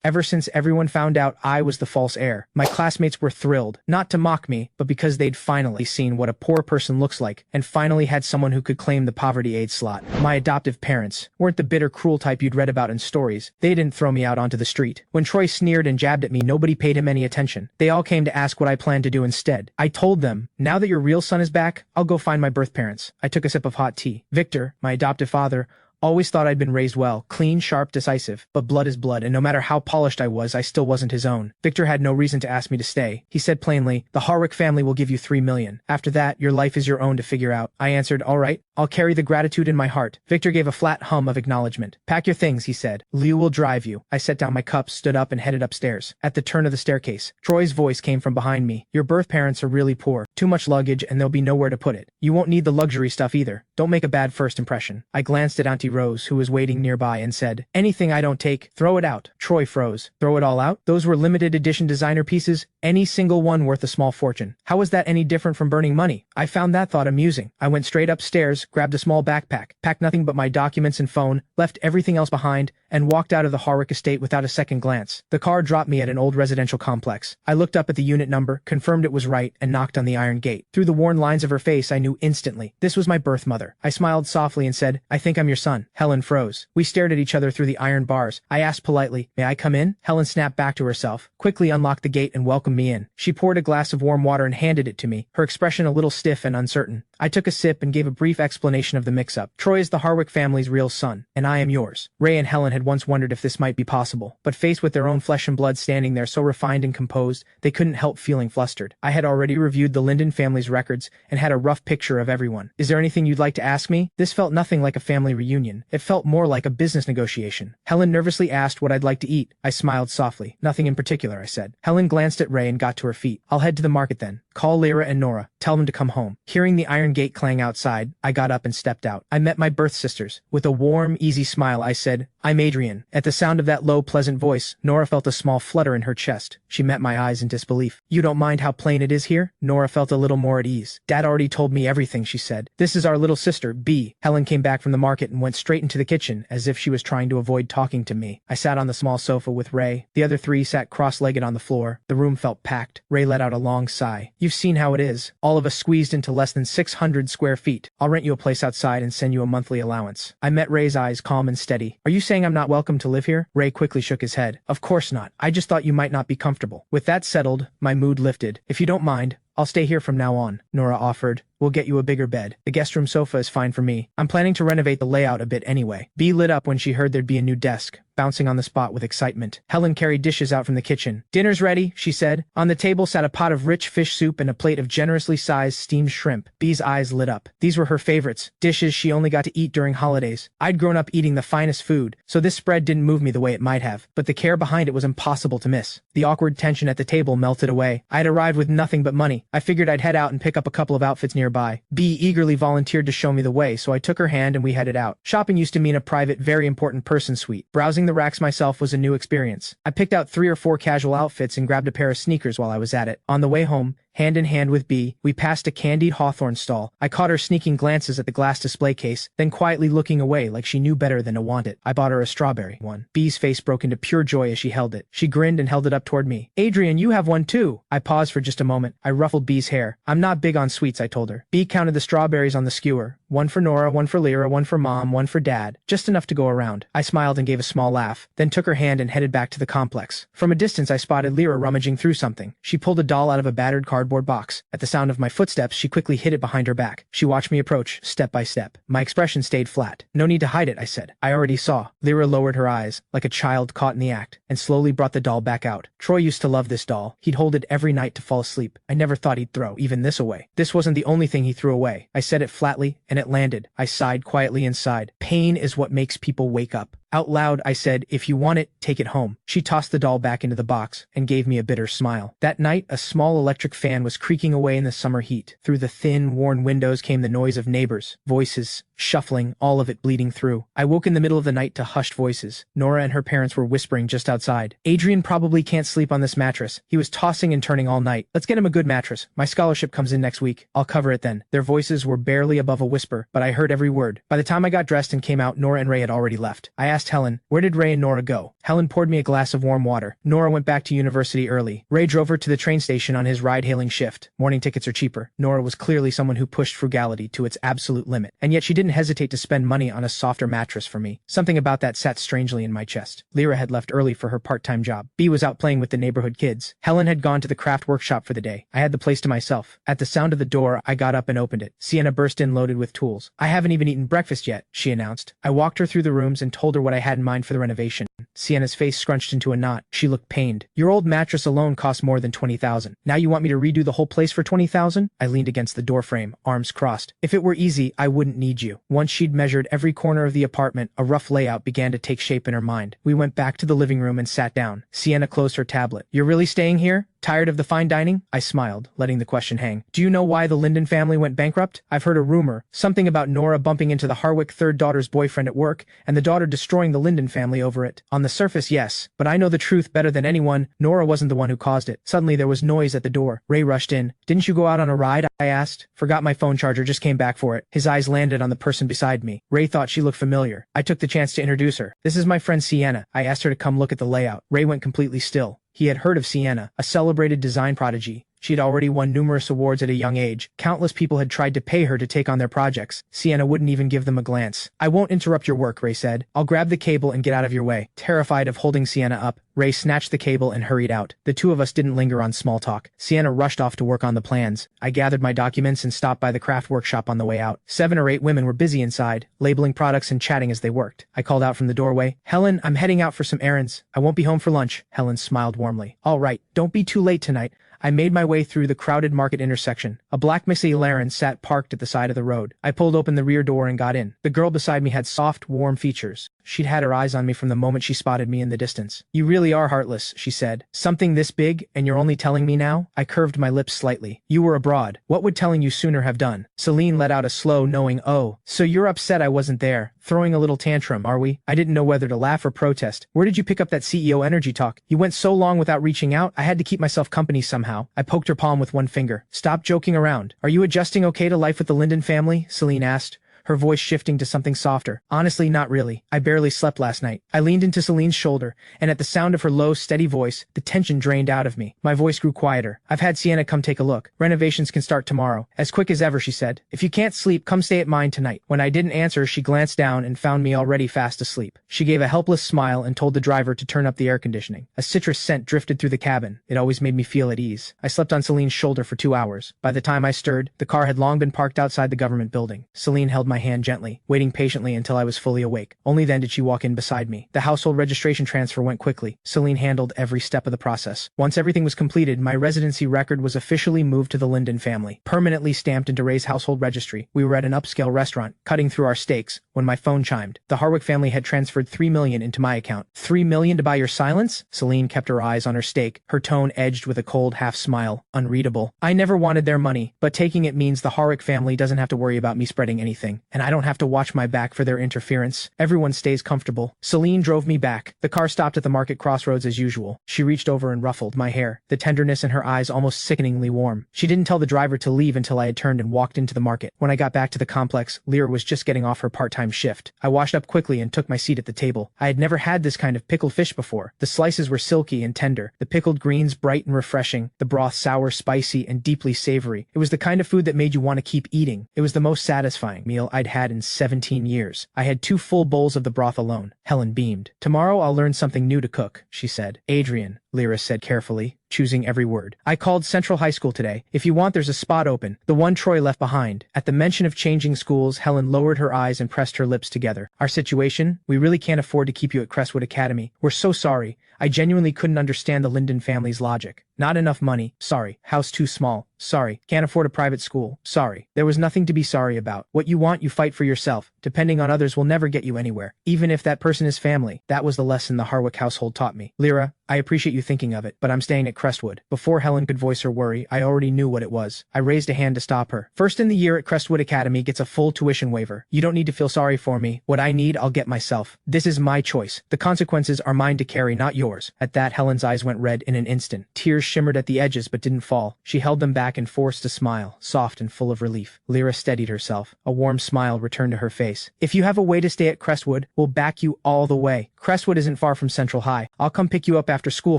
Ever since everyone found out I was the false heir, my classmates were thrilled, not to mock me, but because they'd finally seen what a poor person looks like, and finally had someone who could claim the poverty aid slot. My adoptive parents weren't the bitter, cruel type you'd read about in stories. They didn't throw me out onto the street. When Troy sneered and jabbed at me, nobody paid him any attention. They all came to ask what I planned to do instead. I told them, now that your real son is back, I'll go find my birth parents. I took a sip of hot tea. Victor, my adoptive father, always thought I'd been raised well, clean, sharp, decisive, but blood is blood, and no matter how polished I was, I still wasn't his own. Victor had no reason to ask me to stay. He said plainly, the Harwick family will give you $3 million. After that, your life is your own to figure out. I answered, all right, I'll carry the gratitude in my heart. Victor gave a flat hum of acknowledgement. Pack your things, he said. Liu will drive you. I set down my cups, stood up, and headed upstairs. At the turn of the staircase, Troy's voice came from behind me. Your birth parents are really poor. Too much luggage, and there'll be nowhere to put it. You won't need the luxury stuff either. Don't make a bad first impression. I glanced at Auntie Rose, who was waiting nearby, and said, anything I don't take, throw it out. Troy froze. Throw it all out? Those were limited edition designer pieces, any single one worth a small fortune. How was that any different from burning money? I found that thought amusing. I went straight upstairs, grabbed a small backpack, packed nothing but my documents and phone, left everything else behind, and walked out of the Harwick estate without a second glance. The car dropped me at an old residential complex. I looked up at the unit number, confirmed it was right, and knocked on the iron gate. Through the worn lines of her face, I knew instantly. This was my birth mother. I smiled softly and said, I think I'm your son. Helen froze. We stared at each other through the iron bars. I asked politely, may I come in? Helen snapped back to herself, quickly unlocked the gate and welcomed me in. She poured a glass of warm water and handed it to me, her expression a little stiff and uncertain. I took a sip and gave a brief explanation of the mix-up. Troy is the Harwick family's real son, and I am yours. Ray and Helen had once wondered if this might be possible, but faced with their own flesh and blood standing there so refined and composed, they couldn't help feeling flustered. I had already reviewed the Linden family's records and had a rough picture of everyone. Is there anything you'd like to ask me? This felt nothing like a family reunion. It felt more like a business negotiation. Helen nervously asked what I'd like to eat. I smiled softly. Nothing in particular, I said. Helen glanced at Ray and got to her feet. I'll head to the market then. Call Lyra and Nora. Tell them to come home. Hearing the iron gate clang outside, I got up and stepped out. I met my birth sisters. With a warm, easy smile, I said, I'm Adrian. At the sound of that low, pleasant voice, Nora felt a small flutter in her chest. She met my eyes in disbelief. You don't mind how plain it is here? Nora felt a little more at ease. Dad already told me everything, she said. This is our little sister, Bee. Helen came back from the market and went straight into the kitchen, as if she was trying to avoid talking to me. I sat on the small sofa with Ray. The other three sat cross-legged on the floor. The room felt packed. Ray let out a long sigh. You've seen how it is. All of us squeezed into less than 600 square feet. I'll rent you a place outside and send you a monthly allowance. I met Ray's eyes, calm and steady. Are you saying I'm not welcome to live here? Ray quickly shook his head. Of course not. I just thought you might not be comfortable. With that settled, my mood lifted. If you don't mind, I'll stay here from now on, Nora offered. We'll get you a bigger bed. The guest room sofa is fine for me. I'm planning to renovate the layout a bit anyway. Bee lit up when she heard there'd be a new desk, bouncing on the spot with excitement. Helen carried dishes out from the kitchen. Dinner's ready, she said. On the table sat a pot of rich fish soup and a plate of generously sized steamed shrimp. Bee's eyes lit up. These were her favorites, dishes she only got to eat during holidays. I'd grown up eating the finest food, so this spread didn't move me the way it might have, but the care behind it was impossible to miss. The awkward tension at the table melted away. I'd arrived with nothing but money. I figured I'd head out and pick up a couple of outfits nearby. Bee eagerly volunteered to show me the way, so I took her hand and we headed out. Shopping used to mean a private, very important person suite. Browsing the racks myself was a new experience. I picked out 3 or 4 casual outfits and grabbed a pair of sneakers while I was at it. On the way home, hand in hand with Bee, we passed a candied hawthorn stall. I caught her sneaking glances at the glass display case, then quietly looking away like she knew better than to want it. I bought her a strawberry one. Bee's face broke into pure joy as she held it. She grinned and held it up toward me. Adrian, you have one too. I paused for just a moment. I ruffled Bee's hair. I'm not big on sweets, I told her. Bee counted the strawberries on the skewer. 1 for Nora, 1 for Lyra, 1 for Mom, 1 for Dad. Just enough to go around. I smiled and gave a small laugh, then took her hand and headed back to the complex. From a distance I spotted Lyra rummaging through something. She pulled a doll out of a battered cardboard box. At the sound of my footsteps, she quickly hid it behind her back. She watched me approach, step by step. My expression stayed flat. No need to hide it, I said. I already saw. Lyra lowered her eyes, like a child caught in the act, and slowly brought the doll back out. Troy used to love this doll. He'd hold it every night to fall asleep. I never thought he'd throw even this away. This wasn't the only thing he threw away. I said it flatly, and it landed. I sighed quietly inside. Pain is what makes people wake up. Out loud, I said, if you want it, take it home. She tossed the doll back into the box and gave me a bitter smile. That night, a small electric fan was creaking away in the summer heat. Through the thin, worn windows came the noise of neighbors, voices, shuffling, all of it bleeding through. I woke in the middle of the night to hushed voices. Nora and her parents were whispering just outside. Adrian probably can't sleep on this mattress. He was tossing and turning all night. Let's get him a good mattress. My scholarship comes in next week. I'll cover it then. Their voices were barely above a whisper, but I heard every word. By the time I got dressed and came out, Nora and Ray had already left. I asked asked Helen, "Where did Ray and Nora go?" Helen poured me a glass of warm water. Nora went back to university early. Ray drove her to the train station on his ride-hailing shift. Morning tickets are cheaper. Nora was clearly someone who pushed frugality to its absolute limit, and yet she didn't hesitate to spend money on a softer mattress for me. Something about that sat strangely in my chest. Lyra had left early for her part-time job. Bea was out playing with the neighborhood kids. Helen had gone to the craft workshop for the day. I had the place to myself. At the sound of the door, I got up and opened it. Sienna burst in loaded with tools. "I haven't even eaten breakfast yet," she announced. I walked her through the rooms and told her what I had in mind for the renovation. Sienna's face scrunched into a knot. She looked pained. "Your old mattress alone cost more than $20,000. Now you want me to redo the whole place for $20,000? I leaned against the doorframe, arms crossed. "If it were easy, I wouldn't need you." Once she'd measured every corner of the apartment, a rough layout began to take shape in her mind. We went back to the living room and sat down. Sienna closed her tablet. "You're really staying here? Tired of the fine dining?" I smiled, letting the question hang. "Do you know why the Linden family went bankrupt? I've heard a rumor, something about Nora bumping into the Harwick third daughter's boyfriend at work, and the daughter destroying the Linden family over it. On the surface, yes, but I know the truth better than anyone. Nora wasn't the one who caused it." Suddenly there was noise at the door. Ray rushed in. "Didn't you go out on a ride?" I asked. "Forgot my phone charger, just came back for it." His eyes landed on the person beside me. Ray thought she looked familiar. I took the chance to introduce her. "This is my friend Sienna." I asked her to come look at the layout. Ray went completely still. He had heard of Sienna, a celebrated design prodigy. She had already won numerous awards at a young age. Countless people had tried to pay her to take on their projects. Sienna wouldn't even give them a glance. "I won't interrupt your work," Ray said. "I'll grab the cable and get out of your way." Terrified of holding Sienna up, Ray snatched the cable and hurried out. The two of us didn't linger on small talk. Sienna rushed off to work on the plans. I gathered my documents and stopped by the craft workshop on the way out. 7 or 8 women were busy inside, labeling products and chatting as they worked. I called out from the doorway, "Helen, I'm heading out for some errands. I won't be home for lunch." Helen smiled warmly. "All right, don't be too late tonight." I made my way through the crowded market intersection. A black McLaren sat parked at the side of the road. I pulled open the rear door and got in. The girl beside me had soft, warm features. She'd had her eyes on me from the moment she spotted me in the distance. "You really are heartless," she said. "Something this big, and you're only telling me now?" I curved my lips slightly. "You were abroad. What would telling you sooner have done?" Celine let out a slow, knowing "Oh, so you're upset I wasn't there. Throwing a little tantrum, are we?" I didn't know whether to laugh or protest. "Where did you pick up that CEO energy talk? You went so long without reaching out, I had to keep myself company somehow." I poked her palm with one finger. "Stop joking around. Are you adjusting okay to life with the Linden family?" Celine asked, her voice shifting to something softer. "Honestly, not really. I barely slept last night." I leaned into Celine's shoulder, and at the sound of her low, steady voice, the tension drained out of me. My voice grew quieter. "I've had Sienna come take a look. Renovations can start tomorrow." "As quick as ever," she said. "If you can't sleep, come stay at mine tonight." When I didn't answer, she glanced down and found me already fast asleep. She gave a helpless smile and told the driver to turn up the air conditioning. A citrus scent drifted through the cabin. It always made me feel at ease. I slept on Celine's shoulder for 2 hours. By the time I stirred, the car had long been parked outside the government building. Celine held my hand gently, waiting patiently until I was fully awake. Only then did she walk in beside me. The household registration transfer went quickly. Celine handled every step of the process. Once everything was completed, my residency record was officially moved to the Linden family, permanently stamped into Ray's household registry. We were at an upscale restaurant, cutting through our steaks, when my phone chimed. The Harwick family had transferred $3 million into my account. $3 million to buy your silence? Celine kept her eyes on her steak, her tone edged with a cold half-smile. Unreadable. "I never wanted their money, but taking it means the Harwick family doesn't have to worry about me spreading anything, and I don't have to watch my back for their interference. Everyone stays comfortable." Celine drove me back. The car stopped at the market crossroads as usual. She reached over and ruffled my hair, the tenderness in her eyes almost sickeningly warm. She didn't tell the driver to leave until I had turned and walked into the market. When I got back to the complex, Lyra was just getting off her part-time shift. I washed up quickly and took my seat at the table. I had never had this kind of pickled fish before. The slices were silky and tender, the pickled greens bright and refreshing, the broth sour, spicy, and deeply savory. It was the kind of food that made you want to keep eating. It was the most satisfying meal I'd had in 17 years. I had 2 full bowls of the broth alone. Helen beamed. "Tomorrow I'll learn something new to cook," she said. "Adrian," Lyra said carefully, choosing every word. "I called Central High School today. If you want, there's a spot open, the one Troy left behind." At the mention of changing schools, Helen lowered her eyes and pressed her lips together. "Our situation? We really can't afford to keep you at Crestwood Academy. We're so sorry. I genuinely couldn't understand the Linden family's logic. Not enough money. Sorry. House too small. Sorry. Can't afford a private school. Sorry." There was nothing to be sorry about. What you want, you fight for yourself. Depending on others will never get you anywhere, even if that person is family. That was the lesson the Harwick household taught me. "Lyra, I appreciate you thinking of it, but I'm staying at Crestwood. Before Helen could voice her worry, I already knew what it was. I raised a hand to stop her. First in the year at Crestwood Academy gets a full tuition waiver. You don't need to feel sorry for me. What I need, I'll get myself. This is my choice. The consequences are mine to carry, not yours. At that, Helen's eyes went red in an instant. Tears shimmered at the edges but didn't fall. She held them back and forced a smile, soft and full of relief. Lyra steadied herself. A warm smile returned to her face. If you have a way to stay at Crestwood, we'll back you all the way. Crestwood isn't far from Central High. I'll come pick you up after school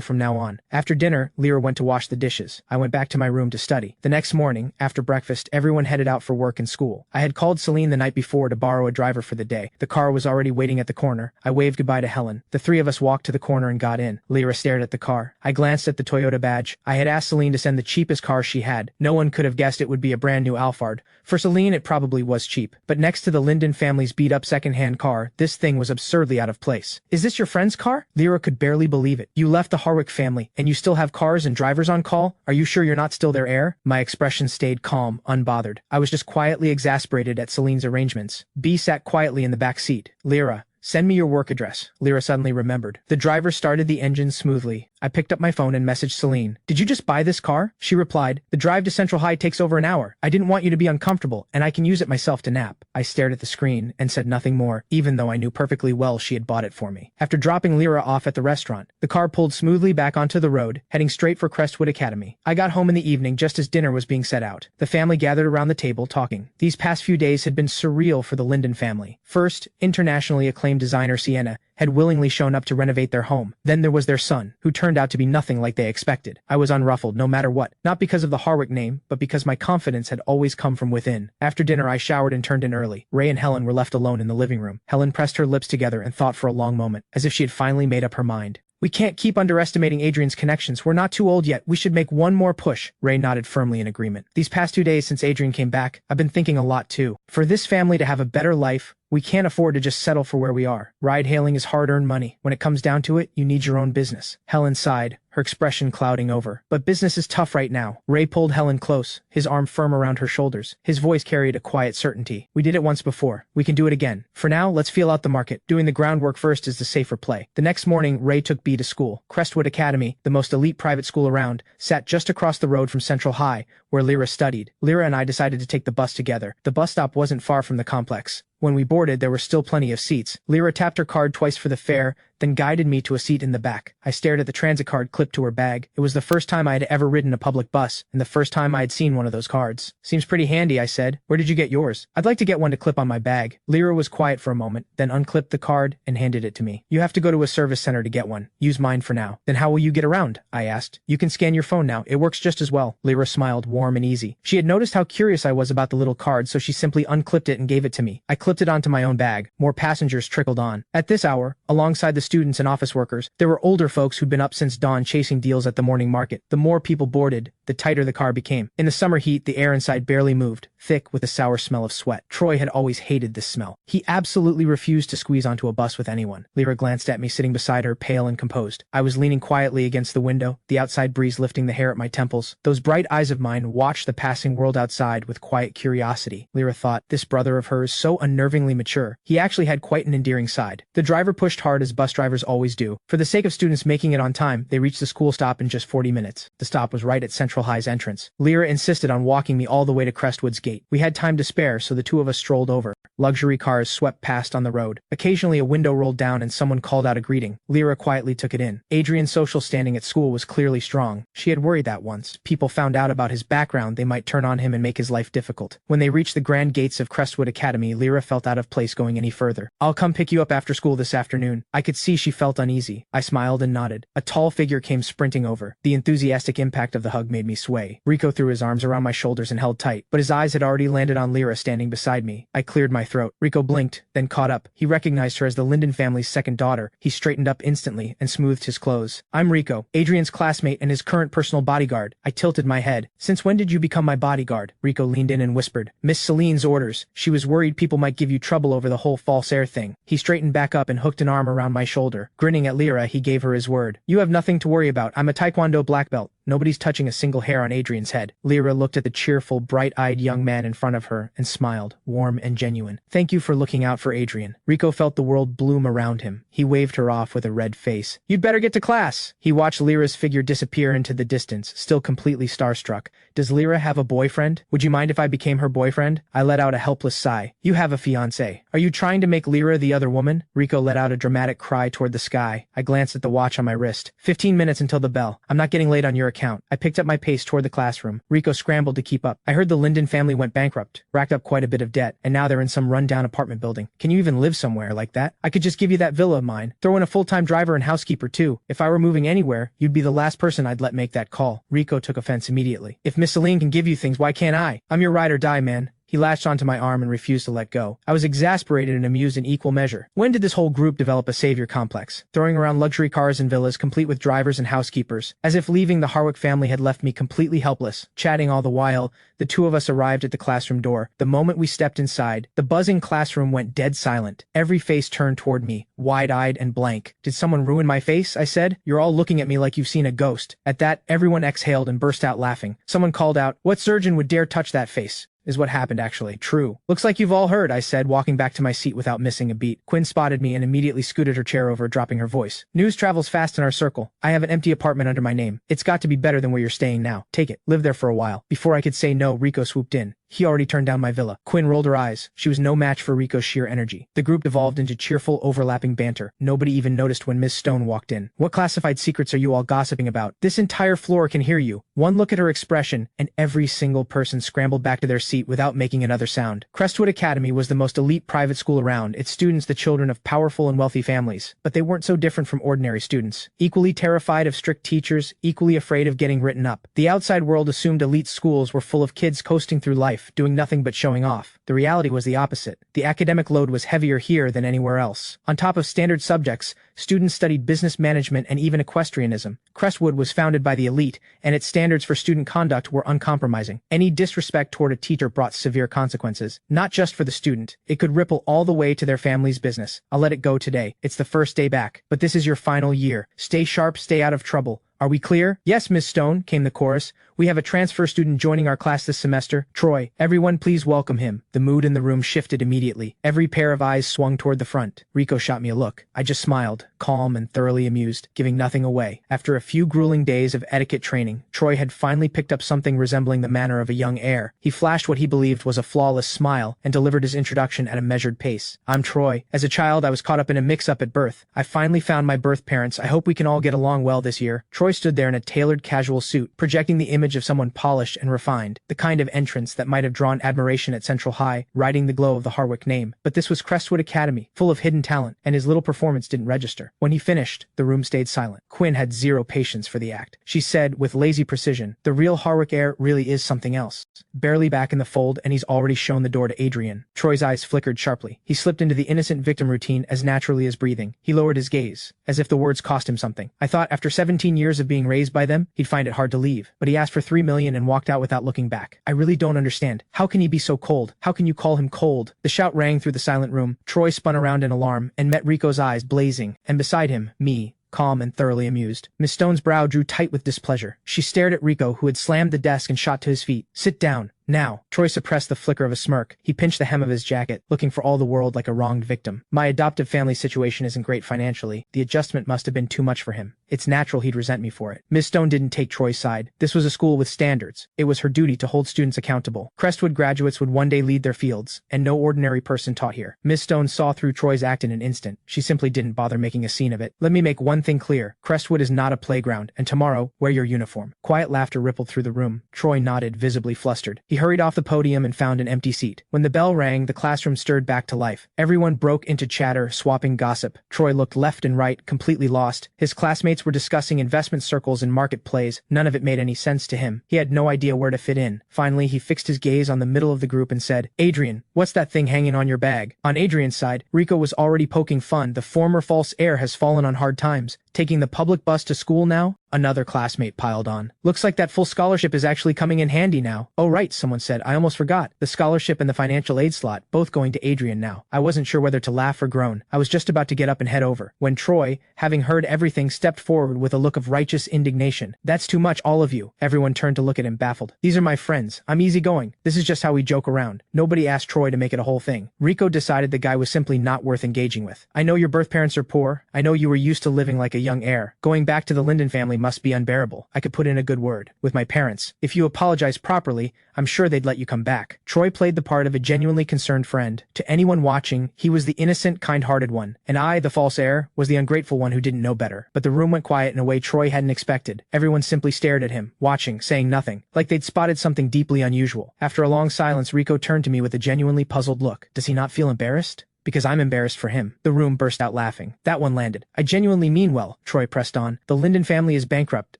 from now on. After dinner, Lyra went to wash the dishes. I went back to my room to study. The next morning, after breakfast, everyone headed out for work and school. I had called Celine the night before to borrow a driver for the day. The car was already waiting at the corner. I waved goodbye to Helen. The three of us walked to the corner and got in. Lyra stared at the car. I glanced at the Toyota badge. I had asked Celine to send the cheapest car she had. No one could have guessed it would be a brand new Alphard. For Celine, it probably was cheap. But next to the Linden family's beat-up second-hand car, this thing was absurdly out of place. Is this your friend's car? Lyra could barely believe it. You left the Harwick family, and you still have cars and drivers on call? Are you sure you're not still their heir? My expression stayed calm, unbothered. I was just quietly exasperated at Celine's arrangements. B sat quietly in the back seat. Lyra, send me your work address. Lyra suddenly remembered. The driver started the engine smoothly. I picked up my phone and messaged Celine. Did you just buy this car? She replied, the drive to Central High takes over an hour. I didn't want you to be uncomfortable, and I can use it myself to nap. I stared at the screen and said nothing more, even though I knew perfectly well she had bought it for me. After dropping Lyra off at the restaurant, the car pulled smoothly back onto the road, heading straight for Crestwood Academy. I got home in the evening just as dinner was being set out. The family gathered around the table talking. These past few days had been surreal for the Linden family. First, internationally acclaimed designer Sienna had willingly shown up to renovate their home. Then there was their son, who turned out to be nothing like they expected. I was unruffled no matter what, not because of the Harwick name, but because my confidence had always come from within. After dinner I showered and turned in early. Ray and Helen were left alone in the living room. Helen pressed her lips together and thought for a long moment, as if she had finally made up her mind. We can't keep underestimating Adrian's connections. We're not too old yet. We should make one more push. Ray nodded firmly in agreement. These past 2 days since Adrian came back, I've been thinking a lot too. For this family to have a better life, we can't afford to just settle for where we are. Ride-hailing is hard-earned money. When it comes down to it, you need your own business. Helen sighed, her expression clouding over. But business is tough right now. Ray pulled Helen close, his arm firm around her shoulders. His voice carried a quiet certainty. We did it once before. We can do it again. For now, let's feel out the market. Doing the groundwork first is the safer play. The next morning, Ray took B to school. Crestwood Academy, the most elite private school around, sat just across the road from Central High, where Lyra studied. Lyra and I decided to take the bus together. The bus stop wasn't far from the complex. When we boarded, there were still plenty of seats. Lyra tapped her card twice for the fare, then guided me to a seat in the back. I stared at the transit card clipped to her bag. It was the first time I had ever ridden a public bus, and the first time I had seen one of those cards. Seems pretty handy, I said. Where did you get yours? I'd like to get one to clip on my bag. Lyra was quiet for a moment, then unclipped the card and handed it to me. You have to go to a service center to get one. Use mine for now. Then how will you get around? I asked. You can scan your phone now. It works just as well. Lyra smiled, warm and easy. She had noticed how curious I was about the little card, so she simply unclipped it and gave it to me. I clipped it onto my own bag. More passengers trickled on. At this hour, alongside the students and office workers, there were older folks who'd been up since dawn chasing deals at the morning market. The more people boarded, the tighter the car became. In the summer heat, the air inside barely moved, thick with a sour smell of sweat. Troy had always hated this smell. He absolutely refused to squeeze onto a bus with anyone. Lyra glanced at me sitting beside her, pale and composed. I was leaning quietly against the window, the outside breeze lifting the hair at my temples. Those bright eyes of mine watched the passing world outside with quiet curiosity. Lyra thought, this brother of hers, so unnervingly mature. He actually had quite an endearing side. The driver pushed hard as bus drivers always do. For the sake of students making it on time, they reached the school stop in just 40 minutes. The stop was right at Central High's entrance. Lyra insisted on walking me all the way to Crestwood's gate. We had time to spare, so the two of us strolled over. Luxury cars swept past on the road. Occasionally a window rolled down and someone called out a greeting. Lyra quietly took it in. Adrian's social standing at school was clearly strong. She had worried that once people found out about his background, they might turn on him and make his life difficult. When they reached the grand gates of Crestwood Academy, Lyra felt out of place going any further. I'll come pick you up after school this afternoon. I could see she felt uneasy. I smiled and nodded. A tall figure came sprinting over. The enthusiastic impact of the hug made me sway. Rico threw his arms around my shoulders and held tight, but his eyes had already landed on Lyra standing beside me. I cleared my throat. Rico blinked, then caught up. He recognized her as the Linden family's second daughter. He straightened up instantly and smoothed his clothes. I'm Rico, Adrian's classmate and his current personal bodyguard. I tilted my head. Since when did you become my bodyguard? Rico leaned in and whispered. Miss Celine's orders. She was worried people might give you trouble over the whole false heir thing. He straightened back up and hooked an arm around my shoulder. Grinning at Lyra, he gave her his word. You have nothing to worry about. I'm a Taekwondo black belt. Nobody's touching a single hair on Adrian's head. Lyra looked at the cheerful, bright-eyed young man in front of her and smiled, warm and genuine. Thank you for looking out for Adrian. Rico felt the world bloom around him. He waved her off with a red face. You'd better get to class. He watched Lyra's figure disappear into the distance, still completely starstruck. Does Lyra have a boyfriend? Would you mind if I became her boyfriend? I let out a helpless sigh. You have a fiancé. Are you trying to make Lyra the other woman? Rico let out a dramatic cry toward the sky. I glanced at the watch on my wrist. 15 minutes until the bell. I'm not getting late on your account. I picked up my pace toward the classroom. Rico scrambled to keep up. I heard the Linden family went bankrupt, racked up quite a bit of debt, and now they're in some rundown apartment building. Can you even live somewhere like that? I could just give you that villa of mine. Throw in a full-time driver and housekeeper too. If I were moving anywhere, you'd be the last person I'd let make that call. Rico took offense immediately. If Miss Celine can give you things, why can't I? I'm your ride or die, man. He latched onto my arm and refused to let go. I was exasperated and amused in equal measure. When did this whole group develop a savior complex? Throwing around luxury cars and villas complete with drivers and housekeepers, as if leaving the Harwick family had left me completely helpless. Chatting all the while, the two of us arrived at the classroom door. The moment we stepped inside, the buzzing classroom went dead silent. Every face turned toward me, wide-eyed and blank. Did someone ruin my face? I said. You're all looking at me like you've seen a ghost. At that, everyone exhaled and burst out laughing. Someone called out, "What surgeon would dare touch that face?" Is what happened actually. True. Looks like you've all heard, I said, walking back to my seat without missing a beat. Quinn spotted me and immediately scooted her chair over, dropping her voice. News travels fast in our circle. I have an empty apartment under my name. It's got to be better than where you're staying now. Take it. Live there for a while. Before I could say no, Rico swooped in. He already turned down my villa. Quinn rolled her eyes. She was no match for Rico's sheer energy. The group devolved into cheerful, overlapping banter. Nobody even noticed when Miss Stone walked in. What classified secrets are you all gossiping about? This entire floor can hear you. One look at her expression, and every single person scrambled back to their seat without making another sound. Crestwood Academy was the most elite private school around, its students the children of powerful and wealthy families. But they weren't so different from ordinary students. Equally terrified of strict teachers, equally afraid of getting written up. The outside world assumed elite schools were full of kids coasting through life, doing nothing but showing off. The reality was the opposite. The academic load was heavier here than anywhere else. On top of standard subjects, students studied business management and even equestrianism. Crestwood was founded by the elite, and its standards for student conduct were uncompromising. Any disrespect toward a teacher brought severe consequences, not just for the student. It could ripple all the way to their family's business. I'll let it go today. It's the first day back, but this is your final year. Stay sharp, stay out of trouble. Are we clear? Yes, Miss Stone, came the chorus. We have a transfer student joining our class this semester, Troy. Everyone please welcome him. The mood in the room shifted immediately. Every pair of eyes swung toward the front. Rico shot me a look. I just smiled, calm and thoroughly amused, giving nothing away. After a few grueling days of etiquette training, Troy had finally picked up something resembling the manner of a young heir. He flashed what he believed was a flawless smile and delivered his introduction at a measured pace. I'm Troy. As a child, I was caught up in a mix-up at birth. I finally found my birth parents. I hope we can all get along well this year. Troy stood there in a tailored casual suit, projecting the image of someone polished and refined, the kind of entrance that might have drawn admiration at Central High, riding the glow of the Harwick name. But this was Crestwood Academy, full of hidden talent, and his little performance didn't register. When he finished, the room stayed silent. Quinn had zero patience for the act. She said, with lazy precision, the real Harwick heir really is something else. Barely back in the fold, and he's already shown the door to Adrian. Troy's eyes flickered sharply. He slipped into the innocent victim routine as naturally as breathing. He lowered his gaze, as if the words cost him something. I thought after 17 years of being raised by them, he'd find it hard to leave. But he asked for $3 million and walked out without looking back. I really don't understand. How can he be so cold? How can you call him cold? The shout rang through the silent room. Troy spun around in alarm and met Rico's eyes blazing, and beside him, me, calm and thoroughly amused. Miss Stone's brow drew tight with displeasure. She stared at Rico, who had slammed the desk and shot to his feet. Sit down. Now. Troy suppressed the flicker of a smirk. He pinched the hem of his jacket, looking for all the world like a wronged victim. My adoptive family situation isn't great financially. The adjustment must have been too much for him. It's natural he'd resent me for it. Miss Stone didn't take Troy's side. This was a school with standards. It was her duty to hold students accountable. Crestwood graduates would one day lead their fields, and no ordinary person taught here. Miss Stone saw through Troy's act in an instant. She simply didn't bother making a scene of it. Let me make one thing clear. Crestwood is not a playground, and tomorrow, wear your uniform. Quiet laughter rippled through the room. Troy nodded, visibly flustered. He hurried off the podium and found an empty seat. When the bell rang, the classroom stirred back to life. Everyone broke into chatter, swapping gossip. Troy looked left and right, completely lost. His classmates were discussing investment circles and market plays. None of it made any sense to him. He had no idea where to fit in. Finally, he fixed his gaze on the middle of the group and said, Adrian, what's that thing hanging on your bag? On Adrian's side, Rico was already poking fun. The former false heir has fallen on hard times. Taking the public bus to school now? Another classmate piled on. Looks like that full scholarship is actually coming in handy now. Oh right, someone said. I almost forgot. The scholarship and the financial aid slot, both going to Adrian now. I wasn't sure whether to laugh or groan. I was just about to get up and head over, when Troy, having heard everything, stepped forward with a look of righteous indignation. That's too much, all of you. Everyone turned to look at him, baffled. These are my friends. I'm easygoing. This is just how we joke around. Nobody asked Troy to make it a whole thing. Rico decided the guy was simply not worth engaging with. I know your birth parents are poor. I know you were used to living like a young heir. Going back to the Linden family must be unbearable. I could put in a good word with my parents. If you apologize properly, I'm sure they'd let you come back. Troy played the part of a genuinely concerned friend. To anyone watching, he was the innocent, kind-hearted one, and I, the false heir, was the ungrateful one who didn't know better. But the room went quiet in a way Troy hadn't expected. Everyone simply stared at him, watching, saying nothing, like they'd spotted something deeply unusual. After a long silence, Rico turned to me with a genuinely puzzled look. Does he not feel embarrassed? Because I'm embarrassed for him. The room burst out laughing. That one landed. I genuinely mean well, Troy pressed on. The Linden family is bankrupt.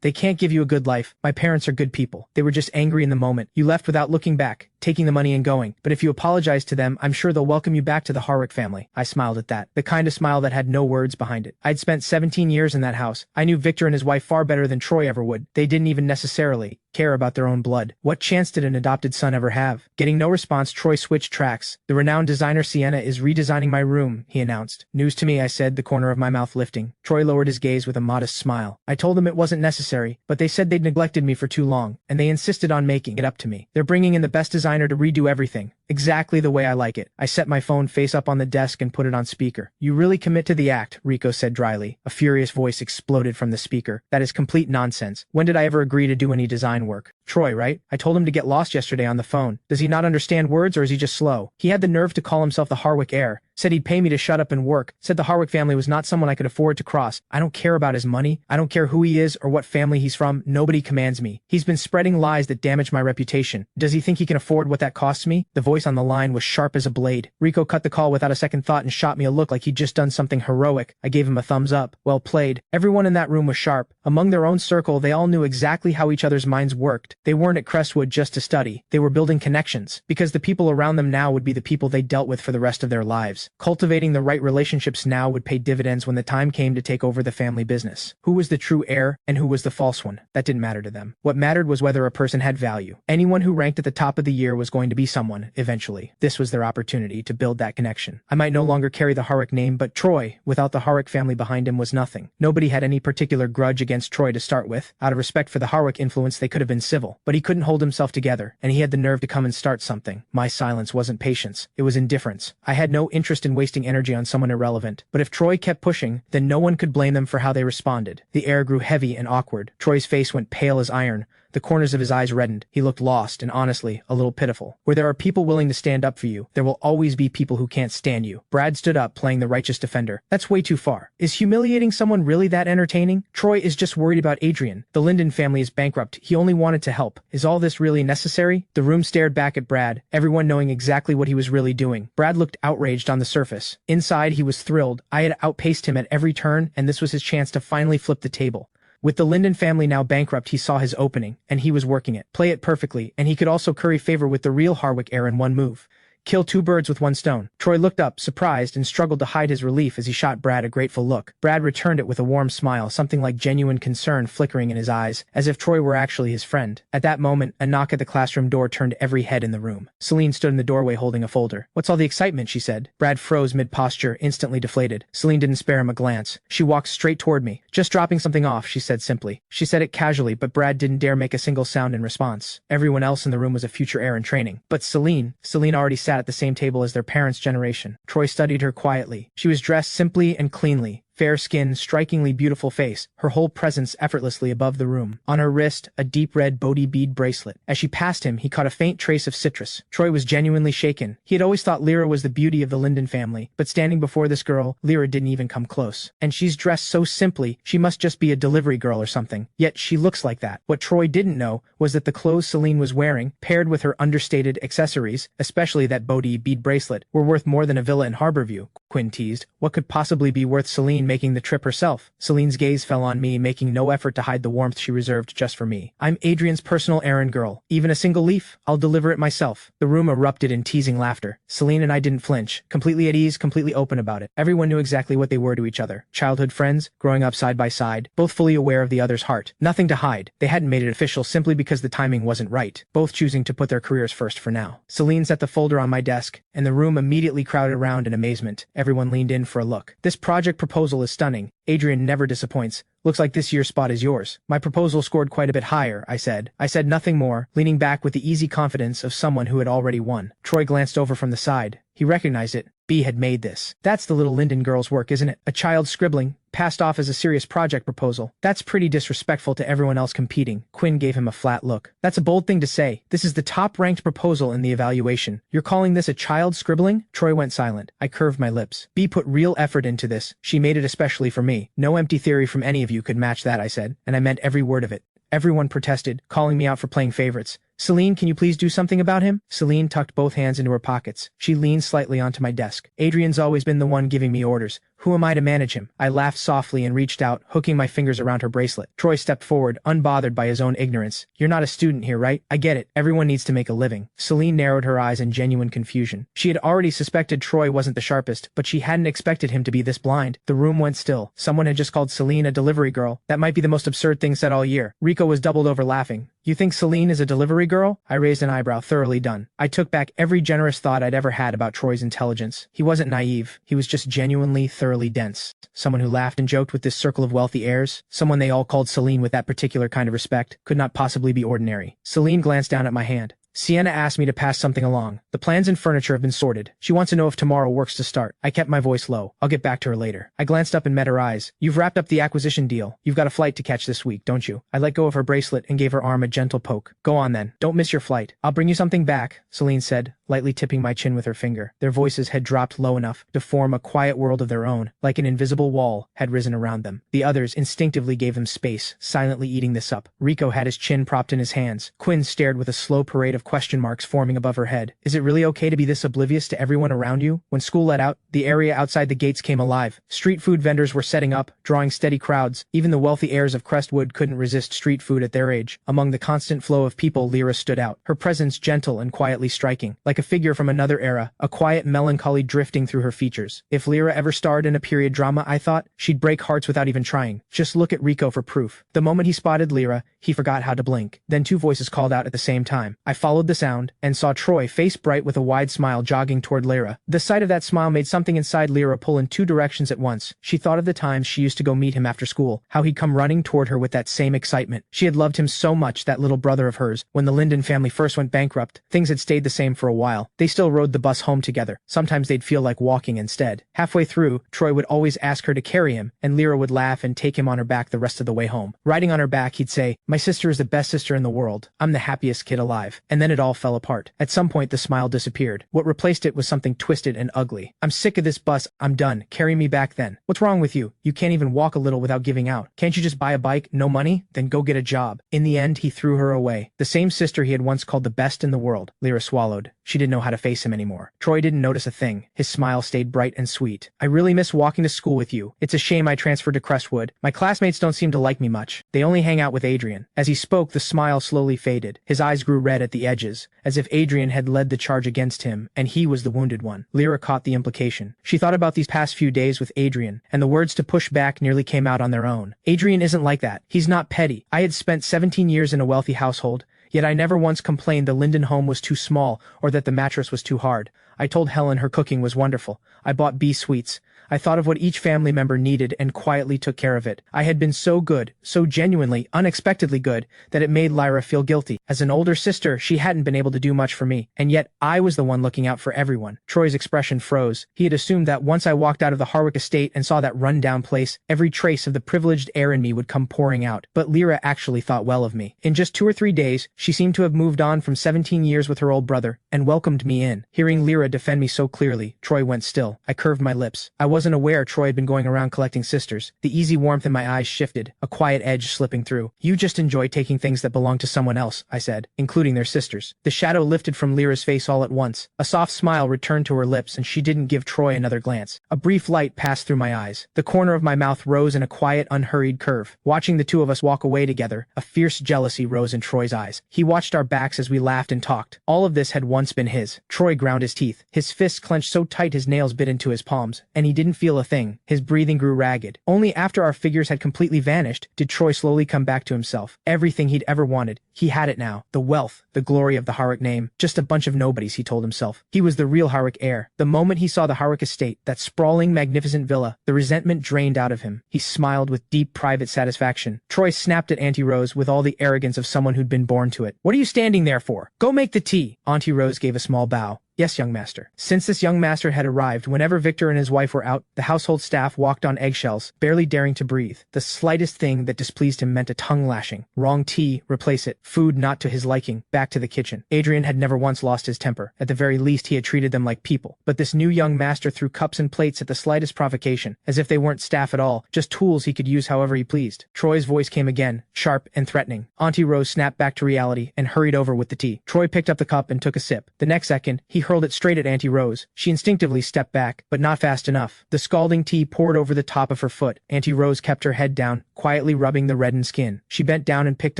They can't give you a good life. My parents are good people. They were just angry in the moment. You left without looking back, taking the money and going. But if you apologize to them, I'm sure they'll welcome you back to the Harwick family. I smiled at that. The kind of smile that had no words behind it. I'd spent 17 years in that house. I knew Victor and his wife far better than Troy ever would. They didn't even necessarily care about their own blood. What chance did an adopted son ever have? Getting no response, Troy switched tracks. The renowned designer Sienna is redesigning my room, he announced. News to me, I said, the corner of my mouth lifting. Troy lowered his gaze with a modest smile. I told them it wasn't necessary, but they said they'd neglected me for too long, and they insisted on making it up to me. They're bringing in the best designer to redo everything. Exactly the way I like it. I set my phone face up on the desk and put it on speaker. You really commit to the act, Rico said dryly. A furious voice exploded from the speaker. That is complete nonsense. When did I ever agree to do any design work? Troy, right? I told him to get lost yesterday on the phone. Does he not understand words or is he just slow? He had the nerve to call himself the Harwick heir. Said he'd pay me to shut up and work. Said the Harwick family was not someone I could afford to cross. I don't care about his money. I don't care who he is or what family he's from. Nobody commands me. He's been spreading lies that damage my reputation. Does he think he can afford what that costs me? The voice on the line was sharp as a blade. Rico cut the call without a second thought and shot me a look like he'd just done something heroic. I gave him a thumbs up. Well played. Everyone in that room was sharp. Among their own circle, they all knew exactly how each other's minds worked. They weren't at Crestwood just to study. They were building connections, because the people around them now would be the people they dealt with for the rest of their lives. Cultivating the right relationships now would pay dividends when the time came to take over the family business. Who was the true heir and who was the false one? That didn't matter to them. What mattered was whether a person had value. Anyone who ranked at the top of the year was going to be someone, eventually. This was their opportunity to build that connection. I might no longer carry the Harwick name, but Troy, without the Harwick family behind him, was nothing. Nobody had any particular grudge against Troy to start with. Out of respect for the Harwick influence, they could have been civil. But he couldn't hold himself together, and he had the nerve to come and start something. My silence wasn't patience. It was indifference. I had no interest in wasting energy on someone irrelevant. But if Troy kept pushing, then no one could blame them for how they responded. The air grew heavy and awkward. Troy's face went pale as iron. The corners of his eyes reddened. He looked lost and, honestly, a little pitiful. Where there are people willing to stand up for you, there will always be people who can't stand you. Brad stood up, playing the righteous defender. That's way too far. Is humiliating someone really that entertaining? Troy is just worried about Adrian. The Linden family is bankrupt. He only wanted to help. Is all this really necessary? The room stared back at Brad, everyone knowing exactly what he was really doing. Brad looked outraged on the surface. Inside, he was thrilled. I had outpaced him at every turn, and this was his chance to finally flip the table. With the Linden family now bankrupt, he saw his opening, and he was working it. Play it perfectly, and he could also curry favor with the real Harwick heir in one move. Kill two birds with one stone. Troy looked up, surprised, and struggled to hide his relief as he shot Brad a grateful look. Brad returned it with a warm smile, something like genuine concern flickering in his eyes, as if Troy were actually his friend. At that moment, a knock at the classroom door turned every head in the room. Celine stood in the doorway holding a folder. "What's all the excitement?" she said. Brad froze mid-posture, instantly deflated. Celine didn't spare him a glance. She walked straight toward me. "Just dropping something off," she said simply. She said it casually, but Brad didn't dare make a single sound in response. Everyone else in the room was a future heir in training. But Celine already sat at the same table as their parents' generation. Troy studied her quietly. She was dressed simply and cleanly. Fair skin, strikingly beautiful face, her whole presence effortlessly above the room. On her wrist, a deep red Bodhi bead bracelet. As she passed him, he caught a faint trace of citrus. Troy was genuinely shaken. He had always thought Lyra was the beauty of the Linden family, but standing before this girl, Lyra didn't even come close. And she's dressed so simply, she must just be a delivery girl or something. Yet she looks like that. What Troy didn't know was that the clothes Celine was wearing, paired with her understated accessories, especially that Bodhi bead bracelet, were worth more than a villa in Harborview. Quinn teased. What could possibly be worth Celine Celine making the trip herself. Celine's gaze fell on me, making no effort to hide the warmth she reserved just for me. I'm Adrian's personal errand girl. Even a single leaf? I'll deliver it myself. The room erupted in teasing laughter. Celine and I didn't flinch, completely at ease, completely open about it. Everyone knew exactly what they were to each other. Childhood friends, growing up side by side, both fully aware of the other's heart. Nothing to hide. They hadn't made it official simply because the timing wasn't right, both choosing to put their careers first for now. Celine set the folder on my desk, and the room immediately crowded around in amazement. Everyone leaned in for a look. This project proposal is stunning. Adrian never disappoints. Looks like this year's spot is yours. My proposal scored quite a bit higher, I said. I said nothing more, leaning back with the easy confidence of someone who had already won. Troy glanced over from the side. He recognized it. B had made this. That's the little Linden girl's work, isn't it? A child scribbling, passed off as a serious project proposal. That's pretty disrespectful to everyone else competing. Quinn gave him a flat look. That's a bold thing to say. This is the top-ranked proposal in the evaluation. You're calling this a child scribbling? Troy went silent. I curved my lips. B put real effort into this. She made it especially for me. No empty theory from any of you could match that, I said, and I meant every word of it. Everyone protested, calling me out for playing favorites. Celine, can you please do something about him? Celine tucked both hands into her pockets. She leaned slightly onto my desk. Adrian's always been the one giving me orders. Who am I to manage him? I laughed softly and reached out, hooking my fingers around her bracelet. Troy stepped forward, unbothered by his own ignorance. You're not a student here, right? I get it. Everyone needs to make a living. Celine narrowed her eyes in genuine confusion. She had already suspected Troy wasn't the sharpest, but she hadn't expected him to be this blind. The room went still. Someone had just called Celine a delivery girl. That might be the most absurd thing said all year. Rico was doubled over laughing. You think Celine is a delivery girl? I raised an eyebrow, thoroughly done. I took back every generous thought I'd ever had about Troy's intelligence. He wasn't naive. He was just genuinely, thoroughly dense. Someone who laughed and joked with this circle of wealthy heirs. Someone they all called Celine with that particular kind of respect. Could not possibly be ordinary. Celine glanced down at my hand. Sienna asked me to pass something along. The plans and furniture have been sorted. She wants to know if tomorrow works to start. I kept my voice low. I'll get back to her later. I glanced up and met her eyes. You've wrapped up the acquisition deal. You've got a flight to catch this week, don't you? I let go of her bracelet and gave her arm a gentle poke. Go on then. Don't miss your flight. I'll bring you something back, Celine said, lightly tipping my chin with her finger. Their voices had dropped low enough to form a quiet world of their own, like an invisible wall had risen around them. The others instinctively gave them space, silently eating this up. Rico had his chin propped in his hands. Quinn stared with a slow parade of question marks forming above her head. Is it really okay to be this oblivious to everyone around you? When school let out, the area outside the gates came alive. Street food vendors were setting up, drawing steady crowds. Even the wealthy heirs of Crestwood couldn't resist street food at their age. Among the constant flow of people, Lyra stood out, her presence gentle and quietly striking. Like a figure from another era, a quiet melancholy drifting through her features. If Lyra ever starred in a period drama, I thought, she'd break hearts without even trying. Just look at Rico for proof. The moment he spotted Lyra, he forgot how to blink. Then two voices called out at the same time. I followed the sound, and saw Troy, face bright with a wide smile, jogging toward Lyra. The sight of that smile made something inside Lyra pull in two directions at once. She thought of the times she used to go meet him after school, how he'd come running toward her with that same excitement. She had loved him so much, that little brother of hers. When the Linden family first went bankrupt, things had stayed the same for a while. They still rode the bus home together. Sometimes they'd feel like walking instead. Halfway through, Troy would always ask her to carry him, and Lyra would laugh and take him on her back the rest of the way home. Riding on her back, he'd say, "My sister is the best sister in the world. I'm the happiest kid alive." And then it all fell apart. At some point, the smile disappeared. What replaced it was something twisted and ugly. "I'm sick of this bus. I'm done. Carry me back then." "What's wrong with you? You can't even walk a little without giving out. Can't you just buy a bike? No money? Then go get a job." In the end, he threw her away. The same sister he had once called the best in the world. Lyra swallowed. She didn't know how to face him anymore. Troy didn't notice a thing. His smile stayed bright and sweet. "I really miss walking to school with you. It's a shame I transferred to Crestwood. My classmates don't seem to like me much. They only hang out with Adrian." As he spoke, the smile slowly faded. His eyes grew red at the edges, as if Adrian had led the charge against him, and he was the wounded one. Lyra caught the implication. She thought about these past few days with Adrian, and the words to push back nearly came out on their own. Adrian isn't like that. He's not petty. I had spent 17 years in a wealthy household, yet I never once complained the Linden home was too small or that the mattress was too hard. I told Helen her cooking was wonderful. I bought B sweets. I thought of what each family member needed and quietly took care of it. I had been so good, so genuinely, unexpectedly good, that it made Lyra feel guilty. As an older sister, she hadn't been able to do much for me, and yet I was the one looking out for everyone. Troy's expression froze. He had assumed that once I walked out of the Harwick estate and saw that run-down place, every trace of the privileged heir in me would come pouring out. But Lyra actually thought well of me. In just 2 or 3 days, she seemed to have moved on from 17 years with her old brother, and welcomed me in. Hearing Lyra defend me so clearly, Troy went still. I curved my lips. I wasn't aware Troy had been going around collecting sisters. The easy warmth in my eyes shifted, a quiet edge slipping through. You just enjoy taking things that belong to someone else, I said, including their sisters. The shadow lifted from Lyra's face all at once. A soft smile returned to her lips and she didn't give Troy another glance. A brief light passed through my eyes. The corner of my mouth rose in a quiet, unhurried curve. Watching the two of us walk away together, a fierce jealousy rose in Troy's eyes. He watched our backs as we laughed and talked. All of this had once been his. Troy ground his teeth. His fists clenched so tight his nails bit into his palms, and he didn't feel a thing. His breathing grew ragged. Only after our figures had completely vanished did Troy slowly come back to himself. Everything he'd ever wanted, he had it now. The wealth, the glory of the Harwick name. Just a bunch of nobodies, he told himself. He was the real Harwick heir. The moment he saw the Harwick estate, that sprawling, magnificent villa, the resentment drained out of him. He smiled with deep, private satisfaction. Troy snapped at Auntie Rose with all the arrogance of someone who'd been born to it. What are you standing there for? Go make the tea. Auntie Rose gave a small bow. Yes, young master. Since this young master had arrived, whenever Victor and his wife were out, the household staff walked on eggshells, barely daring to breathe. The slightest thing that displeased him meant a tongue lashing. Wrong tea, replace it. Food not to his liking, back to the kitchen. Adrian had never once lost his temper. At the very least, he had treated them like people. But this new young master threw cups and plates at the slightest provocation, as if they weren't staff at all, just tools he could use however he pleased. Troy's voice came again, sharp and threatening. Auntie Rose snapped back to reality and hurried over with the tea. Troy picked up the cup and took a sip. The next second, he hurled it straight at Auntie Rose. She instinctively stepped back, but not fast enough. The scalding tea poured over the top of her foot. Auntie Rose kept her head down, quietly rubbing the reddened skin. She bent down and picked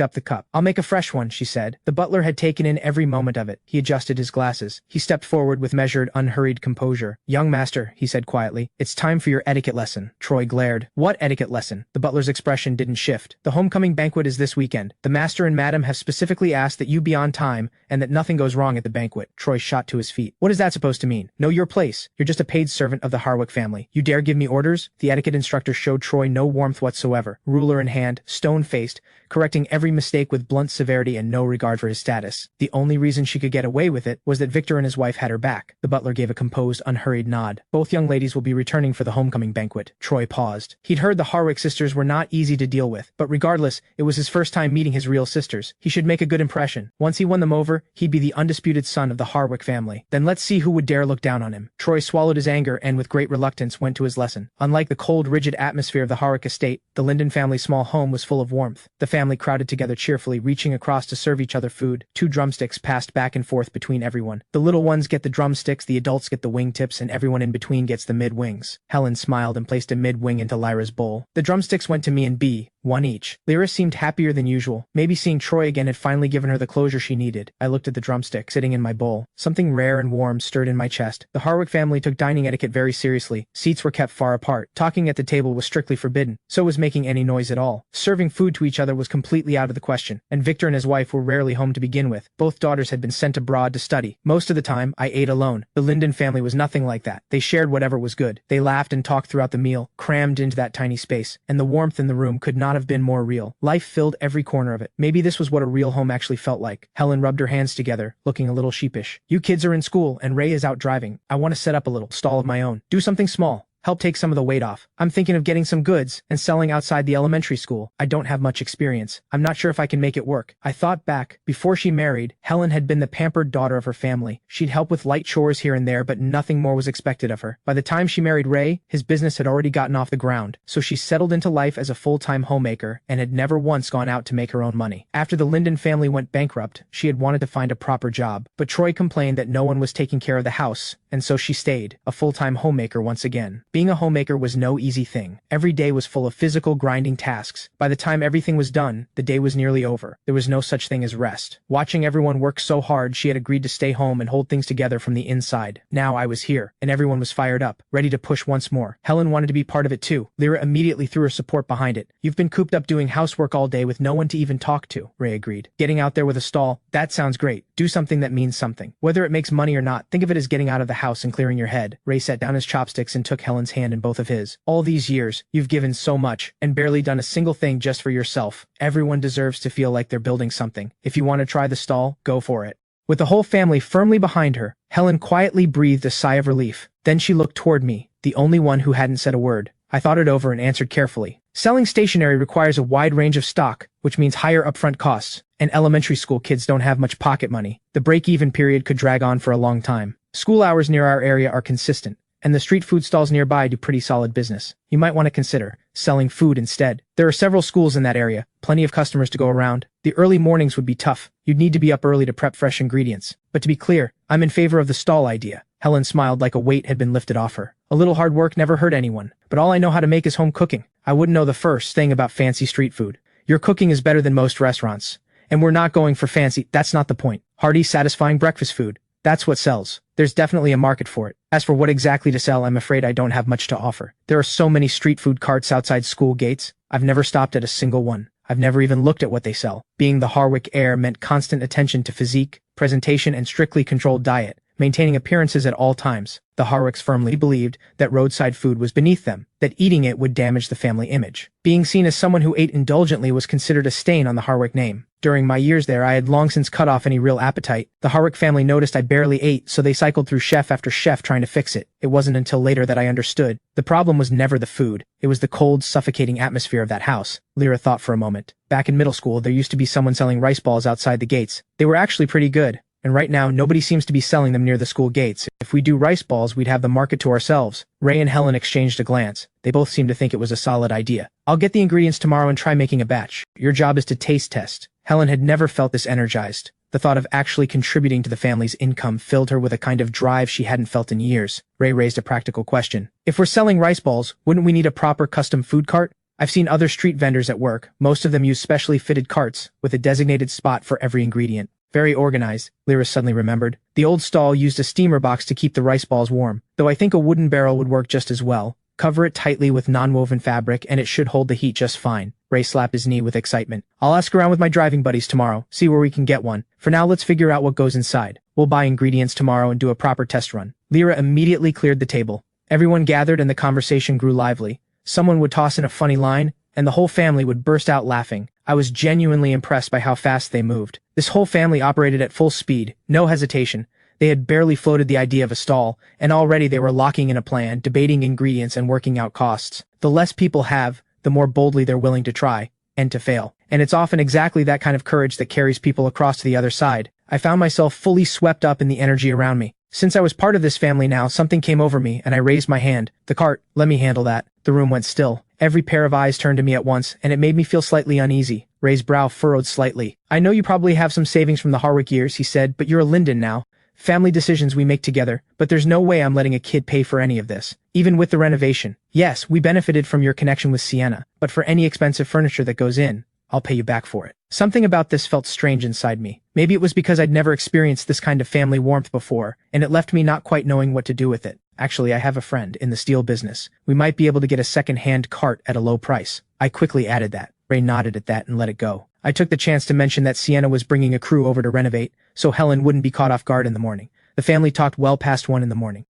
up the cup. I'll make a fresh one, she said. The butler had taken in every moment of it. He adjusted his glasses. He stepped forward with measured, unhurried composure. Young master, he said quietly, it's time for your etiquette lesson. Troy glared. What etiquette lesson? The butler's expression didn't shift. The homecoming banquet is this weekend. The master and madam have specifically asked that you be on time and that nothing goes wrong at the banquet. Troy shot to his feet. What is that supposed to mean? Know your place. You're just a paid servant of the Harwick family. You dare give me orders? The etiquette instructor showed Troy no warmth whatsoever. Ruler in hand, stone-faced, correcting every mistake with blunt severity and no regard for his status. The only reason she could get away with it was that Victor and his wife had her back. The butler gave a composed, unhurried nod. Both young ladies will be returning for the homecoming banquet. Troy paused. He'd heard the Harwick sisters were not easy to deal with, but regardless, it was his first time meeting his real sisters. He should make a good impression. Once he won them over, he'd be the undisputed son of the Harwick family. Then let's see who would dare look down on him. Troy swallowed his anger and with great reluctance went to his lesson. Unlike the cold, rigid atmosphere of the Harwick estate, the Linden family's small home was full of warmth. The family crowded together cheerfully, reaching across to serve each other food. 2 drumsticks passed back and forth between everyone. The little ones get the drumsticks, the adults get the wingtips, and everyone in between gets the mid-wings. Helen smiled and placed a mid-wing into Lyra's bowl. The drumsticks went to me and B, 1 each. Lyra seemed happier than usual. Maybe seeing Troy again had finally given her the closure she needed. I looked at the drumstick sitting in my bowl. Something rare and warm stirred in my chest. The Harwick family took dining etiquette very seriously. Seats were kept far apart. Talking at the table was strictly forbidden. So was making any noise at all. Serving food to each other was completely out of the question. And Victor and his wife were rarely home to begin with. Both daughters had been sent abroad to study. Most of the time, I ate alone. The Linden family was nothing like that. They shared whatever was good. They laughed and talked throughout the meal, crammed into that tiny space. And the warmth in the room could not have been more real. Life filled every corner of it. Maybe this was what a real home actually felt like. Helen rubbed her hands together, looking a little sheepish. You kids are in school, and Ray is out driving. I want to set up a little stall of my own. Do something small. Help take some of the weight off. I'm thinking of getting some goods and selling outside the elementary school. I don't have much experience. I'm not sure if I can make it work. I thought back. Before she married, Helen had been the pampered daughter of her family. She'd help with light chores here and there, but nothing more was expected of her. By the time she married Ray, his business had already gotten off the ground, so she settled into life as a full-time homemaker and had never once gone out to make her own money. After the Linden family went bankrupt, she had wanted to find a proper job, but Troy complained that no one was taking care of the house, and so she stayed, a full-time homemaker once again. Being a homemaker was no easy thing. Every day was full of physical, grinding tasks. By the time everything was done, the day was nearly over. There was no such thing as rest. Watching everyone work so hard, she had agreed to stay home and hold things together from the inside. Now I was here, and everyone was fired up, ready to push once more. Helen wanted to be part of it too. Lyra immediately threw her support behind it. You've been cooped up doing housework all day with no one to even talk to, Ray agreed. Getting out there with a stall, that sounds great. Do something that means something. Whether it makes money or not, think of it as getting out of the house and clearing your head. Ray set down his chopsticks and took Helen's hand in both of his. All these years, you've given so much, and barely done a single thing just for yourself. Everyone deserves to feel like they're building something. If you want to try the stall, go for it. With the whole family firmly behind her, Helen quietly breathed a sigh of relief. Then she looked toward me, the only one who hadn't said a word. I thought it over and answered carefully. Selling stationery requires a wide range of stock, which means higher upfront costs, and elementary school kids don't have much pocket money. The break-even period could drag on for a long time. School hours near our area are consistent, and the street food stalls nearby do pretty solid business. You might want to consider selling food instead. There are several schools in that area, plenty of customers to go around. The early mornings would be tough. You'd need to be up early to prep fresh ingredients. But to be clear, I'm in favor of the stall idea. Helen smiled like a weight had been lifted off her. A little hard work never hurt anyone, but all I know how to make is home cooking. I wouldn't know the first thing about fancy street food. Your cooking is better than most restaurants. And we're not going for fancy, that's not the point. Hearty, satisfying breakfast food. That's what sells. There's definitely a market for it. As for what exactly to sell, I'm afraid I don't have much to offer. There are so many street food carts outside school gates. I've never stopped at a single one. I've never even looked at what they sell. Being the Harwick heir meant constant attention to physique, presentation, and strictly controlled diet, maintaining appearances at all times. The Harwicks firmly believed that roadside food was beneath them, that eating it would damage the family image. Being seen as someone who ate indulgently was considered a stain on the Harwick name. During my years there, I had long since cut off any real appetite. The Harwick family noticed I barely ate, so they cycled through chef after chef trying to fix it. It wasn't until later that I understood. The problem was never the food. It was the cold, suffocating atmosphere of that house. Lyra thought for a moment. Back in middle school, there used to be someone selling rice balls outside the gates. They were actually pretty good. And right now, nobody seems to be selling them near the school gates. If we do rice balls, we'd have the market to ourselves. Ray and Helen exchanged a glance. They both seemed to think it was a solid idea. I'll get the ingredients tomorrow and try making a batch. Your job is to taste test. Helen had never felt this energized. The thought of actually contributing to the family's income filled her with a kind of drive she hadn't felt in years. Ray raised a practical question. If we're selling rice balls, wouldn't we need a proper custom food cart? I've seen other street vendors at work. Most of them use specially fitted carts with a designated spot for every ingredient. Very organized, Lyra suddenly remembered. The old stall used a steamer box to keep the rice balls warm, though I think a wooden barrel would work just as well. Cover it tightly with non-woven fabric and it should hold the heat just fine. Ray slapped his knee with excitement. I'll ask around with my driving buddies tomorrow, see where we can get one. For now, let's figure out what goes inside. We'll buy ingredients tomorrow and do a proper test run. Lyra immediately cleared the table. Everyone gathered and the conversation grew lively. Someone would toss in a funny line, and the whole family would burst out laughing. I was genuinely impressed by how fast they moved. This whole family operated at full speed, no hesitation. They had barely floated the idea of a stall, and already they were locking in a plan, debating ingredients and working out costs. The less people have, the more boldly they're willing to try, and to fail. And it's often exactly that kind of courage that carries people across to the other side. I found myself fully swept up in the energy around me. Since I was part of this family now, something came over me, and I raised my hand. The cart, let me handle that. The room went still. Every pair of eyes turned to me at once, and it made me feel slightly uneasy. Ray's brow furrowed slightly. I know you probably have some savings from the Harwick years, he said, but you're a Linden now. Family decisions we make together, but there's no way I'm letting a kid pay for any of this. Even with the renovation. Yes, we benefited from your connection with Sienna, but for any expensive furniture that goes in, I'll pay you back for it. Something about this felt strange inside me. Maybe it was because I'd never experienced this kind of family warmth before, and it left me not quite knowing what to do with it. Actually, I have a friend in the steel business. We might be able to get a second-hand cart at a low price. I quickly added that. Ray nodded at that and let it go. I took the chance to mention that Sienna was bringing a crew over to renovate, so Helen wouldn't be caught off guard in the morning. The family talked well past 1 in the morning.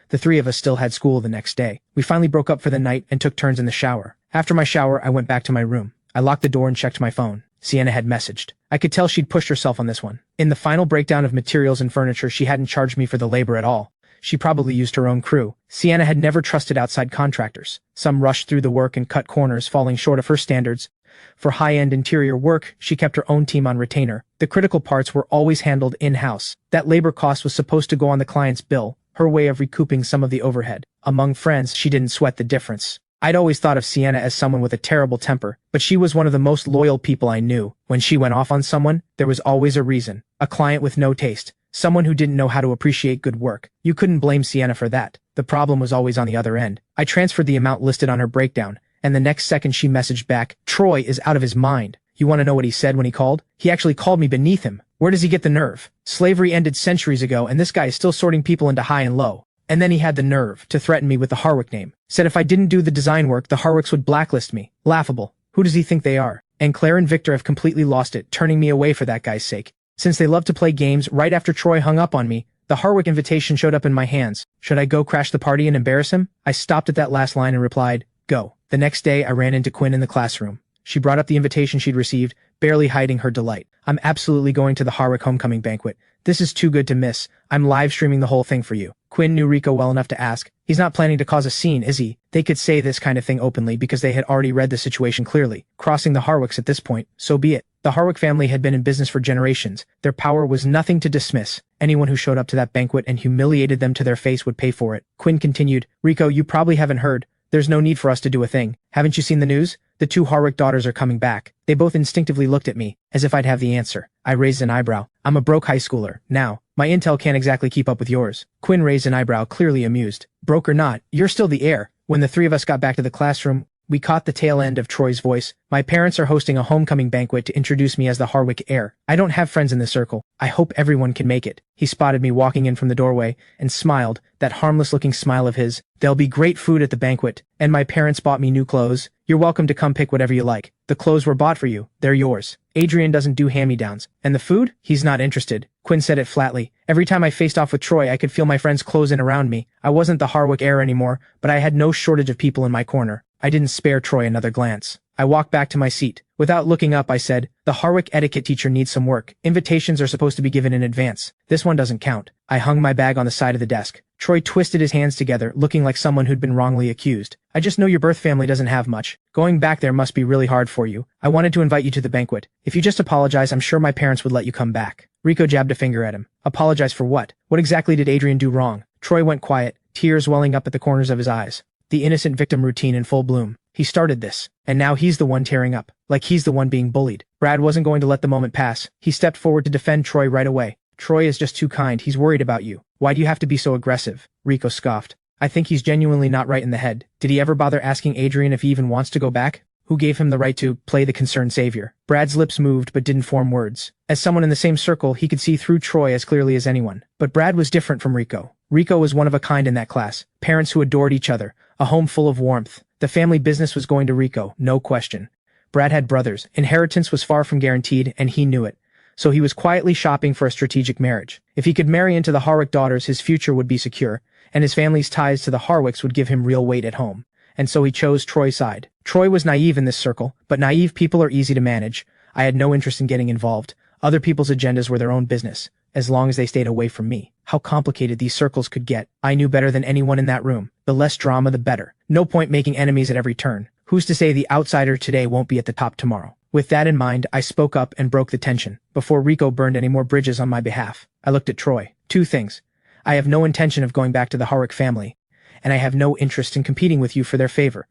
The three of us still had school the next day. We finally broke up for the night and took turns in the shower. After my shower, I went back to my room. I locked the door and checked my phone. Sienna had messaged. I could tell she'd pushed herself on this one. In the final breakdown of materials and furniture, she hadn't charged me for the labor at all. She probably used her own crew. Sienna had never trusted outside contractors. Some rushed through the work and cut corners, falling short of her standards. For high-end interior work, she kept her own team on retainer. The critical parts were always handled in-house. That labor cost was supposed to go on the client's bill, her way of recouping some of the overhead. Among friends, she didn't sweat the difference. I'd always thought of Sienna as someone with a terrible temper, but she was one of the most loyal people I knew. When she went off on someone, there was always a reason. A client with no taste. Someone who didn't know how to appreciate good work. You couldn't blame Sienna for that. The problem was always on the other end. I transferred the amount listed on her breakdown, and the next second she messaged back, "Troy is out of his mind." You want to know what he said when he called? He actually called me beneath him. Where does he get the nerve? Slavery ended centuries ago, and this guy is still sorting people into high and low. And then he had the nerve to threaten me with the Harwick name. Said if I didn't do the design work, the Harwicks would blacklist me. Laughable. Who does he think they are? And Claire and Victor have completely lost it, turning me away for that guy's sake. Since they love to play games, right after Troy hung up on me, the Harwick invitation showed up in my hands. Should I go crash the party and embarrass him? I stopped at that last line and replied, "Go." The next day, I ran into Quinn in the classroom. She brought up the invitation she'd received, barely hiding her delight. "I'm absolutely going to the Harwick homecoming banquet. This is too good to miss. I'm live streaming the whole thing for you." Quinn knew Rico well enough to ask, "He's not planning to cause a scene, is he?" They could say this kind of thing openly because they had already read the situation clearly. Crossing the Harwicks at this point, so be it. The Harwick family had been in business for generations. Their power was nothing to dismiss. Anyone who showed up to that banquet and humiliated them to their face would pay for it. Quinn continued, Rico, you probably haven't heard. There's no need for us to do a thing. Haven't you seen the news? The 2 Harwick daughters are coming back. They both instinctively looked at me, as if I'd have the answer. I raised an eyebrow. I'm a broke high schooler. Now, my intel can't exactly keep up with yours. Quinn raised an eyebrow, clearly amused. Broke or not, you're still the heir. When the 3 of us got back to the classroom, we caught the tail end of Troy's voice. My parents are hosting a homecoming banquet to introduce me as the Harwick heir. I don't have friends in this circle. I hope everyone can make it. He spotted me walking in from the doorway and smiled, that harmless-looking smile of his. There'll be great food at the banquet, and my parents bought me new clothes. You're welcome to come pick whatever you like. The clothes were bought for you. They're yours. Adrian doesn't do hand-me-downs. And the food? He's not interested. Quinn said it flatly. Every time I faced off with Troy, I could feel my friends close in around me. I wasn't the Harwick heir anymore, but I had no shortage of people in my corner. I didn't spare Troy another glance. I walked back to my seat. Without looking up, I said, the Harwick etiquette teacher needs some work. Invitations are supposed to be given in advance. This one doesn't count. I hung my bag on the side of the desk. Troy twisted his hands together, looking like someone who'd been wrongly accused. I just know your birth family doesn't have much. Going back there must be really hard for you. I wanted to invite you to the banquet. If you just apologize, I'm sure my parents would let you come back. Rico jabbed a finger at him. Apologize for what? What exactly did Adrian do wrong? Troy went quiet, tears welling up at the corners of his eyes. The innocent victim routine in full bloom. He started this, and now he's the one tearing up, like he's the one being bullied. Brad wasn't going to let the moment pass. He stepped forward to defend Troy right away. Troy is just too kind. He's worried about you. Why do you have to be so aggressive? Rico scoffed. I think he's genuinely not right in the head. Did he ever bother asking Adrian if he even wants to go back? Who gave him the right to play the concerned savior? Brad's lips moved but didn't form words. As someone in the same circle, he could see through Troy as clearly as anyone. But Brad was different from Rico. Rico was one of a kind in that class. Parents who adored each other. A home full of warmth. The family business was going to Rico, no question. Brad had brothers. Inheritance was far from guaranteed, and he knew it. So he was quietly shopping for a strategic marriage. If he could marry into the Harwick daughters, his future would be secure, and his family's ties to the Harwicks would give him real weight at home. And so he chose Troy's side. Troy was naive in this circle, but naive people are easy to manage. I had no interest in getting involved. Other people's agendas were their own business, as long as they stayed away from me. How complicated these circles could get. I knew better than anyone in that room. The less drama, the better. No point making enemies at every turn. Who's to say the outsider today won't be at the top tomorrow? With that in mind, I spoke up and broke the tension, before Rico burned any more bridges on my behalf. I looked at Troy. 2 things. I have no intention of going back to the Harwick family, and I have no interest in competing with you for their favor.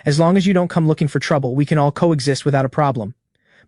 As long as you don't come looking for trouble, we can all coexist without a problem.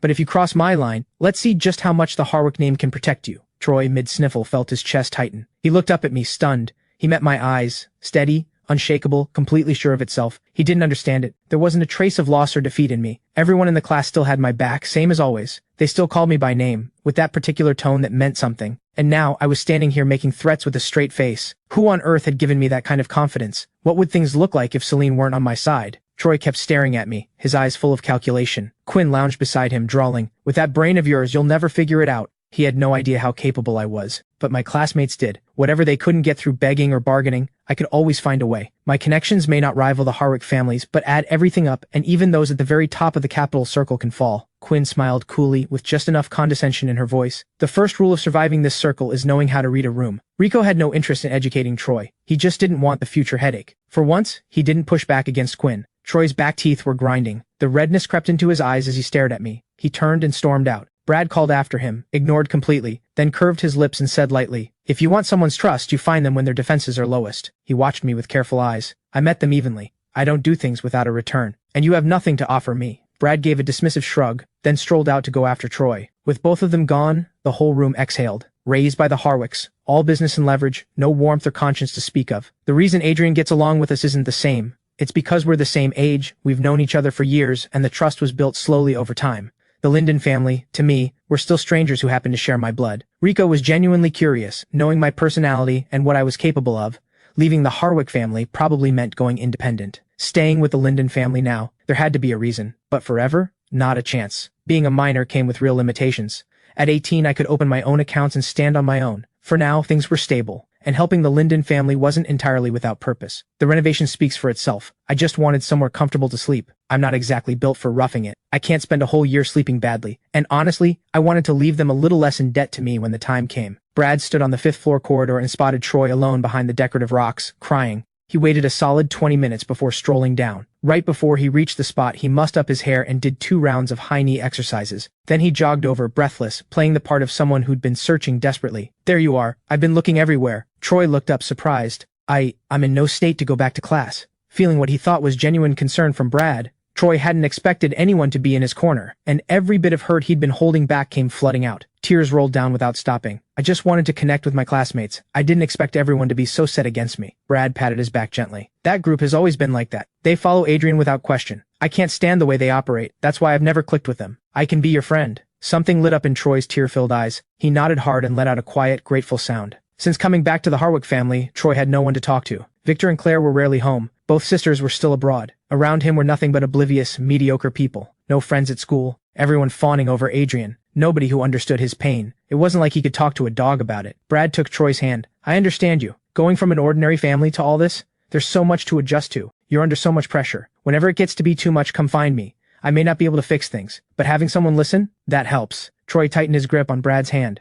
But if you cross my line, let's see just how much the Harwick name can protect you. Troy, mid-sniffle, felt his chest tighten. He looked up at me, stunned. He met my eyes, steady, unshakable, completely sure of itself. He didn't understand it. There wasn't a trace of loss or defeat in me. Everyone in the class still had my back, same as always. They still called me by name, with that particular tone that meant something. And now, I was standing here making threats with a straight face. Who on earth had given me that kind of confidence? What would things look like if Celine weren't on my side? Troy kept staring at me, his eyes full of calculation. Quinn lounged beside him, drawling, "With that brain of yours, you'll never figure it out." He had no idea how capable I was, but my classmates did. Whatever they couldn't get through begging or bargaining, I could always find a way. My connections may not rival the Harwick families, but add everything up, and even those at the very top of the capital circle can fall. Quinn smiled coolly, with just enough condescension in her voice. The first rule of surviving this circle is knowing how to read a room. Rico had no interest in educating Troy. He just didn't want the future headache. For once, he didn't push back against Quinn. Troy's back teeth were grinding. The redness crept into his eyes as he stared at me. He turned and stormed out. Brad called after him, ignored completely, then curved his lips and said lightly, "If you want someone's trust, you find them when their defenses are lowest." He watched me with careful eyes. I met them evenly. I don't do things without a return. And you have nothing to offer me. Brad gave a dismissive shrug, then strolled out to go after Troy. With both of them gone, the whole room exhaled. Raised by the Harwicks, all business and leverage, no warmth or conscience to speak of. The reason Adrian gets along with us isn't the same. It's because we're the same age, we've known each other for years, and the trust was built slowly over time. The Linden family, to me, were still strangers who happened to share my blood. Rico was genuinely curious, knowing my personality and what I was capable of. Leaving the Harwick family probably meant going independent. Staying with the Linden family now, there had to be a reason. But forever? Not a chance. Being a minor came with real limitations. At 18, I could open my own accounts and stand on my own. For now, things were stable, and helping the Linden family wasn't entirely without purpose. The renovation speaks for itself. I just wanted somewhere comfortable to sleep. I'm not exactly built for roughing it. I can't spend a whole year sleeping badly. And honestly, I wanted to leave them a little less in debt to me when the time came. Brad stood on the 5th floor corridor and spotted Troy alone behind the decorative rocks, crying. He waited a solid 20 minutes before strolling down. Right before he reached the spot, he mussed up his hair and did 2 rounds of high-knee exercises. Then he jogged over, breathless, playing the part of someone who'd been searching desperately. "There you are. I've been looking everywhere." Troy looked up, surprised. I'm in no state to go back to class." Feeling what he thought was genuine concern from Brad, Troy hadn't expected anyone to be in his corner, and every bit of hurt he'd been holding back came flooding out. Tears rolled down without stopping. "I just wanted to connect with my classmates. I didn't expect everyone to be so set against me." Brad patted his back gently. "That group has always been like that. They follow Adrian without question. I can't stand the way they operate. That's why I've never clicked with them. I can be your friend." Something lit up in Troy's tear-filled eyes. He nodded hard and let out a quiet, grateful sound. Since coming back to the Harwick family, Troy had no one to talk to. Victor and Claire were rarely home. Both sisters were still abroad. Around him were nothing but oblivious, mediocre people. No friends at school. Everyone fawning over Adrian. Nobody who understood his pain. It wasn't like he could talk to a dog about it. Brad took Troy's hand. "I understand you. Going from an ordinary family to all this? There's so much to adjust to. You're under so much pressure. Whenever it gets to be too much, come find me. I may not be able to fix things, but having someone listen, that helps." Troy tightened his grip on Brad's hand.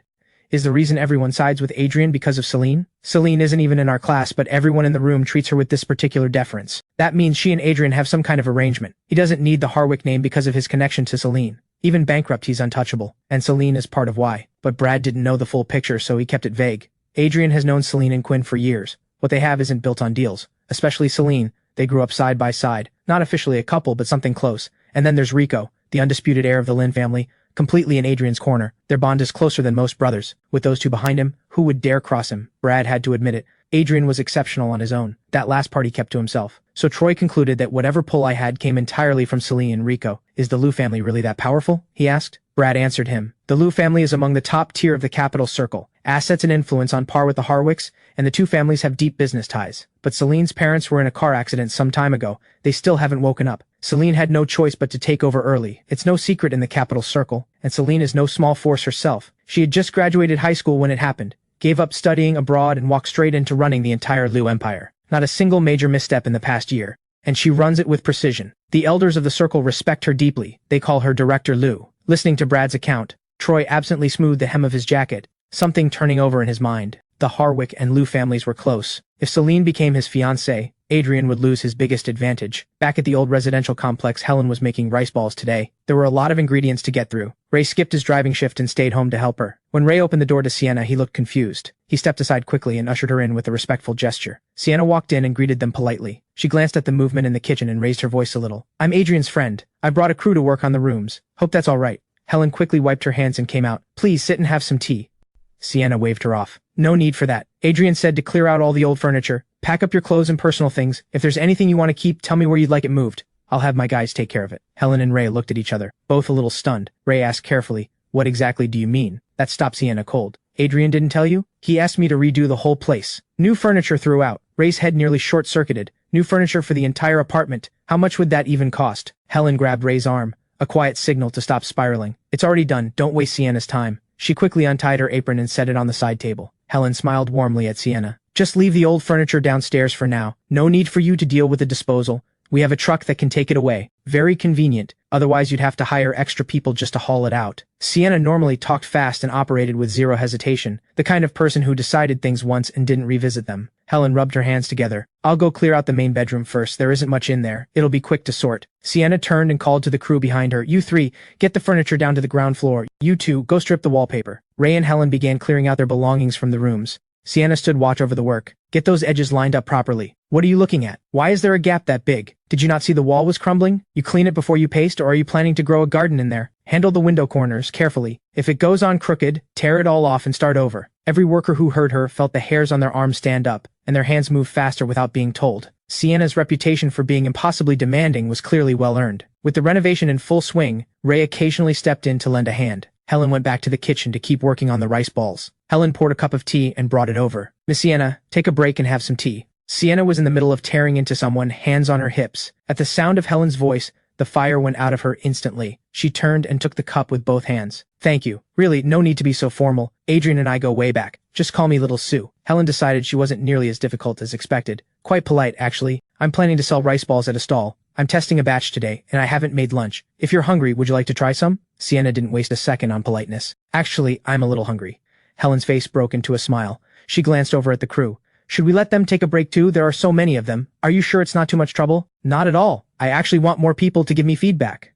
"Is the reason everyone sides with Adrian because of Celine? Celine isn't even in our class, but everyone in the room treats her with this particular deference. That means she and Adrian have some kind of arrangement. He doesn't need the Harwick name because of his connection to Celine. Even bankrupt, he's untouchable, and Celine is part of why." But Brad didn't know the full picture, so he kept it vague. Adrian has known Celine and Quinn for years. What they have isn't built on deals. Especially Celine. They grew up side by side. Not officially a couple, but something close. And then there's Rico, the undisputed heir of the Linden family, completely in Adrian's corner. Their bond is closer than most brothers. With those two behind him, who would dare cross him? Brad had to admit it. Adrian was exceptional on his own. That last part he kept to himself. So Troy concluded that whatever pull I had came entirely from Celine and Rico. "Is the Liu family really that powerful?" he asked. Brad answered him. "The Liu family is among the top tier of the capital circle. Assets and influence on par with the Harwicks, and the two families have deep business ties. But Celine's parents were in a car accident some time ago. They still haven't woken up. Celine had no choice but to take over early. It's no secret in the capital circle, and Celine is no small force herself. She had just graduated high school when it happened, gave up studying abroad and walked straight into running the entire Liu empire. Not a single major misstep in the past year, and she runs it with precision. The elders of the circle respect her deeply. They call her Director Liu." Listening to Brad's account, Troy absently smoothed the hem of his jacket, something turning over in his mind. The Harwick and Liu families were close. If Celine became his fiancée, Adrian would lose his biggest advantage. Back at the old residential complex, Helen was making rice balls today. There were a lot of ingredients to get through. Ray skipped his driving shift and stayed home to help her. When Ray opened the door to Sienna, he looked confused. He stepped aside quickly and ushered her in with a respectful gesture. Sienna walked in and greeted them politely. She glanced at the movement in the kitchen and raised her voice a little. "I'm Adrian's friend. I brought a crew to work on the rooms. Hope that's all right." Helen quickly wiped her hands and came out. "Please sit and have some tea." Sienna waved her off. "No need for that." Adrian said to clear out all the old furniture. "Pack up your clothes and personal things. If there's anything you want to keep, tell me where you'd like it moved. I'll have my guys take care of it." Helen and Ray looked at each other, both a little stunned. Ray asked carefully, "What exactly do you mean?" That stopped Sienna cold. "Adrian didn't tell you? He asked me to redo the whole place. New furniture throughout." Ray's head nearly short-circuited. "New furniture for the entire apartment? How much would that even cost?" Helen grabbed Ray's arm, a quiet signal to stop spiraling. "It's already done. Don't waste Sienna's time." She quickly untied her apron and set it on the side table. Helen smiled warmly at Sienna. "Just leave the old furniture downstairs for now. No need for you to deal with the disposal. We have a truck that can take it away. Very convenient. Otherwise you'd have to hire extra people just to haul it out." Sienna normally talked fast and operated with zero hesitation, the kind of person who decided things once and didn't revisit them. Helen rubbed her hands together. "I'll go clear out the main bedroom first. There isn't much in there. It'll be quick to sort." Sienna turned and called to the crew behind her. "You three, get the furniture down to the ground floor. You two, go strip the wallpaper." Ray and Helen began clearing out their belongings from the rooms. Sienna stood watch over the work. "Get those edges lined up properly." "What are you looking at? Why is there a gap that big? Did you not see the wall was crumbling? You clean it before you paste, or are you planning to grow a garden in there? Handle the window corners carefully. If it goes on crooked, tear it all off and start over." Every worker who heard her felt the hairs on their arms stand up, and their hands move faster without being told. Sienna's reputation for being impossibly demanding was clearly well earned. With the renovation in full swing, Ray occasionally stepped in to lend a hand. Helen went back to the kitchen to keep working on the rice balls. Helen poured a cup of tea and brought it over. "Miss Sienna, take a break and have some tea." Sienna was in the middle of tearing into someone, hands on her hips. At the sound of Helen's voice, the fire went out of her instantly. She turned and took the cup with both hands. "Thank you. Really, no need to be so formal. Adrian and I go way back. Just call me Little Sue." Helen decided she wasn't nearly as difficult as expected. "Quite polite, actually. I'm planning to sell rice balls at a stall. I'm testing a batch today, and I haven't made lunch. If you're hungry, would you like to try some?" Sienna didn't waste a second on politeness. "Actually, I'm a little hungry." Helen's face broke into a smile. She glanced over at the crew. Should we let them take a break too? There are so many of them. Are you sure it's not too much trouble? Not at all. I actually want more people to give me feedback.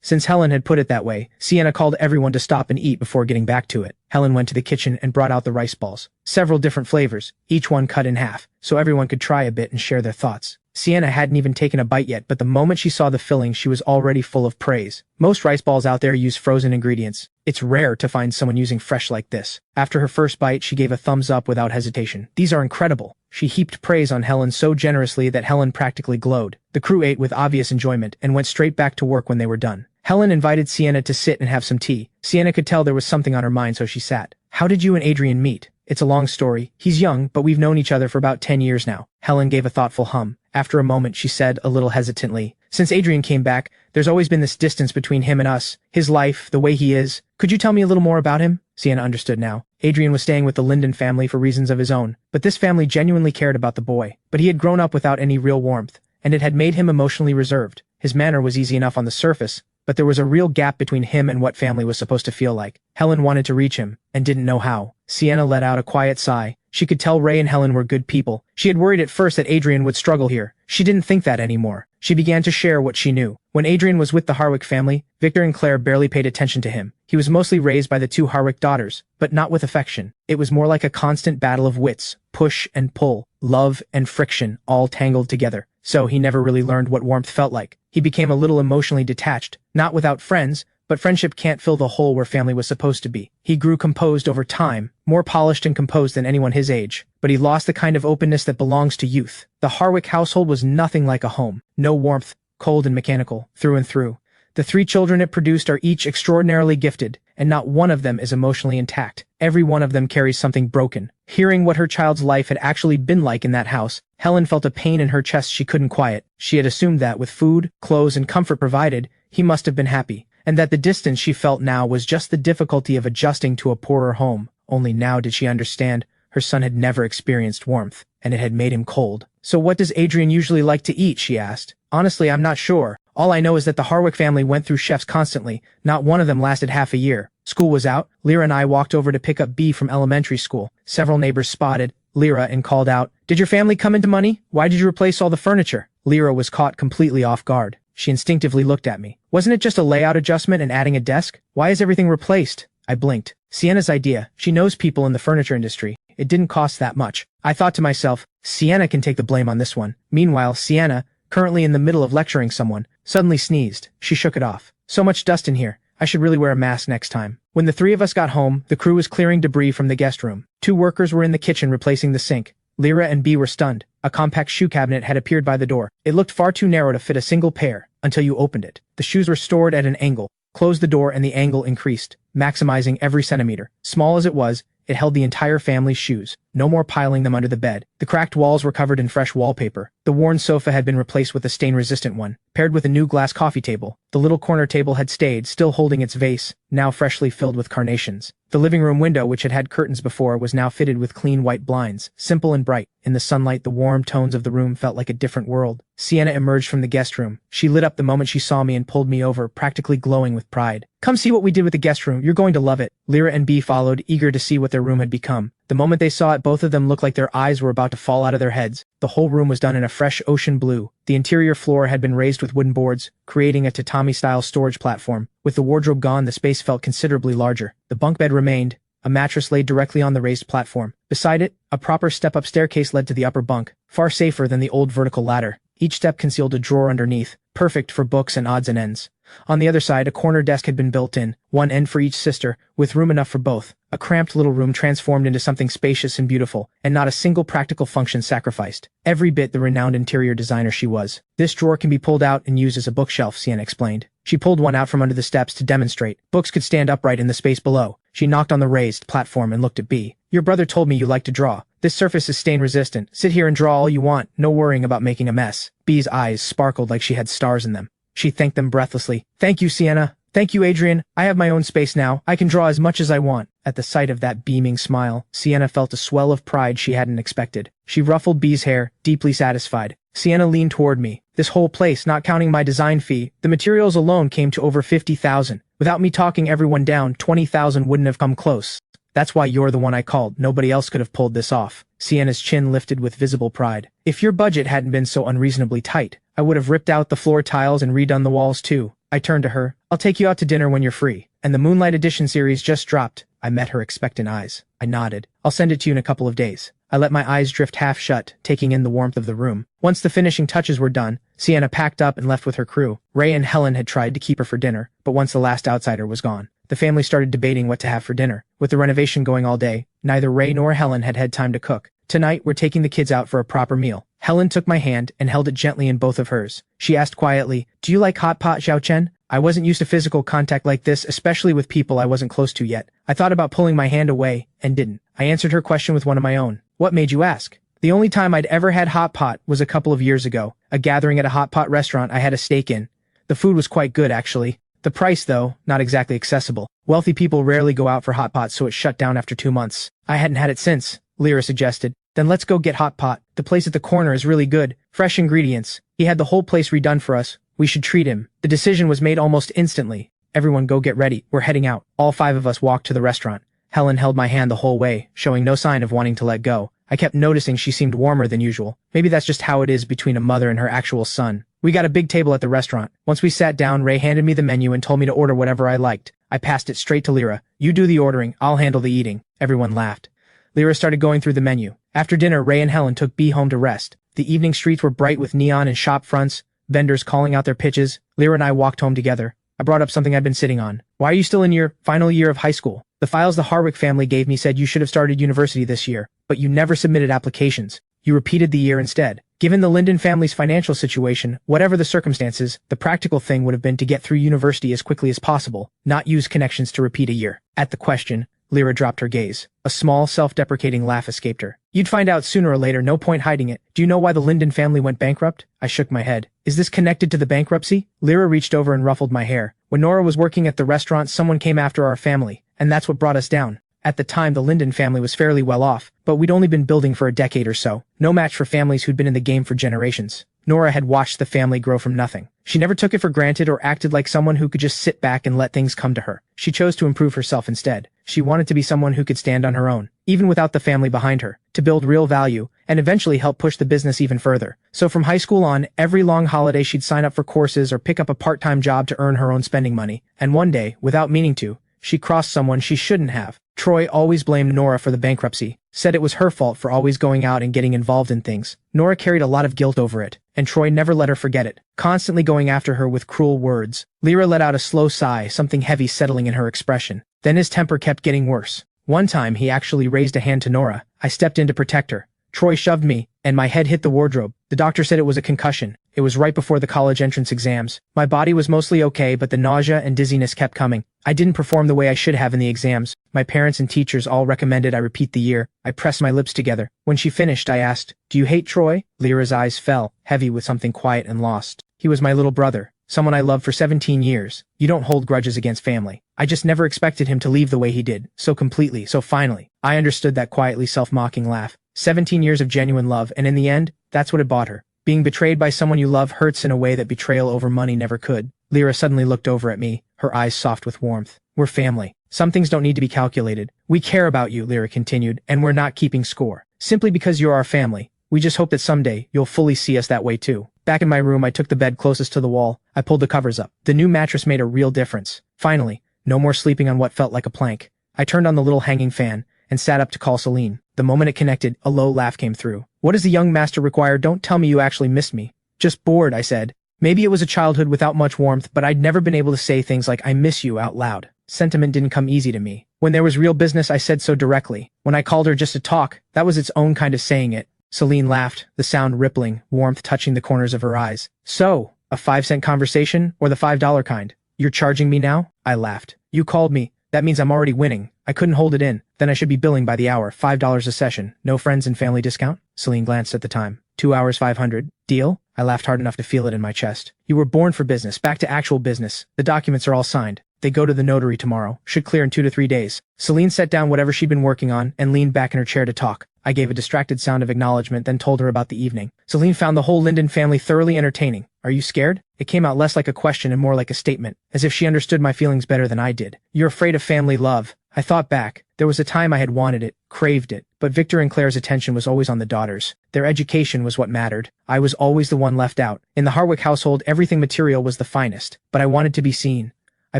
Since Helen had put it that way, Sienna called everyone to stop and eat before getting back to it. Helen went to the kitchen and brought out the rice balls. Several different flavors, each one cut in half, so everyone could try a bit and share their thoughts. Sienna hadn't even taken a bite yet, but the moment she saw the filling, she was already full of praise. Most rice balls out there use frozen ingredients. It's rare to find someone using fresh like this. After her first bite, she gave a thumbs up without hesitation. These are incredible. She heaped praise on Helen so generously that Helen practically glowed. The crew ate with obvious enjoyment and went straight back to work when they were done. Helen invited Sienna to sit and have some tea. Sienna could tell there was something on her mind, so she sat. How did you and Adrian meet? It's a long story. He's young, but we've known each other for about 10 years now. Helen gave a thoughtful hum. After a moment, she said, a little hesitantly, since Adrian came back, there's always been this distance between him and us. His life, the way he is. Could you tell me a little more about him? Sienna understood now. Adrian was staying with the Linden family for reasons of his own, but this family genuinely cared about the boy. But he had grown up without any real warmth, and it had made him emotionally reserved. His manner was easy enough on the surface, but there was a real gap between him and what family was supposed to feel like. Helen wanted to reach him, and didn't know how. Sienna let out a quiet sigh. She could tell Ray and Helen were good people. She had worried at first that Adrian would struggle here. She didn't think that anymore. She began to share what she knew. When Adrian was with the Harwick family, Victor and Claire barely paid attention to him. He was mostly raised by the two Harwick daughters, but not with affection. It was more like a constant battle of wits, push and pull, love and friction, all tangled together. So he never really learned what warmth felt like. He became a little emotionally detached, not without friends, but friendship can't fill the hole where family was supposed to be. He grew composed over time, more polished and composed than anyone his age, but he lost the kind of openness that belongs to youth. The Harwick household was nothing like a home. No warmth, cold and mechanical, through and through. The 3 children it produced are each extraordinarily gifted, and not one of them is emotionally intact. Every one of them carries something broken. Hearing what her child's life had actually been like in that house, Helen felt a pain in her chest she couldn't quiet. She had assumed that, with food, clothes, and comfort provided, he must have been happy, and that the distance she felt now was just the difficulty of adjusting to a poorer home. Only now did she understand her son had never experienced warmth, and it had made him cold. So what does Adrian usually like to eat? She asked. Honestly, I'm not sure. All I know is that the Harwick family went through chefs constantly. Not one of them lasted half a year. School was out. Lyra and I walked over to pick up B from elementary school. Several neighbors spotted Lyra and called out, "Did your family come into money? Why did you replace all the furniture?" Lyra was caught completely off guard. She instinctively looked at me. Wasn't it just a layout adjustment and adding a desk? Why is everything replaced? I blinked. Sienna's idea. She knows people in the furniture industry. It didn't cost that much. I thought to myself, Sienna can take the blame on this one. Meanwhile, Sienna, currently in the middle of lecturing someone, suddenly sneezed. She shook it off. So much dust in here. I should really wear a mask next time. When the 3 of us got home, the crew was clearing debris from the guest room. 2 workers were in the kitchen replacing the sink. Lyra and B were stunned. A compact shoe cabinet had appeared by the door. It looked far too narrow to fit a single pair, until you opened it. The shoes were stored at an angle. Close the door and the angle increased, maximizing every centimeter. Small as it was, it held the entire family's shoes. No more piling them under the bed. The cracked walls were covered in fresh wallpaper. The worn sofa had been replaced with a stain-resistant one, paired with a new glass coffee table. The little corner table had stayed, still holding its vase, now freshly filled with carnations. The living room window, which had had curtains before, was now fitted with clean white blinds, simple and bright. In the sunlight, the warm tones of the room felt like a different world. Sienna emerged from the guest room. She lit up the moment she saw me and pulled me over, practically glowing with pride. "Come see what we did with the guest room. You're going to love it." Lyra and B followed, eager to see what their room had become. The moment they saw it, both of them looked like their eyes were about to fall out of their heads. The whole room was done in a fresh ocean blue. The interior floor had been raised with wooden boards, creating a tatami-style storage platform. With the wardrobe gone, the space felt considerably larger. The bunk bed remained, a mattress laid directly on the raised platform. Beside it, a proper step-up staircase led to the upper bunk, far safer than the old vertical ladder. Each step concealed a drawer underneath, perfect for books and odds and ends. On the other side, a corner desk had been built in, one end for each sister, with room enough for both. A cramped little room transformed into something spacious and beautiful, and not a single practical function sacrificed. Every bit the renowned interior designer she was. "This drawer can be pulled out and used as a bookshelf," Sienna explained. She pulled one out from under the steps to demonstrate. Books could stand upright in the space below. She knocked on the raised platform and looked at B. "Your brother told me you like to draw. This surface is stain-resistant. Sit here and draw all you want, no worrying about making a mess." B's eyes sparkled like she had stars in them. She thanked them breathlessly. "Thank you, Sienna. Thank you, Adrian. I have my own space now. I can draw as much as I want." At the sight of that beaming smile, Sienna felt a swell of pride she hadn't expected. She ruffled B's hair, deeply satisfied. Sienna leaned toward me. "This whole place, not counting my design fee, the materials alone came to over 50,000. Without me talking everyone down, 20,000 wouldn't have come close." That's why you're the one I called. Nobody else could have pulled this off. Sienna's chin lifted with visible pride. If your budget hadn't been so unreasonably tight, I would have ripped out the floor tiles and redone the walls too. I turned to her. I'll take you out to dinner when you're free. And the Moonlight Edition series just dropped. I met her expectant eyes. I nodded. I'll send it to you in a couple of days. I let my eyes drift half shut, taking in the warmth of the room. Once the finishing touches were done, Sienna packed up and left with her crew. Ray and Helen had tried to keep her for dinner, but once the last outsider was gone, the family started debating what to have for dinner. With the renovation going all day, neither Ray nor Helen had had time to cook. Tonight, we're taking the kids out for a proper meal. Helen took my hand and held it gently in both of hers. She asked quietly, "Do you like hot pot, Xiao Chen?" I wasn't used to physical contact like this, especially with people I wasn't close to yet. I thought about pulling my hand away, and didn't. I answered her question with one of my own. "What made you ask?" The only time I'd ever had hot pot was a couple of years ago, a gathering at a hot pot restaurant I had a stake in. The food was quite good, actually. The price, though, not exactly accessible. Wealthy people rarely go out for hot pot, so it shut down after 2 months. I hadn't had it since, Lyra suggested. Then let's go get hot pot. The place at the corner is really good. Fresh ingredients. He had the whole place redone for us. We should treat him. The decision was made almost instantly. Everyone go get ready. We're heading out. All 5 of us walked to the restaurant. Helen held my hand the whole way, showing no sign of wanting to let go. I kept noticing she seemed warmer than usual. Maybe that's just how it is between a mother and her actual son. We got a big table at the restaurant. Once we sat down, Ray handed me the menu and told me to order whatever I liked. I passed it straight to Lyra. "You do the ordering, I'll handle the eating." Everyone laughed. Lyra started going through the menu. After dinner, Ray and Helen took B home to rest. The evening streets were bright with neon and shop fronts, vendors calling out their pitches. Lyra and I walked home together. I brought up something I'd been sitting on. "Why are you still in your final year of high school? The files the Harwick family gave me said you should have started university this year, but you never submitted applications. You repeated the year instead. Given the Linden family's financial situation, whatever the circumstances, the practical thing would have been to get through university as quickly as possible, not use connections to repeat a year." At the question, Lyra dropped her gaze. A small, self-deprecating laugh escaped her. "You'd find out sooner or later, no point hiding it. Do you know why the Linden family went bankrupt?" I shook my head. "Is this connected to the bankruptcy?" Lyra reached over and ruffled my hair. "When Nora was working at the restaurant, someone came after our family, and that's what brought us down. At the time, the Linden family was fairly well off, but we'd only been building for a decade or so. No match for families who'd been in the game for generations. Nora had watched the family grow from nothing. She never took it for granted or acted like someone who could just sit back and let things come to her. She chose to improve herself instead. She wanted to be someone who could stand on her own, even without the family behind her, to build real value, and eventually help push the business even further. So from high school on, every long holiday she'd sign up for courses or pick up a part-time job to earn her own spending money. And one day, without meaning to, she crossed someone she shouldn't have. Troy always blamed Nora for the bankruptcy, said it was her fault for always going out and getting involved in things. Nora carried a lot of guilt over it, and Troy never let her forget it, constantly going after her with cruel words. Lyra let out a slow sigh, something heavy settling in her expression. Then his temper kept getting worse. One time he actually raised a hand to Nora. I stepped in to protect her. Troy shoved me, and my head hit the wardrobe. The doctor said it was a concussion. It was right before the college entrance exams. My body was mostly okay, but the nausea and dizziness kept coming. I didn't perform the way I should have in the exams. My parents and teachers all recommended I repeat the year. I pressed my lips together. When she finished, I asked, "Do you hate Troy?" Lyra's eyes fell, heavy with something quiet and lost. "He was my little brother, someone I loved for 17 years. You don't hold grudges against family. I just never expected him to leave the way he did, so completely, so finally." I understood that quietly self-mocking laugh. 17 years of genuine love, and in the end, that's what it bought her. Being betrayed by someone you love hurts in a way that betrayal over money never could. Lyra suddenly looked over at me, her eyes soft with warmth. "We're family. Some things don't need to be calculated. We care about you," Lyra continued, "and we're not keeping score. Simply because you're our family. We just hope that someday you'll fully see us that way too." Back in my room, I took the bed closest to the wall. I pulled the covers up. The new mattress made a real difference. Finally, no more sleeping on what felt like a plank. I turned on the little hanging fan and sat up to call Celine. The moment it connected, a low laugh came through. "What does the young master require? Don't tell me you actually missed me." "Just bored," I said. Maybe it was a childhood without much warmth, but I'd never been able to say things like "I miss you" out loud. Sentiment didn't come easy to me. When there was real business, I said so directly. When I called her just to talk, that was its own kind of saying it. Celine laughed, the sound rippling, warmth touching the corners of her eyes. "So, a 5-cent conversation, or the $5 kind? You're charging me now?" I laughed. "You called me. That means I'm already winning. I couldn't hold it in. Then I should be billing by the hour, $5 a session. No friends and family discount?" Celine glanced at the time. 2 hours, 500. Deal? I laughed hard enough to feel it in my chest. "You were born for business. Back to actual business. The documents are all signed. They go to the notary tomorrow. Should clear in 2 to 3 days. Celine set down whatever she'd been working on and leaned back in her chair to talk. I gave a distracted sound of acknowledgement, then told her about the evening. Celine found the whole Linden family thoroughly entertaining. "Are you scared?" It came out less like a question and more like a statement, as if she understood my feelings better than I did. "You're afraid of family love," I thought back. There was a time I had wanted it, craved it, but Victor and Claire's attention was always on the daughters. Their education was what mattered. I was always the one left out. In the Harwick household, everything material was the finest, but I wanted to be seen. I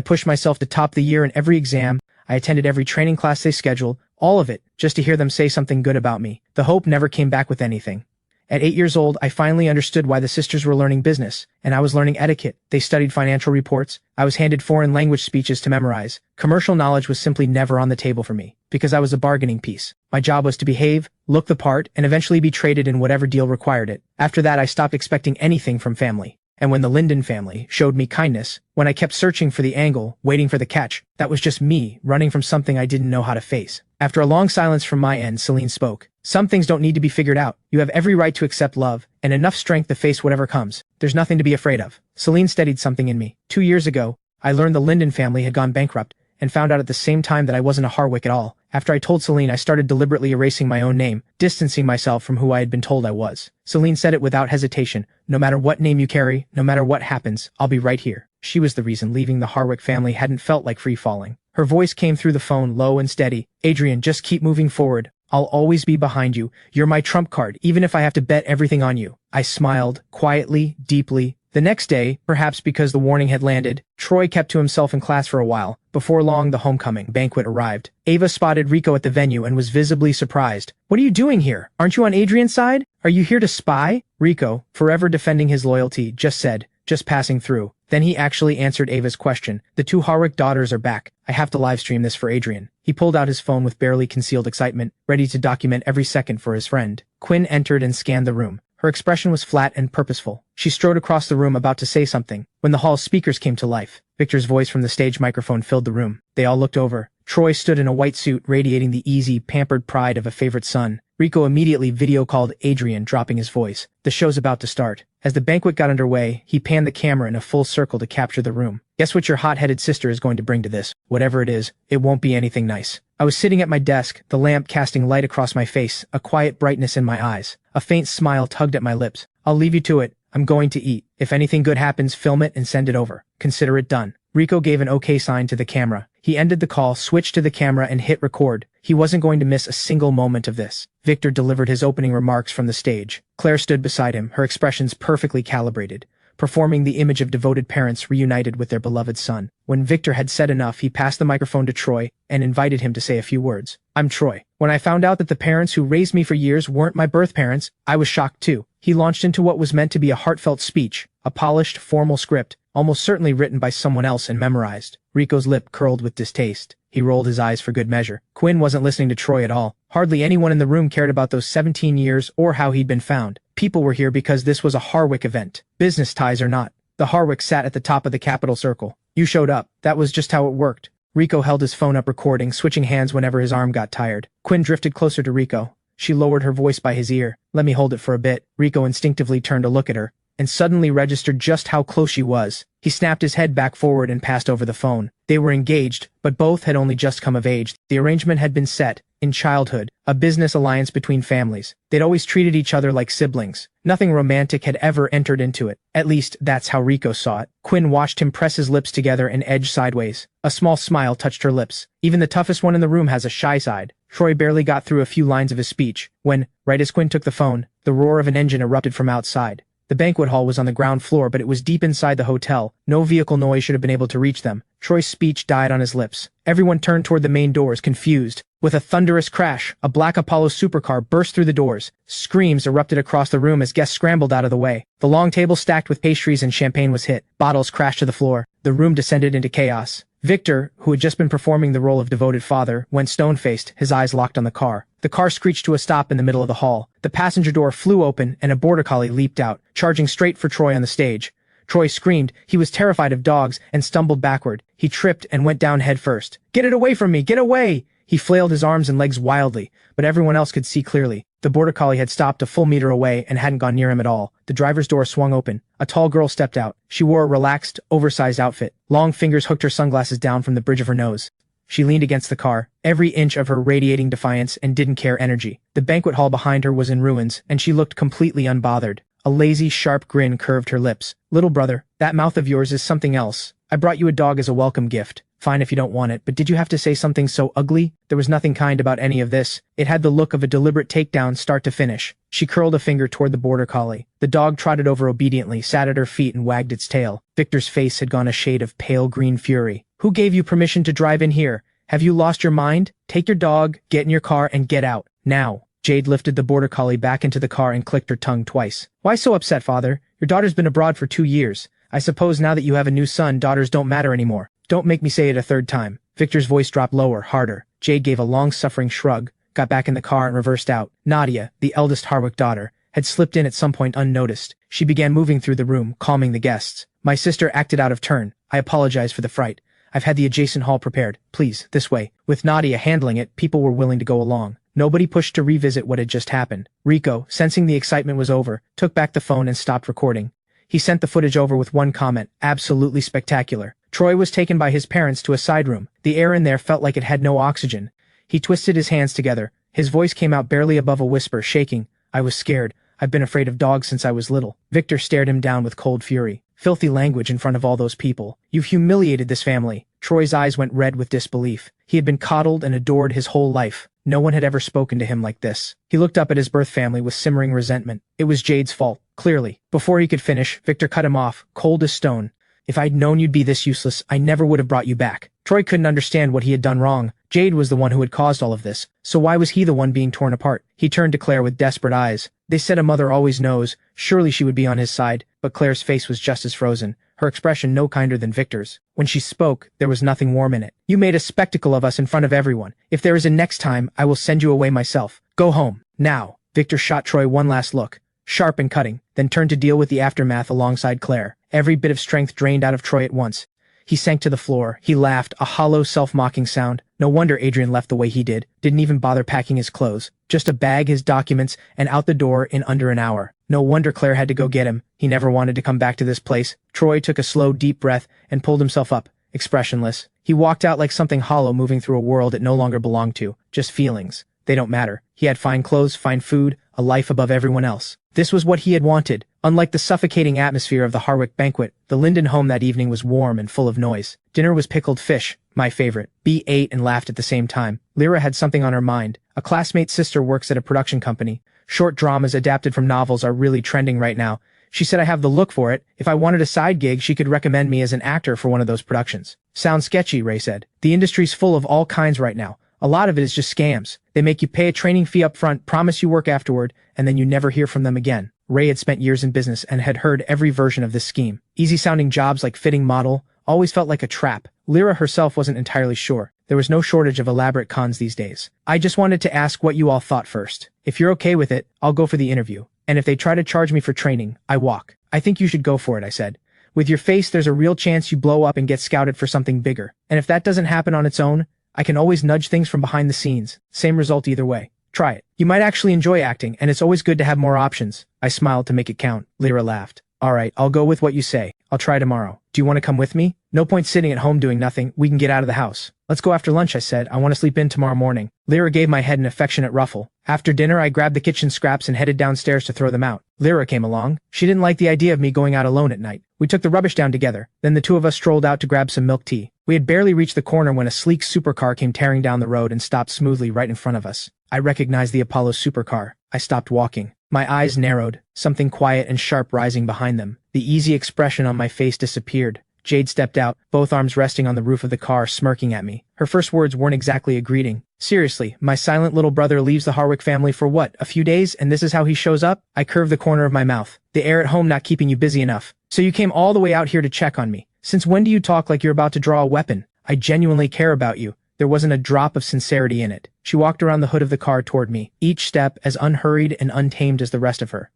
pushed myself to top the year in every exam. I attended every training class they scheduled, all of it, just to hear them say something good about me. The hope never came back with anything. At 8 years old, I finally understood why the sisters were learning business, and I was learning etiquette. They studied financial reports. I was handed foreign language speeches to memorize. Commercial knowledge was simply never on the table for me, because I was a bargaining piece. My job was to behave, look the part, and eventually be traded in whatever deal required it. After that, I stopped expecting anything from family. And when the Linden family showed me kindness, when I kept searching for the angle, waiting for the catch, that was just me running from something I didn't know how to face. After a long silence from my end, Celine spoke. Some things don't need to be figured out. You have every right to accept love, and enough strength to face whatever comes. There's nothing to be afraid of. Celine steadied something in me. 2 years ago, I learned the Linden family had gone bankrupt, and found out at the same time that I wasn't a Harwick at all. After I told Celine, I started deliberately erasing my own name, distancing myself from who I had been told I was. Celine said it without hesitation. No matter what name you carry, no matter what happens, I'll be right here. She was the reason leaving the Harwick family hadn't felt like free falling. Her voice came through the phone, low and steady. Adrian, just keep moving forward. I'll always be behind you. You're my trump card, even if I have to bet everything on you. I smiled, quietly, deeply. The next day, perhaps because the warning had landed, Troy kept to himself in class for a while. Before long, the homecoming banquet arrived. Ava spotted Rico at the venue and was visibly surprised. What are you doing here? Aren't you on Adrian's side? Are you here to spy? Rico, forever defending his loyalty, just said, just passing through. Then he actually answered Ava's question. The 2 Harwick daughters are back. I have to livestream this for Adrian. He pulled out his phone with barely concealed excitement, ready to document every second for his friend. Quinn entered and scanned the room. Her expression was flat and purposeful. She strode across the room about to say something, when the hall's speakers came to life. Victor's voice from the stage microphone filled the room. They all looked over. Troy stood in a white suit, radiating the easy, pampered pride of a favorite son. Rico immediately video-called Adrian, dropping his voice. The show's about to start. As the banquet got underway, he panned the camera in a full circle to capture the room. Guess what your hot-headed sister is going to bring to this? Whatever it is, it won't be anything nice. I was sitting at my desk, the lamp casting light across my face, a quiet brightness in my eyes. A faint smile tugged at my lips. I'll leave you to it. I'm going to eat. If anything good happens, film it and send it over. Consider it done. Rico gave an okay sign to the camera. He ended the call, switched to the camera, and hit record. He wasn't going to miss a single moment of this. Victor delivered his opening remarks from the stage. Claire stood beside him, her expressions perfectly calibrated, performing the image of devoted parents reunited with their beloved son. When Victor had said enough, he passed the microphone to Troy and invited him to say a few words. I'm Troy. When I found out that the parents who raised me for years weren't my birth parents, I was shocked too. He launched into what was meant to be a heartfelt speech, a polished, formal script, almost certainly written by someone else and memorized. Rico's lip curled with distaste. He rolled his eyes for good measure. Quinn wasn't listening to Troy at all. Hardly anyone in the room cared about those 17 years or how he'd been found. People were here because this was a Harwick event. Business ties or not. The Harwick sat at the top of the capital circle. You showed up. That was just how it worked. Rico held his phone up recording, switching hands whenever his arm got tired. Quinn drifted closer to Rico. She lowered her voice by his ear. Let me hold it for a bit. Rico instinctively turned to look at her, and suddenly registered just how close she was. He snapped his head back forward and passed over the phone. They were engaged, but both had only just come of age. The arrangement had been set, in childhood, a business alliance between families. They'd always treated each other like siblings. Nothing romantic had ever entered into it. At least, that's how Rico saw it. Quinn watched him press his lips together and edge sideways. A small smile touched her lips. Even the toughest one in the room has a shy side. Troy barely got through a few lines of his speech, when, right as Quinn took the phone, the roar of an engine erupted from outside. The banquet hall was on the ground floor, but it was deep inside the hotel. No vehicle noise should have been able to reach them. Troy's speech died on his lips. Everyone turned toward the main doors, confused. With a thunderous crash, a black Apollo supercar burst through the doors. Screams erupted across the room as guests scrambled out of the way. The long table stacked with pastries and champagne was hit. Bottles crashed to the floor. The room descended into chaos. Victor, who had just been performing the role of devoted father, went stone-faced, his eyes locked on the car. The car screeched to a stop in the middle of the hall. The passenger door flew open, and a border collie leaped out, charging straight for Troy on the stage. Troy screamed. He was terrified of dogs and stumbled backward. He tripped and went down head first. Get it away from me! Get away! He flailed his arms and legs wildly, but everyone else could see clearly. The border collie had stopped a full meter away and hadn't gone near him at all. The driver's door swung open. A tall girl stepped out. She wore a relaxed, oversized outfit. Long fingers hooked her sunglasses down from the bridge of her nose. She leaned against the car, every inch of her radiating defiance and didn't care energy. The banquet hall behind her was in ruins, and she looked completely unbothered. A lazy, sharp grin curved her lips. Little brother, that mouth of yours is something else. I brought you a dog as a welcome gift. Fine if you don't want it, but did you have to say something so ugly? There was nothing kind about any of this. It had the look of a deliberate takedown start to finish. She curled a finger toward the border collie. The dog trotted over obediently, sat at her feet and wagged its tail. Victor's face had gone a shade of pale green fury. Who gave you permission to drive in here? Have you lost your mind? Take your dog, get in your car, and get out. Now. Jade lifted the border collie back into the car and clicked her tongue twice. Why so upset, father? Your daughter's been abroad for 2 years. I suppose now that you have a new son, daughters don't matter anymore. Don't make me say it a third time. Victor's voice dropped lower, harder. Jade gave a long-suffering shrug, got back in the car and reversed out. Nadia, the eldest Harwick daughter, had slipped in at some point unnoticed. She began moving through the room, calming the guests. My sister acted out of turn. I apologize for the fright. I've had the adjacent hall prepared. Please, this way. With Nadia handling it, people were willing to go along. Nobody pushed to revisit what had just happened. Rico, sensing the excitement was over, took back the phone and stopped recording. He sent the footage over with one comment, absolutely spectacular. Troy was taken by his parents to a side room. The air in there felt like it had no oxygen. He twisted his hands together. His voice came out barely above a whisper, shaking. I was scared. I've been afraid of dogs since I was little. Victor stared him down with cold fury. Filthy language in front of all those people. You've humiliated this family. Troy's eyes went red with disbelief. He had been coddled and adored his whole life. No one had ever spoken to him like this. He looked up at his birth family with simmering resentment. It was Jade's fault, clearly. Before he could finish, Victor cut him off, cold as stone. If I'd known you'd be this useless, I never would have brought you back. Troy couldn't understand what he had done wrong. Jade was the one who had caused all of this, so why was he the one being torn apart? He turned to Claire with desperate eyes. They said a mother always knows. Surely she would be on his side, but Claire's face was just as frozen, her expression no kinder than Victor's. When she spoke, there was nothing warm in it. You made a spectacle of us in front of everyone. If there is a next time, I will send you away myself. Go home, now. Victor shot Troy one last look, sharp and cutting, then turned to deal with the aftermath alongside Claire. Every bit of strength drained out of Troy at once. He sank to the floor. He laughed, a hollow, self-mocking sound. No wonder Adrian left the way he did. Didn't even bother packing his clothes. Just a bag, his documents, and out the door in under an hour. No wonder Claire had to go get him. He never wanted to come back to this place. Troy took a slow, deep breath and pulled himself up, expressionless. He walked out like something hollow moving through a world it no longer belonged to. Just feelings. They don't matter. He had fine clothes, fine food, a life above everyone else. This was what he had wanted. Unlike the suffocating atmosphere of the Harwick banquet, the Linden home that evening was warm and full of noise. Dinner was pickled fish, my favorite. B ate and laughed at the same time. Lyra had something on her mind. A classmate's sister works at a production company. Short dramas adapted from novels are really trending right now. She said I have the look for it. If I wanted a side gig, she could recommend me as an actor for one of those productions. Sounds sketchy, Ray said. The industry's full of all kinds right now. A lot of it is just scams. They make you pay a training fee up front, promise you work afterward, and then you never hear from them again. Ray had spent years in business and had heard every version of this scheme. Easy-sounding jobs like fitting model always felt like a trap. Lyra herself wasn't entirely sure. There was no shortage of elaborate cons these days. I just wanted to ask what you all thought first. If you're okay with it, I'll go for the interview. And if they try to charge me for training, I walk. I think you should go for it, I said. With your face, there's a real chance you blow up and get scouted for something bigger. And if that doesn't happen on its own, I can always nudge things from behind the scenes. Same result either way. Try it. You might actually enjoy acting, and it's always good to have more options. I smiled to make it count. Lyra laughed. All right, I'll go with what you say. I'll try tomorrow. Do you want to come with me? No point sitting at home doing nothing. We can get out of the house. Let's go after lunch, I said. I want to sleep in tomorrow morning. Lyra gave my head an affectionate ruffle. After dinner, I grabbed the kitchen scraps and headed downstairs to throw them out. Lyra came along. She didn't like the idea of me going out alone at night. We took the rubbish down together. Then the two of us strolled out to grab some milk tea. We had barely reached the corner when a sleek supercar came tearing down the road and stopped smoothly right in front of us. I recognized the Apollo supercar. I stopped walking. My eyes narrowed, something quiet and sharp rising behind them. The easy expression on my face disappeared. Jade stepped out, both arms resting on the roof of the car, smirking at me. Her first words weren't exactly a greeting. Seriously, my silent little brother leaves the Harwick family for what, a few days, and this is how he shows up? I curved the corner of my mouth. The air at home not keeping you busy enough. So you came all the way out here to check on me. Since when do you talk like you're about to draw a weapon? I genuinely care about you. There wasn't a drop of sincerity in it. She walked around the hood of the car toward me, each step as unhurried and untamed as the rest of her.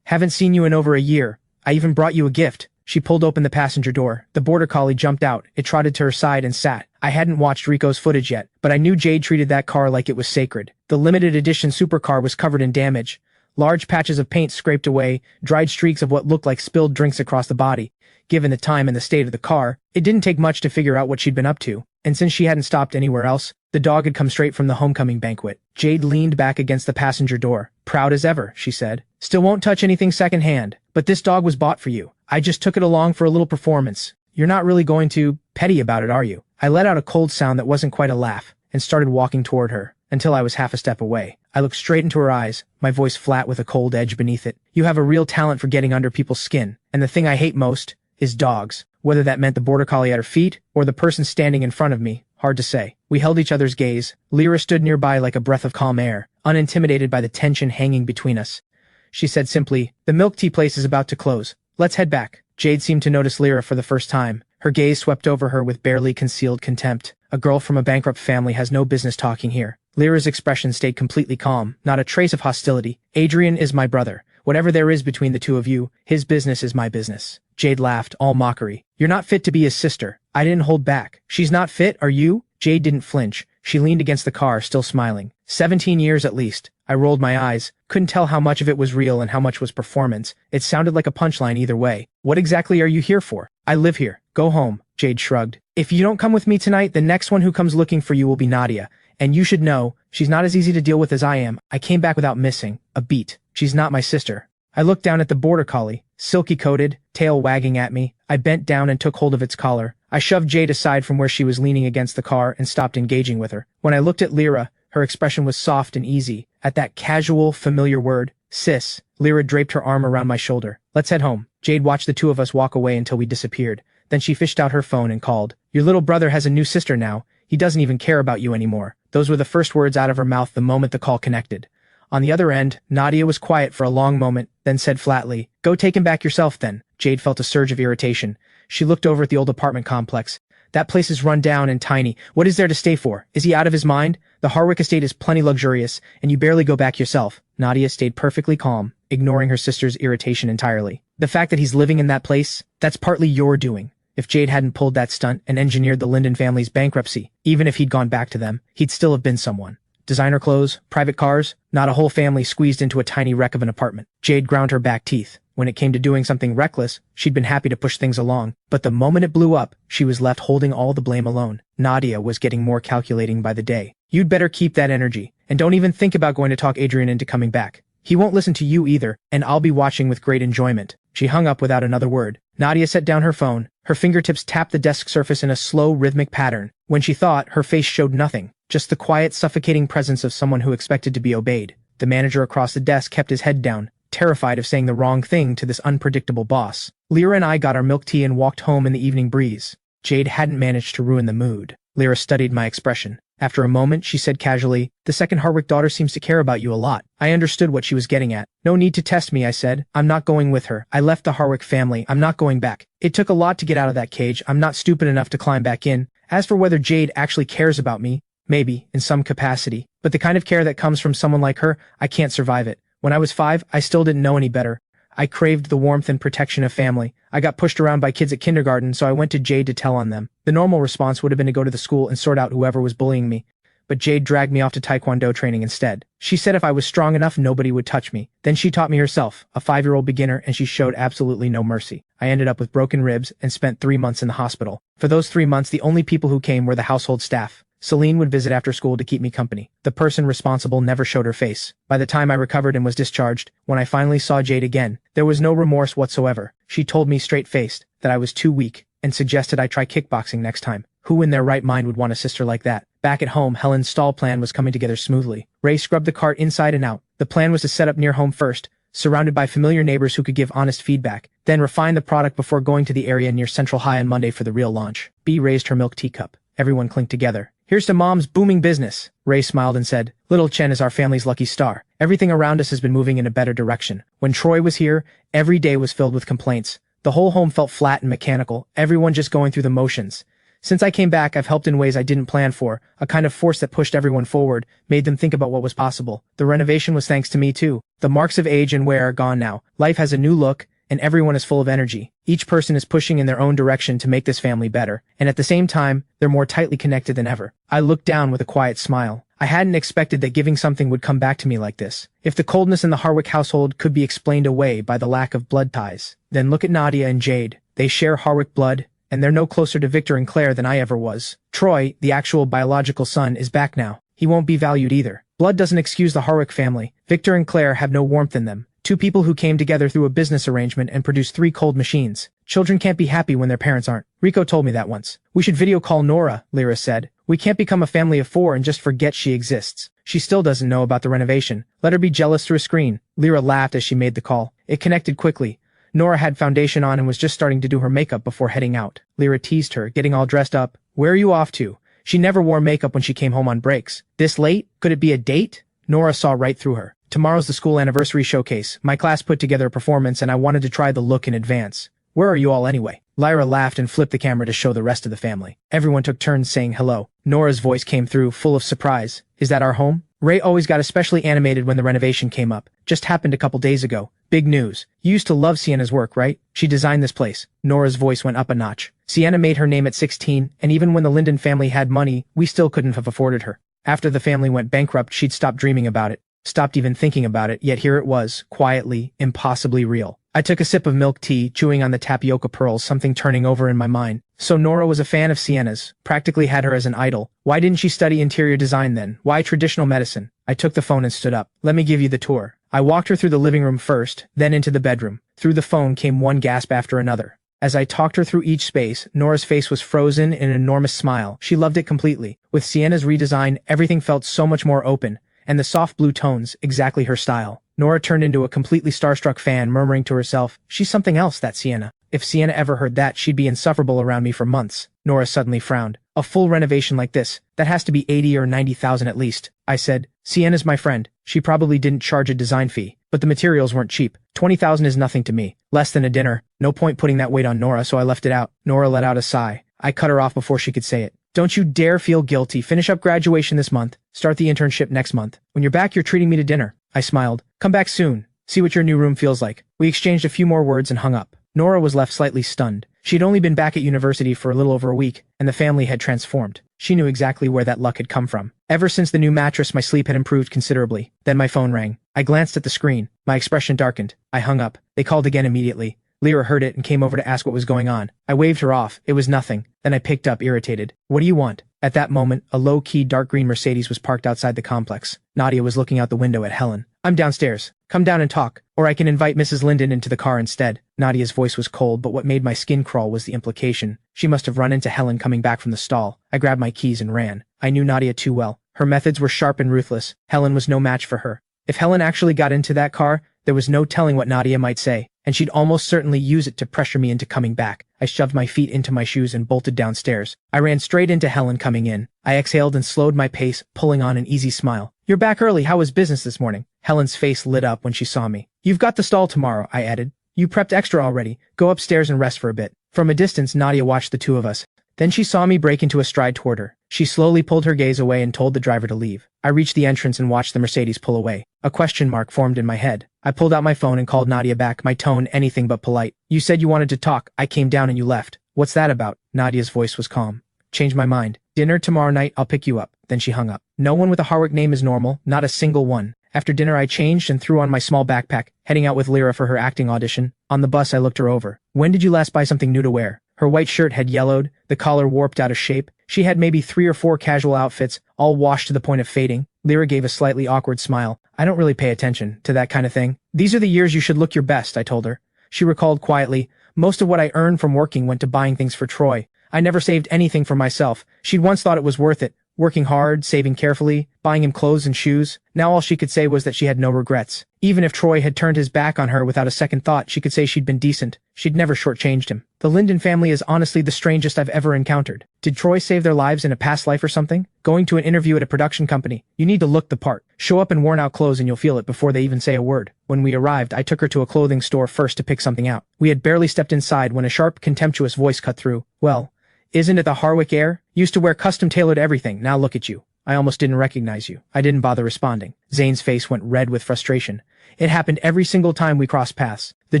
Haven't seen you in over a year. I even brought you a gift. She pulled open the passenger door. The border collie jumped out. It trotted to her side and sat. I hadn't watched Rico's footage yet, but I knew Jade treated that car like it was sacred. The limited edition supercar was covered in damage. Large patches of paint scraped away, dried streaks of what looked like spilled drinks across the body. Given the time and the state of the car, it didn't take much to figure out what she'd been up to. And since she hadn't stopped anywhere else, the dog had come straight from the homecoming banquet. Jade leaned back against the passenger door. Proud as ever, she said. Still won't touch anything secondhand, but this dog was bought for you. I just took it along for a little performance. You're not really going to petty about it, are you? I let out a cold sound that wasn't quite a laugh, and started walking toward her, until I was half a step away. I looked straight into her eyes, my voice flat with a cold edge beneath it. You have a real talent for getting under people's skin, and the thing I hate most is dogs. Whether that meant the border collie at her feet, or the person standing in front of me, hard to say. We held each other's gaze. Lyra stood nearby like a breath of calm air, unintimidated by the tension hanging between us. She said simply, "The milk tea place is about to close. Let's head back." Jade seemed to notice Lyra for the first time. Her gaze swept over her with barely concealed contempt. A girl from a bankrupt family has no business talking here. Lyra's expression stayed completely calm, not a trace of hostility. "Adrian is my brother. Whatever there is between the two of you, his business is my business." Jade laughed, all mockery. "You're not fit to be his sister." I didn't hold back. "She's not fit, are you?" Jade didn't flinch. She leaned against the car, still smiling. 17 years at least. I rolled my eyes. Couldn't tell how much of it was real and how much was performance. It sounded like a punchline either way. "What exactly are you here for?" "I live here. Go home." Jade shrugged. "If you don't come with me tonight, the next one who comes looking for you will be Nadia. And you should know, she's not as easy to deal with as I am. I came back without missing a beat. She's not my sister." I looked down at the border collie, silky-coated, tail wagging at me. I bent down and took hold of its collar. I shoved Jade aside from where she was leaning against the car and stopped engaging with her. When I looked at Lyra, her expression was soft and easy. At that casual, familiar word, sis, Lyra draped her arm around my shoulder. "Let's head home." Jade watched the two of us walk away until we disappeared. Then she fished out her phone and called. "Your little brother has a new sister now. He doesn't even care about you anymore." Those were the first words out of her mouth the moment the call connected. On the other end, Nadia was quiet for a long moment, then said flatly, "Go take him back yourself then." Jade felt a surge of irritation. She looked over at the old apartment complex. "That place is run down and tiny. What is there to stay for? Is he out of his mind? The Harwick estate is plenty luxurious, and you barely go back yourself." Nadia stayed perfectly calm, ignoring her sister's irritation entirely. "The fact that he's living in that place, that's partly your doing. If Jade hadn't pulled that stunt and engineered the Linden family's bankruptcy, even if he'd gone back to them, he'd still have been someone. Designer clothes, private cars, not a whole family squeezed into a tiny wreck of an apartment." Jade ground her back teeth. When it came to doing something reckless, she'd been happy to push things along. But the moment it blew up, she was left holding all the blame alone. Nadia was getting more calculating by the day. "You'd better keep that energy, and don't even think about going to talk Adrian into coming back. He won't listen to you either, and I'll be watching with great enjoyment." She hung up without another word. Nadia set down her phone. Her fingertips tapped the desk surface in a slow, rhythmic pattern. When she thought, her face showed nothing, just the quiet, suffocating presence of someone who expected to be obeyed. The manager across the desk kept his head down, terrified of saying the wrong thing to this unpredictable boss. Lyra and I got our milk tea and walked home in the evening breeze. Jade hadn't managed to ruin the mood. Lyra studied my expression. After a moment, she said casually, "The second Harwick daughter seems to care about you a lot." I understood what she was getting at. "No need to test me," I said. "I'm not going with her. I left the Harwick family. I'm not going back. It took a lot to get out of that cage. I'm not stupid enough to climb back in. As for whether Jade actually cares about me, maybe, in some capacity. But the kind of care that comes from someone like her, I can't survive it. When I was 5, I still didn't know any better. I craved the warmth and protection of family. I got pushed around by kids at kindergarten, so I went to Jade to tell on them. The normal response would have been to go to the school and sort out whoever was bullying me. But Jade dragged me off to Taekwondo training instead. She said if I was strong enough, nobody would touch me. Then she taught me herself, a 5-year-old beginner, and she showed absolutely no mercy. I ended up with broken ribs and spent 3 months in the hospital. For those 3 months, the only people who came were the household staff. Celine would visit after school to keep me company. The person responsible never showed her face. By the time I recovered and was discharged, when I finally saw Jade again, there was no remorse whatsoever. She told me straight-faced that I was too weak and suggested I try kickboxing next time. Who in their right mind would want a sister like that? Back at home, Helen's stall plan was coming together smoothly. Ray scrubbed the cart inside and out. The plan was to set up near home first, surrounded by familiar neighbors who could give honest feedback, then refine the product before going to the area near Central High on Monday for the real launch. Bea raised her milk teacup. Everyone clinked together. "Here's to Mom's booming business." Ray smiled and said, "Little Chen is our family's lucky star. Everything around us has been moving in a better direction. When Troy was here, every day was filled with complaints. The whole home felt flat and mechanical, everyone just going through the motions. Since I came back, I've helped in ways I didn't plan for, a kind of force that pushed everyone forward, made them think about what was possible. The renovation was thanks to me too. The marks of age and wear are gone now. Life has a new look, and everyone is full of energy. Each person is pushing in their own direction to make this family better, and at the same time, they're more tightly connected than ever." I looked down with a quiet smile. I hadn't expected that giving something would come back to me like this. If the coldness in the Harwick household could be explained away by the lack of blood ties, then look at Nadia and Jade. They share Harwick blood, and they're no closer to Victor and Claire than I ever was. Troy, the actual biological son, is back now. He won't be valued either. Blood doesn't excuse the Harwick family. Victor and Claire have no warmth in them. Two people who came together through a business arrangement and produced 3 cold machines. Children can't be happy when their parents aren't. Rico told me that once. We should video call Nora, Lyra said. We can't become a family of 4 and just forget she exists. She still doesn't know about the renovation. Let her be jealous through a screen. Lyra laughed as she made the call. It connected quickly. Nora had foundation on and was just starting to do her makeup before heading out. Lyra teased her, getting all dressed up. Where are you off to? She never wore makeup when she came home on breaks. This late? Could it be a date? Nora saw right through her. Tomorrow's the school anniversary showcase. My class put together a performance and I wanted to try the look in advance. Where are you all anyway? Lyra laughed and flipped the camera to show the rest of the family. Everyone took turns saying hello. Nora's voice came through, full of surprise. Is that our home? Ray always got especially animated when the renovation came up. Just happened a couple days ago. Big news. You used to love Sienna's work, right? She designed this place. Nora's voice went up a notch. Sienna made her name at 16, and even when the Linden family had money, we still couldn't have afforded her. After the family went bankrupt, she'd stopped dreaming about it. Stopped even thinking about it, yet here it was, quietly, impossibly real. I took a sip of milk tea, chewing on the tapioca pearls, something turning over in my mind. So Nora was a fan of Sienna's, practically had her as an idol. Why didn't she study interior design then? Why traditional medicine? I took the phone and stood up. Let me give you the tour. I walked her through the living room first, then into the bedroom. Through the phone came one gasp after another. As I talked her through each space, Nora's face was frozen in an enormous smile. She loved it completely. With Sienna's redesign, everything felt so much more open, and the soft blue tones, exactly her style. Nora turned into a completely starstruck fan, murmuring to herself, she's something else, that Sienna. If Sienna ever heard that, she'd be insufferable around me for months. Nora suddenly frowned. A full renovation like this, that has to be 80 or 90,000 at least. I said, Sienna's my friend. She probably didn't charge a design fee, but the materials weren't cheap. 20,000 is nothing to me. Less than a dinner. No point putting that weight on Nora, so I left it out. Nora let out a sigh. I cut her off before she could say it. Don't you dare feel guilty. Finish up graduation this month. Start the internship next month. When you're back, you're treating me to dinner. I smiled. Come back soon. See what your new room feels like. We exchanged a few more words and hung up. Nora was left slightly stunned. She'd only been back at university for a little over a week, and the family had transformed. She knew exactly where that luck had come from. Ever since the new mattress, my sleep had improved considerably. Then my phone rang. I glanced at the screen. My expression darkened. I hung up. They called again immediately. Lyra heard it and came over to ask what was going on. I waved her off. It was nothing. Then I picked up, irritated. What do you want? At that moment, a low-key dark green Mercedes was parked outside the complex. Nadia was looking out the window at Helen. I'm downstairs. Come down and talk, or I can invite Mrs. Linden into the car instead. Nadia's voice was cold, but what made my skin crawl was the implication. She must have run into Helen coming back from the stall. I grabbed my keys and ran. I knew Nadia too well. Her methods were sharp and ruthless. Helen was no match for her. If Helen actually got into that car, there was no telling what Nadia might say, and she'd almost certainly use it to pressure me into coming back. I shoved my feet into my shoes and bolted downstairs. I ran straight into Helen coming in. I exhaled and slowed my pace, pulling on an easy smile. You're back early. How was business this morning? Helen's face lit up when she saw me. You've got the stall tomorrow, I added. You prepped extra already. Go upstairs and rest for a bit. From a distance, Nadia watched the two of us. Then she saw me break into a stride toward her. She slowly pulled her gaze away and told the driver to leave. I reached the entrance and watched the Mercedes pull away. A question mark formed in my head. I pulled out my phone and called Nadia back, my tone anything but polite. You said you wanted to talk. I came down and you left. What's that about? Nadia's voice was calm. Changed my mind. Dinner tomorrow night, I'll pick you up. Then she hung up. No one with a Harwick name is normal, not a single one. After dinner I changed and threw on my small backpack, heading out with Lyra for her acting audition. On the bus I looked her over. When did you last buy something new to wear? Her white shirt had yellowed, the collar warped out of shape. She had maybe 3 or 4 casual outfits, all washed to the point of fading. Lyra gave a slightly awkward smile. I don't really pay attention to that kind of thing. These are the years you should look your best, I told her. She recalled quietly, most of what I earned from working went to buying things for Troy. I never saved anything for myself. She'd once thought it was worth it. Working hard, saving carefully, buying him clothes and shoes. Now all she could say was that she had no regrets. Even if Troy had turned his back on her without a second thought, she could say she'd been decent. She'd never shortchanged him. The Linden family is honestly the strangest I've ever encountered. Did Troy save their lives in a past life or something? Going to an interview at a production company. You need to look the part. Show up in worn-out clothes and you'll feel it before they even say a word. When we arrived, I took her to a clothing store first to pick something out. We had barely stepped inside when a sharp, contemptuous voice cut through. Well, isn't it the Harwick Heir? Used to wear custom-tailored everything. Now look at you. I almost didn't recognize you. I didn't bother responding. Zane's face went red with frustration. It happened every single time we crossed paths. The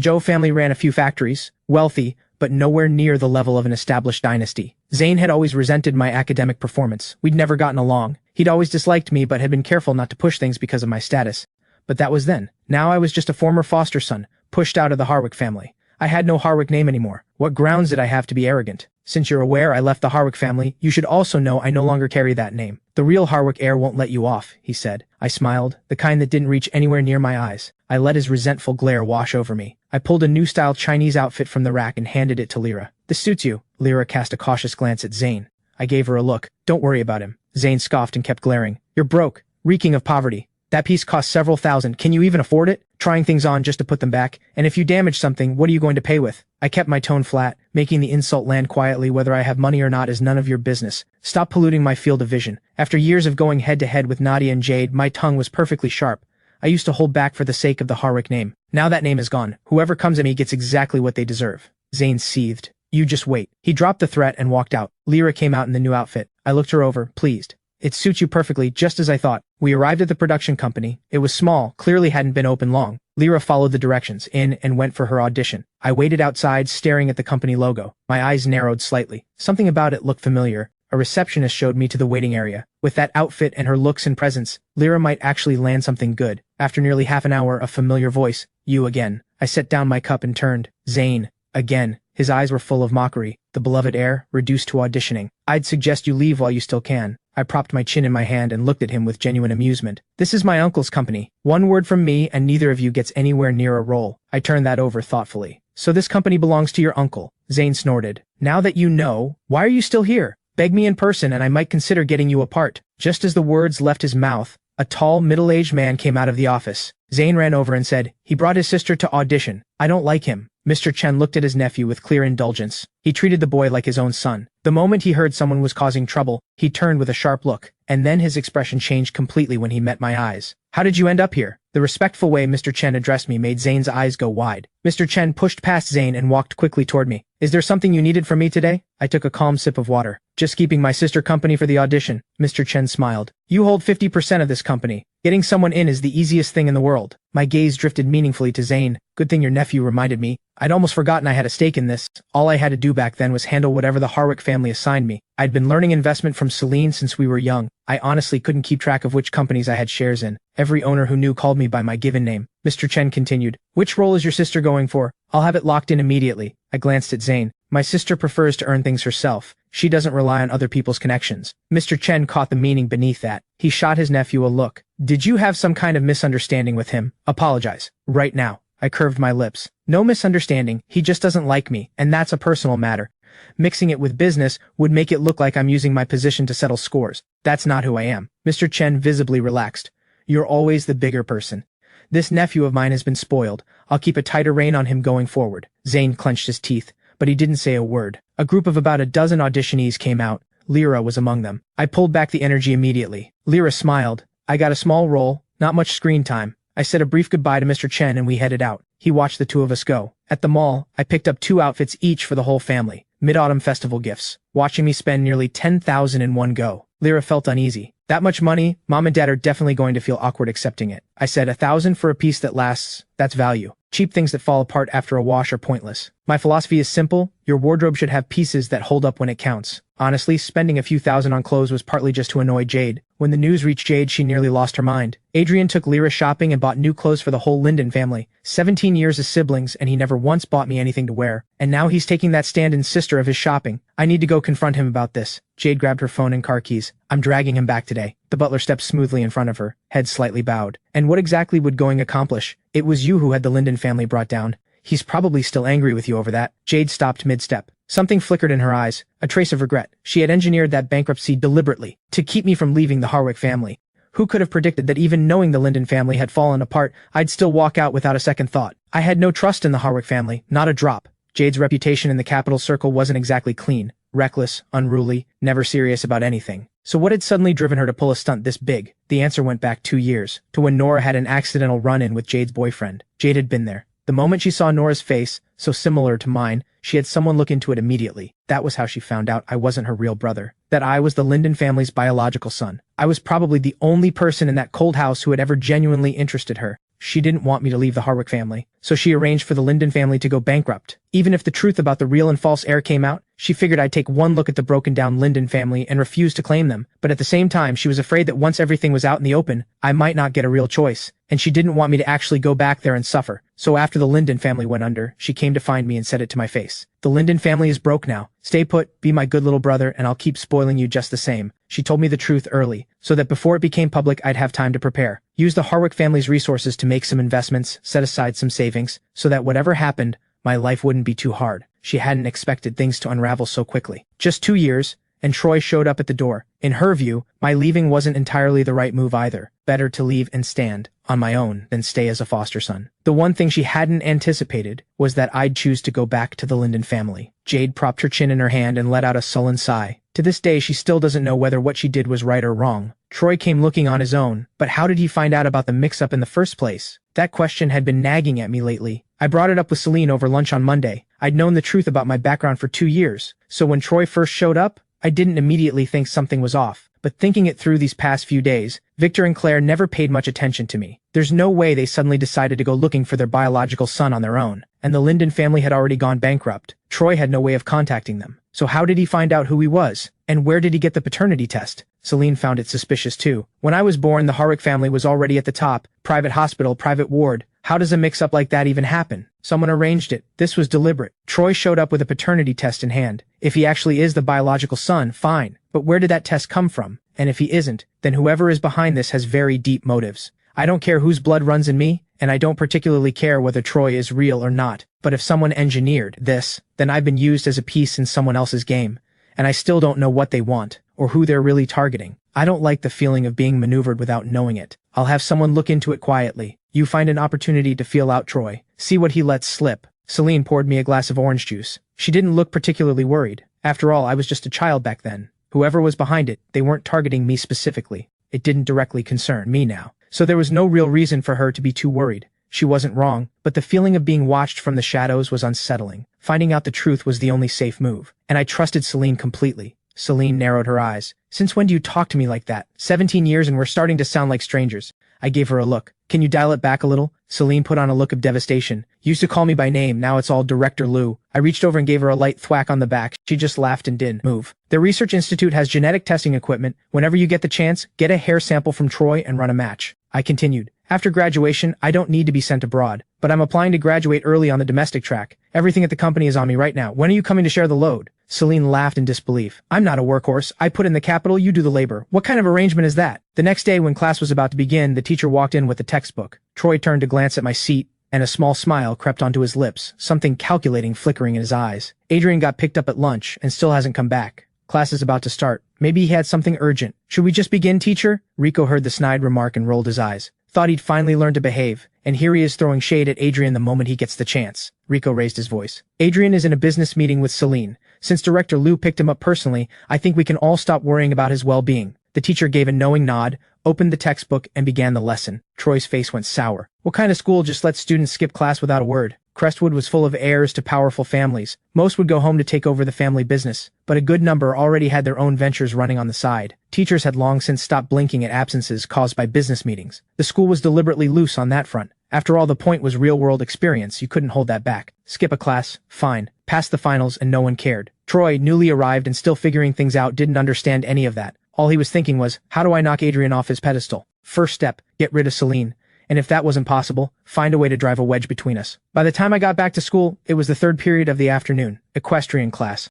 Joe family ran a few factories, wealthy, but nowhere near the level of an established dynasty. Zane had always resented my academic performance. We'd never gotten along. He'd always disliked me but had been careful not to push things because of my status. But that was then. Now I was just a former foster son, pushed out of the Harwick family. I had no Harwick name anymore. What grounds did I have to be arrogant? Since you're aware I left the Harwick family, you should also know I no longer carry that name. The real Harwick heir won't let you off, he said. I smiled, the kind that didn't reach anywhere near my eyes. I let his resentful glare wash over me. I pulled a new-style Chinese outfit from the rack and handed it to Lyra. This suits you. Lyra cast a cautious glance at Zane. I gave her a look. Don't worry about him. Zane scoffed and kept glaring. You're broke, reeking of poverty. That piece cost several thousand. Can you even afford it? Trying things on just to put them back. And if you damage something, what are you going to pay with? I kept my tone flat, making the insult land quietly. Whether I have money or not is none of your business. Stop polluting my field of vision. After years of going head-to-head with Nadia and Jade, my tongue was perfectly sharp. I used to hold back for the sake of the Harwick name. Now that name is gone. Whoever comes at me gets exactly what they deserve. Zane seethed. You just wait. He dropped the threat and walked out. Lyra came out in the new outfit. I looked her over, pleased. It suits you perfectly, just as I thought. We arrived at the production company. It was small, clearly hadn't been open long. Lyra followed the directions, in, and went for her audition. I waited outside, staring at the company logo. My eyes narrowed slightly. Something about it looked familiar. A receptionist showed me to the waiting area. With that outfit and her looks and presence, Lyra might actually land something good. After nearly half an hour, a familiar voice. You again. I set down my cup and turned. Zane. Again. His eyes were full of mockery. The beloved heir, reduced to auditioning. I'd suggest you leave while you still can. I propped my chin in my hand and looked at him with genuine amusement. This is my uncle's company. One word from me and neither of you gets anywhere near a role. I turned that over thoughtfully. So this company belongs to your uncle. Zane snorted. Now that you know, why are you still here? Beg me in person and I might consider getting you a part. Just as the words left his mouth, a tall, middle-aged man came out of the office. Zane ran over and said, he brought his sister to audition. I don't like him. Mr. Chen looked at his nephew with clear indulgence. He treated the boy like his own son. The moment he heard someone was causing trouble, he turned with a sharp look, and then his expression changed completely when he met my eyes. How did you end up here? The respectful way Mr. Chen addressed me made Zane's eyes go wide. Mr. Chen pushed past Zane and walked quickly toward me. Is there something you needed from me today? I took a calm sip of water. Just keeping my sister company for the audition. Mr. Chen smiled. You hold 50% of this company. Getting someone in is the easiest thing in the world. My gaze drifted meaningfully to Zane. Good thing your nephew reminded me. I'd almost forgotten I had a stake in this. All I had to do back then was handle whatever the Harwick family assigned me. I'd been learning investment from Celine since we were young. I honestly couldn't keep track of which companies I had shares in. Every owner who knew called me by my given name. Mr. Chen continued. Which role is your sister going for? I'll have it locked in immediately. I glanced at Zane. My sister prefers to earn things herself. She doesn't rely on other people's connections. Mr. Chen caught the meaning beneath that. He shot his nephew a look. Did you have some kind of misunderstanding with him? Apologize. Right now. I curved my lips. No misunderstanding. He just doesn't like me, and that's a personal matter. Mixing it with business would make it look like I'm using my position to settle scores. That's not who I am. Mr. Chen visibly relaxed. You're always the bigger person. This nephew of mine has been spoiled. I'll keep a tighter rein on him going forward. Zane clenched his teeth, but he didn't say a word. A group of about a dozen auditionees came out. Lyra was among them. I pulled back the energy immediately. Lyra smiled. I got a small role, not much screen time. I said a brief goodbye to Mr. Chen and we headed out. He watched the two of us go. At the mall, I picked up 2 outfits each for the whole family. Mid-autumn festival gifts. Watching me spend nearly 10,000 in one go. Lyra felt uneasy. That much money, Mom and Dad are definitely going to feel awkward accepting it. I said 1,000 for a piece that lasts. That's value. Cheap things that fall apart after a wash are pointless. My philosophy is simple. Your wardrobe should have pieces that hold up when it counts. Honestly, spending a few thousand on clothes was partly just to annoy Jade. When the news reached Jade, she nearly lost her mind. Adrian took Lyra shopping and bought new clothes for the whole Linden family. 17 years as siblings, and he never once bought me anything to wear. And now he's taking that stand-in sister of his shopping. I need to go confront him about this. Jade grabbed her phone and car keys. I'm dragging him back today. The butler stepped smoothly in front of her, head slightly bowed. And what exactly would going accomplish? It was you who had the Linden family brought down. He's probably still angry with you over that. Jade stopped mid-step. Something flickered in her eyes, a trace of regret. She had engineered that bankruptcy deliberately, to keep me from leaving the Harwick family. Who could have predicted that even knowing the Linden family had fallen apart, I'd still walk out without a second thought? I had no trust in the Harwick family, not a drop. Jade's reputation in the capital circle wasn't exactly clean. Reckless, unruly, never serious about anything. So what had suddenly driven her to pull a stunt this big? The answer went back 2 years, to when Nora had an accidental run-in with Jade's boyfriend. Jade had been there. The moment she saw Nora's face, so similar to mine, she had someone look into it immediately. That was how she found out I wasn't her real brother. That I was the Linden family's biological son. I was probably the only person in that cold house who had ever genuinely interested her. She didn't want me to leave the Harwick family, so she arranged for the Linden family to go bankrupt. Even if the truth about the real and false heir came out, she figured I'd take one look at the broken-down Linden family and refuse to claim them. But at the same time, she was afraid that once everything was out in the open, I might not get a real choice, and she didn't want me to actually go back there and suffer. So after the Linden family went under, she came to find me and said it to my face. The Linden family is broke now. Stay put, be my good little brother, and I'll keep spoiling you just the same. She told me the truth early, so that before it became public I'd have time to prepare. Use the Harwick family's resources to make some investments, set aside some savings, so that whatever happened, my life wouldn't be too hard. She hadn't expected things to unravel so quickly. Just 2 years, and Troy showed up at the door. In her view, my leaving wasn't entirely the right move either. Better to leave and stand on my own than stay as a foster son. The one thing she hadn't anticipated was that I'd choose to go back to the Linden family. Jade propped her chin in her hand and let out a sullen sigh. To this day, she still doesn't know whether what she did was right or wrong. Troy came looking on his own, but how did he find out about the mix-up in the first place? That question had been nagging at me lately. I brought it up with Celine over lunch on Monday. I'd known the truth about my background for 2 years, so when Troy first showed up, I didn't immediately think something was off. But thinking it through these past few days, Victor and Claire never paid much attention to me. There's no way they suddenly decided to go looking for their biological son on their own. And the Linden family had already gone bankrupt. Troy had no way of contacting them. So how did he find out who he was? And where did he get the paternity test? Celine found it suspicious too. When I was born, the Harwick family was already at the top. Private hospital, private ward. How does a mix-up like that even happen? Someone arranged it. This was deliberate. Troy showed up with a paternity test in hand. If he actually is the biological son, fine. But where did that test come from? And if he isn't, then whoever is behind this has very deep motives. I don't care whose blood runs in me, and I don't particularly care whether Troy is real or not. But if someone engineered this, then I've been used as a piece in someone else's game. And I still don't know what they want, or who they're really targeting. I don't like the feeling of being maneuvered without knowing it. I'll have someone look into it quietly. You find an opportunity to feel out Troy. See what he lets slip. Celine poured me a glass of orange juice. She didn't look particularly worried. After all, I was just a child back then. Whoever was behind it, they weren't targeting me specifically. It didn't directly concern me now. So there was no real reason for her to be too worried. She wasn't wrong, but the feeling of being watched from the shadows was unsettling. Finding out the truth was the only safe move. And I trusted Celine completely. Celine narrowed her eyes. Since when do you talk to me like that? 17 years and we're starting to sound like strangers. I gave her a look. Can you dial it back a little? Celine put on a look of devastation. Used to call me by name, now it's all Director Lou. I reached over and gave her a light thwack on the back. She just laughed and didn't move. The research institute has genetic testing equipment. Whenever you get the chance, get a hair sample from Troy and run a match. I continued. After graduation, I don't need to be sent abroad, but I'm applying to graduate early on the domestic track. Everything at the company is on me right now. When are you coming to share the load? Celine laughed in disbelief. I'm not a workhorse. I put in the capital, you do the labor. What kind of arrangement is that? The next day when class was about to begin, the teacher walked in with the textbook. Troy turned to glance at my seat, and a small smile crept onto his lips, something calculating flickering in his eyes. Adrian got picked up at lunch and still hasn't come back. Class is about to start. Maybe he had something urgent. Should we just begin, teacher? Rico heard the snide remark and rolled his eyes. Thought he'd finally learn to behave, and here he is throwing shade at Adrian the moment he gets the chance. Rico raised his voice. Adrian is in a business meeting with Celine. Since Director Lou picked him up personally, I think we can all stop worrying about his well-being. The teacher gave a knowing nod, opened the textbook, and began the lesson. Troy's face went sour. What kind of school just lets students skip class without a word? Crestwood was full of heirs to powerful families. Most would go home to take over the family business, but a good number already had their own ventures running on the side. Teachers had long since stopped blinking at absences caused by business meetings. The school was deliberately loose on that front. After all, the point was real-world experience. You couldn't hold that back. Skip a class, fine. Pass the finals, and no one cared. Troy, newly arrived and still figuring things out, didn't understand any of that. All he was thinking was, how do I knock Adrian off his pedestal? First step, get rid of Celine. And if that wasn't possible, find a way to drive a wedge between us. By the time I got back to school, it was the third period of the afternoon, equestrian class.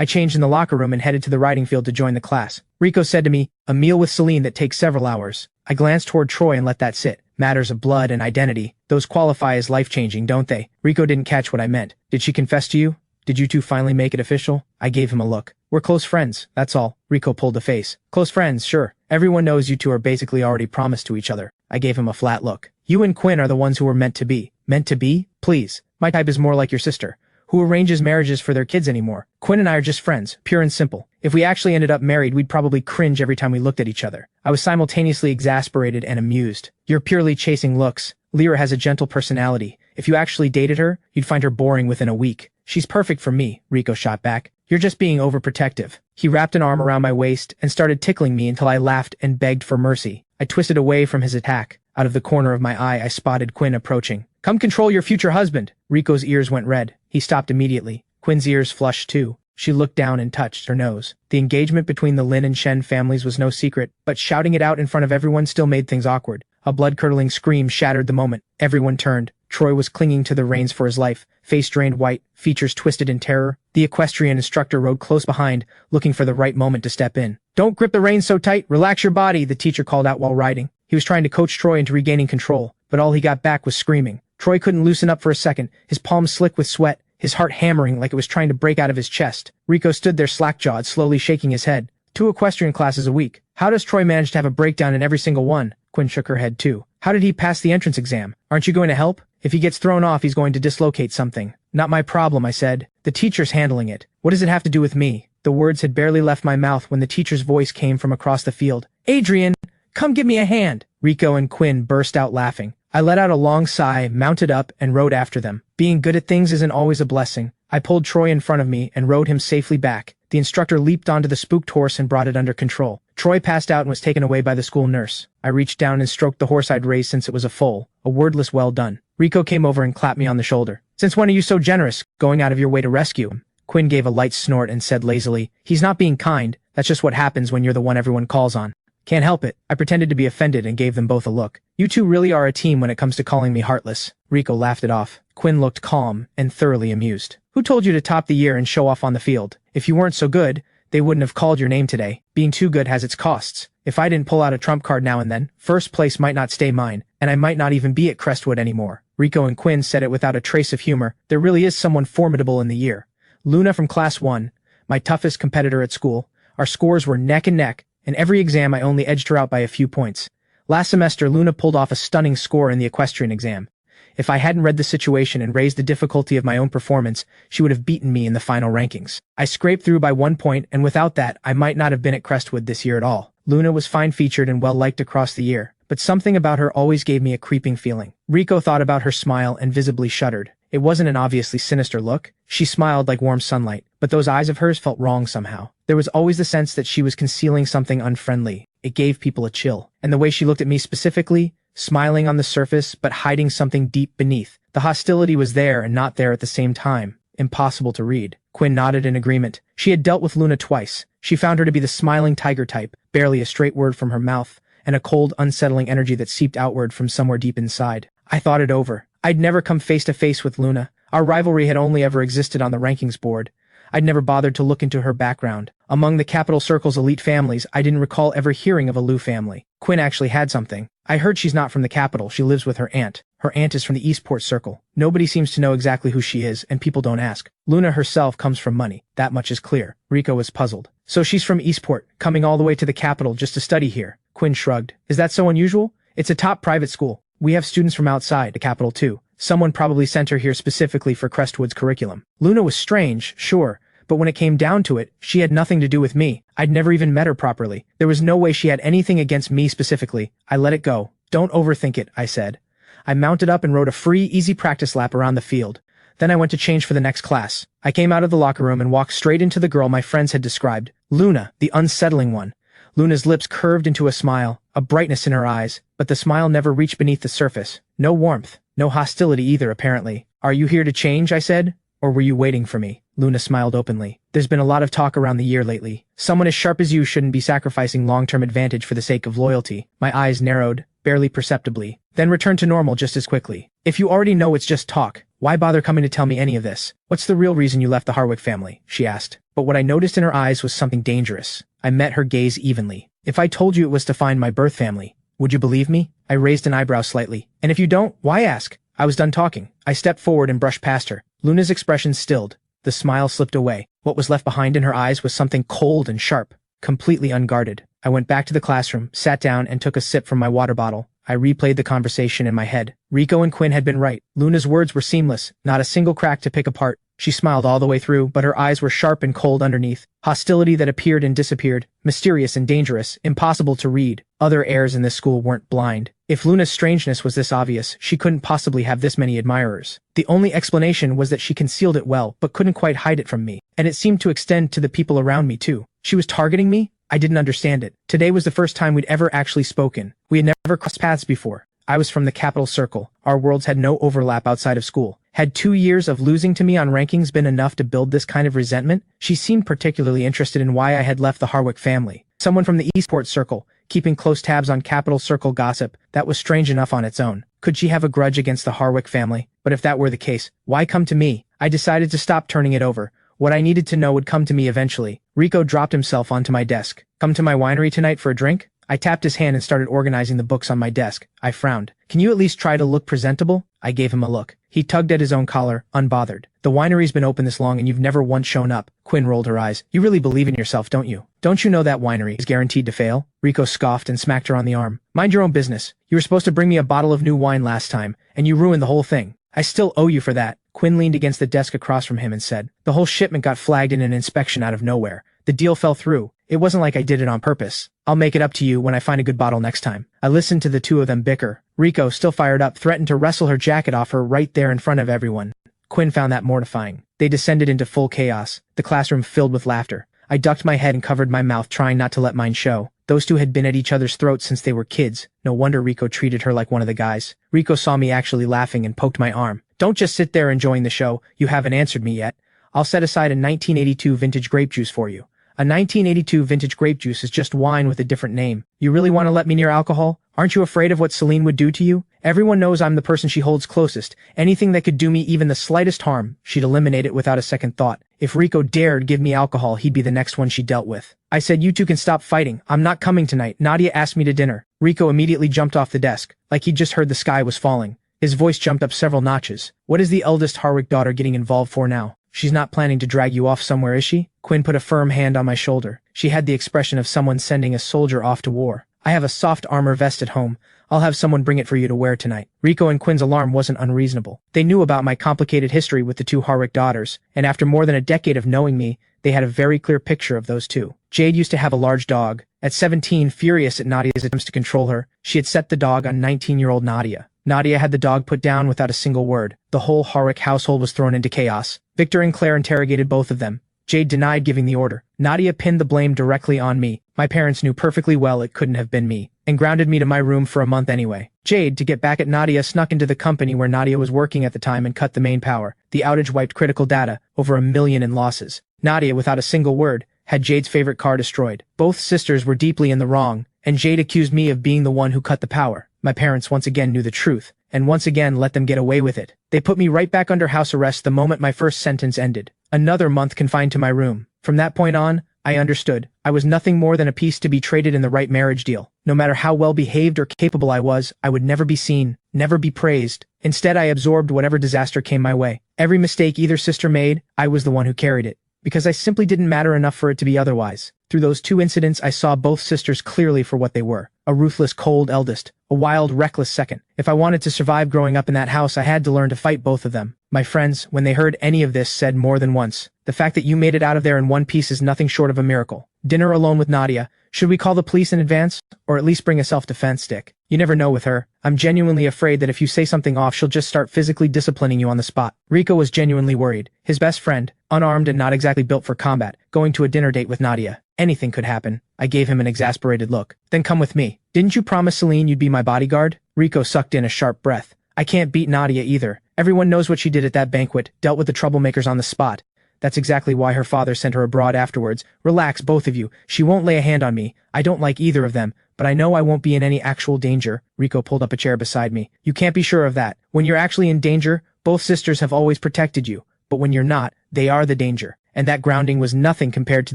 I changed in the locker room and headed to the riding field to join the class. Rico said to me, a meal with Celine that takes several hours. I glanced toward Troy and let that sit. Matters of blood and identity, those qualify as life-changing, don't they? Rico didn't catch what I meant. Did she confess to you? Did you two finally make it official? I gave him a look. We're close friends, that's all. Rico pulled a face. Close friends, sure. Everyone knows you two are basically already promised to each other. I gave him a flat look. You and Quinn are the ones who were meant to be. Meant to be? Please. My type is more like your sister. Who arranges marriages for their kids anymore? Quinn and I are just friends, pure and simple. If we actually ended up married, we'd probably cringe every time we looked at each other. I was simultaneously exasperated and amused. You're purely chasing looks. Lyra has a gentle personality. If you actually dated her, you'd find her boring within a week. She's perfect for me, Rico shot back. You're just being overprotective. He wrapped an arm around my waist and started tickling me until I laughed and begged for mercy. I twisted away from his attack. Out of the corner of my eye, I spotted Quinn approaching. Come control your future husband. Rico's ears went red. He stopped immediately. Quinn's ears flushed too. She looked down and touched her nose. The engagement between the Lin and Shen families was no secret, but shouting it out in front of everyone still made things awkward. A blood-curdling scream shattered the moment. Everyone turned. Troy was clinging to the reins for his life, face drained white, features twisted in terror. The equestrian instructor rode close behind, looking for the right moment to step in. "Don't grip the reins so tight, relax your body," the teacher called out while riding. He was trying to coach Troy into regaining control, but all he got back was screaming. Troy couldn't loosen up for a second, his palms slick with sweat, his heart hammering like it was trying to break out of his chest. Rico stood there slack-jawed, slowly shaking his head. 2 equestrian classes a week. How does Troy manage to have a breakdown in every single one? Quinn shook her head too. How did he pass the entrance exam? Aren't you going to help? If he gets thrown off, he's going to dislocate something. Not my problem, I said. The teacher's handling it. What does it have to do with me? The words had barely left my mouth when the teacher's voice came from across the field. "Adrian, come give me a hand." Rico and Quinn burst out laughing. I let out a long sigh, mounted up, and rode after them. Being good at things isn't always a blessing. I pulled Troy in front of me and rode him safely back. The instructor leaped onto the spooked horse and brought it under control. Troy passed out and was taken away by the school nurse. I reached down and stroked the horse I'd raised since it was a foal. A wordless well done. Rico came over and clapped me on the shoulder. "Since when are you so generous, going out of your way to rescue him?" Quinn gave a light snort and said lazily, "He's not being kind. That's just what happens when you're the one everyone calls on." Can't help it. I pretended to be offended and gave them both a look. "You two really are a team when it comes to calling me heartless." Rico laughed it off. Quinn looked calm and thoroughly amused. "Who told you to top the year and show off on the field? If you weren't so good, they wouldn't have called your name today. Being too good has its costs. If I didn't pull out a trump card now and then, first place might not stay mine, and I might not even be at Crestwood anymore." Rico and Quinn said it without a trace of humor. There really is someone formidable in the year. Luna from Class 1, my toughest competitor at school. Our scores were neck and neck. In every exam I only edged her out by a few points. Last semester Luna pulled off a stunning score in the equestrian exam. If I hadn't read the situation and raised the difficulty of my own performance, she would have beaten me in the final rankings. I scraped through by 1 point, and without that, I might not have been at Crestwood this year at all. Luna was fine-featured and well-liked across the year, but something about her always gave me a creeping feeling. Rico thought about her smile and visibly shuddered. It wasn't an obviously sinister look. She smiled like warm sunlight, but those eyes of hers felt wrong somehow. There was always the sense that she was concealing something unfriendly. It gave people a chill. And the way she looked at me specifically, smiling on the surface but hiding something deep beneath. The hostility was there and not there at the same time. Impossible to read. Quinn nodded in agreement. She had dealt with Luna twice. She found her to be the smiling tiger type, barely a straight word from her mouth, and a cold, unsettling energy that seeped outward from somewhere deep inside. I thought it over. I'd never come face to face with Luna. Our rivalry had only ever existed on the rankings board. I'd never bothered to look into her background. Among the Capital Circle's elite families, I didn't recall ever hearing of a Liu family. Quinn actually had something. I heard she's not from the capital. She lives with her aunt. Her aunt is from the Eastport Circle. Nobody seems to know exactly who she is, and people don't ask. Luna herself comes from money. That much is clear. Rico was puzzled. So she's from Eastport, coming all the way to the capital just to study here. Quinn shrugged. Is that so unusual? It's a top private school. We have students from outside the capital too. Someone probably sent her here specifically for Crestwood's curriculum. Luna was strange, sure, but when it came down to it, she had nothing to do with me. I'd never even met her properly. There was no way she had anything against me specifically. I let it go. Don't overthink it, I said. I mounted up and rode a free, easy practice lap around the field. Then I went to change for the next class. I came out of the locker room and walked straight into the girl my friends had described. Luna, the unsettling one. Luna's lips curved into a smile, a brightness in her eyes, but the smile never reached beneath the surface. No warmth, no hostility either, apparently. Are you here to change, I said? Or were you waiting for me? Luna smiled openly. There's been a lot of talk around the year lately. Someone as sharp as you shouldn't be sacrificing long-term advantage for the sake of loyalty. My eyes narrowed, barely perceptibly, then returned to normal just as quickly. If you already know it's just talk, why bother coming to tell me any of this? What's the real reason you left the Harwick family? She asked. But what I noticed in her eyes was something dangerous. I met her gaze evenly. If I told you it was to find my birth family, would you believe me? I raised an eyebrow slightly. And if you don't, why ask? I was done talking. I stepped forward and brushed past her. Luna's expression stilled. The smile slipped away. What was left behind in her eyes was something cold and sharp, completely unguarded. I went back to the classroom, sat down, and took a sip from my water bottle. I replayed the conversation in my head. Rico and Quinn had been right. Luna's words were seamless, not a single crack to pick apart. She smiled all the way through, but her eyes were sharp and cold underneath. Hostility that appeared and disappeared. Mysterious and dangerous. Impossible to read. Other heirs in this school weren't blind. If Luna's strangeness was this obvious, she couldn't possibly have this many admirers. The only explanation was that she concealed it well, but couldn't quite hide it from me. And it seemed to extend to the people around me too. She was targeting me? I didn't understand it. Today was the first time we'd ever actually spoken. We had never crossed paths before. I was from the Capital Circle. Our worlds had no overlap outside of school. Had 2 years of losing to me on rankings been enough to build this kind of resentment? She seemed particularly interested in why I had left the Harwick family. Someone from the Eastport Circle keeping close tabs on Capital Circle gossip. That was strange enough on its own. Could she have a grudge against the Harwick family? But if that were the case, why come to me? I decided to stop turning it over. What I needed to know would come to me eventually. Rico dropped himself onto my desk. Come to my winery tonight for a drink? I tapped his hand and started organizing the books on my desk. I frowned. Can you at least try to look presentable? I gave him a look. He tugged at his own collar, unbothered. The winery's been open this long and you've never once shown up. Quinn rolled her eyes. You really believe in yourself, don't you? Don't you know that winery is guaranteed to fail? Rico scoffed and smacked her on the arm. Mind your own business. You were supposed to bring me a bottle of new wine last time, and you ruined the whole thing. I still owe you for that. Quinn leaned against the desk across from him and said, the whole shipment got flagged in an inspection out of nowhere. The deal fell through. It wasn't like I did it on purpose. I'll make it up to you when I find a good bottle next time. I listened to the two of them bicker. Rico, still fired up, threatened to wrestle her jacket off her right there in front of everyone. Quinn found that mortifying. They descended into full chaos, the classroom filled with laughter. I ducked my head and covered my mouth, trying not to let mine show. Those two had been at each other's throats since they were kids. No wonder Rico treated her like one of the guys. Rico saw me actually laughing and poked my arm. Don't just sit there enjoying the show. You haven't answered me yet. I'll set aside a 1982 vintage grape juice for you. A 1982 vintage grape juice is just wine with a different name. You really want to let me near alcohol? Aren't you afraid of what Celine would do to you? Everyone knows I'm the person she holds closest. Anything that could do me even the slightest harm, she'd eliminate it without a second thought. If Rico dared give me alcohol, he'd be the next one she dealt with. I said, you two can stop fighting. I'm not coming tonight. Nadia asked me to dinner. Rico immediately jumped off the desk, like he'd just heard the sky was falling. His voice jumped up several notches. What is the eldest Harwick daughter getting involved for now? She's not planning to drag you off somewhere, is she? Quinn put a firm hand on my shoulder. She had the expression of someone sending a soldier off to war. I have a soft armor vest at home. I'll have someone bring it for you to wear tonight. Rico and Quinn's alarm wasn't unreasonable. They knew about my complicated history with the two Harwick daughters, and after more than a decade of knowing me, they had a very clear picture of those two. Jade used to have a large dog. At 17, furious at Nadia's attempts to control her, she had set the dog on 19-year-old Nadia. Nadia had the dog put down without a single word. The whole Harwick household was thrown into chaos. Victor and Claire interrogated both of them. Jade denied giving the order. Nadia pinned the blame directly on me. My parents knew perfectly well it couldn't have been me, and grounded me to my room for a month anyway. Jade, to get back at Nadia, snuck into the company where Nadia was working at the time and cut the main power. The outage wiped critical data, over $1 million in losses. Nadia, without a single word, had Jade's favorite car destroyed. Both sisters were deeply in the wrong, and Jade accused me of being the one who cut the power. My parents once again knew the truth, and once again let them get away with it. They put me right back under house arrest the moment my first sentence ended. Another month confined to my room. From that point on, I understood. I was nothing more than a piece to be traded in the right marriage deal. No matter how well behaved or capable I was, I would never be seen, never be praised. Instead, I absorbed whatever disaster came my way. Every mistake either sister made, I was the one who carried it, because I simply didn't matter enough for it to be otherwise. Through those two incidents, I saw both sisters clearly for what they were. A ruthless, cold eldest, a wild, reckless second. If I wanted to survive growing up in that house, I had to learn to fight both of them. My friends, when they heard any of this, said more than once, the fact that you made it out of there in one piece is nothing short of a miracle. Dinner alone with Nadia. Should we call the police in advance? Or at least bring a self-defense stick? You never know with her. I'm genuinely afraid that if you say something off, she'll just start physically disciplining you on the spot. Rico was genuinely worried. His best friend, unarmed and not exactly built for combat, going to a dinner date with Nadia. Anything could happen. I gave him an exasperated look. Then come with me. Didn't you promise Celine you'd be my bodyguard? Rico sucked in a sharp breath. I can't beat Nadia either. Everyone knows what she did at that banquet, dealt with the troublemakers on the spot. That's exactly why her father sent her abroad afterwards. Relax, both of you. She won't lay a hand on me. I don't like either of them, but I know I won't be in any actual danger. Rico pulled up a chair beside me. You can't be sure of that. When you're actually in danger, both sisters have always protected you. But when you're not, they are the danger. And that grounding was nothing compared to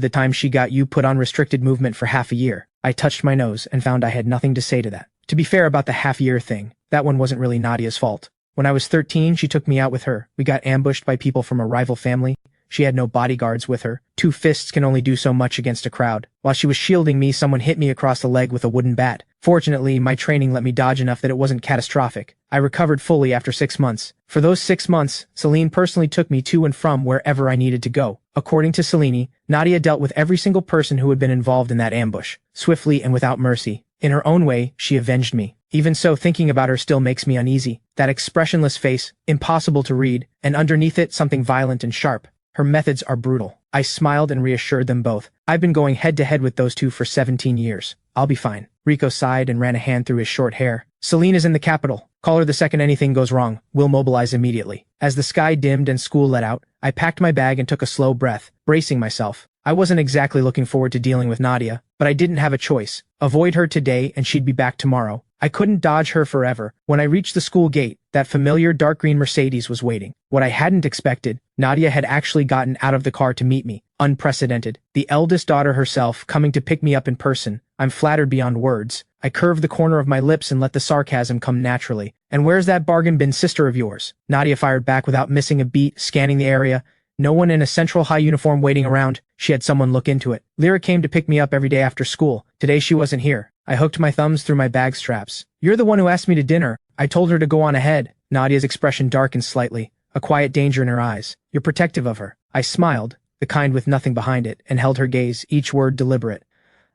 the time she got you put on restricted movement for half a year. I touched my nose and found I had nothing to say to that. To be fair about the half-year thing, that one wasn't really Nadia's fault. When I was 13, she took me out with her. We got ambushed by people from a rival family. She had no bodyguards with her. 2 fists can only do so much against a crowd. While she was shielding me, someone hit me across the leg with a wooden bat. Fortunately, my training let me dodge enough that it wasn't catastrophic. I recovered fully after 6 months. For those 6 months, Celine personally took me to and from wherever I needed to go. According to Celine, Nadia dealt with every single person who had been involved in that ambush, swiftly and without mercy. In her own way, she avenged me. Even so, thinking about her still makes me uneasy. That expressionless face, impossible to read, and underneath it something violent and sharp. Her methods are brutal. I smiled and reassured them both. I've been going head-to-head with those two for 17 years. I'll be fine. Rico sighed and ran a hand through his short hair. Celine is in the capital. Call her the second anything goes wrong. We'll mobilize immediately. As the sky dimmed and school let out, I packed my bag and took a slow breath, bracing myself. I wasn't exactly looking forward to dealing with Nadia, but I didn't have a choice. Avoid her today and she'd be back tomorrow. I couldn't dodge her forever. When I reached the school gate, that familiar dark green Mercedes was waiting. What I hadn't expected, Nadia had actually gotten out of the car to meet me. Unprecedented. The eldest daughter herself coming to pick me up in person. I'm flattered beyond words. I curved the corner of my lips and let the sarcasm come naturally. And where's that bargain bin sister of yours? Nadia fired back without missing a beat, scanning the area. No one in a central high uniform waiting around. She had someone look into it. Lyra came to pick me up every day after school. Today she wasn't here. I hooked my thumbs through my bag straps. You're the one who asked me to dinner. I told her to go on ahead. Nadia's expression darkened slightly, a quiet danger in her eyes. You're protective of her. I smiled, the kind with nothing behind it, and held her gaze, each word deliberate.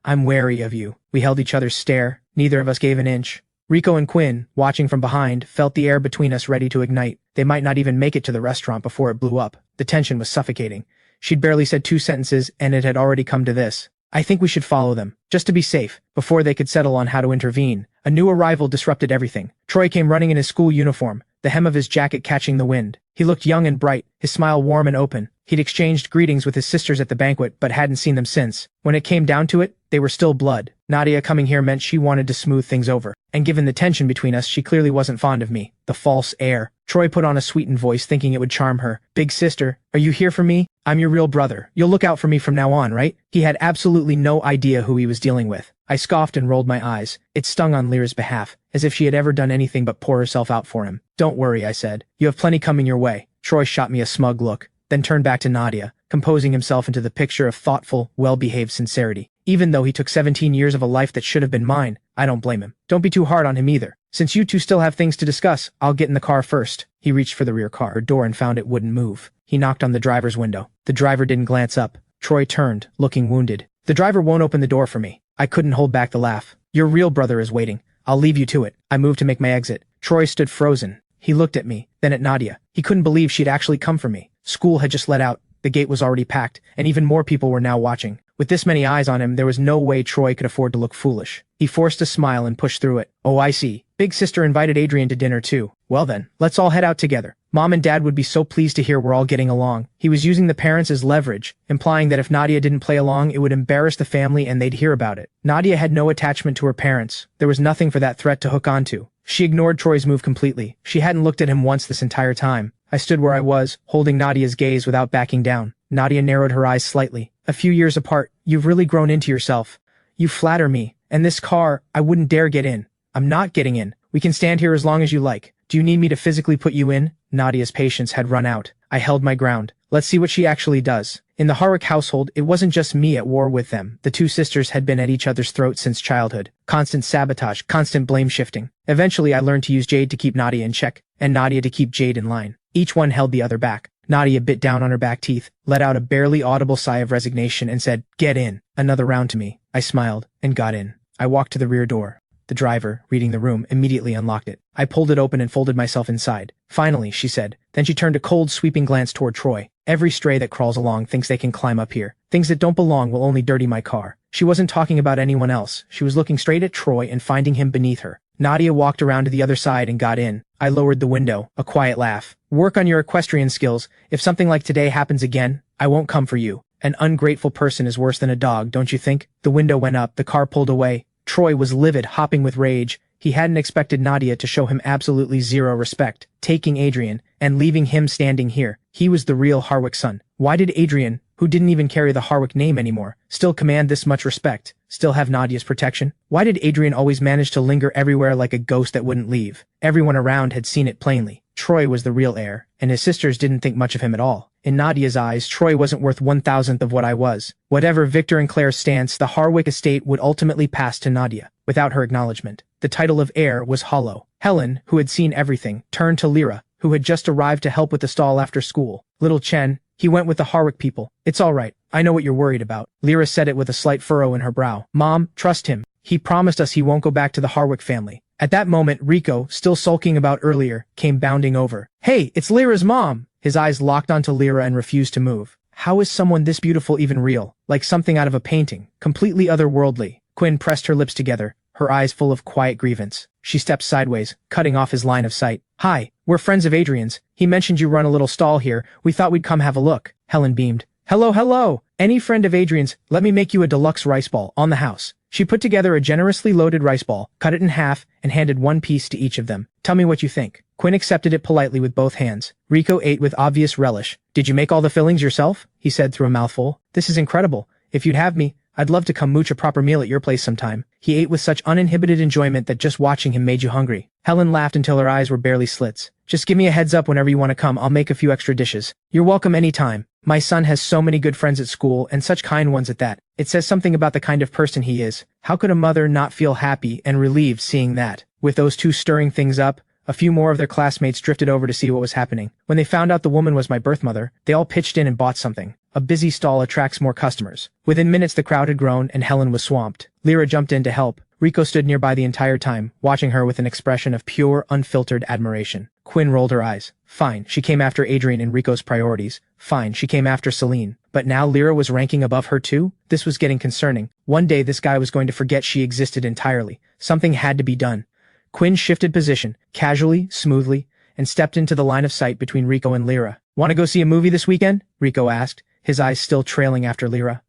I'm wary of you. We held each other's stare. Neither of us gave an inch. Rico and Quinn, watching from behind, felt the air between us ready to ignite. They might not even make it to the restaurant before it blew up. The tension was suffocating. She'd barely said 2 sentences, and it had already come to this. I think we should follow them, just to be safe, before they could settle on how to intervene. A new arrival disrupted everything. Troy came running in his school uniform, the hem of his jacket catching the wind. He looked young and bright, his smile warm and open. He'd exchanged greetings with his sisters at the banquet, but hadn't seen them since. When it came down to it, they were still blood. Nadia coming here meant she wanted to smooth things over. And given the tension between us, she clearly wasn't fond of me. The false heir. Troy put on a sweetened voice, thinking it would charm her. Big sister, are you here for me? I'm your real brother. You'll look out for me from now on, right? He had absolutely no idea who he was dealing with. I scoffed and rolled my eyes. It stung on Lyra's behalf, as if she had ever done anything but pour herself out for him. Don't worry, I said. You have plenty coming your way. Troy shot me a smug look, then turned back to Nadia, composing himself into the picture of thoughtful, well-behaved sincerity. Even though he took 17 years of a life that should have been mine, I don't blame him. Don't be too hard on him either. Since you two still have things to discuss, I'll get in the car first. He reached for the rear car door and found it wouldn't move. He knocked on the driver's window. The driver didn't glance up. Troy turned, looking wounded. The driver won't open the door for me. I couldn't hold back the laugh. Your real brother is waiting. I'll leave you to it. I moved to make my exit. Troy stood frozen. He looked at me, then at Nadia. He couldn't believe she'd actually come for me. School had just let out. The gate was already packed, and even more people were now watching. With this many eyes on him, there was no way Troy could afford to look foolish. He forced a smile and pushed through it. Oh, I see. Big sister invited Adrian to dinner too. Well then, let's all head out together. Mom and Dad would be so pleased to hear we're all getting along. He was using the parents as leverage, implying that if Nadia didn't play along, it would embarrass the family and they'd hear about it. Nadia had no attachment to her parents. There was nothing for that threat to hook onto. She ignored Troy's move completely. She hadn't looked at him once this entire time. I stood where I was, holding Nadia's gaze without backing down. Nadia narrowed her eyes slightly. A few years apart, you've really grown into yourself. You flatter me. And this car, I wouldn't dare get in. I'm not getting in. We can stand here as long as you like. Do you need me to physically put you in? Nadia's patience had run out. I held my ground. Let's see what she actually does. In the Harwick household, it wasn't just me at war with them. The two sisters had been at each other's throats since childhood. Constant sabotage, constant blame shifting. Eventually, I learned to use Jade to keep Nadia in check, and Nadia to keep Jade in line. Each one held the other back. Nadia bit down on her back teeth, let out a barely audible sigh of resignation, and said, "Get in." Another round to me. I smiled, and got in. I walked to the rear door. The driver, reading the room, immediately unlocked it. I pulled it open and folded myself inside. Finally, she said. Then she turned a cold, sweeping glance toward Troy. Every stray that crawls along thinks they can climb up here. Things that don't belong will only dirty my car. She wasn't talking about anyone else. She was looking straight at Troy and finding him beneath her. Nadia walked around to the other side and got in. I lowered the window, a quiet laugh. Work on your equestrian skills. If something like today happens again, I won't come for you. An ungrateful person is worse than a dog, don't you think? The window went up, the car pulled away. Troy was livid, hopping with rage. He hadn't expected Nadia to show him absolutely zero respect, taking Adrian, and leaving him standing here. He was the real Harwick son. Why did Adrian, who didn't even carry the Harwick name anymore, still command this much respect, still have Nadia's protection? Why did Adrian always manage to linger everywhere like a ghost that wouldn't leave? Everyone around had seen it plainly. Troy was the real heir, and his sisters didn't think much of him at all. In Nadia's eyes, Troy wasn't worth 1,000th of what I was. Whatever Victor and Claire's stance, the Harwick estate would ultimately pass to Nadia, without her acknowledgement. The title of heir was hollow. Helen, who had seen everything, turned to Lyra, who had just arrived to help with the stall after school. Little Chen, he went with the Harwick people. It's all right. I know what you're worried about. Lyra said it with a slight furrow in her brow. Mom, trust him. He promised us he won't go back to the Harwick family. At that moment, Rico, still sulking about earlier, came bounding over. Hey, it's Lyra's mom! His eyes locked onto Lyra and refused to move. How is someone this beautiful even real? Like something out of a painting. Completely otherworldly. Quinn pressed her lips together, her eyes full of quiet grievance. She stepped sideways, cutting off his line of sight. Hi, we're friends of Adrian's. He mentioned you run a little stall here. We thought we'd come have a look. Helen beamed. Hello, hello! Any friend of Adrian's, let me make you a deluxe rice ball on the house. She put together a generously loaded rice ball, cut it in half, and handed one piece to each of them. Tell me what you think. Quinn accepted it politely with both hands. Rico ate with obvious relish. Did you make all the fillings yourself? He said through a mouthful. This is incredible. If you'd have me, I'd love to come mooch a proper meal at your place sometime. He ate with such uninhibited enjoyment that just watching him made you hungry. Helen laughed until her eyes were barely slits. Just give me a heads up whenever you want to come. I'll make a few extra dishes. You're welcome anytime. My son has so many good friends at school, and such kind ones at that. It says something about the kind of person he is. How could a mother not feel happy and relieved seeing that? With those two stirring things up, a few more of their classmates drifted over to see what was happening. When they found out the woman was my birth mother, they all pitched in and bought something. A busy stall attracts more customers. Within minutes the crowd had grown and Helen was swamped. Lyra jumped in to help. Rico stood nearby the entire time, watching her with an expression of pure, unfiltered admiration. Quinn rolled her eyes. Fine, she came after Adrian and Rico's priorities. Fine, she came after Celine. But now Lyra was ranking above her too? This was getting concerning. One day this guy was going to forget she existed entirely. Something had to be done. Quinn shifted position, casually, smoothly, and stepped into the line of sight between Rico and Lyra. Want to go see a movie this weekend? Rico asked, his eyes still trailing after Lyra.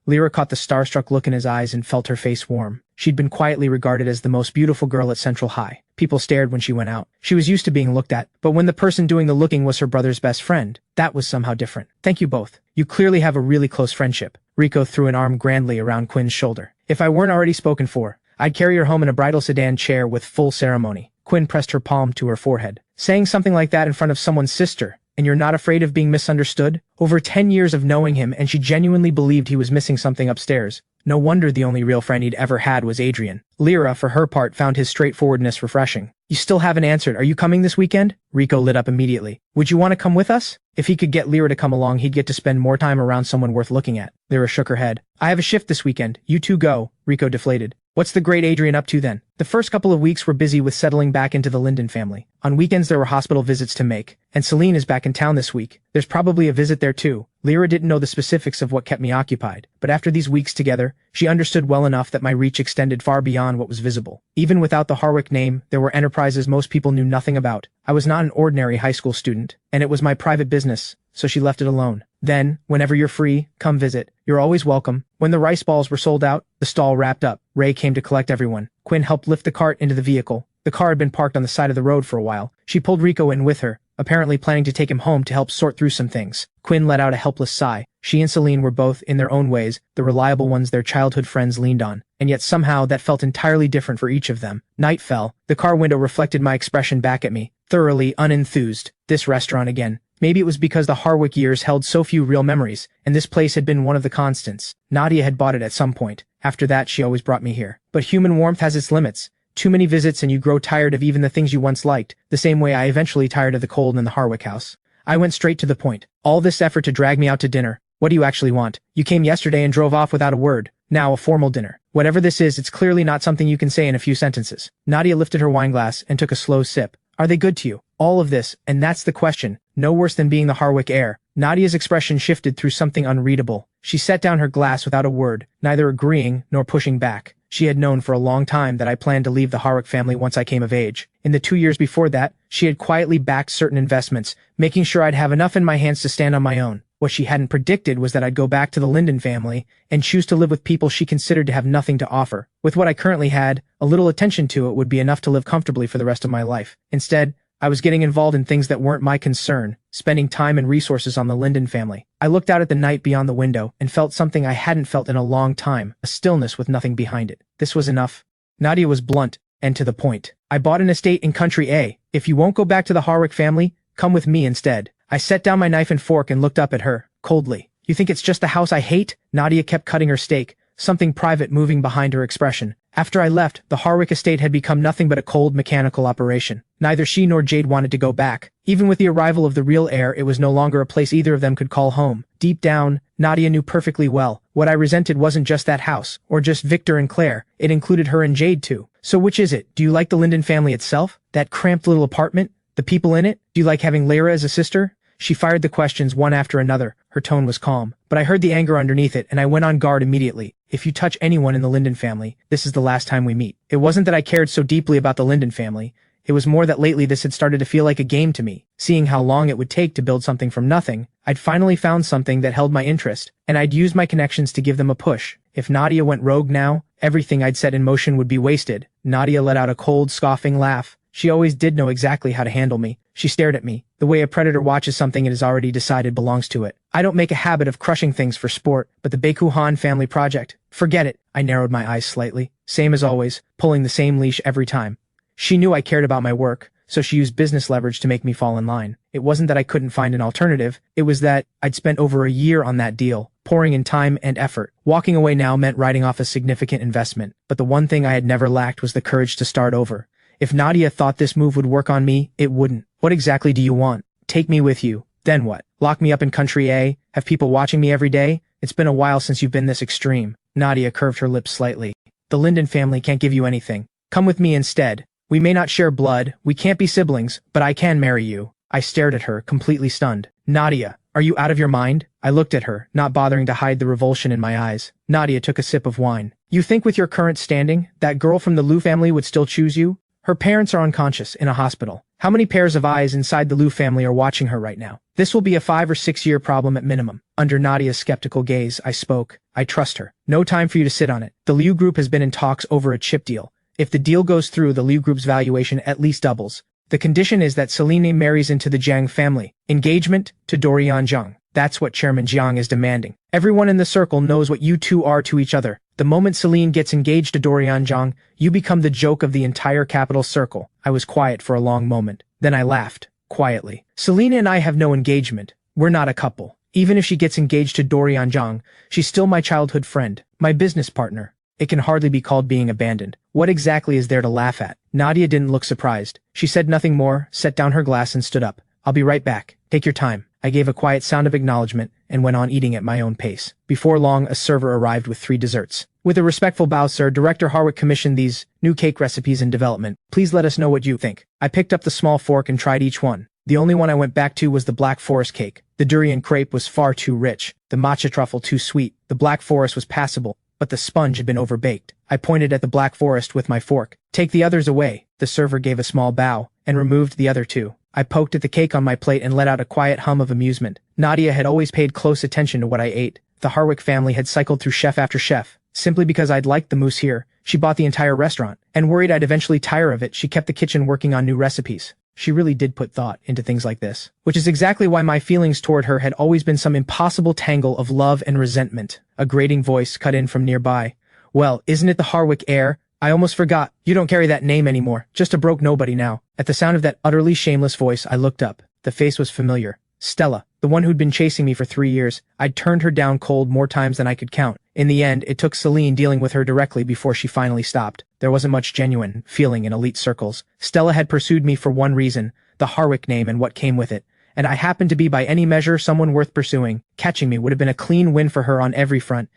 Lyra caught the starstruck look in his eyes and felt her face warm. She'd been quietly regarded as the most beautiful girl at Central High. People stared when she went out. She was used to being looked at, but when the person doing the looking was her brother's best friend, that was somehow different. Thank you both. You clearly have a really close friendship. Rico threw an arm grandly around Quinn's shoulder. If I weren't already spoken for, I'd carry her home in a bridal sedan chair with full ceremony. Quinn pressed her palm to her forehead. Saying something like that in front of someone's sister, and you're not afraid of being misunderstood? Over 10 years of knowing him, and she genuinely believed he was missing something upstairs. No wonder the only real friend he'd ever had was Adrian. Lyra, for her part, found his straightforwardness refreshing. You still haven't answered. Are you coming this weekend? Rico lit up immediately. Would you want to come with us? If he could get Lyra to come along, he'd get to spend more time around someone worth looking at. Lyra shook her head. I have a shift this weekend. You two go. Rico deflated. What's the great Adrian up to then? The first couple of weeks were busy with settling back into the Linden family. On weekends there were hospital visits to make, and Celine is back in town this week. There's probably a visit there too. Lyra didn't know the specifics of what kept me occupied, but after these weeks together, she understood well enough that my reach extended far beyond what was visible. Even without the Harwick name, there were enterprises most people knew nothing about. I was not an ordinary high school student, and it was my private business, so she left it alone. Then, whenever you're free, come visit. You're always welcome. When the rice balls were sold out, the stall wrapped up. Ray came to collect everyone. Quinn helped lift the cart into the vehicle. The car had been parked on the side of the road for a while. She pulled Rico in with her, apparently planning to take him home to help sort through some things. Quinn let out a helpless sigh. She and Celine were both, in their own ways, the reliable ones their childhood friends leaned on, and yet somehow that felt entirely different for each of them. Night fell. The car window reflected my expression back at me, thoroughly unenthused. This restaurant again. Maybe it was because the Harwick years held so few real memories, and this place had been one of the constants. Nadia had bought it at some point. After that, she always brought me here. But human warmth has its limits. Too many visits and you grow tired of even the things you once liked, the same way I eventually tired of the cold in the Harwick house. I went straight to the point. All this effort to drag me out to dinner. What do you actually want? You came yesterday and drove off without a word. Now a formal dinner. Whatever this is, it's clearly not something you can say in a few sentences. Nadia lifted her wineglass and took a slow sip. Are they good to you? All of this, and that's the question. No worse than being the Harwick heir. Nadia's expression shifted through something unreadable. She set down her glass without a word, neither agreeing nor pushing back. She had known for a long time that I planned to leave the Harwick family once I came of age. In the 2 years before that, she had quietly backed certain investments, making sure I'd have enough in my hands to stand on my own. What she hadn't predicted was that I'd go back to the Linden family and choose to live with people she considered to have nothing to offer. With what I currently had, a little attention to it would be enough to live comfortably for the rest of my life. Instead, I was getting involved in things that weren't my concern, spending time and resources on the Linden family. I looked out at the night beyond the window and felt something I hadn't felt in a long time, a stillness with nothing behind it. This was enough. Nadia was blunt and to the point. I bought an estate in Country A. If you won't go back to the Harwick family, come with me instead. I set down my knife and fork and looked up at her, coldly. You think it's just the house I hate? Nadia kept cutting her steak, something private moving behind her expression. After I left, the Harwick estate had become nothing but a cold, mechanical operation. Neither she nor Jade wanted to go back. Even with the arrival of the real heir, it was no longer a place either of them could call home. Deep down, Nadia knew perfectly well. What I resented wasn't just that house, or just Victor and Claire. It included her and Jade too. So which is it? Do you like the Linden family itself? That cramped little apartment? The people in it? Do you like having Lyra as a sister? She fired the questions one after another. Her tone was calm, but I heard the anger underneath it and I went on guard immediately. If you touch anyone in the Linden family, this is the last time we meet. It wasn't that I cared so deeply about the Linden family. It was more that lately this had started to feel like a game to me. Seeing how long it would take to build something from nothing, I'd finally found something that held my interest, and I'd used my connections to give them a push. If Nadia went rogue now, everything I'd set in motion would be wasted. Nadia let out a cold, scoffing laugh. She always did know exactly how to handle me. She stared at me, the way a predator watches something it has already decided belongs to it. I don't make a habit of crushing things for sport, but the Baekuhan family project, forget it. I narrowed my eyes slightly. Same as always, pulling the same leash every time. She knew I cared about my work, so she used business leverage to make me fall in line. It wasn't that I couldn't find an alternative, it was that I'd spent over a year on that deal, pouring in time and effort. Walking away now meant writing off a significant investment, but the one thing I had never lacked was the courage to start over. If Nadia thought this move would work on me, it wouldn't. What exactly do you want? Take me with you. Then what? Lock me up in country A? Have people watching me every day? It's been a while since you've been this extreme. Nadia curved her lips slightly. The Linden family can't give you anything. Come with me instead. We may not share blood, we can't be siblings, but I can marry you. I stared at her, completely stunned. Nadia, are you out of your mind? I looked at her, not bothering to hide the revulsion in my eyes. Nadia took a sip of wine. You think with your current standing, that girl from the Liu family would still choose you? Her parents are unconscious, in a hospital. How many pairs of eyes inside the Liu family are watching her right now? This will be a 5 or 6 year problem at minimum. Under Nadia's skeptical gaze, I spoke. I trust her. No time for you to sit on it. The Liu group has been in talks over a chip deal. If the deal goes through, the Liu group's valuation at least doubles. The condition is that Celine marries into the Jiang family. Engagement to Dorian Jiang. That's what Chairman Jiang is demanding. Everyone in the circle knows what you two are to each other. The moment Celine gets engaged to Dorian Jiang, you become the joke of the entire capital circle. I was quiet for a long moment. Then I laughed, quietly. Celine and I have no engagement. We're not a couple. Even if she gets engaged to Dorian Jiang, she's still my childhood friend, my business partner. It can hardly be called being abandoned. What exactly is there to laugh at? Nadia didn't look surprised. She said nothing more, set down her glass and stood up. I'll be right back. Take your time. I gave a quiet sound of acknowledgement and went on eating at my own pace. Before long, a server arrived with 3 desserts. With a respectful bow, sir, Director Harwick commissioned these new cake recipes in development. Please let us know what you think. I picked up the small fork and tried each one. The only one I went back to was the Black Forest cake. The durian crepe was far too rich, the matcha truffle too sweet. The Black Forest was passable, but the sponge had been overbaked. I pointed at the Black Forest with my fork. Take the others away. The server gave a small bow and removed the other 2. I poked at the cake on my plate and let out a quiet hum of amusement. Nadia had always paid close attention to what I ate. The Harwick family had cycled through chef after chef. Simply because I'd liked the mousse here, she bought the entire restaurant, and worried I'd eventually tire of it, she kept the kitchen working on new recipes. She really did put thought into things like this. Which is exactly why my feelings toward her had always been some impossible tangle of love and resentment. A grating voice cut in from nearby. Well, isn't it the Harwick Heir? I almost forgot. You don't carry that name anymore. Just a broke nobody now. At the sound of that utterly shameless voice, I looked up. The face was familiar. Stella, the one who'd been chasing me for 3 years. I'd turned her down cold more times than I could count. In the end, it took Celine dealing with her directly before she finally stopped. There wasn't much genuine feeling in elite circles. Stella had pursued me for one reason, the Harwick name and what came with it. And I happened to be by any measure someone worth pursuing. Catching me would have been a clean win for her on every front.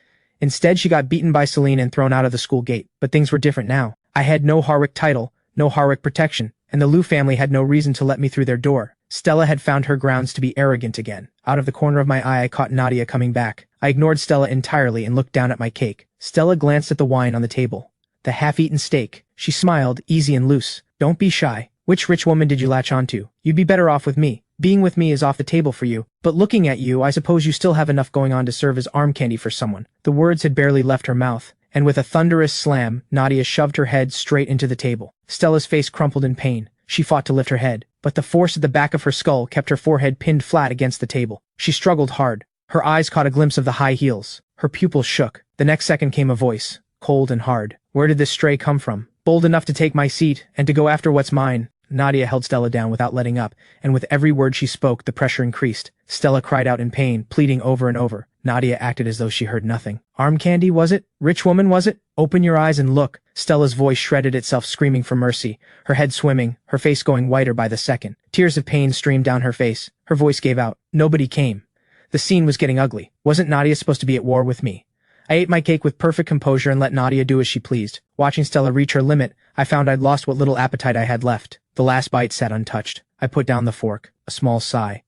Instead, she got beaten by Celine and thrown out of the school gate. But things were different now. I had no Harwick title, no Harwick protection, and the Liu family had no reason to let me through their door. Stella had found her grounds to be arrogant again. Out of the corner of my eye, I caught Nadia coming back. I ignored Stella entirely and looked down at my cake. Stella glanced at the wine on the table. The half-eaten steak. She smiled, easy and loose. Don't be shy. Which rich woman did you latch onto? You'd be better off with me. Being with me is off the table for you. But looking at you, I suppose you still have enough going on to serve as arm candy for someone. The words had barely left her mouth, and with a thunderous slam, Nadia shoved her head straight into the table. Stella's face crumpled in pain. She fought to lift her head, but the force at the back of her skull kept her forehead pinned flat against the table. She struggled hard. Her eyes caught a glimpse of the high heels. Her pupils shook. The next second came a voice, cold and hard. Where did this stray come from? Bold enough to take my seat and to go after what's mine. Nadia held Stella down without letting up, and with every word she spoke, the pressure increased. Stella cried out in pain, pleading over and over. Nadia acted as though she heard nothing. Arm candy, was it? Rich woman, was it? Open your eyes and look. Stella's voice shredded itself, screaming for mercy, her head swimming, her face going whiter by the second. Tears of pain streamed down her face. Her voice gave out. Nobody came. The scene was getting ugly. Wasn't Nadia supposed to be at war with me? I ate my cake with perfect composure and let Nadia do as she pleased. Watching Stella reach her limit, I found I'd lost what little appetite I had left. The last bite sat untouched. I put down the fork. A small sigh.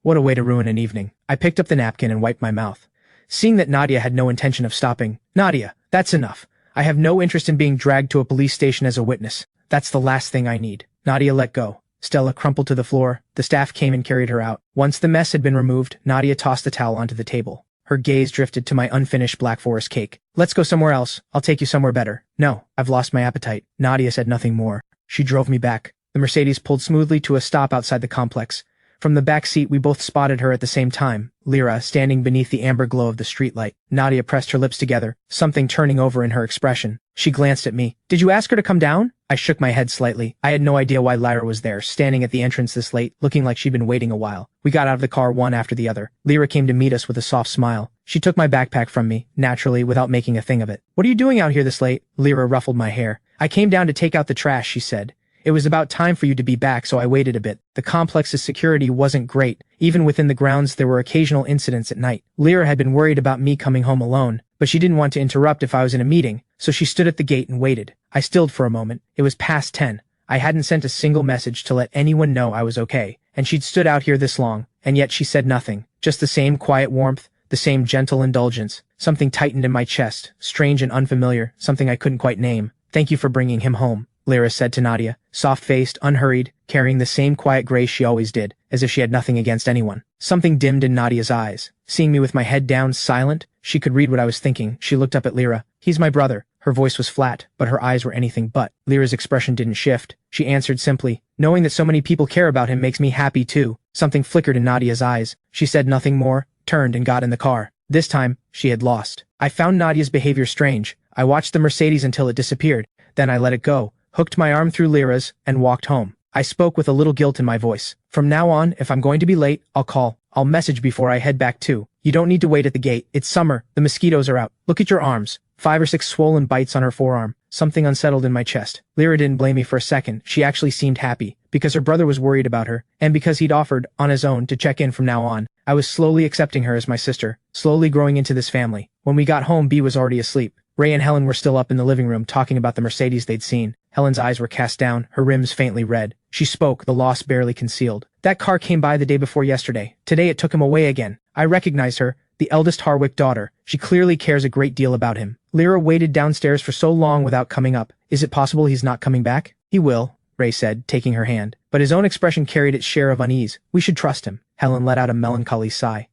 What a way to ruin an evening. I picked up the napkin and wiped my mouth. Seeing that Nadia had no intention of stopping. Nadia, that's enough. I have no interest in being dragged to a police station as a witness. That's the last thing I need. Nadia let go. Stella crumpled to the floor. The staff came and carried her out. Once the mess had been removed, Nadia tossed the towel onto the table. Her gaze drifted to my unfinished Black Forest cake. Let's go somewhere else. I'll take you somewhere better. No, I've lost my appetite. Nadia said nothing more. She drove me back. The Mercedes pulled smoothly to a stop outside the complex. From the back seat, we both spotted her at the same time, Lyra standing beneath the amber glow of the streetlight. Nadia pressed her lips together, something turning over in her expression. She glanced at me. Did you ask her to come down? I shook my head slightly. I had no idea why Lyra was there, standing at the entrance this late, looking like she'd been waiting a while. We got out of the car one after the other. Lyra came to meet us with a soft smile. She took my backpack from me, naturally, without making a thing of it. What are you doing out here this late? Lyra ruffled my hair. I came down to take out the trash, she said. It was about time for you to be back, so I waited a bit. The complex's security wasn't great. Even within the grounds, there were occasional incidents at night. Lyra had been worried about me coming home alone, but she didn't want to interrupt if I was in a meeting, so she stood at the gate and waited. I stilled for a moment. It was past 10. I hadn't sent a single message to let anyone know I was okay, and she'd stood out here this long, and yet she said nothing. Just the same quiet warmth, the same gentle indulgence. Something tightened in my chest, strange and unfamiliar, something I couldn't quite name. Thank you for bringing him home, Lyra said to Nadia, soft-faced, unhurried, carrying the same quiet grace she always did, as if she had nothing against anyone. Something dimmed in Nadia's eyes. Seeing me with my head down, silent, she could read what I was thinking. She looked up at Lyra. He's my brother. Her voice was flat, but her eyes were anything but. Lyra's expression didn't shift. She answered simply, knowing that so many people care about him makes me happy too. Something flickered in Nadia's eyes. She said nothing more, turned and got in the car. This time, she had lost. I found Nadia's behavior strange. I watched the Mercedes until it disappeared. Then I let it go, hooked my arm through Lyra's, and walked home. I spoke with a little guilt in my voice. From now on, if I'm going to be late, I'll call. I'll message before I head back too. You don't need to wait at the gate. It's summer. The mosquitoes are out. Look at your arms. 5 or 6 swollen bites on her forearm. Something unsettled in my chest. Lyra didn't blame me for a second. She actually seemed happy, because her brother was worried about her, and because he'd offered, on his own, to check in from now on. I was slowly accepting her as my sister, slowly growing into this family. When we got home, Bea was already asleep. Ray and Helen were still up in the living room talking about the Mercedes they'd seen. Helen's eyes were cast down, her rims faintly red. She spoke, the loss barely concealed. That car came by the day before yesterday. Today it took him away again. I recognized her, the eldest Harwick daughter. She clearly cares a great deal about him. Lyra waited downstairs for so long without coming up. Is it possible he's not coming back? He will, Ray said, taking her hand. But his own expression carried its share of unease. We should trust him. Helen let out a melancholy sigh.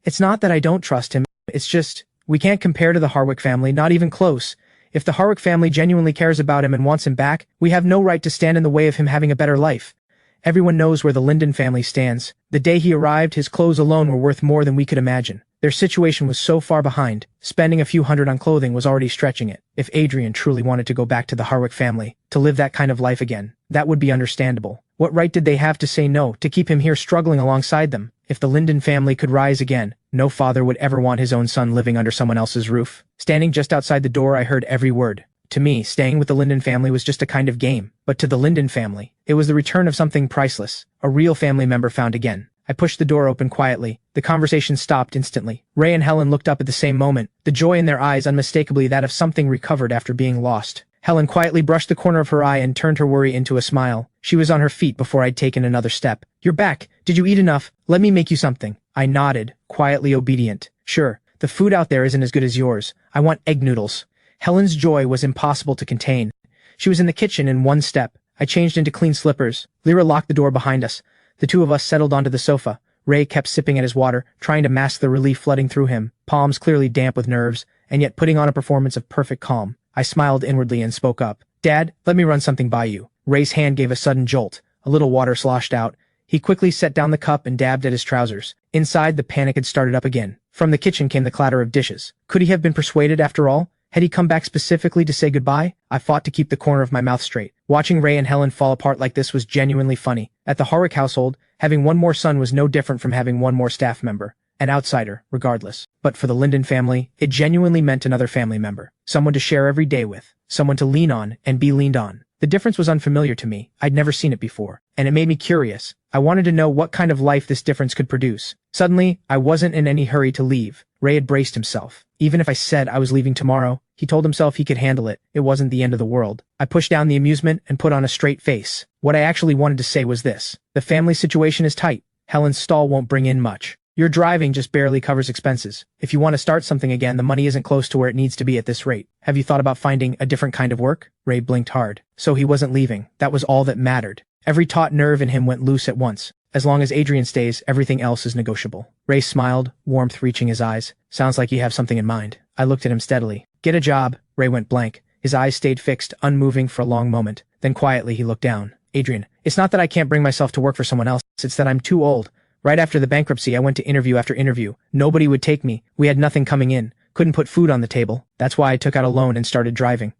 It's not that I don't trust him. It's just, we can't compare to the Harwick family, not even close. If the Harwick family genuinely cares about him and wants him back, we have no right to stand in the way of him having a better life. Everyone knows where the Linden family stands. The day he arrived, his clothes alone were worth more than we could imagine. Their situation was so far behind. Spending a few hundred on clothing was already stretching it. If Adrian truly wanted to go back to the Harwick family, to live that kind of life again, that would be understandable. What right did they have to say no, to keep him here struggling alongside them? If the Linden family could rise again, no father would ever want his own son living under someone else's roof. Standing just outside the door, I heard every word. To me, staying with the Linden family was just a kind of game. But to the Linden family, it was the return of something priceless, a real family member found again. I pushed the door open quietly. The conversation stopped instantly. Ray and Helen looked up at the same moment, the joy in their eyes unmistakably that of something recovered after being lost. Helen quietly brushed the corner of her eye and turned her worry into a smile. She was on her feet before I'd taken another step. You're back. Did you eat enough? Let me make you something. I nodded, quietly obedient. Sure, the food out there isn't as good as yours. I want egg noodles. Helen's joy was impossible to contain. She was in the kitchen in one step. I changed into clean slippers. Lyra locked the door behind us. The two of us settled onto the sofa. Ray kept sipping at his water, trying to mask the relief flooding through him, palms clearly damp with nerves, and yet putting on a performance of perfect calm. I smiled inwardly and spoke up. Dad, let me run something by you. Ray's hand gave a sudden jolt. A little water sloshed out. He quickly set down the cup and dabbed at his trousers. Inside, the panic had started up again. From the kitchen came the clatter of dishes. Could he have been persuaded after all? Had he come back specifically to say goodbye? I fought to keep the corner of my mouth straight. Watching Ray and Helen fall apart like this was genuinely funny. At the Harwick household, having one more son was no different from having one more staff member. An outsider, regardless. But for the Linden family, it genuinely meant another family member. Someone to share every day with. Someone to lean on and be leaned on. The difference was unfamiliar to me. I'd never seen it before. And it made me curious. I wanted to know what kind of life this difference could produce. Suddenly, I wasn't in any hurry to leave. Ray had braced himself. Even if I said I was leaving tomorrow, he told himself he could handle it. It wasn't the end of the world. I pushed down the amusement and put on a straight face. What I actually wanted to say was this. The family situation is tight. Helen's stall won't bring in much. Your driving just barely covers expenses. If you want to start something again, the money isn't close to where it needs to be at this rate. Have you thought about finding a different kind of work? Ray blinked hard. So he wasn't leaving. That was all that mattered. Every taut nerve in him went loose at once. As long as Adrian stays, everything else is negotiable. Ray smiled, warmth reaching his eyes. Sounds like you have something in mind. I looked at him steadily. Get a job. Ray went blank. His eyes stayed fixed, unmoving for a long moment. Then quietly he looked down. Adrian, it's not that I can't bring myself to work for someone else. It's that I'm too old. Right after the bankruptcy, I went to interview after interview. Nobody would take me. We had nothing coming in. Couldn't put food on the table. That's why I took out a loan and started driving.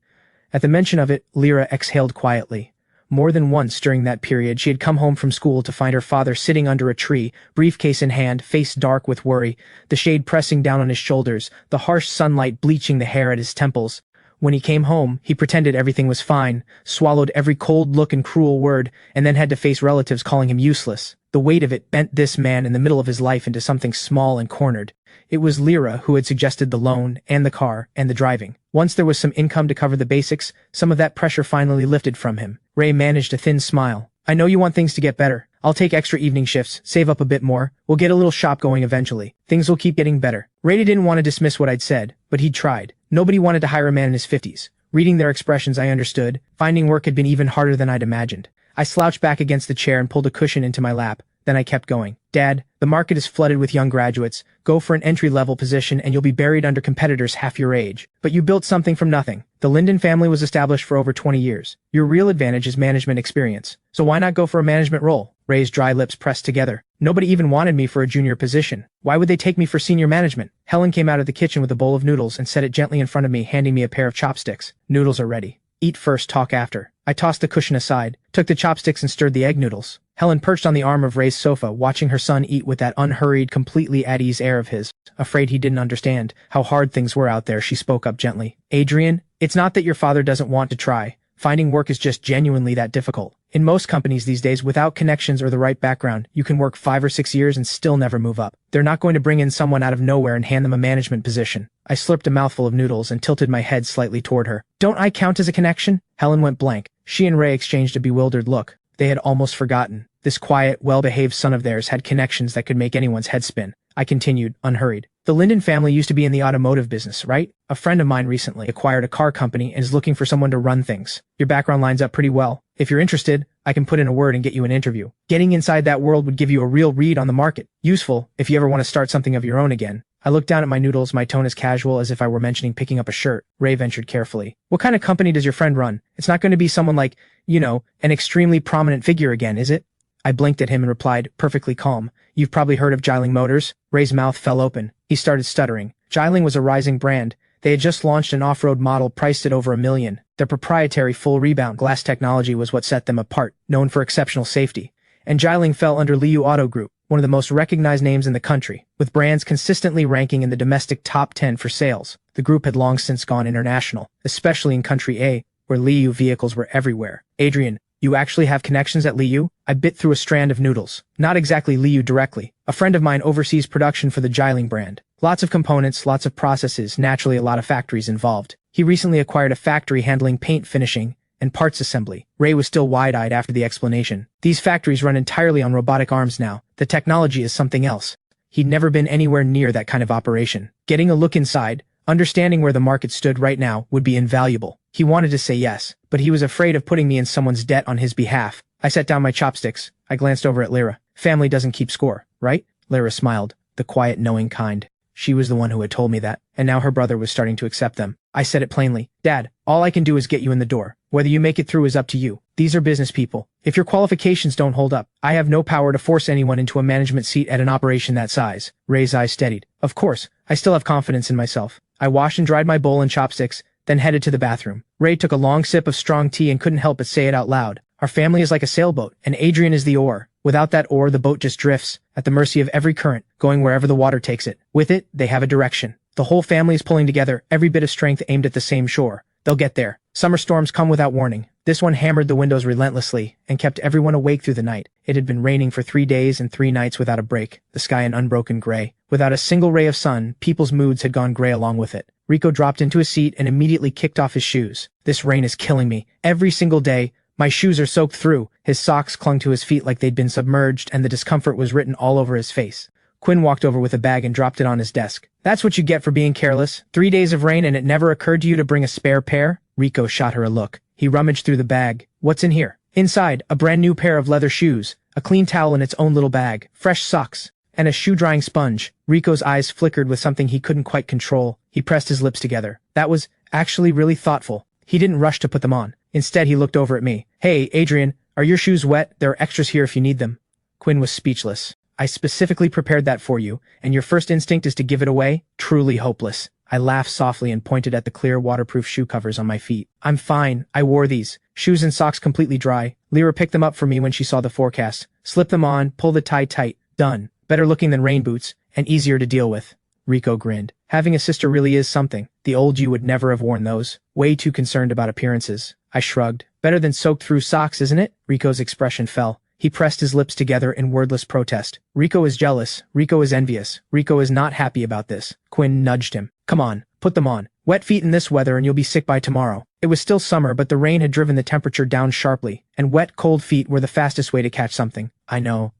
At the mention of it, Lyra exhaled quietly. More than once during that period, she had come home from school to find her father sitting under a tree, briefcase in hand, face dark with worry, the shade pressing down on his shoulders, the harsh sunlight bleaching the hair at his temples. When he came home, he pretended everything was fine, swallowed every cold look and cruel word, and then had to face relatives calling him useless. The weight of it bent this man in the middle of his life into something small and cornered. It was Lyra who had suggested the loan, and the car, and the driving. Once there was some income to cover the basics, some of that pressure finally lifted from him. Ray managed a thin smile. I know you want things to get better. I'll take extra evening shifts, save up a bit more. We'll get a little shop going eventually. Things will keep getting better. Ray didn't want to dismiss what I'd said, but he'd tried. Nobody wanted to hire a man in his 50s. Reading their expressions, I understood. Finding work had been even harder than I'd imagined. I slouched back against the chair and pulled a cushion into my lap. Then I kept going. Dad, the market is flooded with young graduates. Go for an entry-level position and you'll be buried under competitors half your age. But you built something from nothing. The Linden family was established for over 20 years. Your real advantage is management experience. So why not go for a management role? Ray's dry lips pressed together. Nobody even wanted me for a junior position. Why would they take me for senior management? Helen came out of the kitchen with a bowl of noodles and set it gently in front of me, handing me a pair of chopsticks. Noodles are ready. Eat first, talk after. I tossed the cushion aside, took the chopsticks and stirred the egg noodles. Helen perched on the arm of Ray's sofa, watching her son eat with that unhurried, completely at ease air of his. Afraid he didn't understand how hard things were out there, she spoke up gently. Adrian, it's not that your father doesn't want to try. Finding work is just genuinely that difficult. In most companies these days, without connections or the right background, you can work 5 or 6 years and still never move up. They're not going to bring in someone out of nowhere and hand them a management position. I slurped a mouthful of noodles and tilted my head slightly toward her. Don't I count as a connection? Helen went blank. She and Ray exchanged a bewildered look. They had almost forgotten. This quiet, well-behaved son of theirs had connections that could make anyone's head spin. I continued, unhurried. The Linden family used to be in the automotive business, right? A friend of mine recently acquired a car company and is looking for someone to run things. Your background lines up pretty well. If you're interested, I can put in a word and get you an interview. Getting inside that world would give you a real read on the market. Useful if you ever want to start something of your own again. I looked down at my noodles, my tone as casual as if I were mentioning picking up a shirt. Ray ventured carefully. What kind of company does your friend run? It's not going to be someone like, an extremely prominent figure again, is it? I blinked at him and replied, perfectly calm. You've probably heard of Jiling Motors? Ray's mouth fell open. He started stuttering. Jiling was a rising brand. They had just launched an off-road model priced at over $1 million. Their proprietary full rebound glass technology was what set them apart, known for exceptional safety. And Jiling fell under Liu Auto Group, one of the most recognized names in the country, with brands consistently ranking in the domestic top 10 for sales. The group had long since gone international, especially in Country A, where Liu vehicles were everywhere. Adrian, you actually have connections at Liu? I bit through a strand of noodles. Not exactly Liu directly. A friend of mine oversees production for the Jiling brand. Lots of components, lots of processes, naturally a lot of factories involved. He recently acquired a factory handling paint finishing and parts assembly. Ray was still wide-eyed after the explanation. These factories run entirely on robotic arms now. The technology is something else. He'd never been anywhere near that kind of operation. Getting a look inside, understanding where the market stood right now, would be invaluable. He wanted to say yes, but he was afraid of putting me in someone's debt on his behalf. I set down my chopsticks. I glanced over at Lyra. Family doesn't keep score, right? Lyra smiled, the quiet, knowing kind. She was the one who had told me that, and now her brother was starting to accept them. I said it plainly. Dad, all I can do is get you in the door. Whether you make it through is up to you. These are business people. If your qualifications don't hold up, I have no power to force anyone into a management seat at an operation that size. Ray's eyes steadied. Of course, I still have confidence in myself. I washed and dried my bowl and chopsticks, then headed to the bathroom. Ray took a long sip of strong tea and couldn't help but say it out loud. Our family is like a sailboat, and Adrian is the oar. Without that oar, the boat just drifts, at the mercy of every current, going wherever the water takes it. With it, they have a direction. The whole family is pulling together, every bit of strength aimed at the same shore. They'll get there. Summer storms come without warning. This one hammered the windows relentlessly and kept everyone awake through the night. It had been raining for 3 days and 3 nights without a break, the sky an unbroken gray. Without a single ray of sun, people's moods had gone gray along with it. Rico dropped into a seat and immediately kicked off his shoes. This rain is killing me. Every single day, my shoes are soaked through. His socks clung to his feet like they'd been submerged, and the discomfort was written all over his face. Quinn walked over with a bag and dropped it on his desk. That's what you get for being careless. 3 days of rain and it never occurred to you to bring a spare pair? Rico shot her a look. He rummaged through the bag. What's in here? Inside, a brand new pair of leather shoes, a clean towel in its own little bag, fresh socks, and a shoe-drying sponge. Rico's eyes flickered with something he couldn't quite control. He pressed his lips together. That was actually really thoughtful. He didn't rush to put them on. Instead, he looked over at me. Hey, Adrian, are your shoes wet? There are extras here if you need them. Quinn was speechless. I specifically prepared that for you, and your first instinct is to give it away? Truly hopeless. I laughed softly and pointed at the clear waterproof shoe covers on my feet. I'm fine. I wore these. Shoes and socks completely dry. Lyra picked them up for me when she saw the forecast. Slip them on, pull the tie tight. Done. Better looking than rain boots, and easier to deal with. Rico grinned. Having a sister really is something. The old you would never have worn those. Way too concerned about appearances. I shrugged. Better than soaked through socks, isn't it? Rico's expression fell. He pressed his lips together in wordless protest. Rico is jealous. Rico is envious. Rico is not happy about this. Quinn nudged him. Come on, put them on. Wet feet in this weather and you'll be sick by tomorrow. It was still summer, but the rain had driven the temperature down sharply, and wet, cold feet were the fastest way to catch something. I know.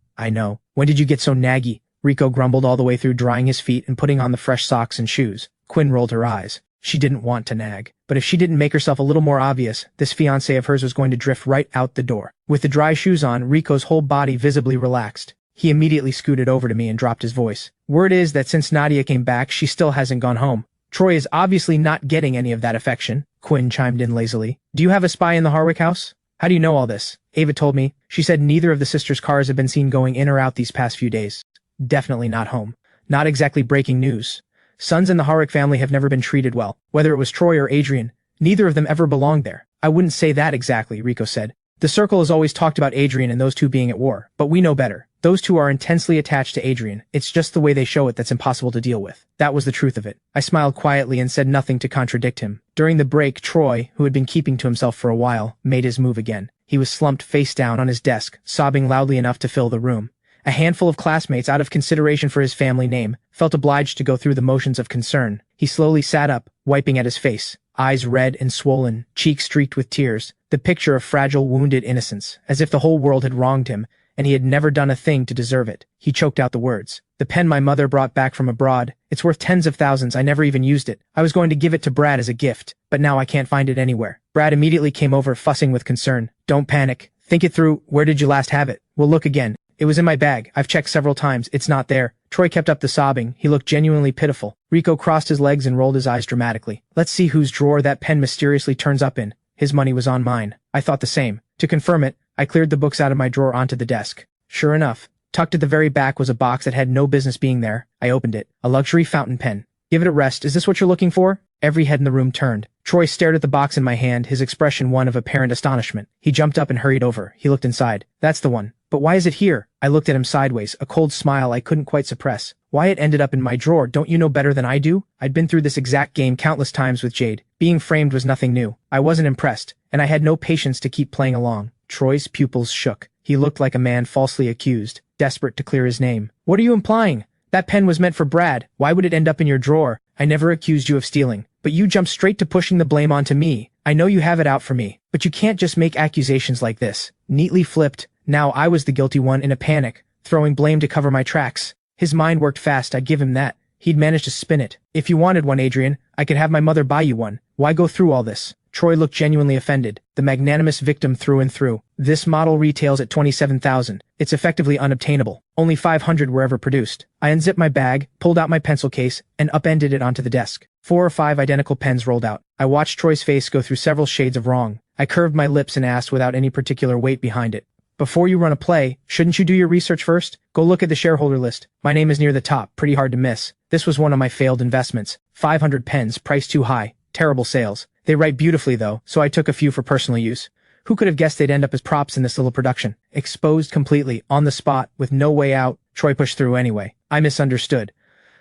When did you get so naggy? Rico grumbled all the way through drying his feet and putting on the fresh socks and shoes. Quinn rolled her eyes. She didn't want to nag. But if she didn't make herself a little more obvious, this fiancé of hers was going to drift right out the door. With the dry shoes on, Rico's whole body visibly relaxed. He immediately scooted over to me and dropped his voice. Word is that since Nadia came back, she still hasn't gone home. Troy is obviously not getting any of that affection. Quinn chimed in lazily. Do you have a spy in the Harwick house? How do you know all this? Ava told me. She said neither of the sisters' cars have been seen going in or out these past few days. Definitely not home. Not exactly breaking news. Sons in the Harwick family have never been treated well. Whether it was Troy or Adrian, neither of them ever belonged there. I wouldn't say that exactly, Rico said. The circle has always talked about Adrian and those two being at war, but we know better. Those two are intensely attached to Adrian. It's just the way they show it that's impossible to deal with. That was the truth of it. I smiled quietly and said nothing to contradict him. During the break, Troy, who had been keeping to himself for a while, made his move again. He was slumped face down on his desk, sobbing loudly enough to fill the room. A handful of classmates, out of consideration for his family name, felt obliged to go through the motions of concern. He slowly sat up, wiping at his face, eyes red and swollen, cheeks streaked with tears, the picture of fragile, wounded innocence, as if the whole world had wronged him, and he had never done a thing to deserve it. He choked out the words. The pen my mother brought back from abroad. It's worth tens of thousands. I never even used it. I was going to give it to Brad as a gift, but now I can't find it anywhere. Brad immediately came over, fussing with concern. Don't panic. Think it through. Where did you last have it? We'll look again. It was in my bag. I've checked several times. It's not there. Troy kept up the sobbing. He looked genuinely pitiful. Rico crossed his legs and rolled his eyes dramatically. Let's see whose drawer that pen mysteriously turns up in. His money was on mine. I thought the same. To confirm it, I cleared the books out of my drawer onto the desk. Sure enough, tucked at the very back was a box that had no business being there. I opened it. A luxury fountain pen. Give it a rest. Is this what you're looking for? Every head in the room turned. Troy stared at the box in my hand, his expression one of apparent astonishment. He jumped up and hurried over. He looked inside. That's the one. But why is it here? I looked at him sideways, a cold smile I couldn't quite suppress. Why it ended up in my drawer, don't you know better than I do? I'd been through this exact game countless times with Jade. Being framed was nothing new. I wasn't impressed, and I had no patience to keep playing along. Troy's pupils shook. He looked like a man falsely accused, desperate to clear his name. What are you implying? That pen was meant for Brad. Why would it end up in your drawer? I never accused you of stealing, but you jumped straight to pushing the blame onto me. I know you have it out for me, but you can't just make accusations like this. Neatly flipped. Now I was the guilty one in a panic, throwing blame to cover my tracks. His mind worked fast, I'd give him that. He'd managed to spin it. If you wanted one, Adrian, I could have my mother buy you one. Why go through all this? Troy looked genuinely offended, the magnanimous victim through and through. This model retails at $27,000. It's effectively unobtainable. Only 500 were ever produced. I unzipped my bag, pulled out my pencil case, and upended it onto the desk. 4 or 5 identical pens rolled out. I watched Troy's face go through several shades of wrong. I curved my lips and asked without any particular weight behind it. Before you run a play, shouldn't you do your research first? Go look at the shareholder list. My name is near the top, pretty hard to miss. This was one of my failed investments. 500 pens, price too high. Terrible sales. They write beautifully though, so I took a few for personal use. Who could have guessed they'd end up as props in this little production? Exposed completely, on the spot, with no way out, Troy pushed through anyway. I misunderstood.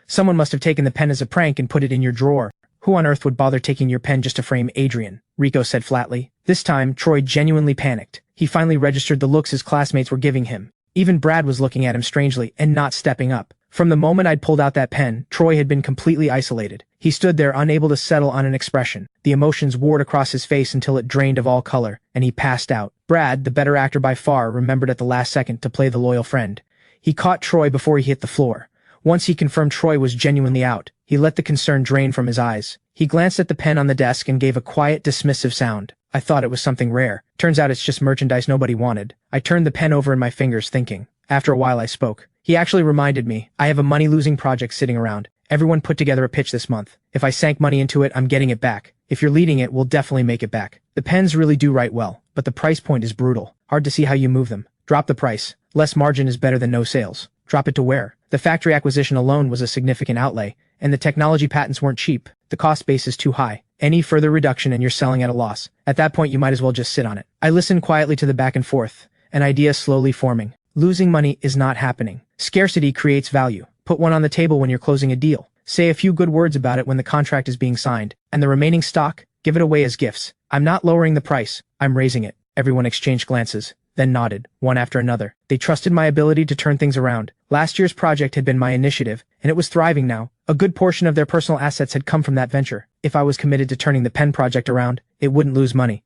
Someone must have taken the pen as a prank and put it in your drawer. Who on earth would bother taking your pen just to frame Adrian? Rico said flatly. This time, Troy genuinely panicked. He finally registered the looks his classmates were giving him. Even Brad was looking at him strangely and not stepping up. From the moment I'd pulled out that pen, Troy had been completely isolated. He stood there unable to settle on an expression. The emotions warred across his face until it drained of all color, and he passed out. Brad, the better actor by far, remembered at the last second to play the loyal friend. He caught Troy before he hit the floor. Once he confirmed Troy was genuinely out, he let the concern drain from his eyes. He glanced at the pen on the desk and gave a quiet, dismissive sound. I thought it was something rare. Turns out it's just merchandise nobody wanted. I turned the pen over in my fingers, thinking. After a while I spoke. He actually reminded me, I have a money-losing project sitting around. Everyone put together a pitch this month. If I sank money into it, I'm getting it back. If you're leading it, we'll definitely make it back. The pens really do write well, but the price point is brutal. Hard to see how you move them. Drop the price. Less margin is better than no sales. Drop it to where? The factory acquisition alone was a significant outlay, and the technology patents weren't cheap. The cost base is too high. Any further reduction and you're selling at a loss. At that point, you might as well just sit on it. I listened quietly to the back and forth, an idea slowly forming. Losing money is not happening. Scarcity creates value. Put one on the table when you're closing a deal. Say a few good words about it when the contract is being signed. And the remaining stock, give it away as gifts. I'm not lowering the price. I'm raising it. Everyone exchanged glances, then nodded, one after another. They trusted my ability to turn things around. Last year's project had been my initiative, and it was thriving now. A good portion of their personal assets had come from that venture. If I was committed to turning the pen project around, it wouldn't lose money.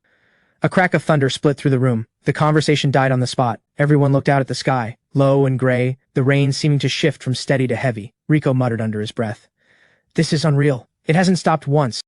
A crack of thunder split through the room. The conversation died on the spot. Everyone looked out at the sky, low and gray, the rain seeming to shift from steady to heavy. Rico muttered under his breath. This is unreal. It hasn't stopped once.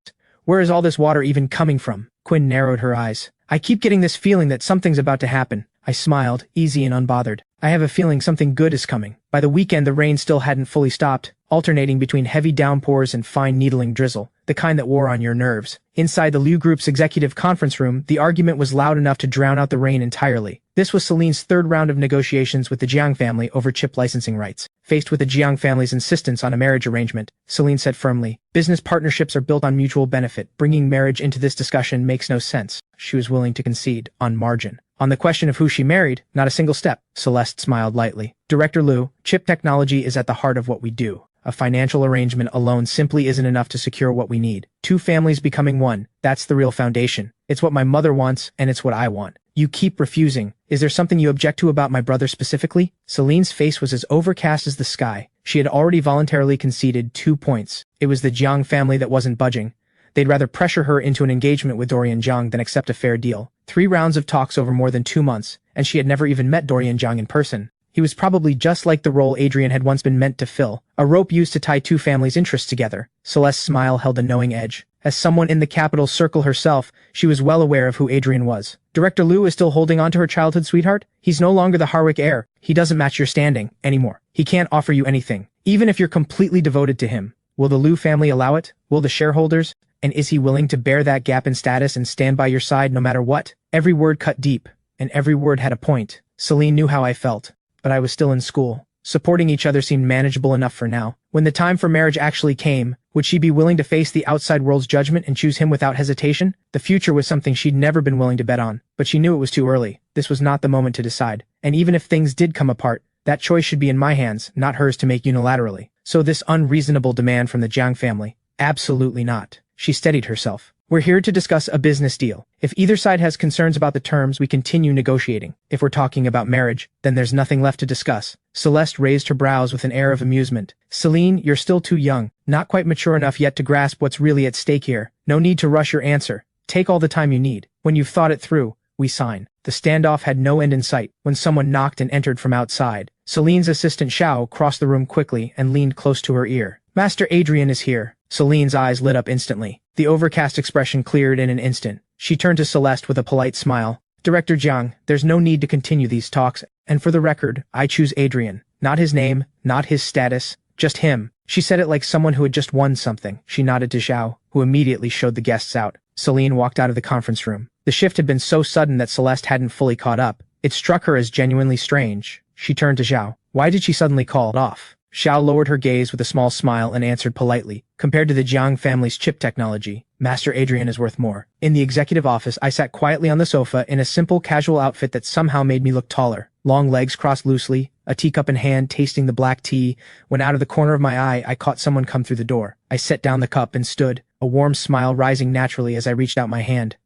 Where is all this water even coming from? Quinn narrowed her eyes. I keep getting this feeling that something's about to happen. I smiled, easy and unbothered. I have a feeling something good is coming. By the weekend, the rain still hadn't fully stopped, alternating between heavy downpours and fine needling drizzle, the kind that wore on your nerves. Inside the Liu Group's executive conference room, the argument was loud enough to drown out the rain entirely. This was Celine's third round of negotiations with the Jiang family over chip licensing rights. Faced with the Jiang family's insistence on a marriage arrangement, Celine said firmly, business partnerships are built on mutual benefit. Bringing marriage into this discussion makes no sense. She was willing to concede, on margin. On the question of who she married, not a single step. Celeste smiled lightly. Director Liu, chip technology is at the heart of what we do. A financial arrangement alone simply isn't enough to secure what we need. Two families becoming one, that's the real foundation. It's what my mother wants, and it's what I want. You keep refusing. Is there something you object to about my brother specifically? Celine's face was as overcast as the sky. She had already voluntarily conceded 2 points. It was the Jiang family that wasn't budging. They'd rather pressure her into an engagement with Dorian Jiang than accept a fair deal. 3 rounds of talks over more than 2 months, and she had never even met Dorian Jiang in person. He was probably just like the role Adrian had once been meant to fill, a rope used to tie two families' interests together. Celeste's smile held a knowing edge. As someone in the capital circle herself, she was well aware of who Adrian was. Director Liu is still holding on to her childhood sweetheart? He's no longer the Harwick heir. He doesn't match your standing anymore. He can't offer you anything, even if you're completely devoted to him. Will the Liu family allow it? Will the shareholders? And is he willing to bear that gap in status and stand by your side no matter what? Every word cut deep, and every word had a point. Celine knew how I felt, but I was still in school. Supporting each other seemed manageable enough for now. When the time for marriage actually came, would she be willing to face the outside world's judgment and choose him without hesitation? The future was something she'd never been willing to bet on, but she knew it was too early. This was not the moment to decide. And even if things did come apart, that choice should be in my hands, not hers to make unilaterally. So this unreasonable demand from the Jiang family? Absolutely not. She steadied herself. We're here to discuss a business deal. If either side has concerns about the terms, we continue negotiating. If we're talking about marriage, then there's nothing left to discuss. Celeste raised her brows with an air of amusement. Celine, you're still too young, not quite mature enough yet to grasp what's really at stake here. No need to rush your answer. Take all the time you need. When you've thought it through, we sign. The standoff had no end in sight when someone knocked and entered from outside. Celine's assistant Xiao crossed the room quickly and leaned close to her ear. Master Adrian is here. Celine's eyes lit up instantly. The overcast expression cleared in an instant. She turned to Celeste with a polite smile. Director Jiang, there's no need to continue these talks, and for the record, I choose Adrian. Not his name, not his status, just him. She said it like someone who had just won something. She nodded to Xiao, who immediately showed the guests out. Celine walked out of the conference room. The shift had been so sudden that Celeste hadn't fully caught up. It struck her as genuinely strange. She turned to Xiao. Why did she suddenly call it off? Xiao lowered her gaze with a small smile and answered politely. Compared to the Jiang family's chip technology, Master Adrian is worth more. In the executive office, I sat quietly on the sofa in a simple casual outfit that somehow made me look taller. Long legs crossed loosely, a teacup in hand, tasting the black tea, when out of the corner of my eye, I caught someone come through the door. I set down the cup and stood, a warm smile rising naturally as I reached out my hand.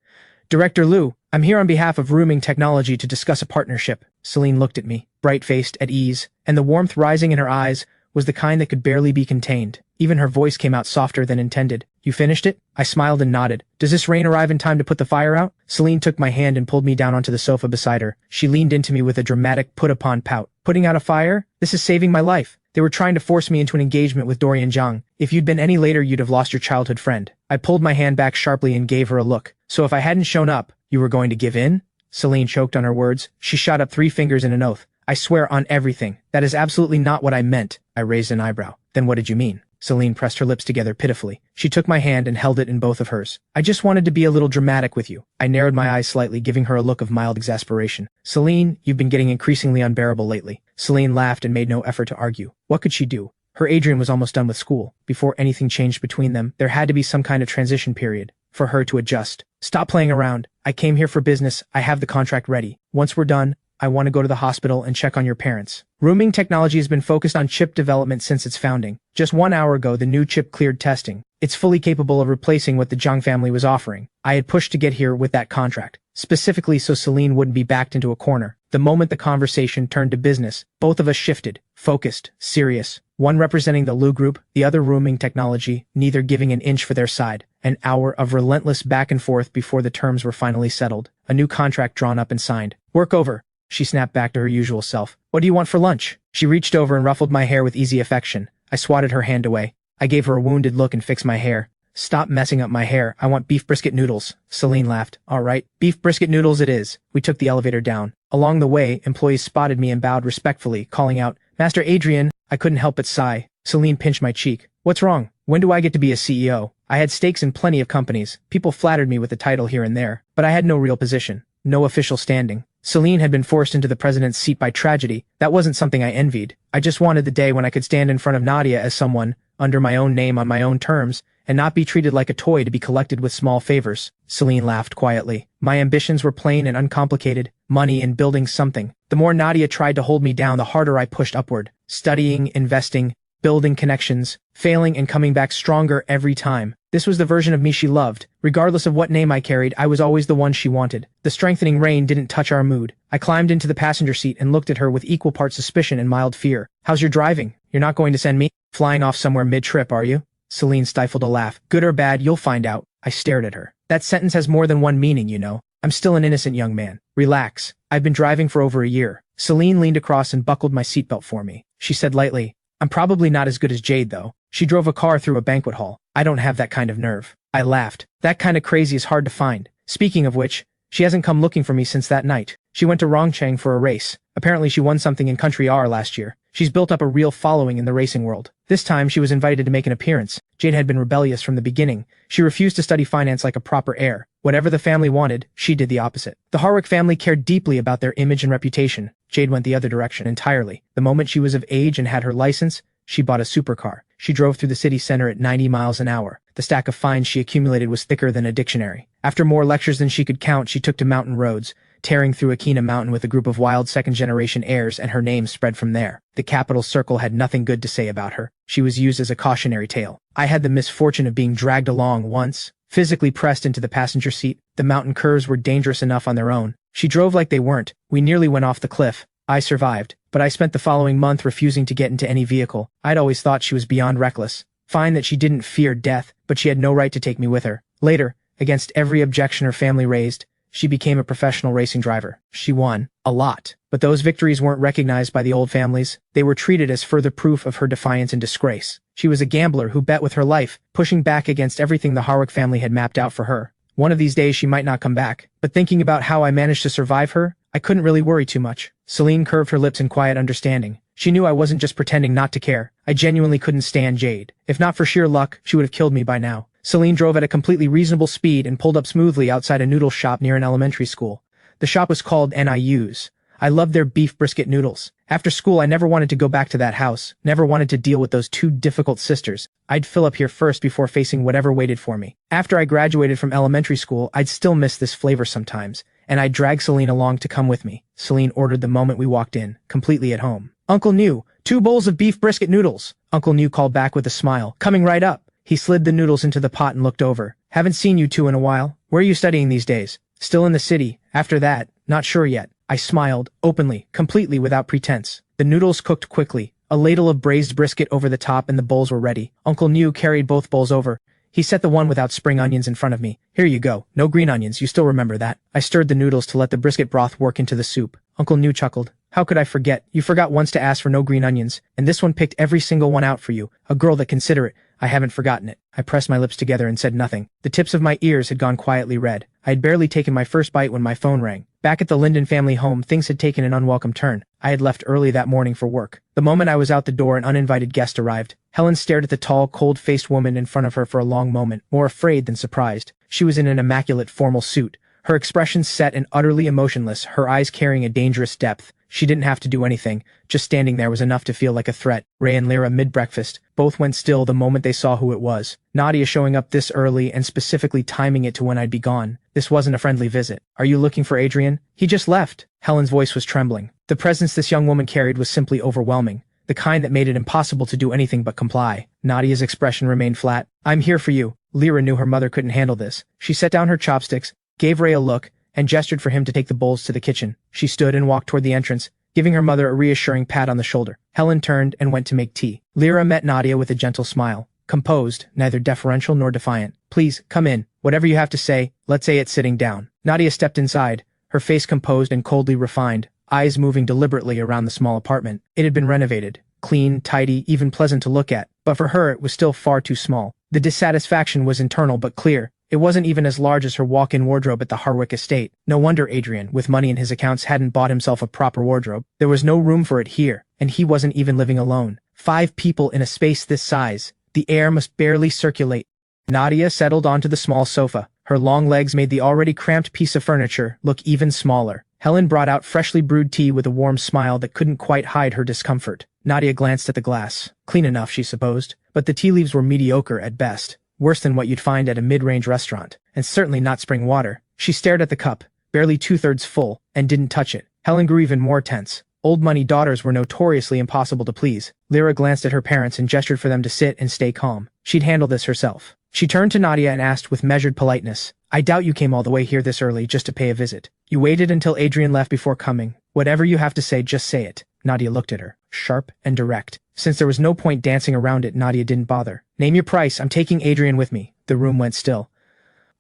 Director Liu, I'm here on behalf of Rooming Technology to discuss a partnership. Celine looked at me, bright-faced, at ease, and the warmth rising in her eyes was the kind that could barely be contained. Even her voice came out softer than intended. You finished it? I smiled and nodded. Does this rain arrive in time to put the fire out? Celine took my hand and pulled me down onto the sofa beside her. She leaned into me with a dramatic put-upon pout. Putting out a fire? This is saving my life. They were trying to force me into an engagement with Dorian Zhang. If you'd been any later, you'd have lost your childhood friend. I pulled my hand back sharply and gave her a look. So if I hadn't shown up, you were going to give in? Celine choked on her words. She shot up 3 fingers in an oath. I swear on everything. That is absolutely not what I meant. I raised an eyebrow. Then what did you mean? Celine pressed her lips together pitifully. She took my hand and held it in both of hers. I just wanted to be a little dramatic with you. I narrowed my eyes slightly, giving her a look of mild exasperation. Celine, you've been getting increasingly unbearable lately. Celine laughed and made no effort to argue. What could she do? Her Adrian was almost done with school. Before anything changed between them, there had to be some kind of transition period for her to adjust. Stop playing around. I came here for business. I have the contract ready. Once we're done, I want to go to the hospital and check on your parents. Rooming technology has been focused on chip development since its founding. Just 1 hour ago, the new chip cleared testing. It's fully capable of replacing what the Zhang family was offering. I had pushed to get here with that contract, specifically so Celine wouldn't be backed into a corner. The moment the conversation turned to business, both of us shifted, focused, serious. One representing the Lu Group, the other rooming technology, neither giving an inch for their side. An hour of relentless back and forth before the terms were finally settled. A new contract drawn up and signed. Work over. She snapped back to her usual self. What do you want for lunch? She reached over and ruffled my hair with easy affection. I swatted her hand away. I gave her a wounded look and fixed my hair. Stop messing up my hair. I want beef brisket noodles. Celine laughed. All right, beef brisket noodles it is. We took the elevator down. Along the way, employees spotted me and bowed respectfully, calling out, Master Adrian. I couldn't help but sigh. Celine pinched my cheek. What's wrong? When do I get to be a CEO? I had stakes in plenty of companies. People flattered me with the title here and there, but I had no real position, no official standing. Celine had been forced into the president's seat by tragedy. That wasn't something I envied. I just wanted the day when I could stand in front of Nadia as someone, under my own name on my own terms, and not be treated like a toy to be collected with small favors. Celine laughed quietly. My ambitions were plain and uncomplicated. Money and building something. The more Nadia tried to hold me down, the harder I pushed upward. Studying, investing, building connections, failing and coming back stronger every time. This was the version of me she loved. Regardless of what name I carried, I was always the one she wanted. The strengthening rain didn't touch our mood. I climbed into the passenger seat and looked at her with equal parts suspicion and mild fear. How's your driving? You're not going to send me flying off somewhere mid-trip, are you? Celine stifled a laugh. Good or bad, you'll find out. I stared at her. That sentence has more than one meaning, you know. I'm still an innocent young man. Relax. I've been driving for over a year. Celine leaned across and buckled my seatbelt for me. She said lightly, I'm probably not as good as Jade, though. She drove a car through a banquet hall. I don't have that kind of nerve. I laughed. That kind of crazy is hard to find. Speaking of which, she hasn't come looking for me since that night. She went to Rongcheng for a race. Apparently she won something in Country R last year. She's built up a real following in the racing world. This time she was invited to make an appearance. Jade had been rebellious from the beginning. She refused to study finance like a proper heir. Whatever the family wanted, she did the opposite. The Harwick family cared deeply about their image and reputation. Jade went the other direction entirely. The moment she was of age and had her license, she bought a supercar. She drove through the city center at 90 miles an hour. The stack of fines she accumulated was thicker than a dictionary. After more lectures than she could count, she took to mountain roads, tearing through Akina Mountain with a group of wild second-generation heirs, and her name spread from there. The capital circle had nothing good to say about her. She was used as a cautionary tale. I had the misfortune of being dragged along once, physically pressed into the passenger seat. The mountain curves were dangerous enough on their own. She drove like they weren't. We nearly went off the cliff. I survived, but I spent the following month refusing to get into any vehicle. I'd always thought she was beyond reckless. Fine that she didn't fear death, but she had no right to take me with her. Later, against every objection her family raised, she became a professional racing driver. She won. A lot. But those victories weren't recognized by the old families. They were treated as further proof of her defiance and disgrace. She was a gambler who bet with her life, pushing back against everything the Harwick family had mapped out for her. One of these days she might not come back. But thinking about how I managed to survive her, I couldn't really worry too much. Celine curved her lips in quiet understanding. She knew I wasn't just pretending not to care. I genuinely couldn't stand Jade. If not for sheer luck, she would have killed me by now. Celine drove at a completely reasonable speed and pulled up smoothly outside a noodle shop near an elementary school. The shop was called NIU's. I loved their beef brisket noodles. After school, I never wanted to go back to that house, never wanted to deal with those two difficult sisters. I'd fill up here first before facing whatever waited for me. After I graduated from elementary school, I'd still miss this flavor sometimes, and I'd drag Celine along to come with me. Celine ordered the moment we walked in, completely at home. Uncle New, 2 bowls of beef brisket noodles. Uncle New called back with a smile. Coming right up. He slid the noodles into the pot and looked over. Haven't seen you two in a while. Where are you studying these days? Still in the city. After that, not sure yet. I smiled, openly, completely without pretense. The noodles cooked quickly. A ladle of braised brisket over the top and the bowls were ready. Uncle New carried both bowls over. He set the one without spring onions in front of me. Here you go. No green onions, you still remember that. I stirred the noodles to let the brisket broth work into the soup. Uncle New chuckled. How could I forget? You forgot once to ask for no green onions, and this one picked every single one out for you. A girl that considerate. I haven't forgotten it. I pressed my lips together and said nothing. The tips of my ears had gone quietly red. I had barely taken my first bite when my phone rang. Back at the Linden family home, things had taken an unwelcome turn. I had left early that morning for work. The moment I was out the door, an uninvited guest arrived. Helen stared at the tall, cold-faced woman in front of her for a long moment, more afraid than surprised. She was in an immaculate formal suit, her expression set and utterly emotionless, her eyes carrying a dangerous depth. She didn't have to do anything. Just standing there was enough to feel like a threat. Ray and Lyra, mid-breakfast, both went still the moment they saw who it was. Nadia showing up this early and specifically timing it to when I'd be gone. This wasn't a friendly visit. Are you looking for Adrian? He just left. Helen's voice was trembling. The presence this young woman carried was simply overwhelming, the kind that made it impossible to do anything but comply. Nadia's expression remained flat. I'm here for you. Lyra knew her mother couldn't handle this. She set down her chopsticks, gave Ray a look, and gestured for him to take the bowls to the kitchen. She stood and walked toward the entrance, giving her mother a reassuring pat on the shoulder. Helen turned and went to make tea. Lyra met Nadia with a gentle smile, composed, neither deferential nor defiant. Please, come in. Whatever you have to say, let's say it sitting down. Nadia stepped inside, her face composed and coldly refined, eyes moving deliberately around the small apartment. It had been renovated, clean, tidy, even pleasant to look at, but for her it was still far too small. The dissatisfaction was internal but clear. It wasn't even as large as her walk-in wardrobe at the Harwick estate. No wonder Adrian, with money in his accounts, hadn't bought himself a proper wardrobe. There was no room for it here, and he wasn't even living alone. 5 people in a space this size. The air must barely circulate. Nadia settled onto the small sofa. Her long legs made the already cramped piece of furniture look even smaller. Helen brought out freshly brewed tea with a warm smile that couldn't quite hide her discomfort. Nadia glanced at the glass. Clean enough, she supposed, but the tea leaves were mediocre at best. Worse than what you'd find at a mid-range restaurant, and certainly not spring water. She stared at the cup, barely 2/3 full, and didn't touch it. Helen grew even more tense. Old money daughters were notoriously impossible to please. Lyra glanced at her parents and gestured for them to sit and stay calm. She'd handle this herself. She turned to Nadia and asked with measured politeness, I doubt you came all the way here this early just to pay a visit. You waited until Adrian left before coming. Whatever you have to say, just say it. Nadia looked at her, sharp and direct. Since there was no point dancing around it, Nadia didn't bother. Name your price. I'm taking Adrian with me. The room went still.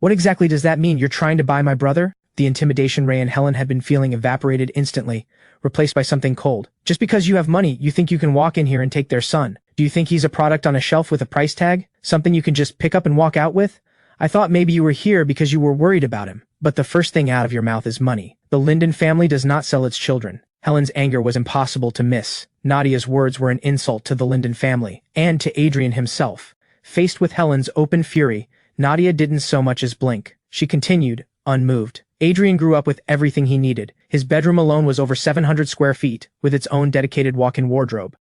What exactly does that mean? You're trying to buy my brother? The intimidation Ray and Helen had been feeling evaporated instantly, replaced by something cold. Just because you have money, you think you can walk in here and take their son. Do you think he's a product on a shelf with a price tag? Something you can just pick up and walk out with? I thought maybe you were here because you were worried about him. But the first thing out of your mouth is money. The Linden family does not sell its children. Helen's anger was impossible to miss. Nadia's words were an insult to the Linden family, and to Adrian himself. Faced with Helen's open fury, Nadia didn't so much as blink. She continued, unmoved. Adrian grew up with everything he needed. His bedroom alone was over 700 square feet, with its own dedicated walk-in wardrobe.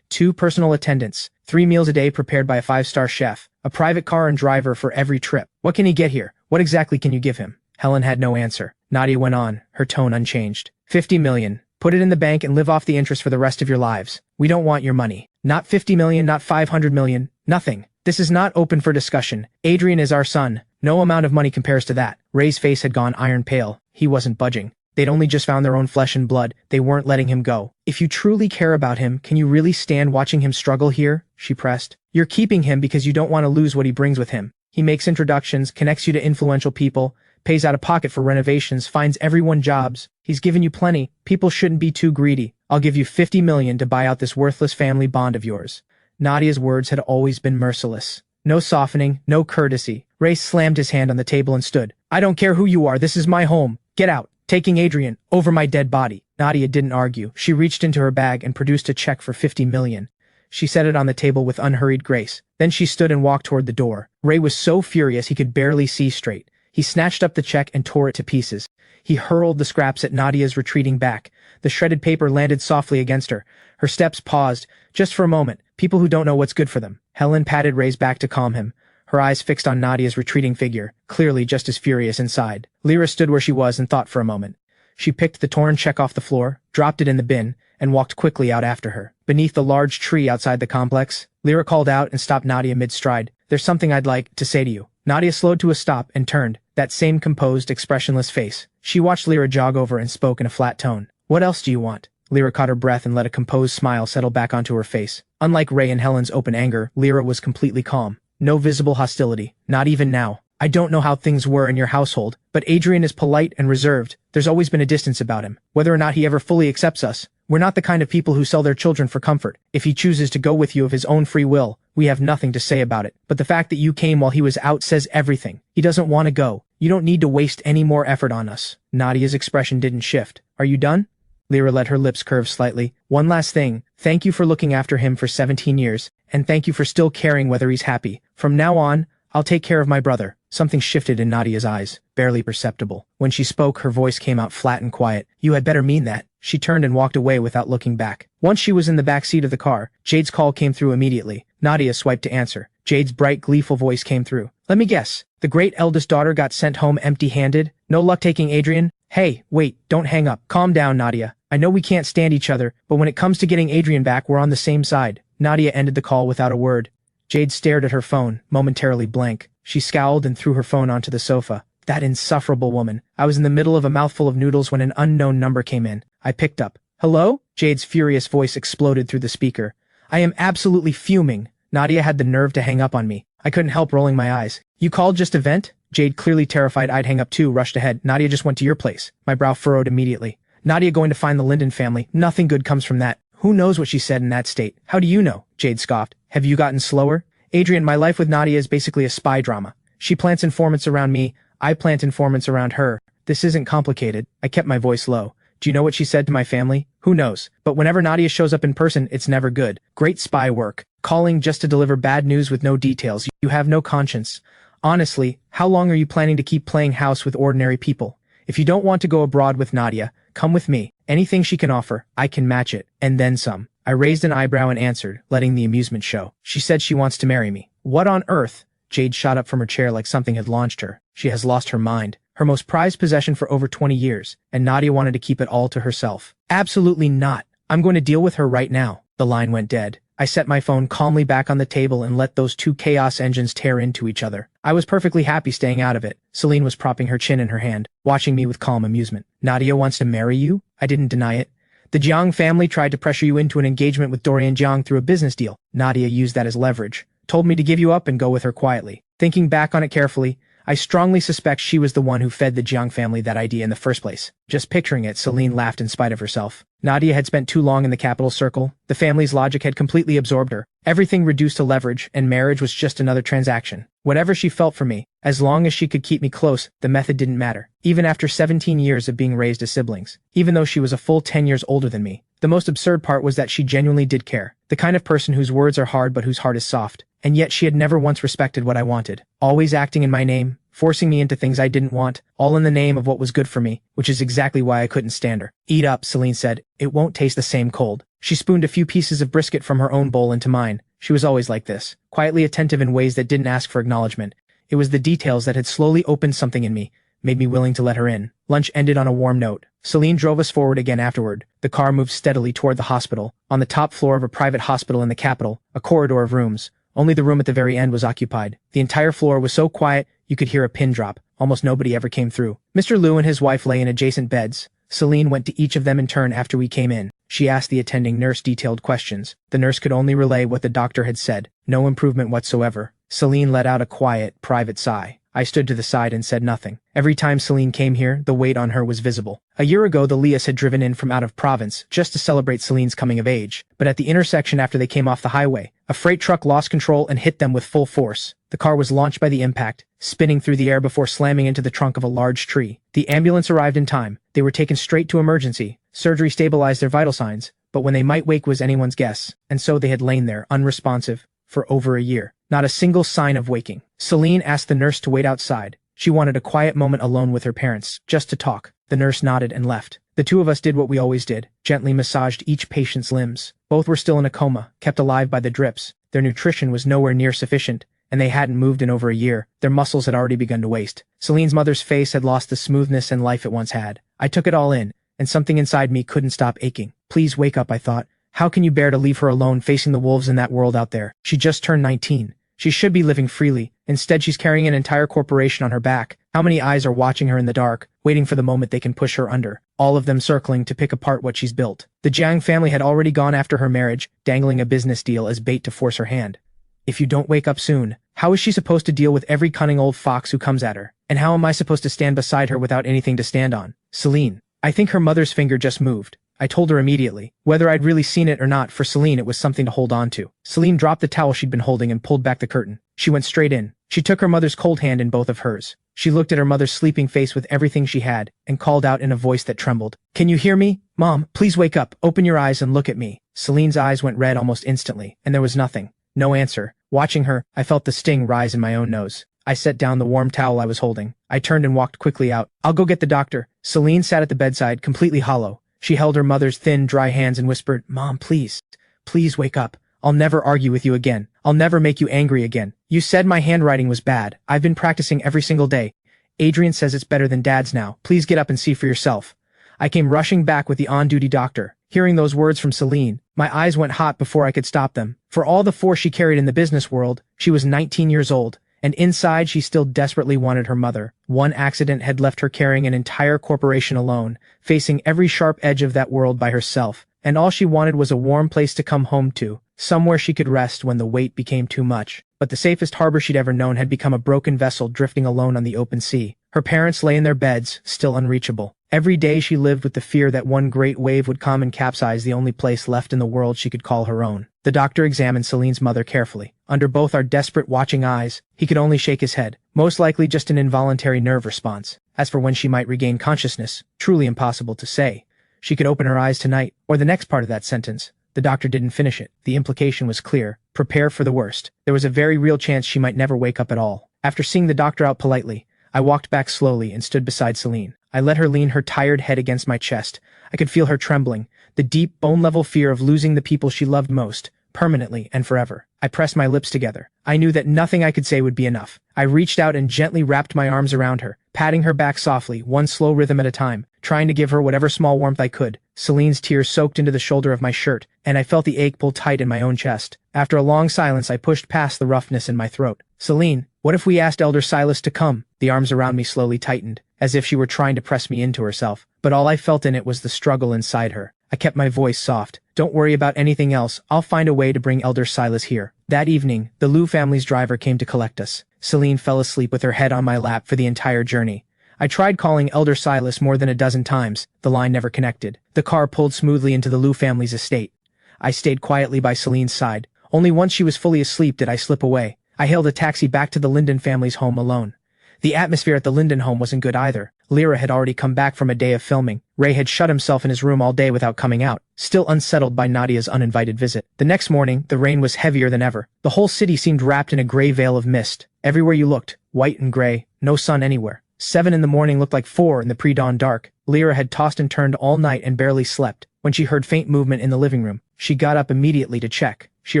2 personal attendants, 3 meals a day prepared by a 5-star chef, a private car and driver for every trip. What can he get here? What exactly can you give him? Helen had no answer. Nadia went on, her tone unchanged. 50 million. Put it in the bank and live off the interest for the rest of your lives. We don't want your money. Not 50 million, not 500 million, nothing. This is not open for discussion. Adrian is our son. No amount of money compares to that. Ray's face had gone iron pale. He wasn't budging. They'd only just found their own flesh and blood. They weren't letting him go. If you truly care about him, can you really stand watching him struggle here? She pressed. You're keeping him because you don't want to lose what he brings with him. He makes introductions, connects you to influential people, pays out of pocket for renovations, finds everyone jobs. He's given you plenty. People shouldn't be too greedy. I'll give you 50 million to buy out this worthless family bond of yours. Nadia's words had always been merciless. No softening, no courtesy. Ray slammed his hand on the table and stood. I don't care who you are. This is my home. Get out. Taking Adrian over my dead body. Nadia didn't argue. She reached into her bag and produced a check for 50 million. She set it on the table with unhurried grace. Then she stood and walked toward the door. Ray was so furious he could barely see straight. He snatched up the check and tore it to pieces. He hurled the scraps at Nadia's retreating back. The shredded paper landed softly against her. Her steps paused, just for a moment. People who don't know what's good for them. Helen patted Ray's back to calm him, her eyes fixed on Nadia's retreating figure, clearly just as furious inside. Lyra stood where she was and thought for a moment. She picked the torn check off the floor, dropped it in the bin, and walked quickly out after her. Beneath the large tree outside the complex, Lyra called out and stopped Nadia mid-stride. There's something I'd like to say to you. Nadia slowed to a stop and turned, that same composed, expressionless face. She watched Lyra jog over and spoke in a flat tone. What else do you want? Lyra caught her breath and let a composed smile settle back onto her face. Unlike Ray and Helen's open anger, Lyra was completely calm. No visible hostility, not even now. I don't know how things were in your household, but Adrian is polite and reserved. There's always been a distance about him. Whether or not he ever fully accepts us, We're not the kind of people who sell their children for comfort. If he chooses to go with you of his own free will, we have nothing to say about it. But the fact that you came while he was out says everything. He doesn't want to go. You don't need to waste any more effort on us. Nadia's expression didn't shift. Are you done? Lyra let her lips curve slightly. One last thing. Thank you for looking after him for 17 years, and thank you for still caring whether he's happy. From now on, I'll take care of my brother. Something shifted in Nadia's eyes, barely perceptible. When she spoke, her voice came out flat and quiet. You had better mean that. She turned and walked away without looking back. Once she was in the back seat of the car, Jade's call came through immediately. Nadia swiped to answer. Jade's bright, gleeful voice came through. Let me guess. The great eldest daughter got sent home empty-handed? No luck taking Adrian? Hey, wait, don't hang up. Calm down, Nadia. I know we can't stand each other, but when it comes to getting Adrian back, we're on the same side. Nadia ended the call without a word. Jade stared at her phone, momentarily blank. She scowled and threw her phone onto the sofa. That insufferable woman. I was in the middle of a mouthful of noodles when an unknown number came in. I picked up. Hello? Jade's furious voice exploded through the speaker. I am absolutely fuming. Nadia had the nerve to hang up on me. I couldn't help rolling my eyes. You called just to vent? Jade, clearly terrified I'd hang up too, rushed ahead. Nadia just went to your place. My brow furrowed immediately. Nadia going to find the Linden family. Nothing good comes from that. Who knows what she said in that state? How do you know? Jade scoffed. Have you gotten slower? Adrian, my life with Nadia is basically a spy drama. She plants informants around me. I plant informants around her. This isn't complicated. I kept my voice low. Do you know what she said to my family? Who knows? But whenever Nadia shows up in person, it's never good. Great spy work. Calling just to deliver bad news with no details. You have no conscience. Honestly, how long are you planning to keep playing house with ordinary people? If you don't want to go abroad with Nadia, come with me. Anything she can offer, I can match it, and then some. I raised an eyebrow and answered, letting the amusement show. She said she wants to marry me. What on earth? Jade shot up from her chair like something had launched her. She has lost her mind. Her most prized possession for over 20 years, and Nadia wanted to keep it all to herself. Absolutely not. I'm going to deal with her right now. The line went dead. I set my phone calmly back on the table and let those two chaos engines tear into each other. I was perfectly happy staying out of it. Celine was propping her chin in her hand, watching me with calm amusement. Nadia wants to marry you? I didn't deny it. The Jiang family tried to pressure you into an engagement with Dorian Jiang through a business deal. Nadia used that as leverage. Told me to give you up and go with her quietly. Thinking back on it carefully, I strongly suspect she was the one who fed the Jiang family that idea in the first place. Just picturing it, Celine laughed in spite of herself. Nadia had spent too long in the capital circle. The family's logic had completely absorbed her. Everything reduced to leverage, and marriage was just another transaction. Whatever she felt for me, as long as she could keep me close, the method didn't matter. Even after 17 years of being raised as siblings. Even though she was a full 10 years older than me. The most absurd part was that she genuinely did care. The kind of person whose words are hard but whose heart is soft. And yet she had never once respected what I wanted. Always acting in my name, forcing me into things I didn't want, all in the name of what was good for me, which is exactly why I couldn't stand her. Eat up, Celine said. It won't taste the same cold. She spooned a few pieces of brisket from her own bowl into mine. She was always like this, quietly attentive in ways that didn't ask for acknowledgement. It was the details that had slowly opened something in me, made me willing to let her in. Lunch ended on a warm note. Celine drove us forward again afterward. The car moved steadily toward the hospital. On the top floor of a private hospital in the capital, a corridor of rooms. Only the room at the very end was occupied. The entire floor was so quiet, you could hear a pin drop. Almost nobody ever came through. Mr. Liu and his wife lay in adjacent beds. Celine went to each of them in turn after we came in. She asked the attending nurse detailed questions. The nurse could only relay what the doctor had said. No improvement whatsoever. Celine let out a quiet, private sigh. I stood to the side and said nothing. Every time Celine came here, the weight on her was visible. A year ago, the Lias had driven in from out of province just to celebrate Celine's coming of age. But at the intersection after they came off the highway, a freight truck lost control and hit them with full force. The car was launched by the impact, spinning through the air before slamming into the trunk of a large tree. The ambulance arrived in time. They were taken straight to emergency. Surgery stabilized their vital signs, but when they might wake was anyone's guess. And so they had lain there, unresponsive, for over a year. Not a single sign of waking. Celine asked the nurse to wait outside. She wanted a quiet moment alone with her parents, just to talk. The nurse nodded and left. The two of us did what we always did, gently massaged each patient's limbs. Both were still in a coma, kept alive by the drips. Their nutrition was nowhere near sufficient, and they hadn't moved in over a year. Their muscles had already begun to waste. Celine's mother's face had lost the smoothness and life it once had. I took it all in, and something inside me couldn't stop aching. Please wake up, I thought. How can you bear to leave her alone facing the wolves in that world out there? She just turned 19. She should be living freely. Instead, she's carrying an entire corporation on her back. How many eyes are watching her in the dark, waiting for the moment they can push her under? All of them circling to pick apart what she's built. The Jiang family had already gone after her marriage, dangling a business deal as bait to force her hand. If you don't wake up soon, how is she supposed to deal with every cunning old fox who comes at her? And how am I supposed to stand beside her without anything to stand on? Celine. I think her mother's finger just moved. I told her immediately. Whether I'd really seen it or not, for Celine it was something to hold on to. Celine dropped the towel she'd been holding and pulled back the curtain. She went straight in. She took her mother's cold hand in both of hers. She looked at her mother's sleeping face with everything she had, and called out in a voice that trembled. "Can you hear me? Mom, please wake up, open your eyes and look at me." Celine's eyes went red almost instantly, and there was nothing. No answer. Watching her, I felt the sting rise in my own nose. I set down the warm towel I was holding. I turned and walked quickly out. "I'll go get the doctor." Celine sat at the bedside, completely hollow. She held her mother's thin, dry hands and whispered, "Mom, please. Please wake up. I'll never argue with you again. I'll never make you angry again. You said my handwriting was bad. I've been practicing every single day. Adrian says it's better than Dad's now. Please get up and see for yourself." I came rushing back with the on-duty doctor. Hearing those words from Celine, my eyes went hot before I could stop them. For all the force she carried in the business world, she was 19 years old, and inside she still desperately wanted her mother. One accident had left her carrying an entire corporation alone, facing every sharp edge of that world by herself, and all she wanted was a warm place to come home to, somewhere she could rest when the weight became too much. But the safest harbor she'd ever known had become a broken vessel drifting alone on the open sea. Her parents lay in their beds, still unreachable. Every day she lived with the fear that one great wave would come and capsize the only place left in the world she could call her own. The doctor examined Celine's mother carefully. Under both our desperate watching eyes, he could only shake his head, most likely just an involuntary nerve response. As for when she might regain consciousness, truly impossible to say. She could open her eyes tonight, or the next part of that sentence. The doctor didn't finish it. The implication was clear. Prepare for the worst. There was a very real chance she might never wake up at all. After seeing the doctor out politely, I walked back slowly and stood beside Celine. I let her lean her tired head against my chest. I could feel her trembling, the deep, bone-level fear of losing the people she loved most, permanently and forever. I pressed my lips together. I knew that nothing I could say would be enough. I reached out and gently wrapped my arms around her, patting her back softly, one slow rhythm at a time, trying to give her whatever small warmth I could. Celine's tears soaked into the shoulder of my shirt, and I felt the ache pull tight in my own chest. After a long silence, I pushed past the roughness in my throat. "Celine, what if we asked Elder Silas to come?" The arms around me slowly tightened, as if she were trying to press me into herself, but all I felt in it was the struggle inside her. I kept my voice soft. "Don't worry about anything else. I'll find a way to bring Elder Silas here." That evening, the Liu family's driver came to collect us. Celine fell asleep with her head on my lap for the entire journey. I tried calling Elder Silas more than a dozen times. The line never connected. The car pulled smoothly into the Liu family's estate. I stayed quietly by Celine's side. Only once she was fully asleep did I slip away. I hailed a taxi back to the Linden family's home alone. The atmosphere at the Linden home wasn't good either. Lyra had already come back from a day of filming. Ray had shut himself in his room all day without coming out, still unsettled by Nadia's uninvited visit. The next morning, the rain was heavier than ever. The whole city seemed wrapped in a gray veil of mist. Everywhere you looked, white and gray, no sun anywhere. 7 in the morning looked like 4 in the pre-dawn dark. Lyra had tossed and turned all night and barely slept. When she heard faint movement in the living room, she got up immediately to check. She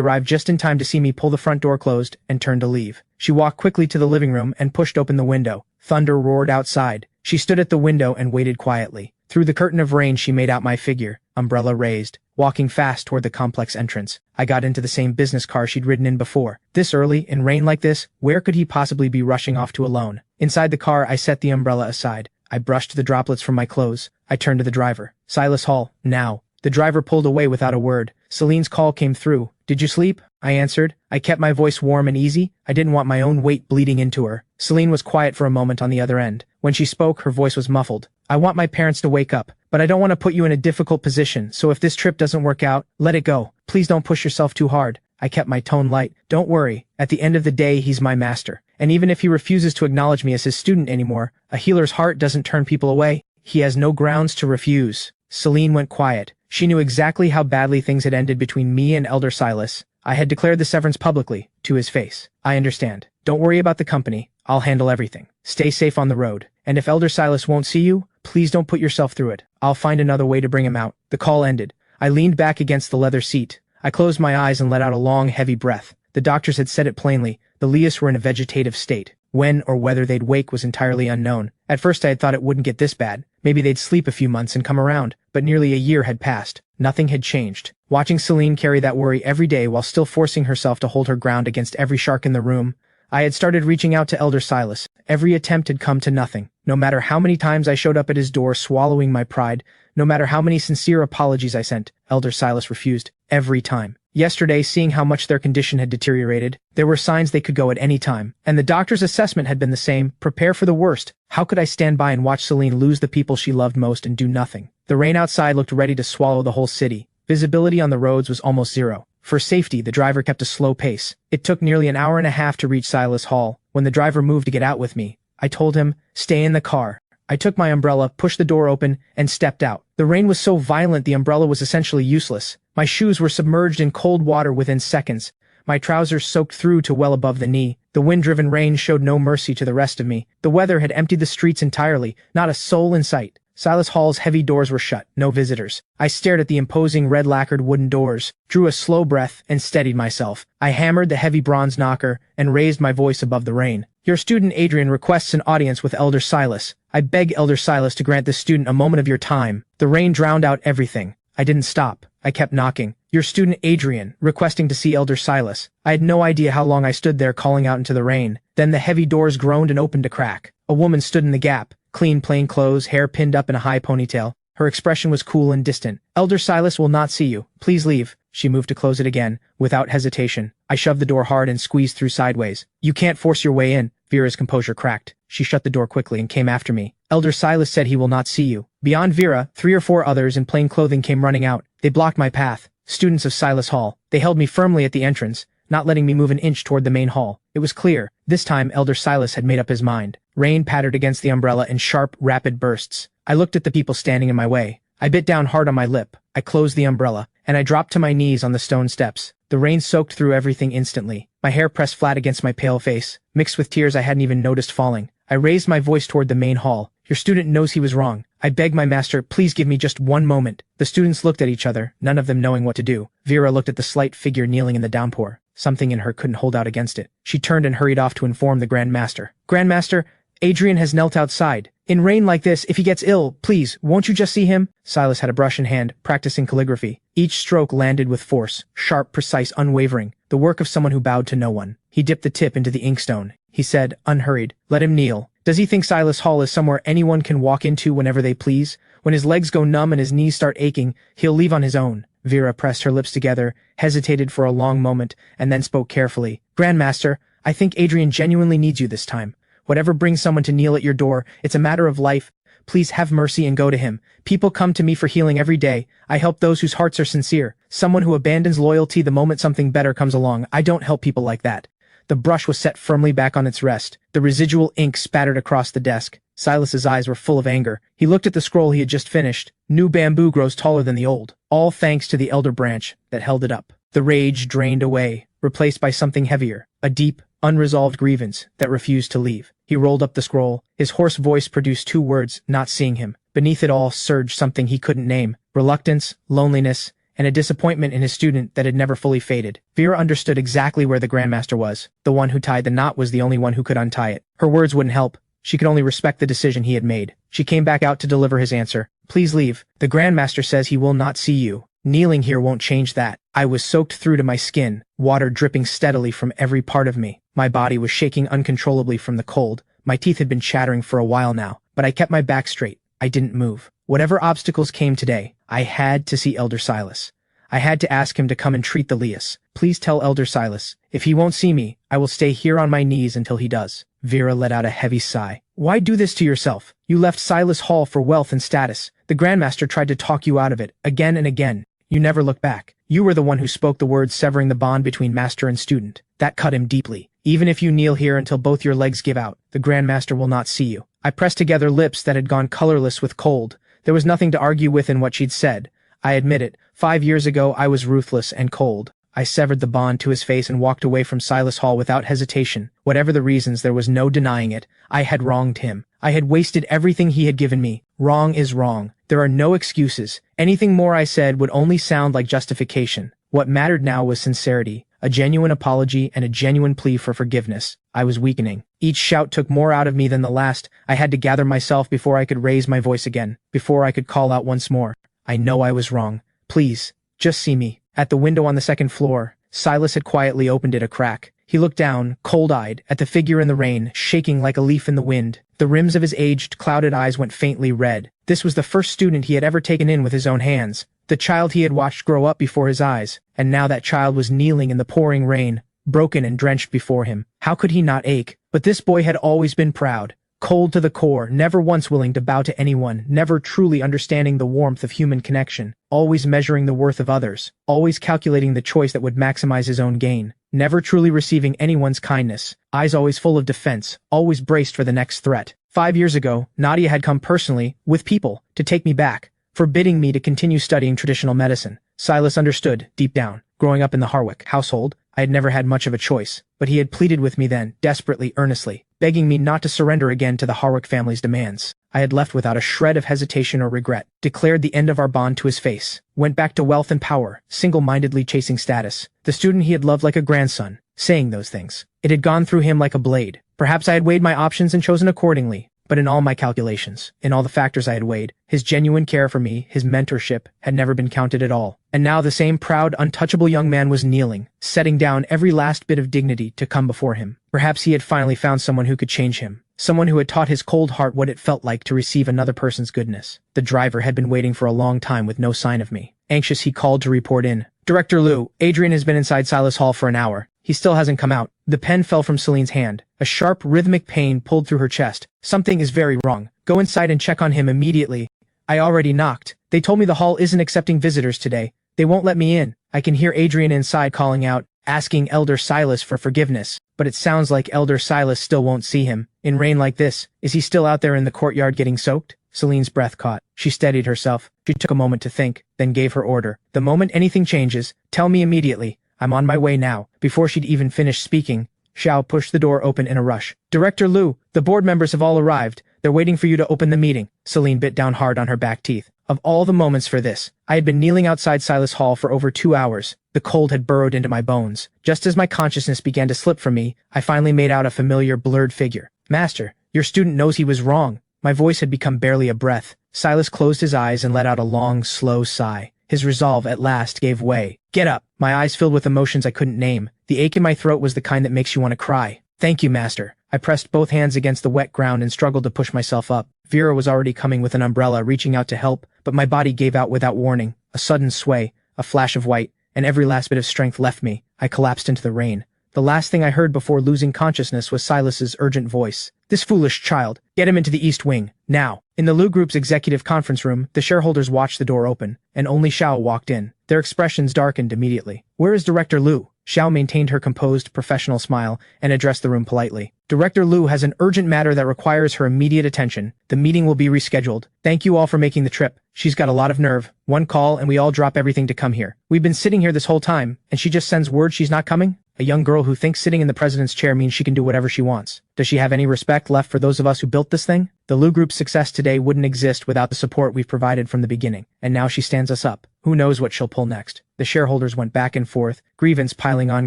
arrived just in time to see me pull the front door closed and turn to leave. She walked quickly to the living room and pushed open the window. Thunder roared outside. She stood at the window and waited quietly. Through the curtain of rain she made out my figure, umbrella raised, walking fast toward the complex entrance. I got into the same business car she'd ridden in before. This early, in rain like this, where could he possibly be rushing off to alone? Inside the car I set the umbrella aside. I brushed the droplets from my clothes. I turned to the driver. "Silas Hall, now." The driver pulled away without a word. Celine's call came through. "Did you sleep?" I answered. I kept my voice warm and easy. I didn't want my own weight bleeding into her. Celine was quiet for a moment on the other end. When she spoke, her voice was muffled. "I want my parents to wake up, but I don't want to put you in a difficult position, so if this trip doesn't work out, let it go. Please don't push yourself too hard." I kept my tone light. "Don't worry. At the end of the day, he's my master. And even if he refuses to acknowledge me as his student anymore, a healer's heart doesn't turn people away. He has no grounds to refuse." Celine went quiet. She knew exactly how badly things had ended between me and Elder Silas. I had declared the severance publicly, to his face. "I understand. Don't worry about the company. I'll handle everything. Stay safe on the road. And if Elder Silas won't see you, please don't put yourself through it. I'll find another way to bring him out." The call ended. I leaned back against the leather seat. I closed my eyes and let out a long, heavy breath. The doctors had said it plainly. The Lias were in a vegetative state. When or whether they'd wake was entirely unknown. At first I had thought it wouldn't get this bad. Maybe they'd sleep a few months and come around. But nearly a year had passed. Nothing had changed. Watching Celine carry that worry every day while still forcing herself to hold her ground against every shark in the room, I had started reaching out to Elder Silas. Every attempt had come to nothing. No matter how many times I showed up at his door swallowing my pride, no matter how many sincere apologies I sent, Elder Silas refused. Every time. Yesterday, seeing how much their condition had deteriorated, there were signs they could go at any time. And the doctor's assessment had been the same: prepare for the worst. How could I stand by and watch Celine lose the people she loved most and do nothing? The rain outside looked ready to swallow the whole city. Visibility on the roads was almost zero. For safety, the driver kept a slow pace. It took nearly an hour and a half to reach Silas Hall. When the driver moved to get out with me, I told him, "Stay in the car." I took my umbrella, pushed the door open, and stepped out. The rain was so violent the umbrella was essentially useless. My shoes were submerged in cold water within seconds. My trousers soaked through to well above the knee. The wind-driven rain showed no mercy to the rest of me. The weather had emptied the streets entirely, not a soul in sight. Silas Hall's heavy doors were shut, no visitors. I stared at the imposing red-lacquered wooden doors, drew a slow breath, and steadied myself. I hammered the heavy bronze knocker and raised my voice above the rain. "Your student Adrian requests an audience with Elder Silas. I beg Elder Silas to grant this student a moment of your time." The rain drowned out everything. I didn't stop. I kept knocking. "Your student Adrian, requesting to see Elder Silas." I had no idea how long I stood there calling out into the rain. Then the heavy doors groaned and opened a crack. A woman stood in the gap, clean plain clothes, hair pinned up in a high ponytail. Her expression was cool and distant. "Elder Silas will not see you. Please leave." She moved to close it again, without hesitation. I shoved the door hard and squeezed through sideways. "You can't force your way in." Vera's composure cracked. She shut the door quickly and came after me. "Elder Silas said he will not see you." Beyond Vera, 3 or 4 others in plain clothing came running out. They blocked my path. Students of Silas Hall. They held me firmly at the entrance, not letting me move an inch toward the main hall. It was clear. This time Elder Silas had made up his mind. Rain pattered against the umbrella in sharp, rapid bursts. I looked at the people standing in my way. I bit down hard on my lip. I closed the umbrella, and I dropped to my knees on the stone steps. The rain soaked through everything instantly. My hair pressed flat against my pale face, mixed with tears I hadn't even noticed falling. I raised my voice toward the main hall. "Your student knows he was wrong. I beg my master, please give me just one moment." The students looked at each other, none of them knowing what to do. Vera looked at the slight figure kneeling in the downpour. Something in her couldn't hold out against it. She turned and hurried off to inform the Grand Master. "Grand Master, Adrian has knelt outside. In rain like this, if he gets ill, please, won't you just see him?" Silas had a brush in hand, practicing calligraphy. Each stroke landed with force, sharp, precise, unwavering, the work of someone who bowed to no one. He dipped the tip into the inkstone. He said, unhurried, "Let him kneel. Does he think Silas Hall is somewhere anyone can walk into whenever they please? When his legs go numb and his knees start aching, he'll leave on his own." Vera pressed her lips together, hesitated for a long moment, and then spoke carefully. "Grandmaster, I think Adrian genuinely needs you this time. Whatever brings someone to kneel at your door, it's a matter of life. Please have mercy and go to him. People come to me for healing every day. I help those whose hearts are sincere. Someone who abandons loyalty the moment something better comes along. I don't help people like that." The brush was set firmly back on its rest. The residual ink spattered across the desk. Silas's eyes were full of anger. He looked at the scroll he had just finished. "New bamboo grows taller than the old, all thanks to the elder branch that held it up." The rage drained away, replaced by something heavier, a deep, unresolved grievance that refused to leave. He rolled up the scroll. His hoarse voice produced 2 words, "not seeing him." Beneath it all surged something he couldn't name: reluctance, loneliness, and a disappointment in his student that had never fully faded. Vera understood exactly where the Grandmaster was. The one who tied the knot was the only one who could untie it. Her words wouldn't help. She could only respect the decision he had made. She came back out to deliver his answer. "Please leave. The Grandmaster says he will not see you. Kneeling here won't change that." I was soaked through to my skin, water dripping steadily from every part of me. My body was shaking uncontrollably from the cold. My teeth had been chattering for a while now, but I kept my back straight. I didn't move. Whatever obstacles came today, I had to see Elder Silas. I had to ask him to come and treat the Lias. "Please tell Elder Silas. If he won't see me, I will stay here on my knees until he does." Vera let out a heavy sigh. "Why do this to yourself? You left Silas Hall for wealth and status. The Grandmaster tried to talk you out of it, again and again. You never looked back. You were the one who spoke the words severing the bond between master and student. That cut him deeply. Even if you kneel here until both your legs give out, the Grandmaster will not see you." I pressed together lips that had gone colorless with cold. There was nothing to argue with in what she'd said. I admit it. 5 years ago I was ruthless and cold. I severed the bond to his face and walked away from Silas Hall without hesitation. Whatever the reasons, there was no denying it. I had wronged him. I had wasted everything he had given me. Wrong is wrong. There are no excuses. Anything more I said would only sound like justification. What mattered now was sincerity, a genuine apology, and a genuine plea for forgiveness. I was weakening. Each shout took more out of me than the last. I had to gather myself before I could raise my voice again, before I could call out once more. "I know I was wrong. Please, just see me." At the window on the 2nd floor, Silas had quietly opened it a crack. He looked down, cold-eyed, at the figure in the rain, shaking like a leaf in the wind. The rims of his aged, clouded eyes went faintly red. This was the first student he had ever taken in with his own hands. The child he had watched grow up before his eyes. And now that child was kneeling in the pouring rain, broken and drenched before him. How could he not ache? But this boy had always been proud. Cold to the core, never once willing to bow to anyone, never truly understanding the warmth of human connection, always measuring the worth of others, always calculating the choice that would maximize his own gain, never truly receiving anyone's kindness, eyes always full of defense, always braced for the next threat. 5 years ago, Nadia had come personally, with people, to take me back, forbidding me to continue studying traditional medicine. Silas understood, deep down. Growing up in the Harwick household, I had never had much of a choice, but he had pleaded with me then, desperately, earnestly, begging me not to surrender again to the Harwick family's demands. I had left without a shred of hesitation or regret, declared the end of our bond to his face, went back to wealth and power, single-mindedly chasing status, the student he had loved like a grandson, saying those things. It had gone through him like a blade. Perhaps I had weighed my options and chosen accordingly, but in all my calculations, in all the factors I had weighed, his genuine care for me, his mentorship, had never been counted at all. And now the same proud, untouchable young man was kneeling, setting down every last bit of dignity to come before him. Perhaps he had finally found someone who could change him, someone who had taught his cold heart what it felt like to receive another person's goodness. The driver had been waiting for a long time with no sign of me. Anxious, he called to report in. Director Liu, Adrian has been inside Silas Hall for an hour. He still hasn't come out. The pen fell from Celine's hand. A sharp, rhythmic pain pulled through her chest. Something is very wrong. Go inside and check on him immediately. I already knocked. They told me the hall isn't accepting visitors today. They won't let me in. I can hear Adrian inside calling out, asking Elder Silas for forgiveness. But it sounds like Elder Silas still won't see him. In rain like this, is he still out there in the courtyard getting soaked? Celine's breath caught. She steadied herself. She took a moment to think, then gave her order. The moment anything changes, tell me immediately. I'm on my way now. Before she'd even finished speaking, Xiao pushed the door open in a rush. Director Liu, the board members have all arrived. They're waiting for you to open the meeting. Celine bit down hard on her back teeth. Of all the moments for this, I had been kneeling outside Silas Hall for over 2 hours. The cold had burrowed into my bones. Just as my consciousness began to slip from me, I finally made out a familiar blurred figure. Master, your student knows he was wrong. My voice had become barely a breath. Silas closed his eyes and let out a long, slow sigh. His resolve at last gave way. Get up. My eyes filled with emotions I couldn't name. The ache in my throat was the kind that makes you want to cry. Thank you, Master. I pressed both hands against the wet ground and struggled to push myself up. Vera was already coming with an umbrella, reaching out to help, but my body gave out without warning. A sudden sway, a flash of white, and every last bit of strength left me. I collapsed into the rain. The last thing I heard before losing consciousness was Silas's urgent voice. This foolish child. Get him into the East Wing. Now. In the Liu Group's executive conference room, the shareholders watched the door open, and only Xiao walked in. Their expressions darkened immediately. Where is Director Liu? Xiao maintained her composed, professional smile and addressed the room politely. Director Liu has an urgent matter that requires her immediate attention. The meeting will be rescheduled. Thank you all for making the trip. She's got a lot of nerve. One call and we all drop everything to come here. We've been sitting here this whole time, and she just sends word she's not coming? A young girl who thinks sitting in the president's chair means she can do whatever she wants. Does she have any respect left for those of us who built this thing? The Liu Group's success today wouldn't exist without the support we've provided from the beginning, and now she stands us up. Who knows what she'll pull next? The shareholders went back and forth, grievance piling on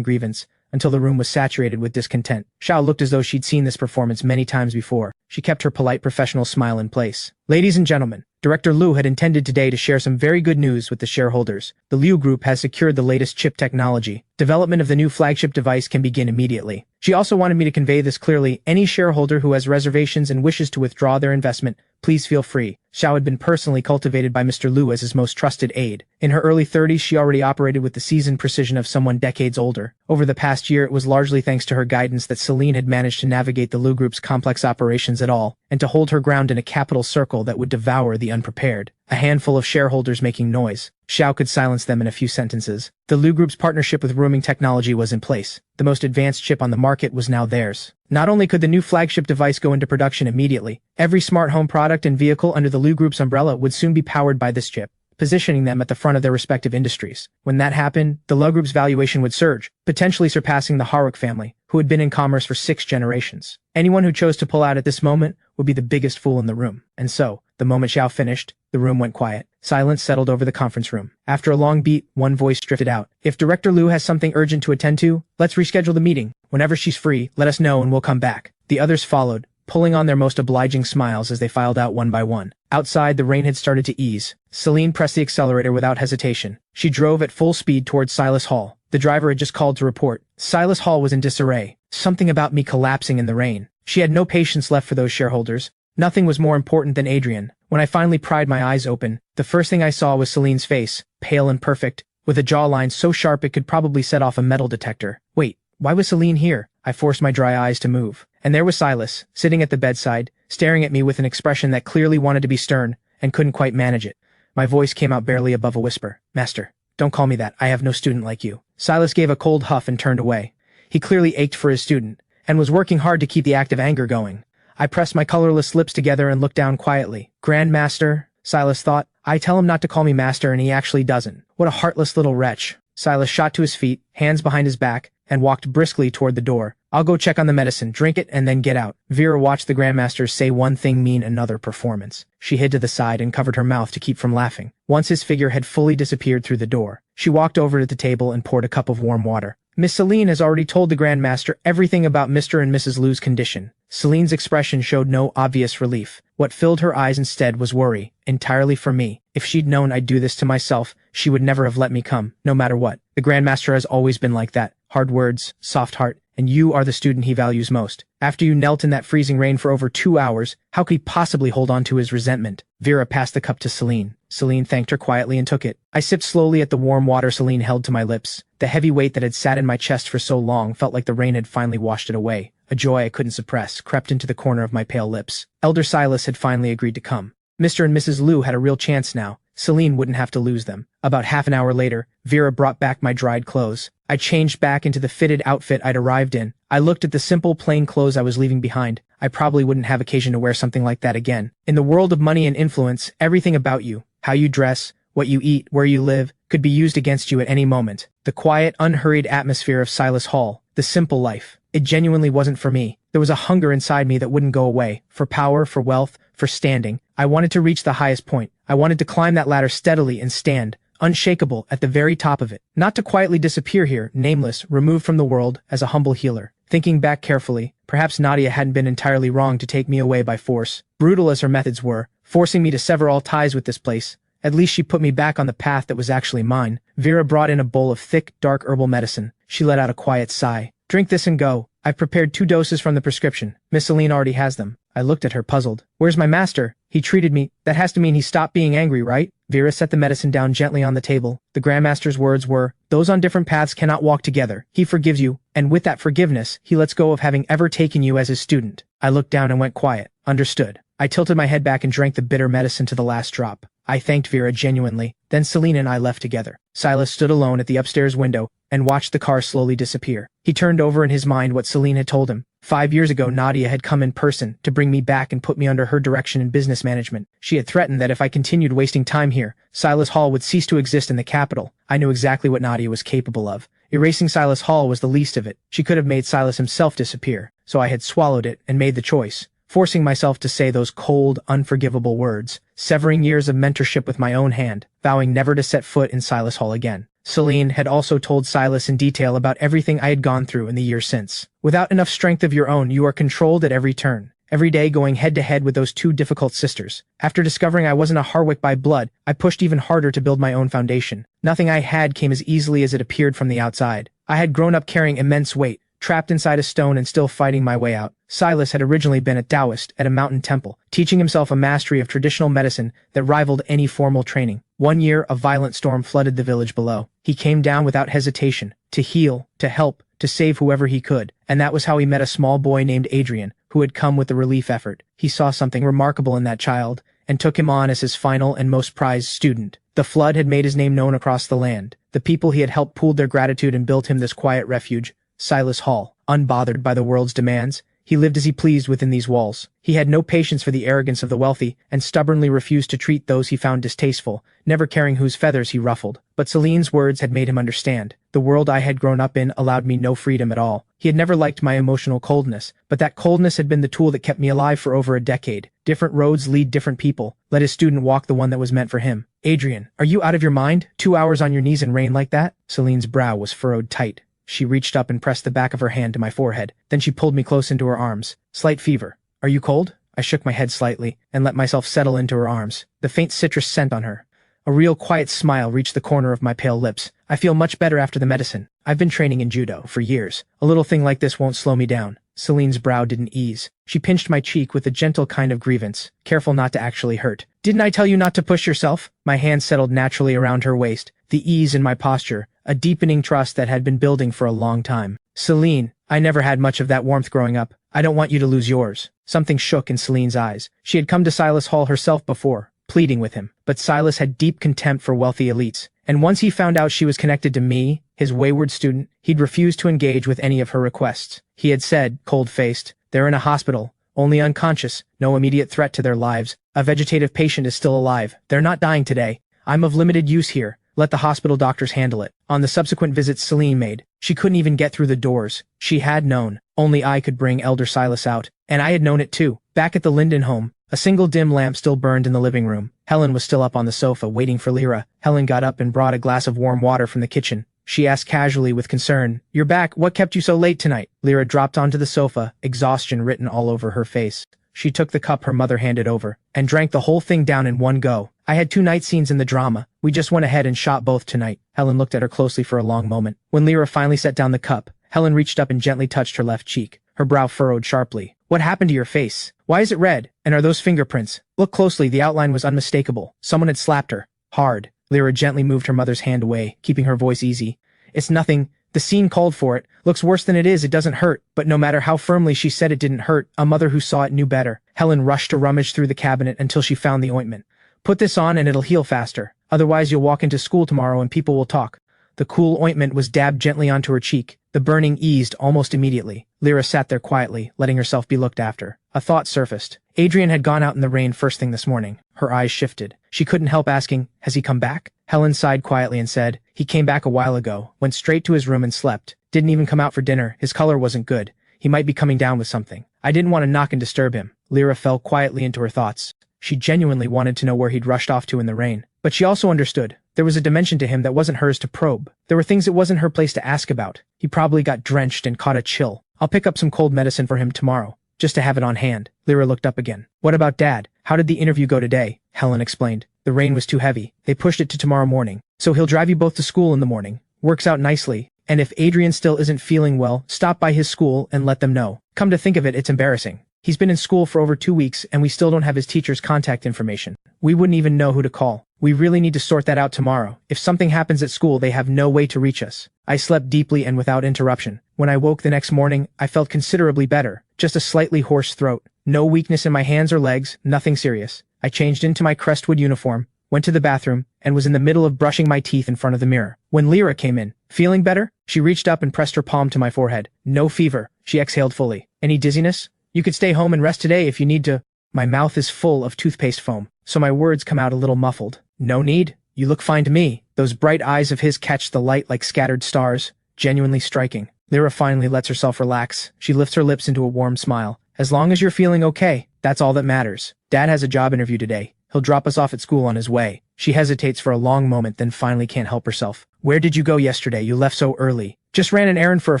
grievance, until the room was saturated with discontent. Xiao looked as though she'd seen this performance many times before. She kept her polite professional smile in place. Ladies and gentlemen, Director Liu had intended today to share some very good news with the shareholders. The Liu Group has secured the latest chip technology. Development of the new flagship device can begin immediately. She also wanted me to convey this clearly. Any shareholder who has reservations and wishes to withdraw their investment, please feel free. Xiao had been personally cultivated by Mr. Liu as his most trusted aide. In her early 30s, she already operated with the seasoned precision of someone decades older. Over the past year, it was largely thanks to her guidance that Celine had managed to navigate the Liu Group's complex operations at all, and to hold her ground in a capital circle that would devour the unprepared. A handful of shareholders making noise. Xiao could silence them in a few sentences. The Liu Group's partnership with rooming technology was in place. The most advanced chip on the market was now theirs. Not only could the new flagship device go into production immediately, every smart home product and vehicle under the Liu Group's umbrella would soon be powered by this chip, positioning them at the front of their respective industries. When that happened, the Liu Group's valuation would surge, potentially surpassing the Harwick family, who had been in commerce for 6 generations. Anyone who chose to pull out at this moment would be the biggest fool in the room. And so, the moment Xiao finished, the room went quiet. Silence settled over the conference room. After a long beat, one voice drifted out. If Director Liu has something urgent to attend to, let's reschedule the meeting. Whenever she's free, let us know and we'll come back. The others followed, pulling on their most obliging smiles as they filed out one by one. Outside, the rain had started to ease. Celine pressed the accelerator without hesitation. She drove at full speed towards Silas Hall. The driver had just called to report. Silas Hall was in disarray. Something about me collapsing in the rain. She had no patience left for those shareholders. Nothing was more important than Adrian. When I finally pried my eyes open, the first thing I saw was Celine's face, pale and perfect, with a jawline so sharp it could probably set off a metal detector. Wait, why was Celine here? I forced my dry eyes to move. And there was Silas, sitting at the bedside, staring at me with an expression that clearly wanted to be stern and couldn't quite manage it. My voice came out barely above a whisper. Master, don't call me that. I have no student like you. Silas gave a cold huff and turned away. He clearly ached for his student and was working hard to keep the active anger going. I pressed my colorless lips together and looked down quietly. Grandmaster, Silas thought. I tell him not to call me master and he actually doesn't. What a heartless little wretch. Silas shot to his feet, hands behind his back, and walked briskly toward the door. I'll go check on the medicine, drink it, and then get out. Vera watched the Grandmaster say one thing mean another performance. She hid to the side and covered her mouth to keep from laughing. Once his figure had fully disappeared through the door, she walked over to the table and poured a cup of warm water. Miss Celine has already told the Grandmaster everything about Mr. and Mrs. Liu's condition. Celine's expression showed no obvious relief. What filled her eyes instead was worry, entirely for me. If she'd known I'd do this to myself, she would never have let me come, no matter what. The Grandmaster has always been like that. Hard words, soft heart, and you are the student he values most. After you knelt in that freezing rain for over 2 hours, how could he possibly hold on to his resentment? Vera passed the cup to Celine. Celine thanked her quietly and took it. I sipped slowly at the warm water Celine held to my lips. The heavy weight that had sat in my chest for so long felt like the rain had finally washed it away. A joy I couldn't suppress crept into the corner of my pale lips. Elder Silas had finally agreed to come. Mr. and Mrs. Liu had a real chance now. Celine wouldn't have to lose them. About half an hour later, Vera brought back my dried clothes. I changed back into the fitted outfit I'd arrived in. I looked at the simple, plain clothes I was leaving behind. I probably wouldn't have occasion to wear something like that again. In the world of money and influence, everything about you, how you dress, what you eat, where you live, could be used against you at any moment. The quiet, unhurried atmosphere of Silas Hall, the simple life. It genuinely wasn't for me. There was a hunger inside me that wouldn't go away. For power, for wealth, for standing. I wanted to reach the highest point. I wanted to climb that ladder steadily and stand, unshakable, at the very top of it. Not to quietly disappear here, nameless, removed from the world, as a humble healer. Thinking back carefully, perhaps Nadia hadn't been entirely wrong to take me away by force. Brutal as her methods were, forcing me to sever all ties with this place. At least she put me back on the path that was actually mine. Vera brought in a bowl of thick, dark herbal medicine. She let out a quiet sigh. Drink this and go. I've prepared 2 doses from the prescription. Miss Celine already has them. I looked at her puzzled. Where's my master? He treated me. That has to mean he stopped being angry, right? Vera set the medicine down gently on the table. The Grandmaster's words were, those on different paths cannot walk together. He forgives you, and with that forgiveness, he lets go of having ever taken you as his student. I looked down and went quiet. Understood. I tilted my head back and drank the bitter medicine to the last drop. I thanked Vera genuinely. Then Celine and I left together. Silas stood alone at the upstairs window and watched the car slowly disappear. He turned over in his mind what Celine had told him. 5 years ago, Nadia had come in person to bring me back and put me under her direction in business management. She had threatened that if I continued wasting time here, Silas Hall would cease to exist in the capital. I knew exactly what Nadia was capable of. Erasing Silas Hall was the least of it. She could have made Silas himself disappear. So I had swallowed it and made the choice, forcing myself to say those cold, unforgivable words, severing years of mentorship with my own hand, vowing never to set foot in Silas Hall again. Celine had also told Silas in detail about everything I had gone through in the years since. Without enough strength of your own, you are controlled at every turn. Every day going head-to-head with those 2 difficult sisters. After discovering I wasn't a Harwick by blood, I pushed even harder to build my own foundation. Nothing I had came as easily as it appeared from the outside. I had grown up carrying immense weight, trapped inside a stone and still fighting my way out. Silas had originally been a Taoist at a mountain temple, teaching himself a mastery of traditional medicine that rivaled any formal training. One year, a violent storm flooded the village below. He came down without hesitation, to heal, to help, to save whoever he could. And that was how he met a small boy named Adrian, who had come with the relief effort. He saw something remarkable in that child, and took him on as his final and most prized student. The flood had made his name known across the land. The people he had helped pooled their gratitude and built him this quiet refuge, Silas Hall. Unbothered by the world's demands, he lived as he pleased within these walls. He had no patience for the arrogance of the wealthy, and stubbornly refused to treat those he found distasteful, never caring whose feathers he ruffled. But Celine's words had made him understand. The world I had grown up in allowed me no freedom at all. He had never liked my emotional coldness, but that coldness had been the tool that kept me alive for over a decade. Different roads lead different people. Let his student walk the one that was meant for him. Adrian, are you out of your mind? 2 hours on your knees in rain like that? Celine's brow was furrowed tight. She reached up and pressed the back of her hand to my forehead. Then she pulled me close into her arms. Slight fever. Are you cold? I shook my head slightly and let myself settle into her arms, the faint citrus scent on her. A real quiet smile reached the corner of my pale lips. I feel much better after the medicine. I've been training in judo for years. A little thing like this won't slow me down. Celine's brow didn't ease. She pinched my cheek with a gentle kind of grievance, careful not to actually hurt. Didn't I tell you not to push yourself? My hand settled naturally around her waist, the ease in my posture, a deepening trust that had been building for a long time. Celine, I never had much of that warmth growing up. I don't want you to lose yours. Something shook in Celine's eyes. She had come to Silas Hall herself before, pleading with him. But Silas had deep contempt for wealthy elites. And once he found out she was connected to me, his wayward student, he'd refused to engage with any of her requests. He had said, cold-faced, "They're in a hospital, only unconscious, no immediate threat to their lives. A vegetative patient is still alive. They're not dying today. I'm of limited use here. Let the hospital doctors handle it." On the subsequent visits Celine made, she couldn't even get through the doors. She had known. Only I could bring Elder Silas out. And I had known it too. Back at the Linden home, a single dim lamp still burned in the living room. Helen was still up on the sofa waiting for Lyra. Helen got up and brought a glass of warm water from the kitchen. She asked casually with concern, "You're back. What kept you so late tonight?" Lyra dropped onto the sofa, exhaustion written all over her face. She took the cup her mother handed over, and drank the whole thing down in one go. "I had 2 night scenes in the drama. We just went ahead and shot both tonight." Helen looked at her closely for a long moment. When Lyra finally set down the cup, Helen reached up and gently touched her left cheek. Her brow furrowed sharply. "What happened to your face? Why is it red? And are those fingerprints?" Look closely, the outline was unmistakable. Someone had slapped her. Hard. Lyra gently moved her mother's hand away, keeping her voice easy. "It's nothing. The scene called for it. Looks worse than it is, it doesn't hurt." But no matter how firmly she said it didn't hurt, a mother who saw it knew better. Helen rushed to rummage through the cabinet until she found the ointment. "Put this on and it'll heal faster. Otherwise you'll walk into school tomorrow and people will talk." The cool ointment was dabbed gently onto her cheek. The burning eased almost immediately. Lyra sat there quietly, letting herself be looked after. A thought surfaced. Adrian had gone out in the rain first thing this morning. Her eyes shifted. She couldn't help asking, "Has he come back?" Helen sighed quietly and said, "He came back a while ago, went straight to his room and slept. Didn't even come out for dinner. His color wasn't good. He might be coming down with something." I didn't want to knock and disturb him. Lyra fell quietly into her thoughts. She genuinely wanted to know where he'd rushed off to in the rain. But she also understood. There was a dimension to him that wasn't hers to probe. There were things it wasn't her place to ask about. He probably got drenched and caught a chill. I'll pick up some cold medicine for him tomorrow, just to have it on hand. Lyra looked up again. "What about Dad? How did the interview go today?" Helen explained. "The rain was too heavy. They pushed it to tomorrow morning. So he'll drive you both to school in the morning. Works out nicely. And if Adrian still isn't feeling well, stop by his school and let them know. Come to think of it, it's embarrassing. He's been in school for over 2 weeks and we still don't have his teacher's contact information. We wouldn't even know who to call. We really need to sort that out tomorrow. If something happens at school, they have no way to reach us." I slept deeply and without interruption. When I woke the next morning, I felt considerably better. Just a slightly hoarse throat. No weakness in my hands or legs, nothing serious. I changed into my Crestwood uniform, went to the bathroom, and was in the middle of brushing my teeth in front of the mirror when Lyra came in. "Feeling better?" She reached up and pressed her palm to my forehead. "No fever." She exhaled fully. "Any dizziness? You could stay home and rest today if you need to." My mouth is full of toothpaste foam, so my words come out a little muffled. "No need. You look fine to me." Those bright eyes of his catch the light like scattered stars. Genuinely striking. Lyra finally lets herself relax. She lifts her lips into a warm smile. "As long as you're feeling okay, that's all that matters. Dad has a job interview today. He'll drop us off at school on his way." She hesitates for a long moment, then finally can't help herself. "Where did you go yesterday? You left so early." "Just ran an errand for a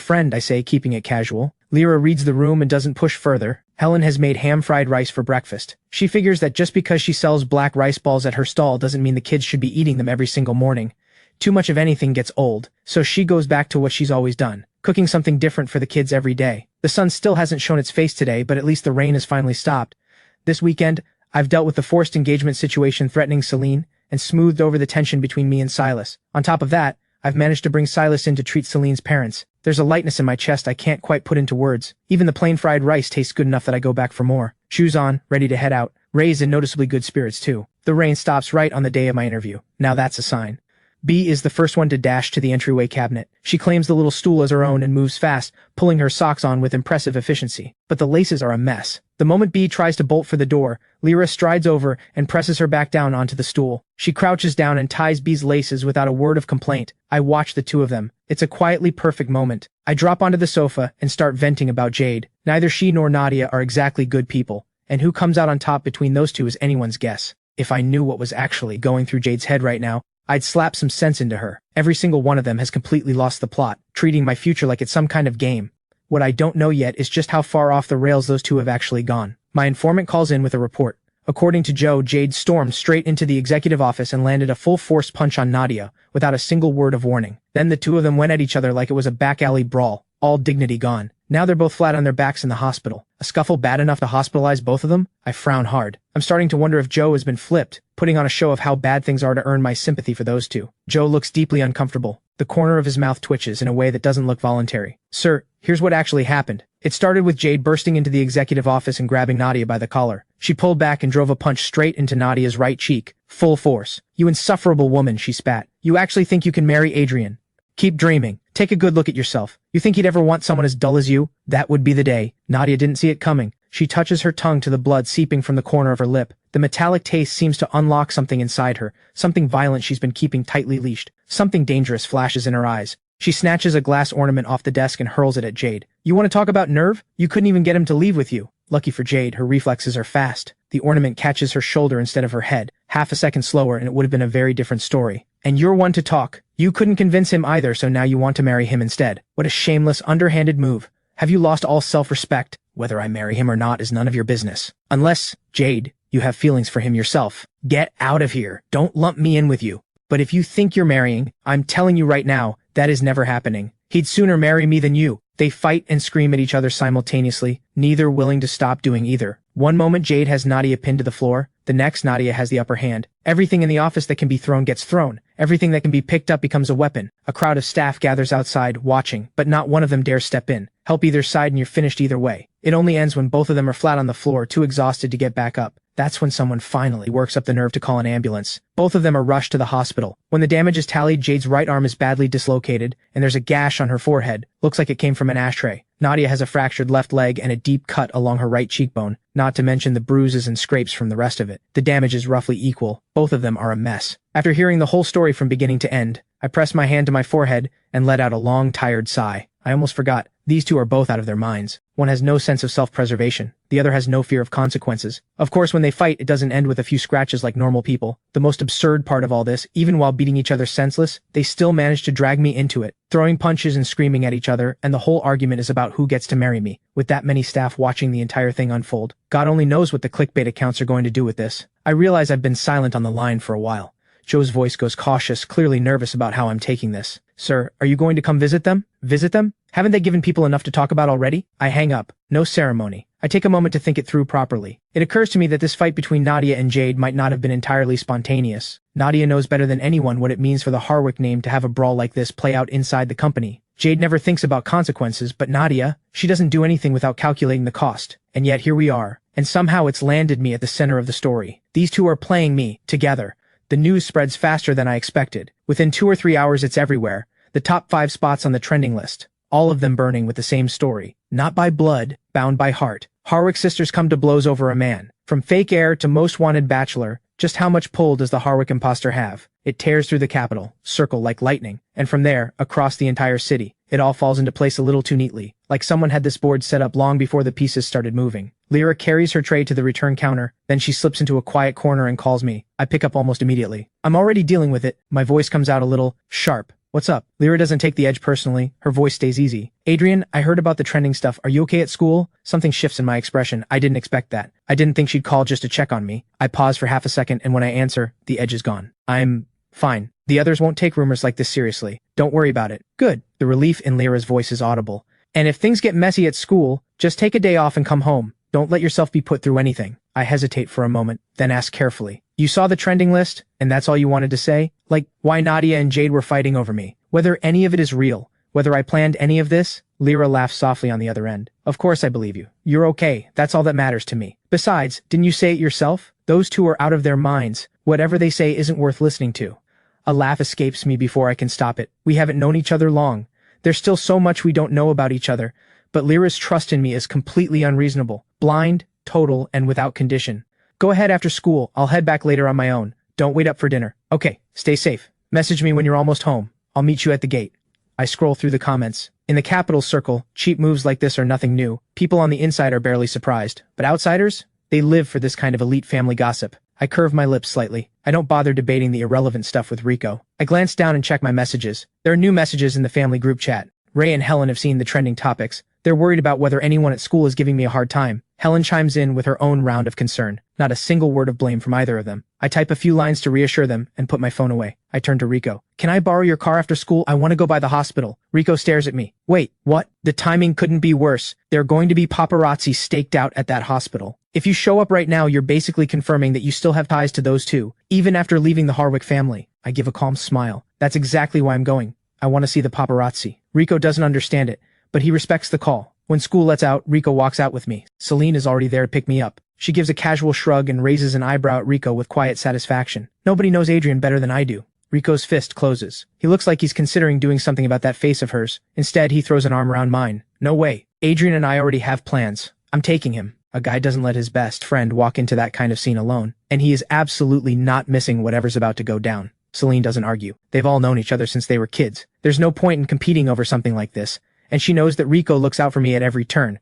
friend," I say, keeping it casual. Lyra reads the room and doesn't push further. Helen has made ham-fried rice for breakfast. She figures that just because she sells black rice balls at her stall doesn't mean the kids should be eating them every single morning. Too much of anything gets old, so she goes back to what she's always done, cooking something different for the kids every day. The sun still hasn't shown its face today, but at least the rain has finally stopped. This weekend, I've dealt with the forced engagement situation threatening Celine and smoothed over the tension between me and Silas. On top of that, I've managed to bring Silas in to treat Celine's parents. There's a lightness in my chest I can't quite put into words. Even the plain fried rice tastes good enough that I go back for more. Shoes on, ready to head out. Ray's in noticeably good spirits too. The rain stops right on the day of my interview. Now that's a sign. B is the first one to dash to the entryway cabinet. She claims the little stool as her own and moves fast, pulling her socks on with impressive efficiency. But the laces are a mess. The moment B tries to bolt for the door, Lyra strides over and presses her back down onto the stool. She crouches down and ties B's laces without a word of complaint. I watch the two of them. It's a quietly perfect moment. I drop onto the sofa and start venting about Jade. Neither she nor Nadia are exactly good people, and who comes out on top between those two is anyone's guess. If I knew what was actually going through Jade's head right now, I'd slap some sense into her. Every single one of them has completely lost the plot, treating my future like it's some kind of game. What I don't know yet is just how far off the rails those two have actually gone. My informant calls in with a report. According to Joe, Jade stormed straight into the executive office and landed a full-force punch on Nadia, without a single word of warning. Then the two of them went at each other like it was a back-alley brawl, all dignity gone. Now they're both flat on their backs in the hospital. A scuffle bad enough to hospitalize both of them? I frown hard. I'm starting to wonder if Joe has been flipped, putting on a show of how bad things are to earn my sympathy for those two. Joe looks deeply uncomfortable. The corner of his mouth twitches in a way that doesn't look voluntary. Sir, here's what actually happened. It started with Jade bursting into the executive office and grabbing Nadia by the collar. She pulled back and drove a punch straight into Nadia's right cheek, full force. You insufferable woman, she spat. You actually think you can marry Adrian? Keep dreaming. Take a good look at yourself. You think he'd ever want someone as dull as you? That would be the day. Nadia didn't see it coming. She touches her tongue to the blood seeping from the corner of her lip. The metallic taste seems to unlock something inside her, something violent she's been keeping tightly leashed. Something dangerous flashes in her eyes. She snatches a glass ornament off the desk and hurls it at Jade. You want to talk about nerve? You couldn't even get him to leave with you. Lucky for Jade, her reflexes are fast. The ornament catches her shoulder instead of her head. Half a second slower and it would have been a very different story. And you're one to talk. You couldn't convince him either, so now you want to marry him instead. What a shameless, underhanded move. Have you lost all self-respect? Whether I marry him or not is none of your business. Unless, Jade, you have feelings for him yourself. Get out of here. Don't lump me in with you. But if you think you're marrying, I'm telling you right now, that is never happening. He'd sooner marry me than you. They fight and scream at each other simultaneously, neither willing to stop doing either. One moment Jade has Nadia pinned to the floor, the next Nadia has the upper hand. Everything in the office that can be thrown gets thrown. Everything that can be picked up becomes a weapon. A crowd of staff gathers outside, watching, but not one of them dares step in. Help either side and you're finished either way. It only ends when both of them are flat on the floor, too exhausted to get back up. That's when someone finally works up the nerve to call an ambulance. Both of them are rushed to the hospital. When the damage is tallied, Jade's right arm is badly dislocated, and there's a gash on her forehead. Looks like it came from an ashtray. Nadia has a fractured left leg and a deep cut along her right cheekbone, not to mention the bruises and scrapes from the rest of it. The damage is roughly equal. Both of them are a mess. After hearing the whole story from beginning to end, I pressed my hand to my forehead and let out a long, tired sigh. I almost forgot. These two are both out of their minds. One has no sense of self-preservation. The other has no fear of consequences. Of course, when they fight, it doesn't end with a few scratches like normal people. The most absurd part of all this, even while beating each other senseless, they still manage to drag me into it, throwing punches and screaming at each other, and the whole argument is about who gets to marry me, with that many staff watching the entire thing unfold. God only knows what the clickbait accounts are going to do with this. I realize I've been silent on the line for a while. Joe's voice goes cautious, clearly nervous about how I'm taking this. Sir, are you going to come visit them? Visit them? Haven't they given people enough to talk about already? I hang up. No ceremony. I take a moment to think it through properly. It occurs to me that this fight between Nadia and Jade might not have been entirely spontaneous. Nadia knows better than anyone what it means for the Harwick name to have a brawl like this play out inside the company. Jade never thinks about consequences, but Nadia, she doesn't do anything without calculating the cost. And yet here we are. And somehow it's landed me at the center of the story. These two are playing me, together. The news spreads faster than I expected. Within 2 or 3 hours it's everywhere. The top 5 spots on the trending list. All of them burning with the same story. Not by blood, bound by heart. Harwick sisters come to blows over a man. From fake heir to most wanted bachelor, just how much pull does the Harwick imposter have? It tears through the capital, circle like lightning, and from there, across the entire city. It all falls into place a little too neatly, like someone had this board set up long before the pieces started moving. Lyra carries her tray to the return counter, then she slips into a quiet corner and calls me. I pick up almost immediately. I'm already dealing with it. My voice comes out a little sharp. What's up? Lyra doesn't take the edge personally. Her voice stays easy. Adrian, I heard about the trending stuff. Are you okay at school? Something shifts in my expression. I didn't expect that. I didn't think she'd call just to check on me. I pause for half a second, and when I answer, the edge is gone. I'm fine. The others won't take rumors like this seriously. Don't worry about it. Good. The relief in Lyra's voice is audible. And if things get messy at school, just take a day off and come home. Don't let yourself be put through anything. I hesitate for a moment, then ask carefully. You saw the trending list, and that's all you wanted to say? Like, why Nadia and Jade were fighting over me? Whether any of it is real? Whether I planned any of this? Lyra laughs softly on the other end. Of course I believe you. You're okay. That's all that matters to me. Besides, didn't you say it yourself? Those two are out of their minds. Whatever they say isn't worth listening to. A laugh escapes me before I can stop it. We haven't known each other long. There's still so much we don't know about each other, but Lyra's trust in me is completely unreasonable. Blind, total, and without condition. Go ahead after school. I'll head back later on my own. Don't wait up for dinner. Okay, stay safe. Message me when you're almost home. I'll meet you at the gate. I scroll through the comments. In the capital circle, cheap moves like this are nothing new. People on the inside are barely surprised. But outsiders? They live for this kind of elite family gossip. I curve my lips slightly. I don't bother debating the irrelevant stuff with Rico. I glance down and check my messages. There are new messages in the family group chat. Ray and Helen have seen the trending topics. They're worried about whether anyone at school is giving me a hard time. Helen chimes in with her own round of concern. Not a single word of blame from either of them. I type a few lines to reassure them and put my phone away. I turn to Rico. Can I borrow your car after school? I want to go by the hospital. Rico stares at me. Wait, what? The timing couldn't be worse. There are going to be paparazzi staked out at that hospital. If you show up right now, you're basically confirming that you still have ties to those two, even after leaving the Harwick family. I give a calm smile. That's exactly why I'm going. I want to see the paparazzi. Rico doesn't understand it, but he respects the call. When school lets out, Rico walks out with me. Celine is already there to pick me up. She gives a casual shrug and raises an eyebrow at Rico with quiet satisfaction. Nobody knows Adrian better than I do. Rico's fist closes. He looks like he's considering doing something about that face of hers. Instead, he throws an arm around mine. No way. Adrian and I already have plans. I'm taking him. A guy doesn't let his best friend walk into that kind of scene alone, and he is absolutely not missing whatever's about to go down. Celine doesn't argue. They've all known each other since they were kids. There's no point in competing over something like this, and she knows that Rico looks out for me at every turn.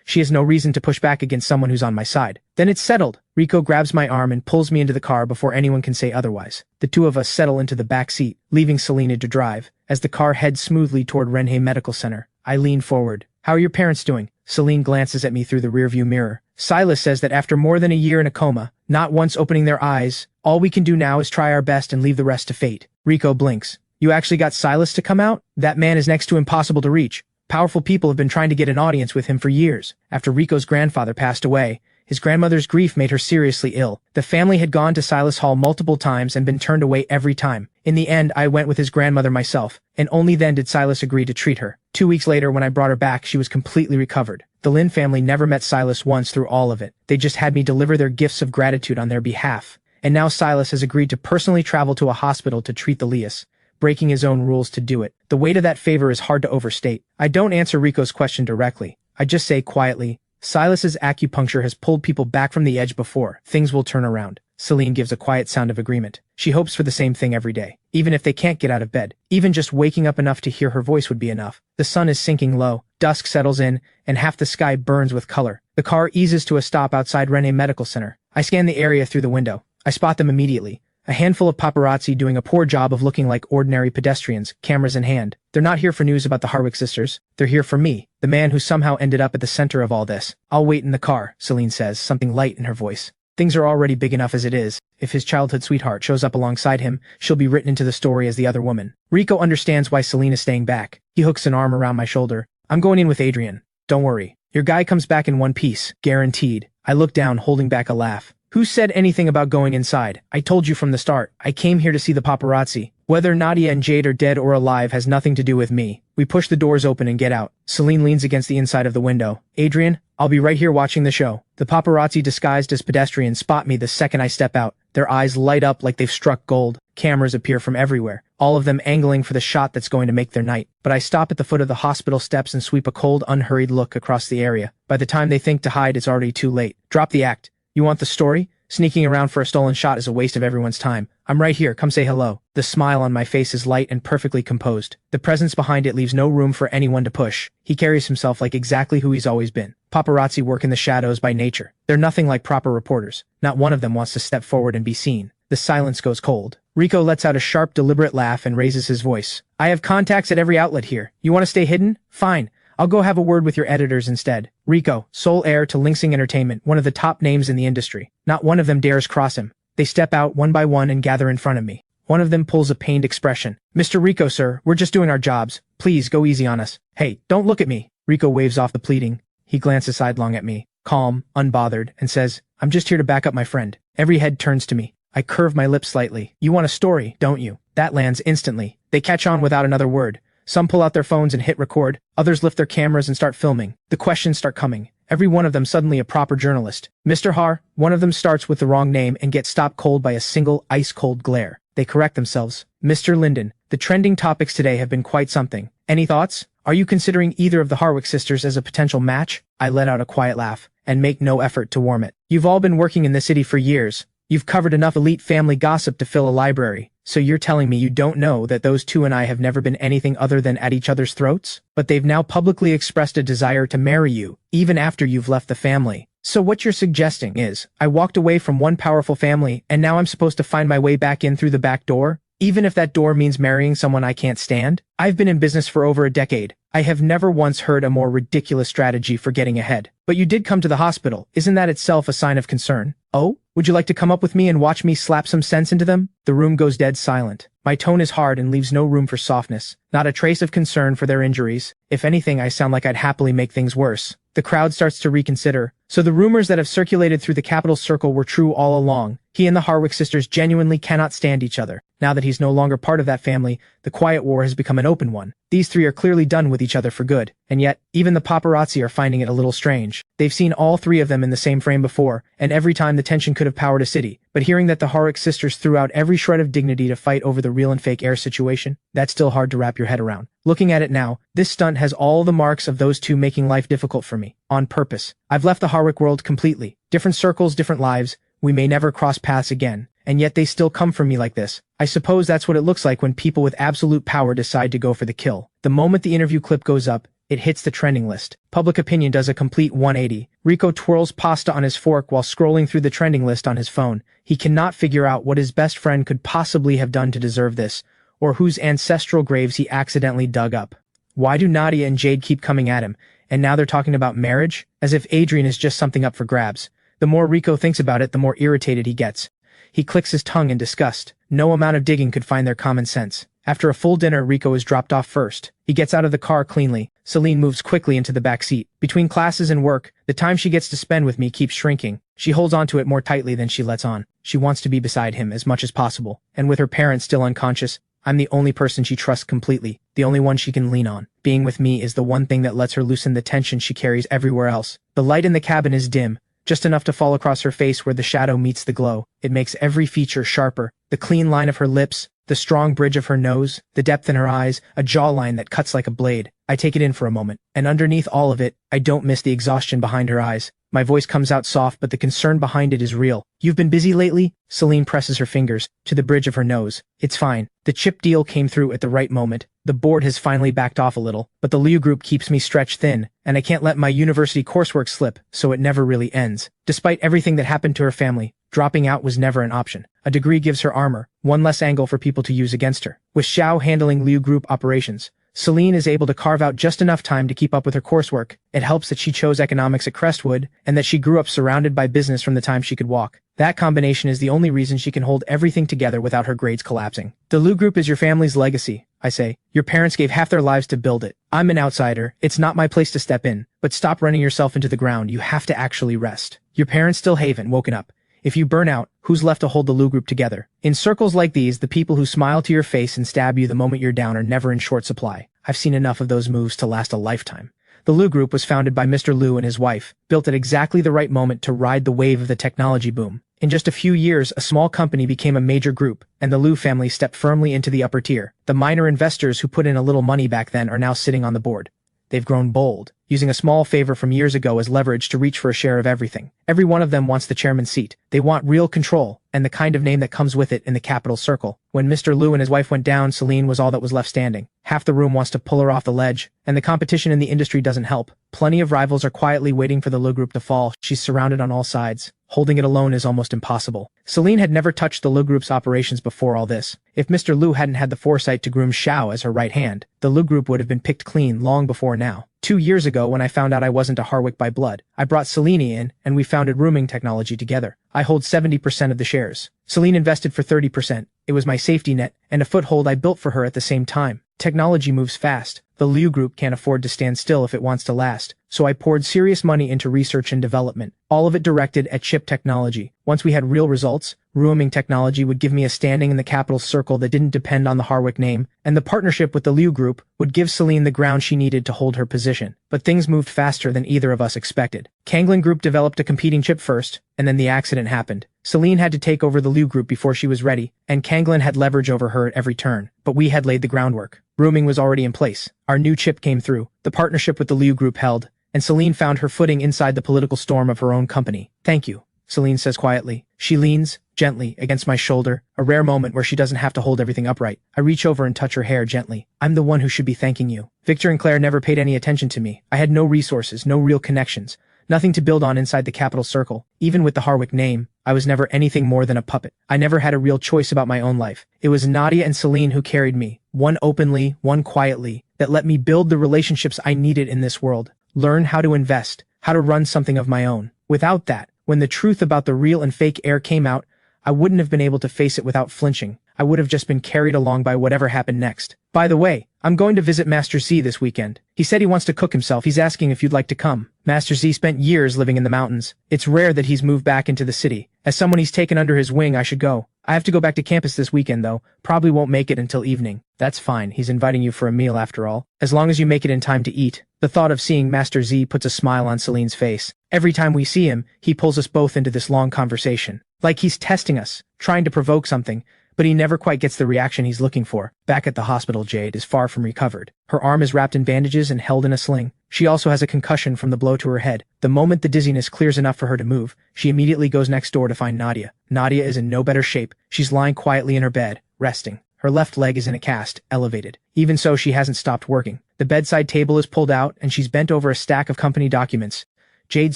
She has no reason to push back against someone who's on my side. Then it's settled. Rico grabs my arm and pulls me into the car before anyone can say otherwise. The two of us settle into the back seat, leaving Selena to drive. As the car heads smoothly toward Renhe Medical Center, I lean forward. How are your parents doing? Celine glances at me through the rearview mirror. Silas says that after more than a year in a coma, not once opening their eyes, all we can do now is try our best and leave the rest to fate. Rico blinks. You actually got Silas to come out? That man is next to impossible to reach. Powerful people have been trying to get an audience with him for years. After Rico's grandfather passed away, his grandmother's grief made her seriously ill. The family had gone to Silas Hall multiple times and been turned away every time. In the end, I went with his grandmother myself, and only then did Silas agree to treat her. 2 weeks later, when I brought her back, she was completely recovered. The Linden family never met Silas once through all of it. They just had me deliver their gifts of gratitude on their behalf. And now Silas has agreed to personally travel to a hospital to treat the Lias, breaking his own rules to do it. The weight of that favor is hard to overstate. I don't answer Rico's question directly. I just say quietly, Silas's acupuncture has pulled people back from the edge before. Things will turn around. Celine gives a quiet sound of agreement. She hopes for the same thing every day. Even if they can't get out of bed. Even just waking up enough to hear her voice would be enough. The sun is sinking low. Dusk settles in, and half the sky burns with color. The car eases to a stop outside Renhe Medical Center. I scan the area through the window. I spot them immediately. A handful of paparazzi doing a poor job of looking like ordinary pedestrians, cameras in hand. They're not here for news about the Harwick sisters. They're here for me, the man who somehow ended up at the center of all this. I'll wait in the car, Celine says, something light in her voice. Things are already big enough as it is. If his childhood sweetheart shows up alongside him, she'll be written into the story as the other woman. Rico understands why Celine is staying back. He hooks an arm around my shoulder. I'm going in with Adrian. Don't worry. Your guy comes back in one piece. Guaranteed. I look down, holding back a laugh. Who said anything about going inside? I told you from the start. I came here to see the paparazzi. Whether Nadia and Jade are dead or alive has nothing to do with me. We push the doors open and get out. Celine leans against the inside of the window. Adrian, I'll be right here watching the show. The paparazzi disguised as pedestrians spot me the second I step out. Their eyes light up like they've struck gold. Cameras appear from everywhere, all of them angling for the shot that's going to make their night. But I stop at the foot of the hospital steps and sweep a cold, unhurried look across the area. By the time they think to hide, it's already too late. Drop the act. You want the story? Sneaking around for a stolen shot is a waste of everyone's time. I'm right here, come say hello. The smile on my face is light and perfectly composed. The presence behind it leaves no room for anyone to push. He carries himself like exactly who he's always been. Paparazzi work in the shadows by nature. They're nothing like proper reporters. Not one of them wants to step forward and be seen. The silence goes cold. Rico lets out a sharp, deliberate laugh and raises his voice. I have contacts at every outlet here. You want to stay hidden? Fine. I'll go have a word with your editors instead. Rico, sole heir to Lingsing Entertainment, one of the top names in the industry. Not one of them dares cross him. They step out one by one and gather in front of me. One of them pulls a pained expression. Mr. Rico, sir, we're just doing our jobs. Please go easy on us. Hey, don't look at me. Rico waves off the pleading. He glances sidelong at me, calm, unbothered, and says, I'm just here to back up my friend. Every head turns to me. I curve my lips slightly. You want a story, don't you? That lands instantly. They catch on without another word. Some pull out their phones and hit record. Others lift their cameras and start filming. The questions start coming. Every one of them suddenly a proper journalist. Mr. Har, one of them starts with the wrong name and gets stopped cold by a single ice-cold glare. They correct themselves. Mr. Linden, the trending topics today have been quite something. Any thoughts? Are you considering either of the Harwick sisters as a potential match? I let out a quiet laugh and make no effort to warm it. You've all been working in this city for years. You've covered enough elite family gossip to fill a library. So you're telling me you don't know that those two and I have never been anything other than at each other's throats? But they've now publicly expressed a desire to marry you, even after you've left the family. So what you're suggesting is, I walked away from one powerful family, and now I'm supposed to find my way back in through the back door? Even if that door means marrying someone I can't stand? I've been in business for over a decade. I have never once heard a more ridiculous strategy for getting ahead. But you did come to the hospital. Isn't that itself a sign of concern? Oh? Would you like to come up with me and watch me slap some sense into them? The room goes dead silent. My tone is hard and leaves no room for softness. Not a trace of concern for their injuries. If anything, I sound like I'd happily make things worse. The crowd starts to reconsider. So the rumors that have circulated through the capital circle were true all along. He and the Harwick sisters genuinely cannot stand each other. Now that he's no longer part of that family, the quiet war has become an open one. These three are clearly done with each other for good, and yet, even the paparazzi are finding it a little strange. They've seen all three of them in the same frame before, and every time the tension could have powered a city. But hearing that the Harwick sisters threw out every shred of dignity to fight over the real and fake Heir situation, that's still hard to wrap your head around. Looking at it now, this stunt has all the marks of those two making life difficult for me. On purpose. I've left the Harwick world completely. Different circles, different lives. We may never cross paths again. And yet they still come from me like this. I suppose that's what it looks like when people with absolute power decide to go for the kill. The moment the interview clip goes up, it hits the trending list. Public opinion does a complete 180. Rico twirls pasta on his fork while scrolling through the trending list on his phone. He cannot figure out what his best friend could possibly have done to deserve this, or whose ancestral graves he accidentally dug up. Why do Nadia and Jade keep coming at him? And now they're talking about marriage? As if Adrian is just something up for grabs. The more Rico thinks about it, the more irritated he gets. He clicks his tongue in disgust. No amount of digging could find their common sense. After a full dinner, Rico is dropped off first. He gets out of the car cleanly. Celine moves quickly into the back seat. Between classes and work, the time she gets to spend with me keeps shrinking. She holds onto it more tightly than she lets on. She wants to be beside him as much as possible. And with her parents still unconscious, I'm the only person she trusts completely, the only one she can lean on. Being with me is the one thing that lets her loosen the tension she carries everywhere else. The light in the cabin is dim, just enough to fall across her face where the shadow meets the glow. It makes every feature sharper. The clean line of her lips, the strong bridge of her nose, the depth in her eyes, a jawline that cuts like a blade. I take it in for a moment, and underneath all of it, I don't miss the exhaustion behind her eyes. My voice comes out soft, but the concern behind it is real. You've been busy lately? Celine presses her fingers to the bridge of her nose. It's fine. The chip deal came through at the right moment. The board has finally backed off a little, but the Liu group keeps me stretched thin, and I can't let my university coursework slip, so it never really ends. Despite everything that happened to her family, dropping out was never an option. A degree gives her armor, one less angle for people to use against her. With Xiao handling Liu group operations, Celine is able to carve out just enough time to keep up with her coursework. It helps that she chose economics at Crestwood, and that she grew up surrounded by business from the time she could walk. That combination is the only reason she can hold everything together without her grades collapsing. The Liu group is your family's legacy, I say. Your parents gave half their lives to build it. I'm an outsider. It's not my place to step in. But stop running yourself into the ground. You have to actually rest. Your parents still haven't woken up. If you burn out, who's left to hold the Liu group together? In circles like these, the people who smile to your face and stab you the moment you're down are never in short supply. I've seen enough of those moves to last a lifetime. The Liu group was founded by Mr. Liu and his wife, built at exactly the right moment to ride the wave of the technology boom. In just a few years, a small company became a major group, and the Liu family stepped firmly into the upper tier. The minor investors who put in a little money back then are now sitting on the board. They've grown bold, using a small favor from years ago as leverage to reach for a share of everything. Every one of them wants the chairman's seat. They want real control, and the kind of name that comes with it in the capital circle. When Mr. Liu and his wife went down, Celine was all that was left standing. Half the room wants to pull her off the ledge, and the competition in the industry doesn't help. Plenty of rivals are quietly waiting for the Liu group to fall. She's surrounded on all sides. Holding it alone is almost impossible. Celine had never touched the Liu group's operations before all this. If Mr. Liu hadn't had the foresight to groom Xiao as her right hand, the Liu group would have been picked clean long before now. 2 years ago, when I found out I wasn't a Harwick by blood, I brought Celine in, and we founded rooming technology together. I hold 70% of the shares. Celine invested for 30%. It was my safety net, and a foothold I built for her at the same time. Technology moves fast. The Liu group can't afford to stand still if it wants to last, so I poured serious money into research and development, all of it directed at chip technology. Once we had real results, rooming technology would give me a standing in the capital circle that didn't depend on the Harwick name, and the partnership with the Liu group would give Celine the ground she needed to hold her position. But things moved faster than either of us expected. Kanglin Group developed a competing chip first, and then the accident happened. Celine had to take over the Liu group before she was ready, and Kanglin had leverage over her at every turn. But we had laid the groundwork. Rooming was already in place. Our new chip came through. The partnership with the Liu group held, and Celine found her footing inside the political storm of her own company. Thank you, Celine says quietly. She leans, gently, against my shoulder, a rare moment where she doesn't have to hold everything upright. I reach over and touch her hair gently. I'm the one who should be thanking you. Victor and Claire never paid any attention to me. I had no resources, no real connections. Nothing to build on inside the capital circle. Even with the Harwick name, I was never anything more than a puppet. I never had a real choice about my own life. It was Nadia and Celine who carried me, one openly, one quietly, that let me build the relationships I needed in this world. Learn how to invest, how to run something of my own. Without that, when the truth about the real and fake Heir came out, I wouldn't have been able to face it without flinching. I would have just been carried along by whatever happened next. By the way, I'm going to visit Master Z this weekend. He said he wants to cook himself. He's asking if you'd like to come. Master Z spent years living in the mountains. It's rare that he's moved back into the city. As someone he's taken under his wing, I should go. I have to go back to campus this weekend, though. Probably won't make it until evening. That's fine. He's inviting you for a meal after all. As long as you make it in time to eat. The thought of seeing Master Z puts a smile on Celine's face. Every time we see him, he pulls us both into this long conversation. Like he's testing us, trying to provoke something, but he never quite gets the reaction he's looking for. Back at the hospital, Jade is far from recovered. Her arm is wrapped in bandages and held in a sling. She also has a concussion from the blow to her head. The moment the dizziness clears enough for her to move, she immediately goes next door to find Nadia. Nadia is in no better shape. She's lying quietly in her bed, resting. Her left leg is in a cast, elevated. Even so, she hasn't stopped working. The bedside table is pulled out, and she's bent over a stack of company documents. Jade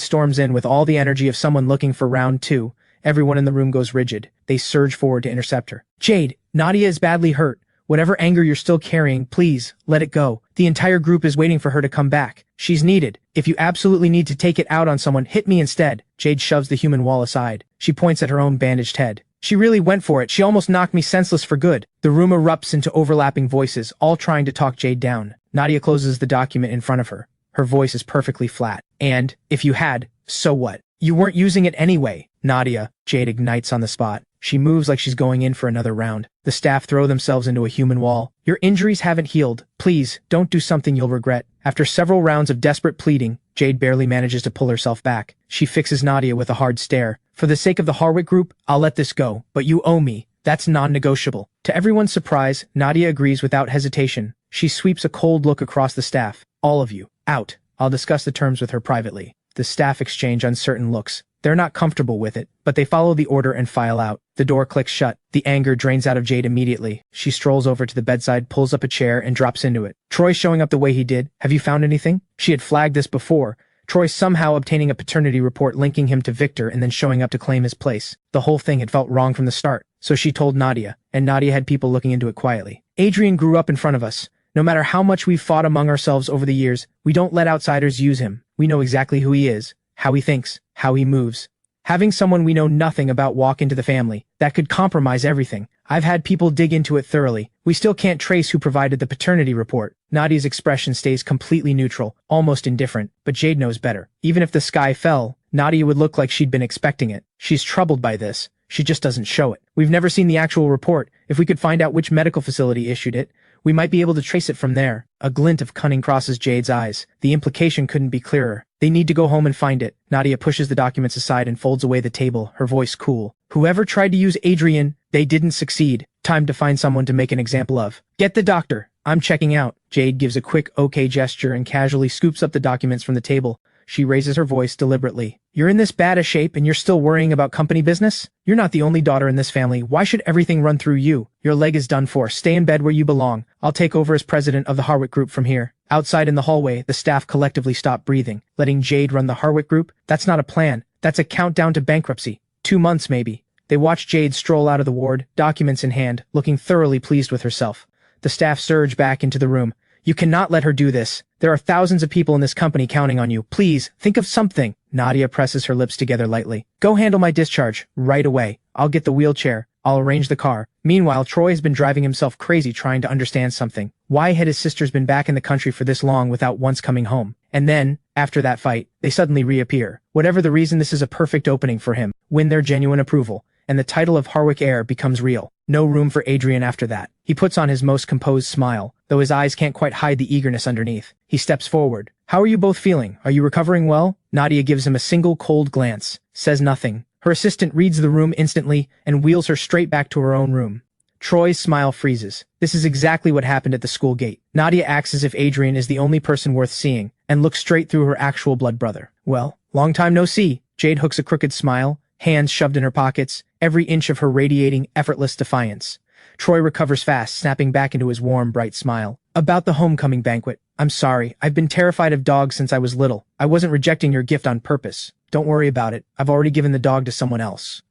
storms in with all the energy of someone looking for round two. Everyone in the room goes rigid. They surge forward to intercept her. Jade, Nadia is badly hurt. Whatever anger you're still carrying, please, let it go. The entire group is waiting for her to come back. She's needed. If you absolutely need to take it out on someone, hit me instead. Jade shoves the human wall aside. She points at her own bandaged head. She really went for it. She almost knocked me senseless for good. The room erupts into overlapping voices, all trying to talk Jade down. Nadia closes the document in front of her. Her voice is perfectly flat. And, if you had, so what? You weren't using it anyway. Nadia, Jade ignites on the spot. She moves like she's going in for another round. The staff throw themselves into a human wall. Your injuries haven't healed. Please, don't do something you'll regret. After several rounds of desperate pleading, Jade barely manages to pull herself back. She fixes Nadia with a hard stare. For the sake of the Harwick group, I'll let this go, but you owe me. That's non-negotiable. To everyone's surprise, Nadia agrees without hesitation. She sweeps a cold look across the staff. All of you, out. I'll discuss the terms with her privately. The staff exchange uncertain looks. They're not comfortable with it, but they follow the order and file out. The door clicks shut. The anger drains out of Jade immediately. She strolls over to the bedside, pulls up a chair, and drops into it. Troy showing up the way he did. Have you found anything? She had flagged this before. Troy somehow obtaining a paternity report linking him to Victor and then showing up to claim his place. The whole thing had felt wrong from the start. So she told Nadia, and Nadia had people looking into it quietly. Adrian grew up in front of us. No matter how much we've fought among ourselves over the years, we don't let outsiders use him. We know exactly who he is, how he thinks, how he moves. Having someone we know nothing about walk into the family, that could compromise everything. I've had people dig into it thoroughly. We still can't trace who provided the paternity report. Nadia's expression stays completely neutral, almost indifferent, but Jade knows better. Even if the sky fell, Nadia would look like she'd been expecting it. She's troubled by this. She just doesn't show it. We've never seen the actual report. If we could find out which medical facility issued it, we might be able to trace it from there. A glint of cunning crosses Jade's eyes. The implication couldn't be clearer. They need to go home and find it. Nadia pushes the documents aside and folds away the table, her voice cool. Whoever tried to use Adrian, they didn't succeed. Time to find someone to make an example of. Get the doctor. I'm checking out. Jade gives a quick okay gesture and casually scoops up the documents from the table. She raises her voice deliberately. You're in this bad a shape and you're still worrying about company business? You're not the only daughter in this family. Why should everything run through you? Your leg is done for. Stay in bed where you belong. I'll take over as president of the Harwick group from here. Outside in the hallway, the staff collectively stop breathing. Letting Jade run the Harwick group? That's not a plan. That's a countdown to bankruptcy. 2 months maybe. They watch Jade stroll out of the ward, documents in hand, looking thoroughly pleased with herself. The staff surge back into the room. You cannot let her do this. There are thousands of people in this company counting on you. Please, think of something. Nadia presses her lips together lightly. Go handle my discharge, right away. I'll get the wheelchair. I'll arrange the car. Meanwhile, Troy has been driving himself crazy trying to understand something. Why had his sisters been back in the country for this long without once coming home? And then, after that fight, they suddenly reappear. Whatever the reason, this is a perfect opening for him. Win their genuine approval. And the title of Harwick Heir becomes real. No room for Adrian after that. He puts on his most composed smile, though his eyes can't quite hide the eagerness underneath. He steps forward. How are you both feeling? Are you recovering well? Nadia gives him a single cold glance, says nothing. Her assistant reads the room instantly and wheels her straight back to her own room. Troy's smile freezes. This is exactly what happened at the school gate. Nadia acts as if Adrian is the only person worth seeing, and looks straight through her actual blood brother. Well, long time no see. Jade hooks a crooked smile, hands shoved in her pockets, every inch of her radiating effortless defiance. Troy recovers fast, snapping back into his warm, bright smile. About the homecoming banquet. I'm sorry, I've been terrified of dogs since I was little. I wasn't rejecting your gift on purpose. Don't worry about it. I've already given the dog to someone else.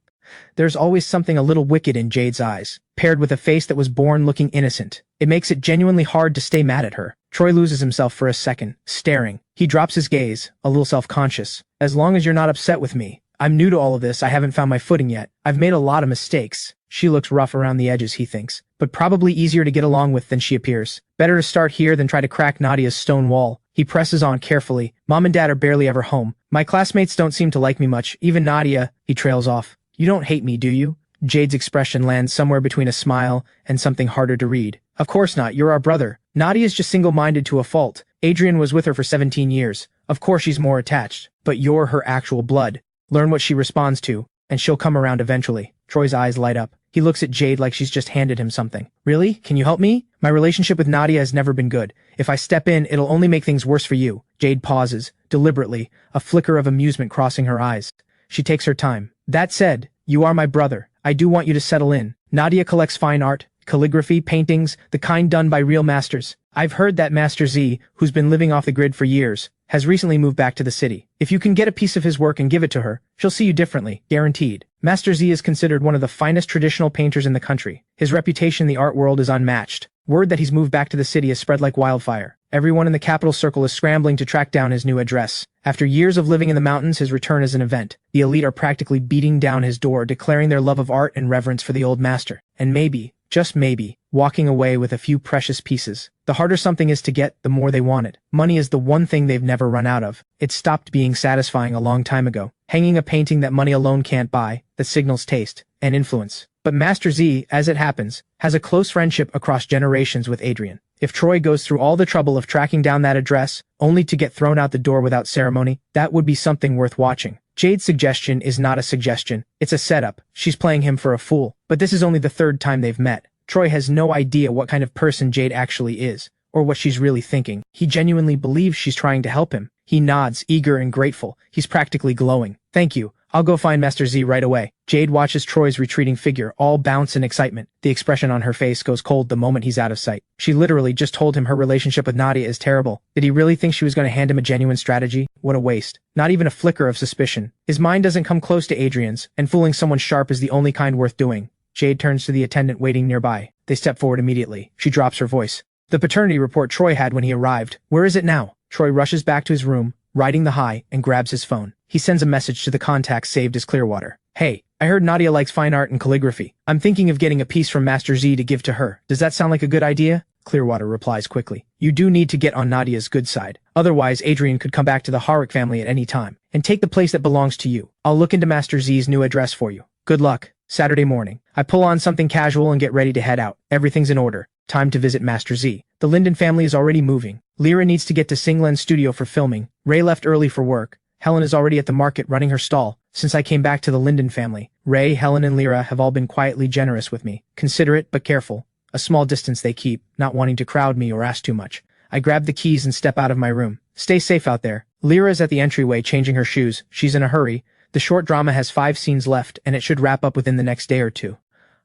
There's always something a little wicked in Jade's eyes, paired with a face that was born looking innocent. It makes it genuinely hard to stay mad at her. Troy loses himself for a second, staring. He drops his gaze, a little self-conscious. As long as you're not upset with me, I'm new to all of this, I haven't found my footing yet. I've made a lot of mistakes. She looks rough around the edges, he thinks, but probably easier to get along with than she appears. Better to start here than try to crack Nadia's stone wall. He presses on carefully. Mom and Dad are barely ever home. My classmates don't seem to like me much, even Nadia. He trails off. You don't hate me, do you? Jade's expression lands somewhere between a smile and something harder to read. Of course not, you're our brother. Nadia's just single-minded to a fault. Adrian was with her for 17 years. Of course she's more attached. But you're her actual blood. Learn what she responds to, and she'll come around eventually. Troy's eyes light up. He looks at Jade like she's just handed him something. Really? Can you help me? My relationship with Nadia has never been good. If I step in, it'll only make things worse for you. Jade pauses, deliberately, a flicker of amusement crossing her eyes. She takes her time. That said, you are my brother. I do want you to settle in. Nadia collects fine art, calligraphy, paintings, the kind done by real masters. I've heard that Master Z, who's been living off the grid for years, has recently moved back to the city. If you can get a piece of his work and give it to her, she'll see you differently, guaranteed. Master Z is considered one of the finest traditional painters in the country. His reputation in the art world is unmatched. Word that he's moved back to the city has spread like wildfire. Everyone in the capital circle is scrambling to track down his new address. After years of living in the mountains, his return is an event. The elite are practically beating down his door, declaring their love of art and reverence for the old master. And maybe, just maybe, walking away with a few precious pieces. The harder something is to get, the more they want it. Money is the one thing they've never run out of. It stopped being satisfying a long time ago. Hanging a painting that money alone can't buy, that signals taste and influence. But Master Z, as it happens, has a close friendship across generations with Adrian. If Troy goes through all the trouble of tracking down that address, only to get thrown out the door without ceremony, that would be something worth watching. Jade's suggestion is not a suggestion, it's a setup. She's playing him for a fool. But this is only the third time they've met. Troy has no idea what kind of person Jade actually is, or what she's really thinking. He genuinely believes she's trying to help him. He nods, eager and grateful. He's practically glowing. Thank you. I'll go find Master Z right away. Jade watches Troy's retreating figure, all bounce and excitement. The expression on her face goes cold the moment he's out of sight. She literally just told him her relationship with Nadia is terrible. Did he really think she was going to hand him a genuine strategy? What a waste. Not even a flicker of suspicion. His mind doesn't come close to Adrian's, and fooling someone sharp is the only kind worth doing. Jade turns to the attendant waiting nearby. They step forward immediately. She drops her voice. The paternity report Troy had when he arrived. Where is it now? Troy rushes back to his room, riding the high, and grabs his phone. He sends a message to the contacts saved as Clearwater. Hey, I heard Nadia likes fine art and calligraphy. I'm thinking of getting a piece from Master Z to give to her. Does that sound like a good idea? Clearwater replies quickly. You do need to get on Nadia's good side. Otherwise, Adrian could come back to the Harwick family at any time and take the place that belongs to you. I'll look into Master Z's new address for you. Good luck. Saturday morning. I pull on something casual and get ready to head out. Everything's in order. Time to visit Master Z. The Linden family is already moving. Lyra needs to get to Singlen's studio for filming. Ray left early for work. Helen is already at the market running her stall. Since I came back to the Linden family, Ray, Helen, and Lyra have all been quietly generous with me. Considerate but careful. A small distance they keep, not wanting to crowd me or ask too much. I grab the keys and step out of my room. Stay safe out there. Lyra is at the entryway changing her shoes. She's in a hurry. The short drama has 5 scenes left, and it should wrap up within the next day or two.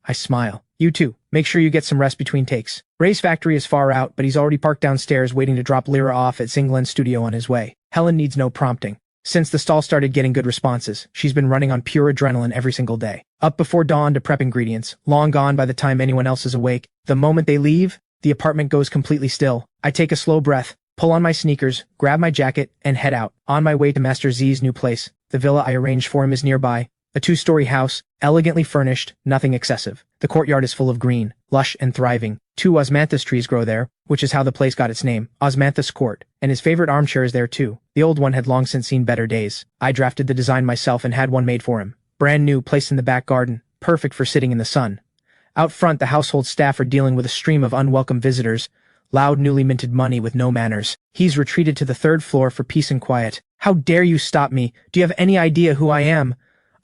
I smile. You too. Make sure you get some rest between takes. Ray's factory is far out, but he's already parked downstairs waiting to drop Lyra off at Singlen's studio on his way. Helen needs no prompting. Since the stall started getting good responses, she's been running on pure adrenaline every single day. Up before dawn to prep ingredients, long gone by the time anyone else is awake. The moment they leave, the apartment goes completely still. I take a slow breath, pull on my sneakers, grab my jacket, and head out. On my way to Master Z's new place. The villa I arranged for him is nearby. A 2-story house, elegantly furnished, nothing excessive. The courtyard is full of green, lush and thriving. 2 osmanthus trees grow there, which is how the place got its name, Osmanthus Court, and his favorite armchair is there too. The old one had long since seen better days. I drafted the design myself and had one made for him. Brand new, placed in the back garden, perfect for sitting in the sun. Out front, the household staff are dealing with a stream of unwelcome visitors, loud newly minted money with no manners. He's retreated to the 3rd floor for peace and quiet. How dare you stop me? Do you have any idea who I am?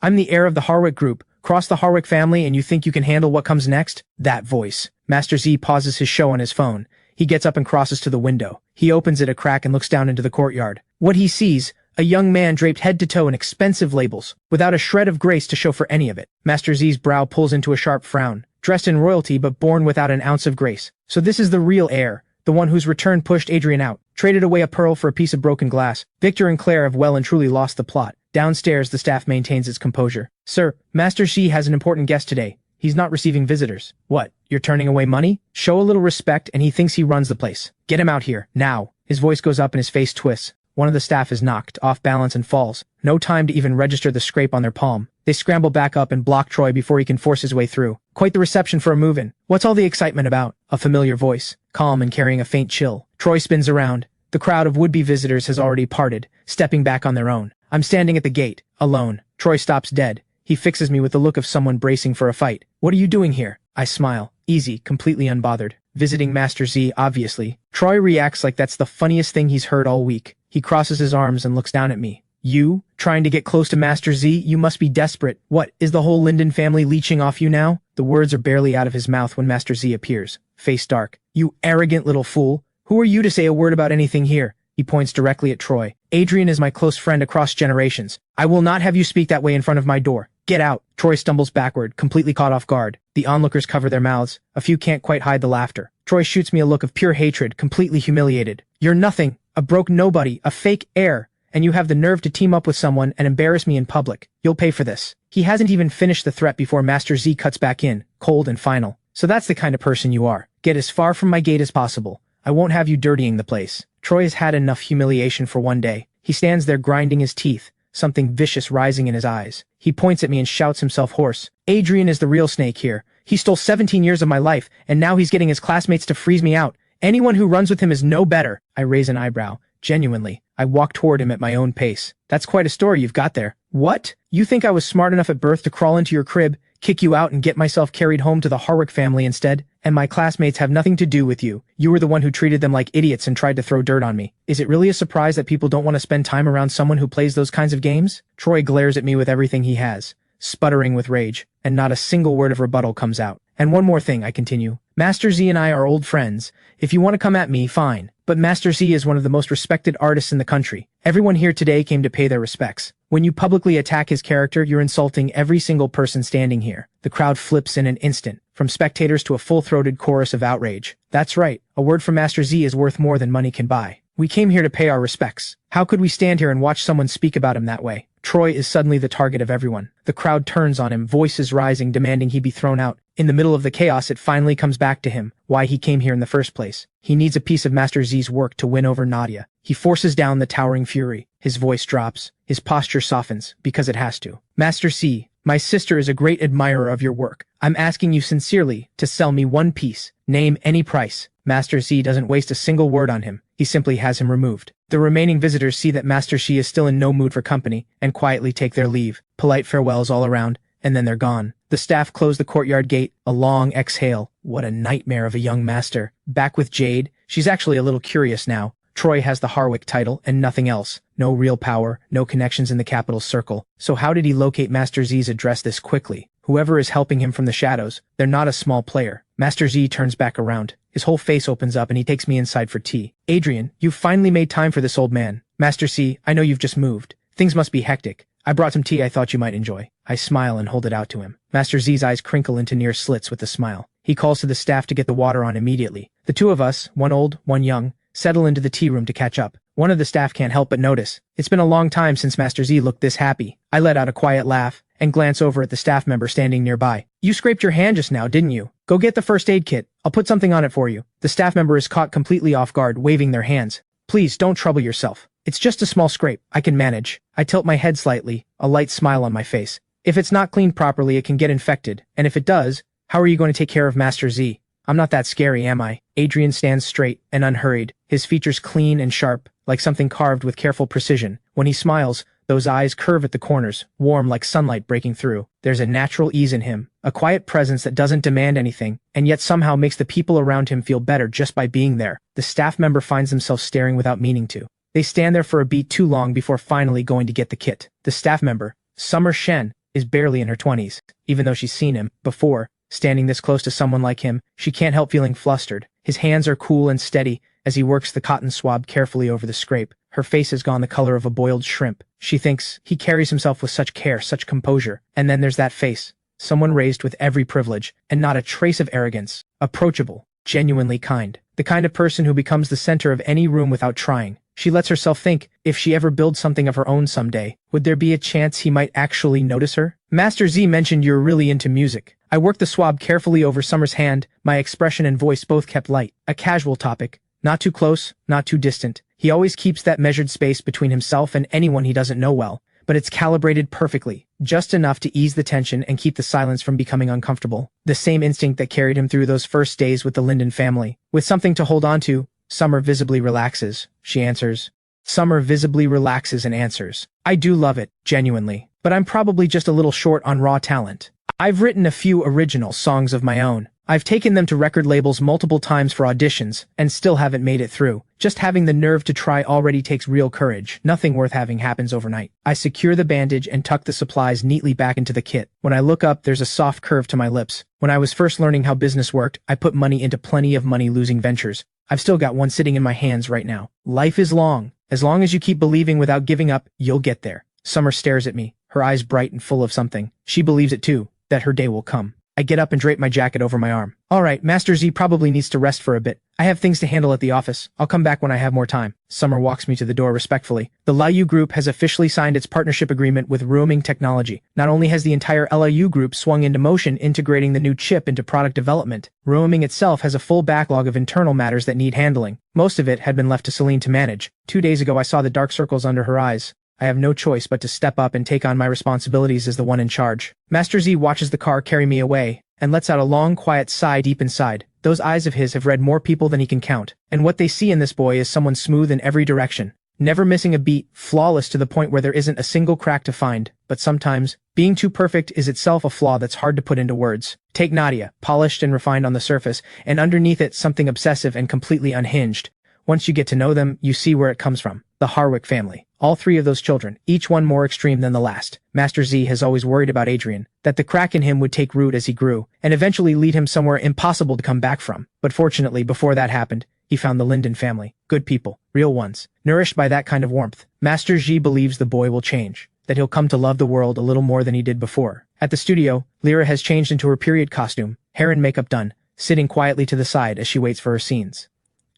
I'm the heir of the Harwick group. Cross the Harwick family and you think you can handle what comes next? That voice. Master Z pauses his show on his phone. He gets up and crosses to the window. He opens it a crack and looks down into the courtyard. What he sees, a young man draped head to toe in expensive labels, without a shred of grace to show for any of it. Master Z's brow pulls into a sharp frown. Dressed in royalty but born without an ounce of grace. So this is the real heir, the one whose return pushed Adrian out, traded away a pearl for a piece of broken glass. Victor and Claire have well and truly lost the plot. Downstairs, the staff maintains its composure. Sir, Master Xi has an important guest today. He's not receiving visitors. What, you're turning away money? Show a little respect and he thinks he runs the place. Get him out here, now. His voice goes up and his face twists. One of the staff is knocked off balance and falls. No time to even register the scrape on their palm. They scramble back up and block Troy before he can force his way through. Quite the reception for a move-in. What's all the excitement about? A familiar voice, calm and carrying a faint chill. Troy spins around. The crowd of would-be visitors has already parted, stepping back on their own. I'm standing at the gate, alone. Troy stops dead. He fixes me with the look of someone bracing for a fight. What are you doing here? I smile. Easy, completely unbothered. Visiting Master Z, obviously. Troy reacts like that's the funniest thing he's heard all week. He crosses his arms and looks down at me. You? Trying to get close to Master Z? You must be desperate. What, is the whole Linden family leeching off you now? The words are barely out of his mouth when Master Z appears, face dark. You arrogant little fool. Who are you to say a word about anything here? He points directly at Troy. Adrian is my close friend across generations. I will not have you speak that way in front of my door. Get out. Troy stumbles backward, completely caught off guard. The onlookers cover their mouths. A few can't quite hide the laughter. Troy shoots me a look of pure hatred, completely humiliated. You're nothing. A broke nobody. A fake heir. And you have the nerve to team up with someone and embarrass me in public. You'll pay for this. He hasn't even finished the threat before Master Z cuts back in, cold and final. So that's the kind of person you are. Get as far from my gate as possible. I won't have you dirtying the place. Troy has had enough humiliation for one day. He stands there grinding his teeth, something vicious rising in his eyes. He points at me and shouts himself hoarse. Adrian is the real snake here. He stole 17 years of my life, and now he's getting his classmates to freeze me out. Anyone who runs with him is no better. I raise an eyebrow. Genuinely, I walk toward him at my own pace. That's quite a story you've got there. What? You think I was smart enough at birth to crawl into your crib, kick you out and get myself carried home to the Harwick family instead? And my classmates have nothing to do with you. You were the one who treated them like idiots and tried to throw dirt on me. Is it really a surprise that people don't want to spend time around someone who plays those kinds of games? Troy glares at me with everything he has, sputtering with rage, and not a single word of rebuttal comes out. And one more thing, I continue. Master Z and I are old friends. If you want to come at me, fine. But Master Z is one of the most respected artists in the country. Everyone here today came to pay their respects. When you publicly attack his character, you're insulting every single person standing here. The crowd flips in an instant, from spectators to a full-throated chorus of outrage. That's right, a word from Master Z is worth more than money can buy. We came here to pay our respects. How could we stand here and watch someone speak about him that way? Troy is suddenly the target of everyone. The crowd turns on him, voices rising, demanding he be thrown out. In the middle of the chaos, it finally comes back to him, why he came here in the first place. He needs a piece of Master Z's work to win over Nadia. He forces down the towering fury. His voice drops. His posture softens, because it has to. Master Z, my sister is a great admirer of your work. I'm asking you sincerely to sell me one piece. Name any price. Master Z doesn't waste a single word on him. He simply has him removed. The remaining visitors see that Master Z is still in no mood for company and quietly take their leave. Polite farewells all around, and then they're gone. The staff close the courtyard gate, a long exhale. What a nightmare of a young master. Back with Jade, she's actually a little curious now. Troy has the Harwick title and nothing else. No real power, no connections in the capital circle. So how did he locate Master Z's address this quickly? Whoever is helping him from the shadows, they're not a small player. Master Z turns back around. His whole face opens up and he takes me inside for tea. Adrian, you've finally made time for this old man. Master Z, I know you've just moved. Things must be hectic. I brought some tea I thought you might enjoy. I smile and hold it out to him. Master Z's eyes crinkle into near slits with a smile. He calls to the staff to get the water on immediately. The two of us, one old, one young, settle into the tea room to catch up. One of the staff can't help but notice. It's been a long time since Master Z looked this happy. I let out a quiet laugh and glance over at the staff member standing nearby. You scraped your hand just now, didn't you? Go get the first aid kit. I'll put something on it for you. The staff member is caught completely off guard, waving their hands. Please, don't trouble yourself. It's just a small scrape. I can manage. I tilt my head slightly, a light smile on my face. If it's not cleaned properly, it can get infected. And if it does, how are you going to take care of Master Z? I'm not that scary, am I? Adrian stands straight and unhurried, his features clean and sharp, like something carved with careful precision. When he smiles, those eyes curve at the corners, warm like sunlight breaking through. There's a natural ease in him, a quiet presence that doesn't demand anything, and yet somehow makes the people around him feel better just by being there. The staff member finds themselves staring without meaning to. They stand there for a beat too long before finally going to get the kit. The staff member, Summer Shen, is barely in her 20s. Even though she's seen him before, standing this close to someone like him, she can't help feeling flustered. His hands are cool and steady as he works the cotton swab carefully over the scrape. Her face has gone the color of a boiled shrimp. She thinks he carries himself with such care, such composure. And then there's that face. Someone raised with every privilege, and not a trace of arrogance. Approachable, genuinely kind. The kind of person who becomes the center of any room without trying. She lets herself think, if she ever builds something of her own someday, would there be a chance he might actually notice her? Master Z mentioned you're really into music. I worked the swab carefully over Summer's hand, my expression and voice both kept light. A casual topic. Not too close, not too distant. He always keeps that measured space between himself and anyone he doesn't know well, but it's calibrated perfectly, just enough to ease the tension and keep the silence from becoming uncomfortable. The same instinct that carried him through those first days with the Linden family. With something to hold on to, Summer visibly relaxes, she answers. Summer visibly relaxes and answers. I do love it, genuinely, but I'm probably just a little short on raw talent. I've written a few original songs of my own. I've taken them to record labels multiple times for auditions, and still haven't made it through. Just having the nerve to try already takes real courage. Nothing worth having happens overnight. I secure the bandage and tuck the supplies neatly back into the kit. When I look up, there's a soft curve to my lips. When I was first learning how business worked, I put money into plenty of money-losing ventures. I've still got one sitting in my hands right now. Life is long. As long as you keep believing without giving up, you'll get there. Summer stares at me, her eyes bright and full of something. She believes it too, that her day will come. I get up and drape my jacket over my arm. All right, Master Z probably needs to rest for a bit. I have things to handle at the office. I'll come back when I have more time. Summer walks me to the door respectfully. The Liu Group has officially signed its partnership agreement with Roaming Technology. Not only has the entire LIU Group swung into motion integrating the new chip into product development, Roaming itself has a full backlog of internal matters that need handling. Most of it had been left to Celine to manage. 2 days ago I saw the dark circles under her eyes. I have no choice but to step up and take on my responsibilities as the one in charge. Master Z watches the car carry me away, and lets out a long, quiet sigh deep inside. Those eyes of his have read more people than he can count, and what they see in this boy is someone smooth in every direction, never missing a beat, flawless to the point where there isn't a single crack to find. But sometimes, being too perfect is itself a flaw that's hard to put into words. Take Nadia, polished and refined on the surface, and underneath it something obsessive and completely unhinged. Once you get to know them, you see where it comes from. The Harwick family. All 3 of those children, each one more extreme than the last. Master Z has always worried about Adrian, that the crack in him would take root as he grew, and eventually lead him somewhere impossible to come back from. But fortunately, before that happened, he found the Linden family. Good people. Real ones. Nourished by that kind of warmth. Master Z believes the boy will change, that he'll come to love the world a little more than he did before. At the studio, Lyra has changed into her period costume, hair and makeup done, sitting quietly to the side as she waits for her scenes.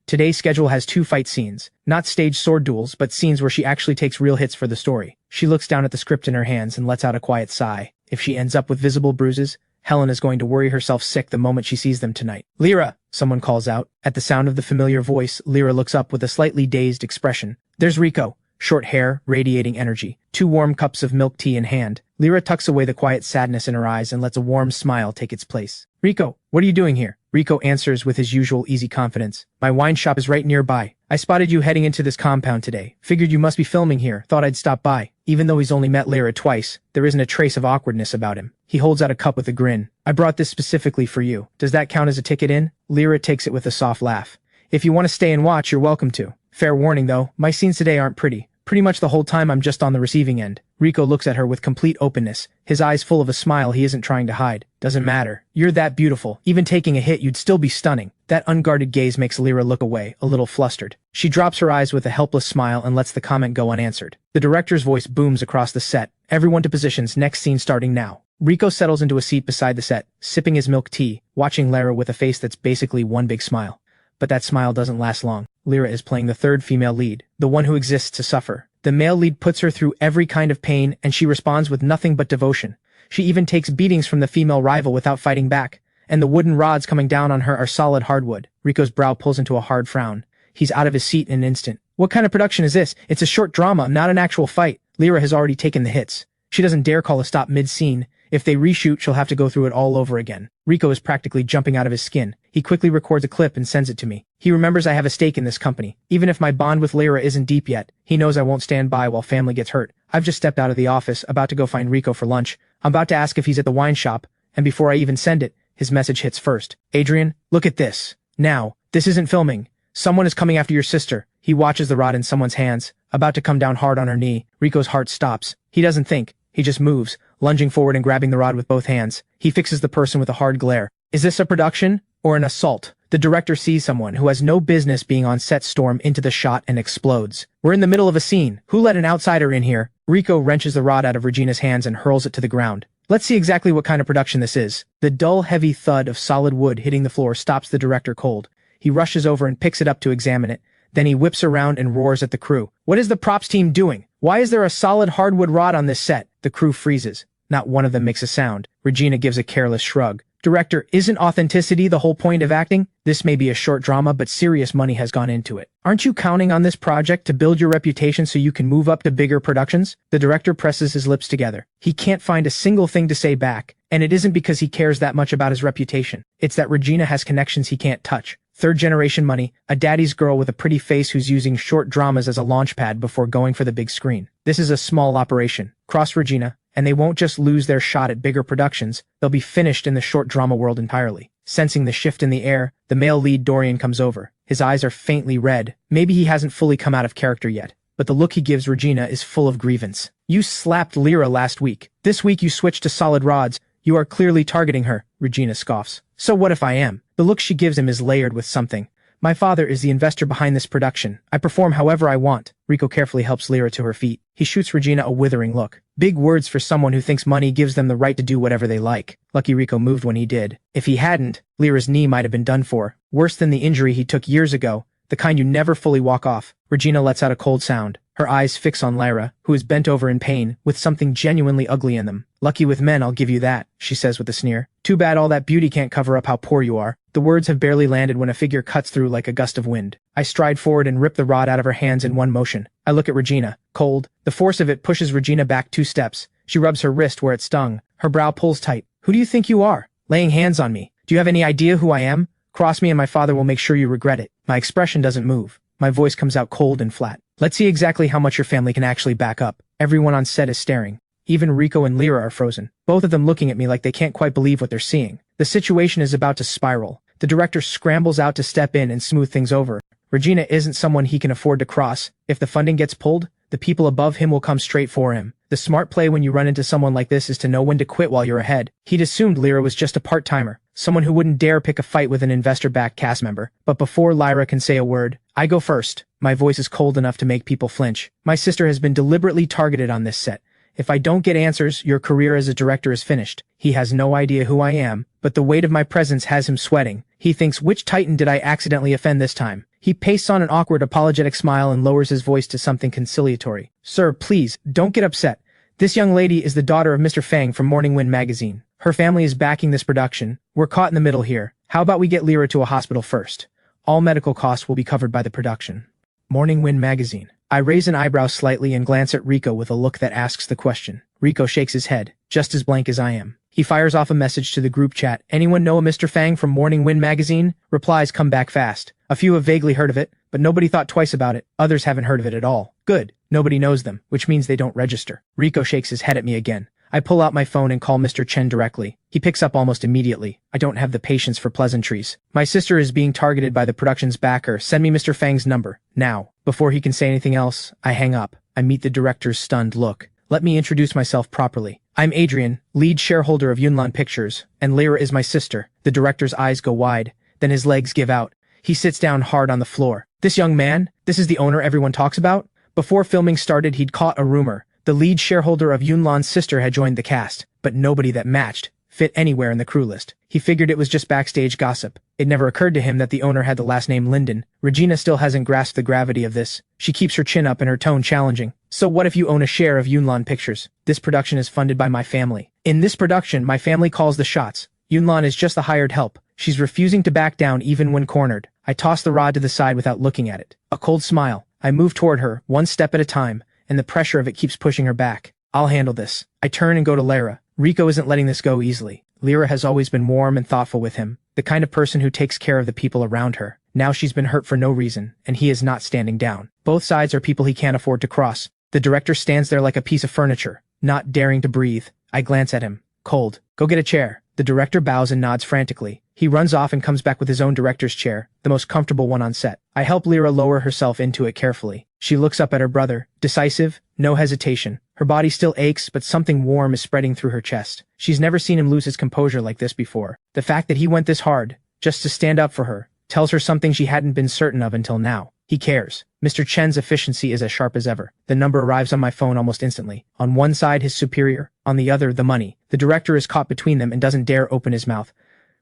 Today's schedule has 2 fight scenes, not staged sword duels, but scenes where she actually takes real hits for the story. She looks down at the script in her hands and lets out a quiet sigh. If she ends up with visible bruises, Helen is going to worry herself sick the moment she sees them tonight. Lyra! Someone calls out. At the sound of the familiar voice, Lyra looks up with a slightly dazed expression. There's Rico. Short hair, radiating energy. 2 warm cups of milk tea in hand. Lyra tucks away the quiet sadness in her eyes and lets a warm smile take its place. Rico, what are you doing here? Rico answers with his usual easy confidence. My wine shop is right nearby. I spotted you heading into this compound today. Figured you must be filming here. Thought I'd stop by. Even though he's only met Lyra twice, there isn't a trace of awkwardness about him. He holds out a cup with a grin. I brought this specifically for you. Does that count as a ticket in? Lyra takes it with a soft laugh. If you want to stay and watch, you're welcome to. Fair warning though, my scenes today aren't pretty. Pretty much the whole time I'm just on the receiving end. Rico looks at her with complete openness, his eyes full of a smile he isn't trying to hide. Doesn't matter. You're that beautiful. Even taking a hit, you'd still be stunning. That unguarded gaze makes Lyra look away, a little flustered. She drops her eyes with a helpless smile and lets the comment go unanswered. The director's voice booms across the set. Everyone to positions, next scene starting now. Rico settles into a seat beside the set, sipping his milk tea, watching Lyra with a face that's basically one big smile. But that smile doesn't last long. Lyra is playing the 3rd female lead, the one who exists to suffer. The male lead puts her through every kind of pain, and she responds with nothing but devotion. She even takes beatings from the female rival without fighting back, and the wooden rods coming down on her are solid hardwood. Rico's brow pulls into a hard frown. He's out of his seat in an instant. What kind of production is this? It's a short drama, not an actual fight. Lyra has already taken the hits. She doesn't dare call a stop mid-scene. If they reshoot, she'll have to go through it all over again. Rico is practically jumping out of his skin. He quickly records a clip and sends it to me. He remembers I have a stake in this company. Even if my bond with Lyra isn't deep yet, he knows I won't stand by while family gets hurt. I've just stepped out of the office, about to go find Rico for lunch. I'm about to ask if he's at the wine shop, and before I even send it, his message hits first. Adrian, look at this. Now, this isn't filming. Someone is coming after your sister. He watches the rod in someone's hands, about to come down hard on her knee. Rico's heart stops. He doesn't think. He just moves, lunging forward and grabbing the rod with both hands. He fixes the person with a hard glare. Is this a production or an assault? The director sees someone who has no business being on set storm into the shot and explodes. We're in the middle of a scene. Who let an outsider in here? Rico wrenches the rod out of Regina's hands and hurls it to the ground. Let's see exactly what kind of production this is. The dull, heavy thud of solid wood hitting the floor stops the director cold. He rushes over and picks it up to examine it. Then he whips around and roars at the crew. What is the props team doing? Why is there a solid hardwood rod on this set? The crew freezes. Not one of them makes a sound. Regina gives a careless shrug. Director, isn't authenticity the whole point of acting? This may be a short drama, but serious money has gone into it. Aren't you counting on this project to build your reputation so you can move up to bigger productions? The director presses his lips together. He can't find a single thing to say back, and it isn't because he cares that much about his reputation. It's that Regina has connections he can't touch. Third-generation money, a daddy's girl with a pretty face who's using short dramas as a launchpad before going for the big screen. This is a small operation. Cross Regina, and they won't just lose their shot at bigger productions, they'll be finished in the short drama world entirely. Sensing the shift in the air, the male lead Dorian comes over. His eyes are faintly red. Maybe he hasn't fully come out of character yet, but the look he gives Regina is full of grievance. You slapped Lyra last week. This week you switched to solid rods. You are clearly targeting her, Regina scoffs. So what if I am? The look she gives him is layered with something. My father is the investor behind this production. I perform however I want. Rico carefully helps Lyra to her feet. He shoots Regina a withering look. Big words for someone who thinks money gives them the right to do whatever they like. Lucky Rico moved when he did. If he hadn't, Lyra's knee might have been done for. Worse than the injury he took years ago, the kind you never fully walk off. Regina lets out a cold sound. Her eyes fix on Lyra, who is bent over in pain, with something genuinely ugly in them. Lucky with men, I'll give you that, she says with a sneer. Too bad all that beauty can't cover up how poor you are. The words have barely landed when a figure cuts through like a gust of wind. I stride forward and rip the rod out of her hands in one motion. I look at Regina, cold. The force of it pushes Regina back 2 steps. She rubs her wrist where it stung. Her brow pulls tight. Who do you think you are? Laying hands on me. Do you have any idea who I am? Cross me and my father will make sure you regret it. My expression doesn't move. My voice comes out cold and flat. Let's see exactly how much your family can actually back up. Everyone on set is staring. Even Rico and Lyra are frozen, both of them looking at me like they can't quite believe what they're seeing. The situation is about to spiral. The director scrambles out to step in and smooth things over. Regina isn't someone he can afford to cross. If the funding gets pulled, the people above him will come straight for him. The smart play when you run into someone like this is to know when to quit while you're ahead. He'd assumed Lyra was just a part-timer, someone who wouldn't dare pick a fight with an investor-backed cast member. But before Lyra can say a word, I go first. My voice is cold enough to make people flinch. My sister has been deliberately targeted on this set. If I don't get answers, your career as a director is finished. He has no idea who I am, but the weight of my presence has him sweating. He thinks, which Titan did I accidentally offend this time? He pastes on an awkward apologetic smile and lowers his voice to something conciliatory. Sir, please, don't get upset. This young lady is the daughter of Mr. Fang from Morning Wind magazine. Her family is backing this production. We're caught in the middle here. How about we get Lyra to a hospital first? All medical costs will be covered by the production. Morning Wind magazine. I raise an eyebrow slightly and glance at Rico with a look that asks the question. Rico shakes his head, just as blank as I am. He fires off a message to the group chat. Anyone know a Mr. Fang from Morning Wind magazine? Replies come back fast. A few have vaguely heard of it, but nobody thought twice about it. Others haven't heard of it at all. Good. Nobody knows them, which means they don't register. Rico shakes his head at me again. I pull out my phone and call Mr. Chen directly. He picks up almost immediately. I don't have the patience for pleasantries. My sister is being targeted by the production's backer. Send me Mr. Fang's number. Now. Before he can say anything else, I hang up. I meet the director's stunned look. Let me introduce myself properly. I'm Adrian, lead shareholder of Yunlan Pictures, and Lyra is my sister. The director's eyes go wide. Then his legs give out. He sits down hard on the floor. This young man? This is the owner everyone talks about? Before filming started, he'd caught a rumor. The lead shareholder of Yunlan's sister had joined the cast, but nobody that matched fit anywhere in the crew list. He figured it was just backstage gossip. It never occurred to him that the owner had the last name Linden. Regina still hasn't grasped the gravity of this. She keeps her chin up and her tone challenging. So what if you own a share of Yunlan Pictures? This production is funded by my family. In this production, my family calls the shots. Yunlan is just the hired help. She's refusing to back down even when cornered. I toss the rod to the side without looking at it. A cold smile. I move toward her, one step at a time, and the pressure of it keeps pushing her back. I'll handle this. I turn and go to Lyra. Rico isn't letting this go easily. Lyra has always been warm and thoughtful with him, the kind of person who takes care of the people around her. Now she's been hurt for no reason, and he is not standing down. Both sides are people he can't afford to cross. The director stands there like a piece of furniture, not daring to breathe. I glance at him. Cold. Go get a chair. The director bows and nods frantically. He runs off and comes back with his own director's chair, the most comfortable one on set. I help Lyra lower herself into it carefully. She looks up at her brother, decisive, no hesitation. Her body still aches, but something warm is spreading through her chest. She's never seen him lose his composure like this before. The fact that he went this hard, just to stand up for her, tells her something she hadn't been certain of until now. He cares. Mr. Chen's efficiency is as sharp as ever. The number arrives on my phone almost instantly. On one side, his superior. On the other, the money. The director is caught between them and doesn't dare open his mouth,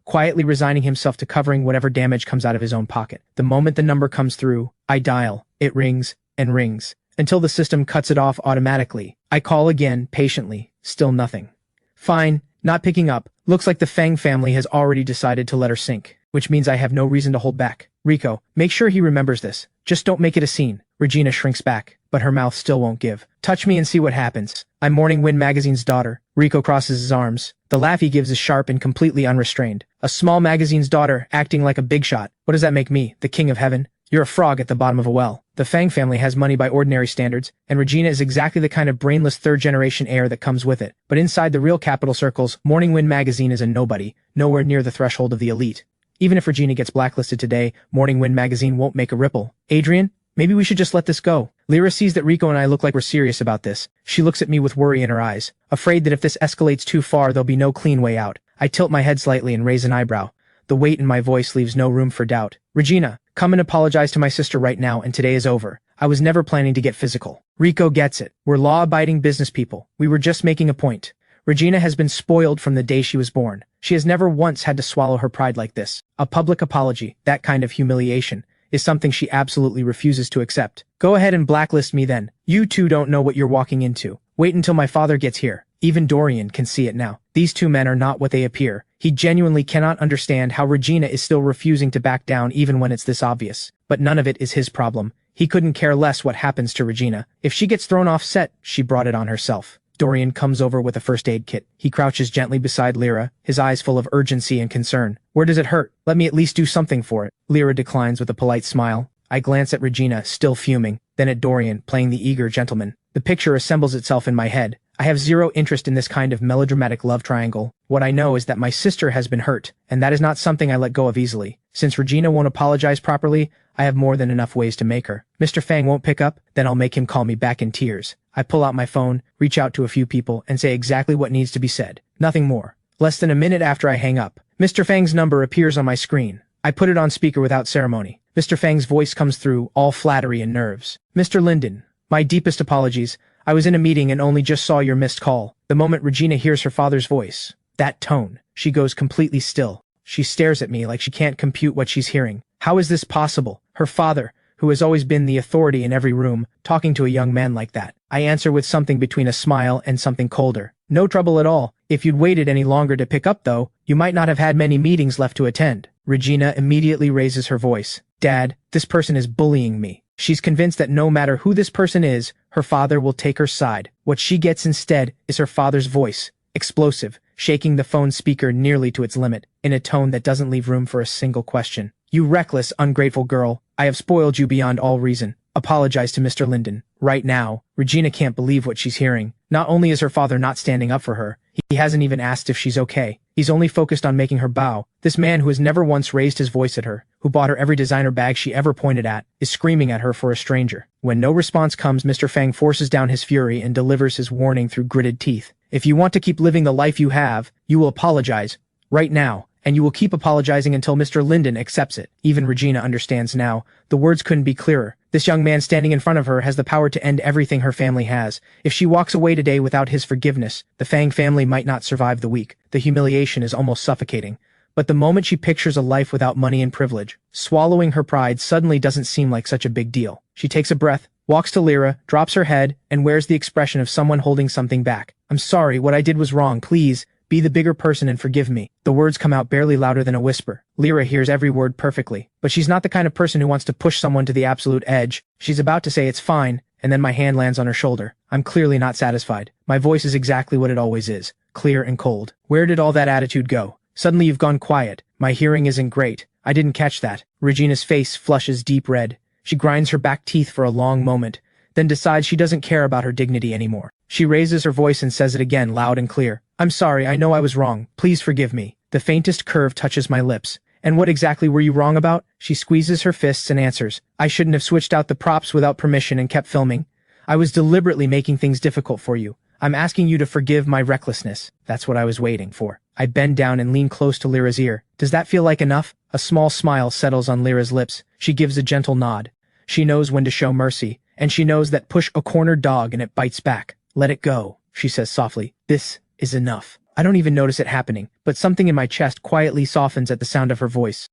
quietly resigning himself to covering whatever damage comes out of his own pocket. The moment the number comes through, I dial. It rings and rings, until the system cuts it off automatically. I call again, patiently. Still nothing. Fine, Not picking up. Looks like the Fang family has already decided to let her sink, which means I have no reason to hold back. Rico, make sure he remembers this. Just don't make it a scene. Regina shrinks back, but her mouth still won't give. Touch me and see what happens. I'm Morning Wind magazine's daughter. Rico crosses his arms. The laugh he gives is sharp and completely unrestrained. A small magazine's daughter, acting like a big shot. What does that make me, the king of heaven? You're a frog at the bottom of a well. The Fang family has money by ordinary standards, and Regina is exactly the kind of brainless third-generation heir that comes with it. But inside the real capital circles, Morning Wind magazine is a nobody, nowhere near the threshold of the elite. Even if Regina gets blacklisted today, Morning Wind magazine won't make a ripple. Adrian, maybe we should just let this go. Lyra sees that Rico and I look like we're serious about this. She looks at me with worry in her eyes, afraid that if this escalates too far, there'll be no clean way out. I tilt my head slightly and raise an eyebrow. The weight in my voice leaves no room for doubt. Regina, come and apologize to my sister right now, and today is over. I was never planning to get physical. Rico gets it. We're law-abiding business people. We were just making a point. Regina has been spoiled from the day she was born. She has never once had to swallow her pride like this. A public apology, that kind of humiliation, is something she absolutely refuses to accept. Go ahead and blacklist me then. You two don't know what you're walking into. Wait until my father gets here. Even Dorian can see it now. These two men are not what they appear. He genuinely cannot understand how Regina is still refusing to back down even when it's this obvious. But none of it is his problem. He couldn't care less what happens to Regina. If she gets thrown off set, she brought it on herself. Dorian comes over with a first aid kit. He crouches gently beside Lyra, his eyes full of urgency and concern. Where does it hurt? Let me at least do something for it. Lyra declines with a polite smile. I glance at Regina, still fuming, then at Dorian, playing the eager gentleman. The picture assembles itself in my head. I have zero interest in this kind of melodramatic love triangle. What I know is that my sister has been hurt, and that is not something I let go of easily. Since Regina won't apologize properly, I have more than enough ways to make her. Mr. Fang won't pick up, then I'll make him call me back in tears. I pull out my phone, reach out to a few people, and say exactly what needs to be said. Nothing more. Less than a minute after I hang up, Mr. Fang's number appears on my screen. I put it on speaker without ceremony. Mr. Fang's voice comes through, all flattery and nerves. Mr. Linden, my deepest apologies. I was in a meeting and only just saw your missed call. The moment Regina hears her father's voice, that tone, she goes completely still. She stares at me like she can't compute what she's hearing. How is this possible? Her father, who has always been the authority in every room, talking to a young man like that. I answer with something between a smile and something colder. No trouble at all. If you'd waited any longer to pick up though, you might not have had many meetings left to attend. Regina immediately raises her voice. Dad, this person is bullying me. She's convinced that no matter who this person is, her father will take her side. What she gets instead is her father's voice, explosive, shaking the phone speaker nearly to its limit, in a tone that doesn't leave room for a single question. You reckless, ungrateful girl, I have spoiled you beyond all reason. Apologize to Mr. Linden. Right now, Regina can't believe what she's hearing. Not only is her father not standing up for her, he hasn't even asked if she's okay. He's only focused on making her bow. This man who has never once raised his voice at her, who bought her every designer bag she ever pointed at, is screaming at her for a stranger. When no response comes, Mr. Fang forces down his fury and delivers his warning through gritted teeth. If you want to keep living the life you have, you will apologize. Right now. And you will keep apologizing until Mr. Linden accepts it. Even Regina understands now. The words couldn't be clearer. This young man standing in front of her has the power to end everything her family has. If she walks away today without his forgiveness, the Fang family might not survive the week. The humiliation is almost suffocating. But the moment she pictures a life without money and privilege, swallowing her pride suddenly doesn't seem like such a big deal. She takes a breath, walks to Lyra, drops her head, and wears the expression of someone holding something back. I'm sorry, what I did was wrong, please. Be the bigger person and forgive me. The words come out barely louder than a whisper. Lyra hears every word perfectly, but she's not the kind of person who wants to push someone to the absolute edge. She's about to say it's fine, and then my hand lands on her shoulder. I'm clearly not satisfied. My voice is exactly what it always is, clear and cold. Where did all that attitude go? Suddenly you've gone quiet. My hearing isn't great. I didn't catch that. Regina's face flushes deep red. She grinds her back teeth for a long moment, then decides she doesn't care about her dignity anymore. She raises her voice and says it again, loud and clear. I'm sorry, I know I was wrong. Please forgive me. The faintest curve touches my lips. And what exactly were you wrong about? She squeezes her fists and answers. I shouldn't have switched out the props without permission and kept filming. I was deliberately making things difficult for you. I'm asking you to forgive my recklessness. That's what I was waiting for. I bend down and lean close to Lyra's ear. Does that feel like enough? A small smile settles on Lyra's lips. She gives a gentle nod. She knows when to show mercy, and she knows that push a cornered dog and it bites back. Let it go, she says softly. This is enough. I don't even notice it happening, but something in my chest quietly softens at the sound of her voice.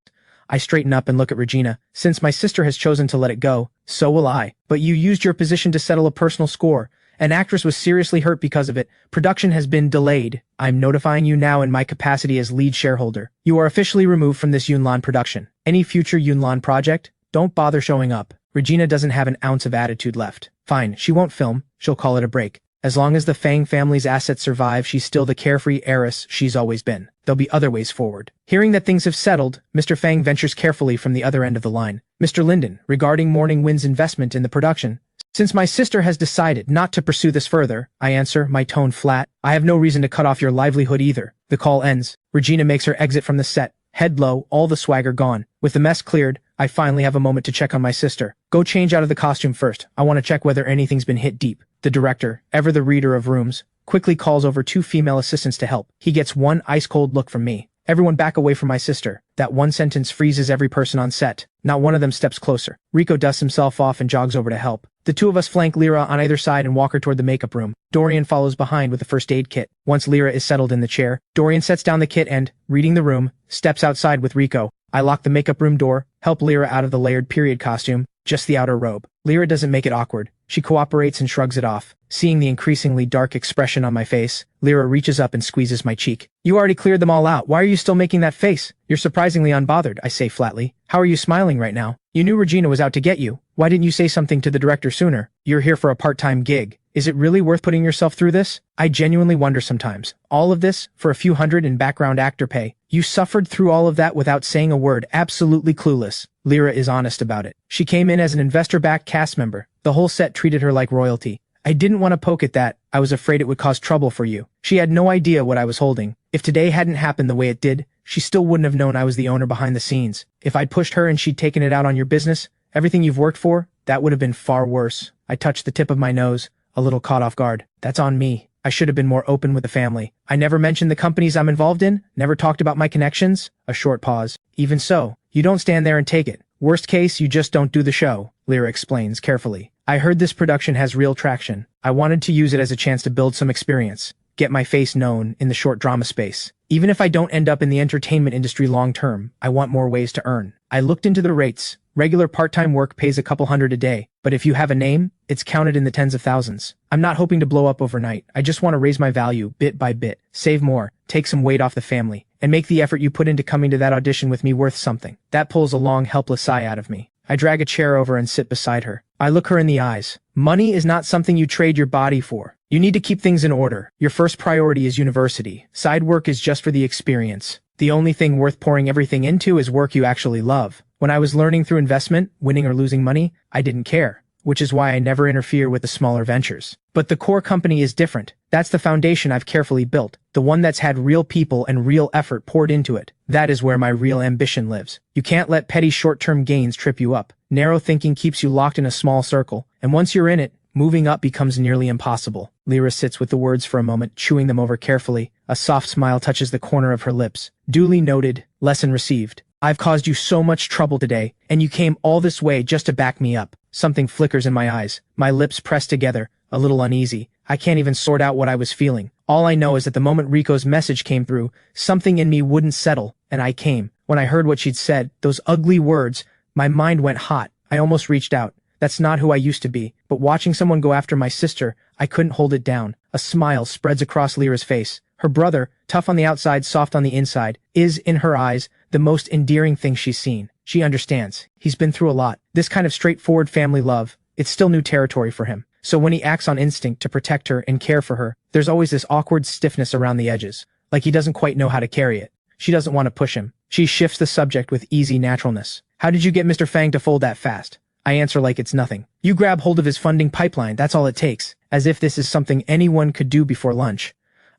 I straighten up and look at Regina. Since my sister has chosen to let it go, so will I. But you used your position to settle a personal score. An actress was seriously hurt because of it. Production has been delayed. I'm notifying you now in my capacity as lead shareholder. You are officially removed from this Yunlan production. Any future Yunlan project? Don't bother showing up. Regina doesn't have an ounce of attitude left. Fine, she won't film. She'll call it a break. As long as the Fang family's assets survive, she's still the carefree heiress she's always been. There'll be other ways forward. Hearing that things have settled, Mr. Fang ventures carefully from the other end of the line. Mr. Linden, regarding Morning Wind's investment in the production. Since my sister has decided not to pursue this further, I answer, my tone flat. I have no reason to cut off your livelihood either. The call ends. Regina makes her exit from the set. Head low, all the swagger gone. With the mess cleared, I finally have a moment to check on my sister. Go change out of the costume first. I want to check whether anything's been hit deep. The director, ever the reader of rooms, quickly calls over 2 female assistants to help. He gets one ice-cold look from me. Everyone back away from my sister. That one sentence freezes every person on set. Not one of them steps closer. Rico dusts himself off and jogs over to help. The 2 of us flank Lyra on either side and walk her toward the makeup room. Dorian follows behind with the first aid kit. Once Lyra is settled in the chair, Dorian sets down the kit and, reading the room, steps outside with Rico. I lock the makeup room door, help Lyra out of the layered period costume, just the outer robe. Lyra doesn't make it awkward. She cooperates and shrugs it off. Seeing the increasingly dark expression on my face, Lyra reaches up and squeezes my cheek. You already cleared them all out. Why are you still making that face? You're surprisingly unbothered, I say flatly. How are you smiling right now? You knew Regina was out to get you. Why didn't you say something to the director sooner? You're here for a part-time gig. Is it really worth putting yourself through this? I genuinely wonder sometimes. All of this, for a few hundred in background actor pay. You suffered through all of that without saying a word, absolutely clueless. Lyra is honest about it. She came in as an investor-backed cast member. The whole set treated her like royalty. I didn't want to poke at that. I was afraid it would cause trouble for you. She had no idea what I was holding. If today hadn't happened the way it did, she still wouldn't have known I was the owner behind the scenes. If I'd pushed her and she'd taken it out on your business, everything you've worked for, that would have been far worse. I touched the tip of my nose, a little caught off guard. That's on me. I should have been more open with the family. I never mentioned the companies I'm involved in, never talked about my connections. A short pause. Even so, you don't stand there and take it. Worst case, you just don't do the show, Lyra explains carefully. I heard this production has real traction. I wanted to use it as a chance to build some experience, get my face known in the short drama space. Even if I don't end up in the entertainment industry long term, I want more ways to earn. I looked into the rates. Regular part-time work pays a couple hundred a day, but if you have a name, it's counted in the tens of thousands. I'm not hoping to blow up overnight. I just want to raise my value bit by bit, save more, take some weight off the family, and make the effort you put into coming to that audition with me worth something. That pulls a long, helpless sigh out of me. I drag a chair over and sit beside her. I look her in the eyes. Money is not something you trade your body for. You need to keep things in order. Your first priority is university. Side work is just for the experience. The only thing worth pouring everything into is work you actually love. When I was learning through investment, winning or losing money, I didn't care, which is why I never interfere with the smaller ventures. But the core company is different. That's the foundation I've carefully built, the one that's had real people and real effort poured into it. That is where my real ambition lives. You can't let petty short-term gains trip you up. Narrow thinking keeps you locked in a small circle, and once you're in it, moving up becomes nearly impossible. Lyra sits with the words for a moment, chewing them over carefully. A soft smile touches the corner of her lips. Duly noted, lesson received. I've caused you so much trouble today, and you came all this way just to back me up. Something flickers in my eyes. My lips press together, a little uneasy. I can't even sort out what I was feeling. All I know is that the moment Rico's message came through, something in me wouldn't settle, and I came. When I heard what she'd said, those ugly words, my mind went hot. I almost reached out. That's not who I used to be, but watching someone go after my sister, I couldn't hold it down. A smile spreads across Lyra's face. Her brother, tough on the outside, soft on the inside, is, in her eyes, the most endearing thing she's seen. She understands. He's been through a lot. This kind of straightforward family love, it's still new territory for him. So when he acts on instinct to protect her and care for her, there's always this awkward stiffness around the edges, like he doesn't quite know how to carry it. She doesn't want to push him. She shifts the subject with easy naturalness. How did you get Mr. Fang to fold that fast? I answer like it's nothing. You grab hold of his funding pipeline, that's all it takes. As if this is something anyone could do before lunch.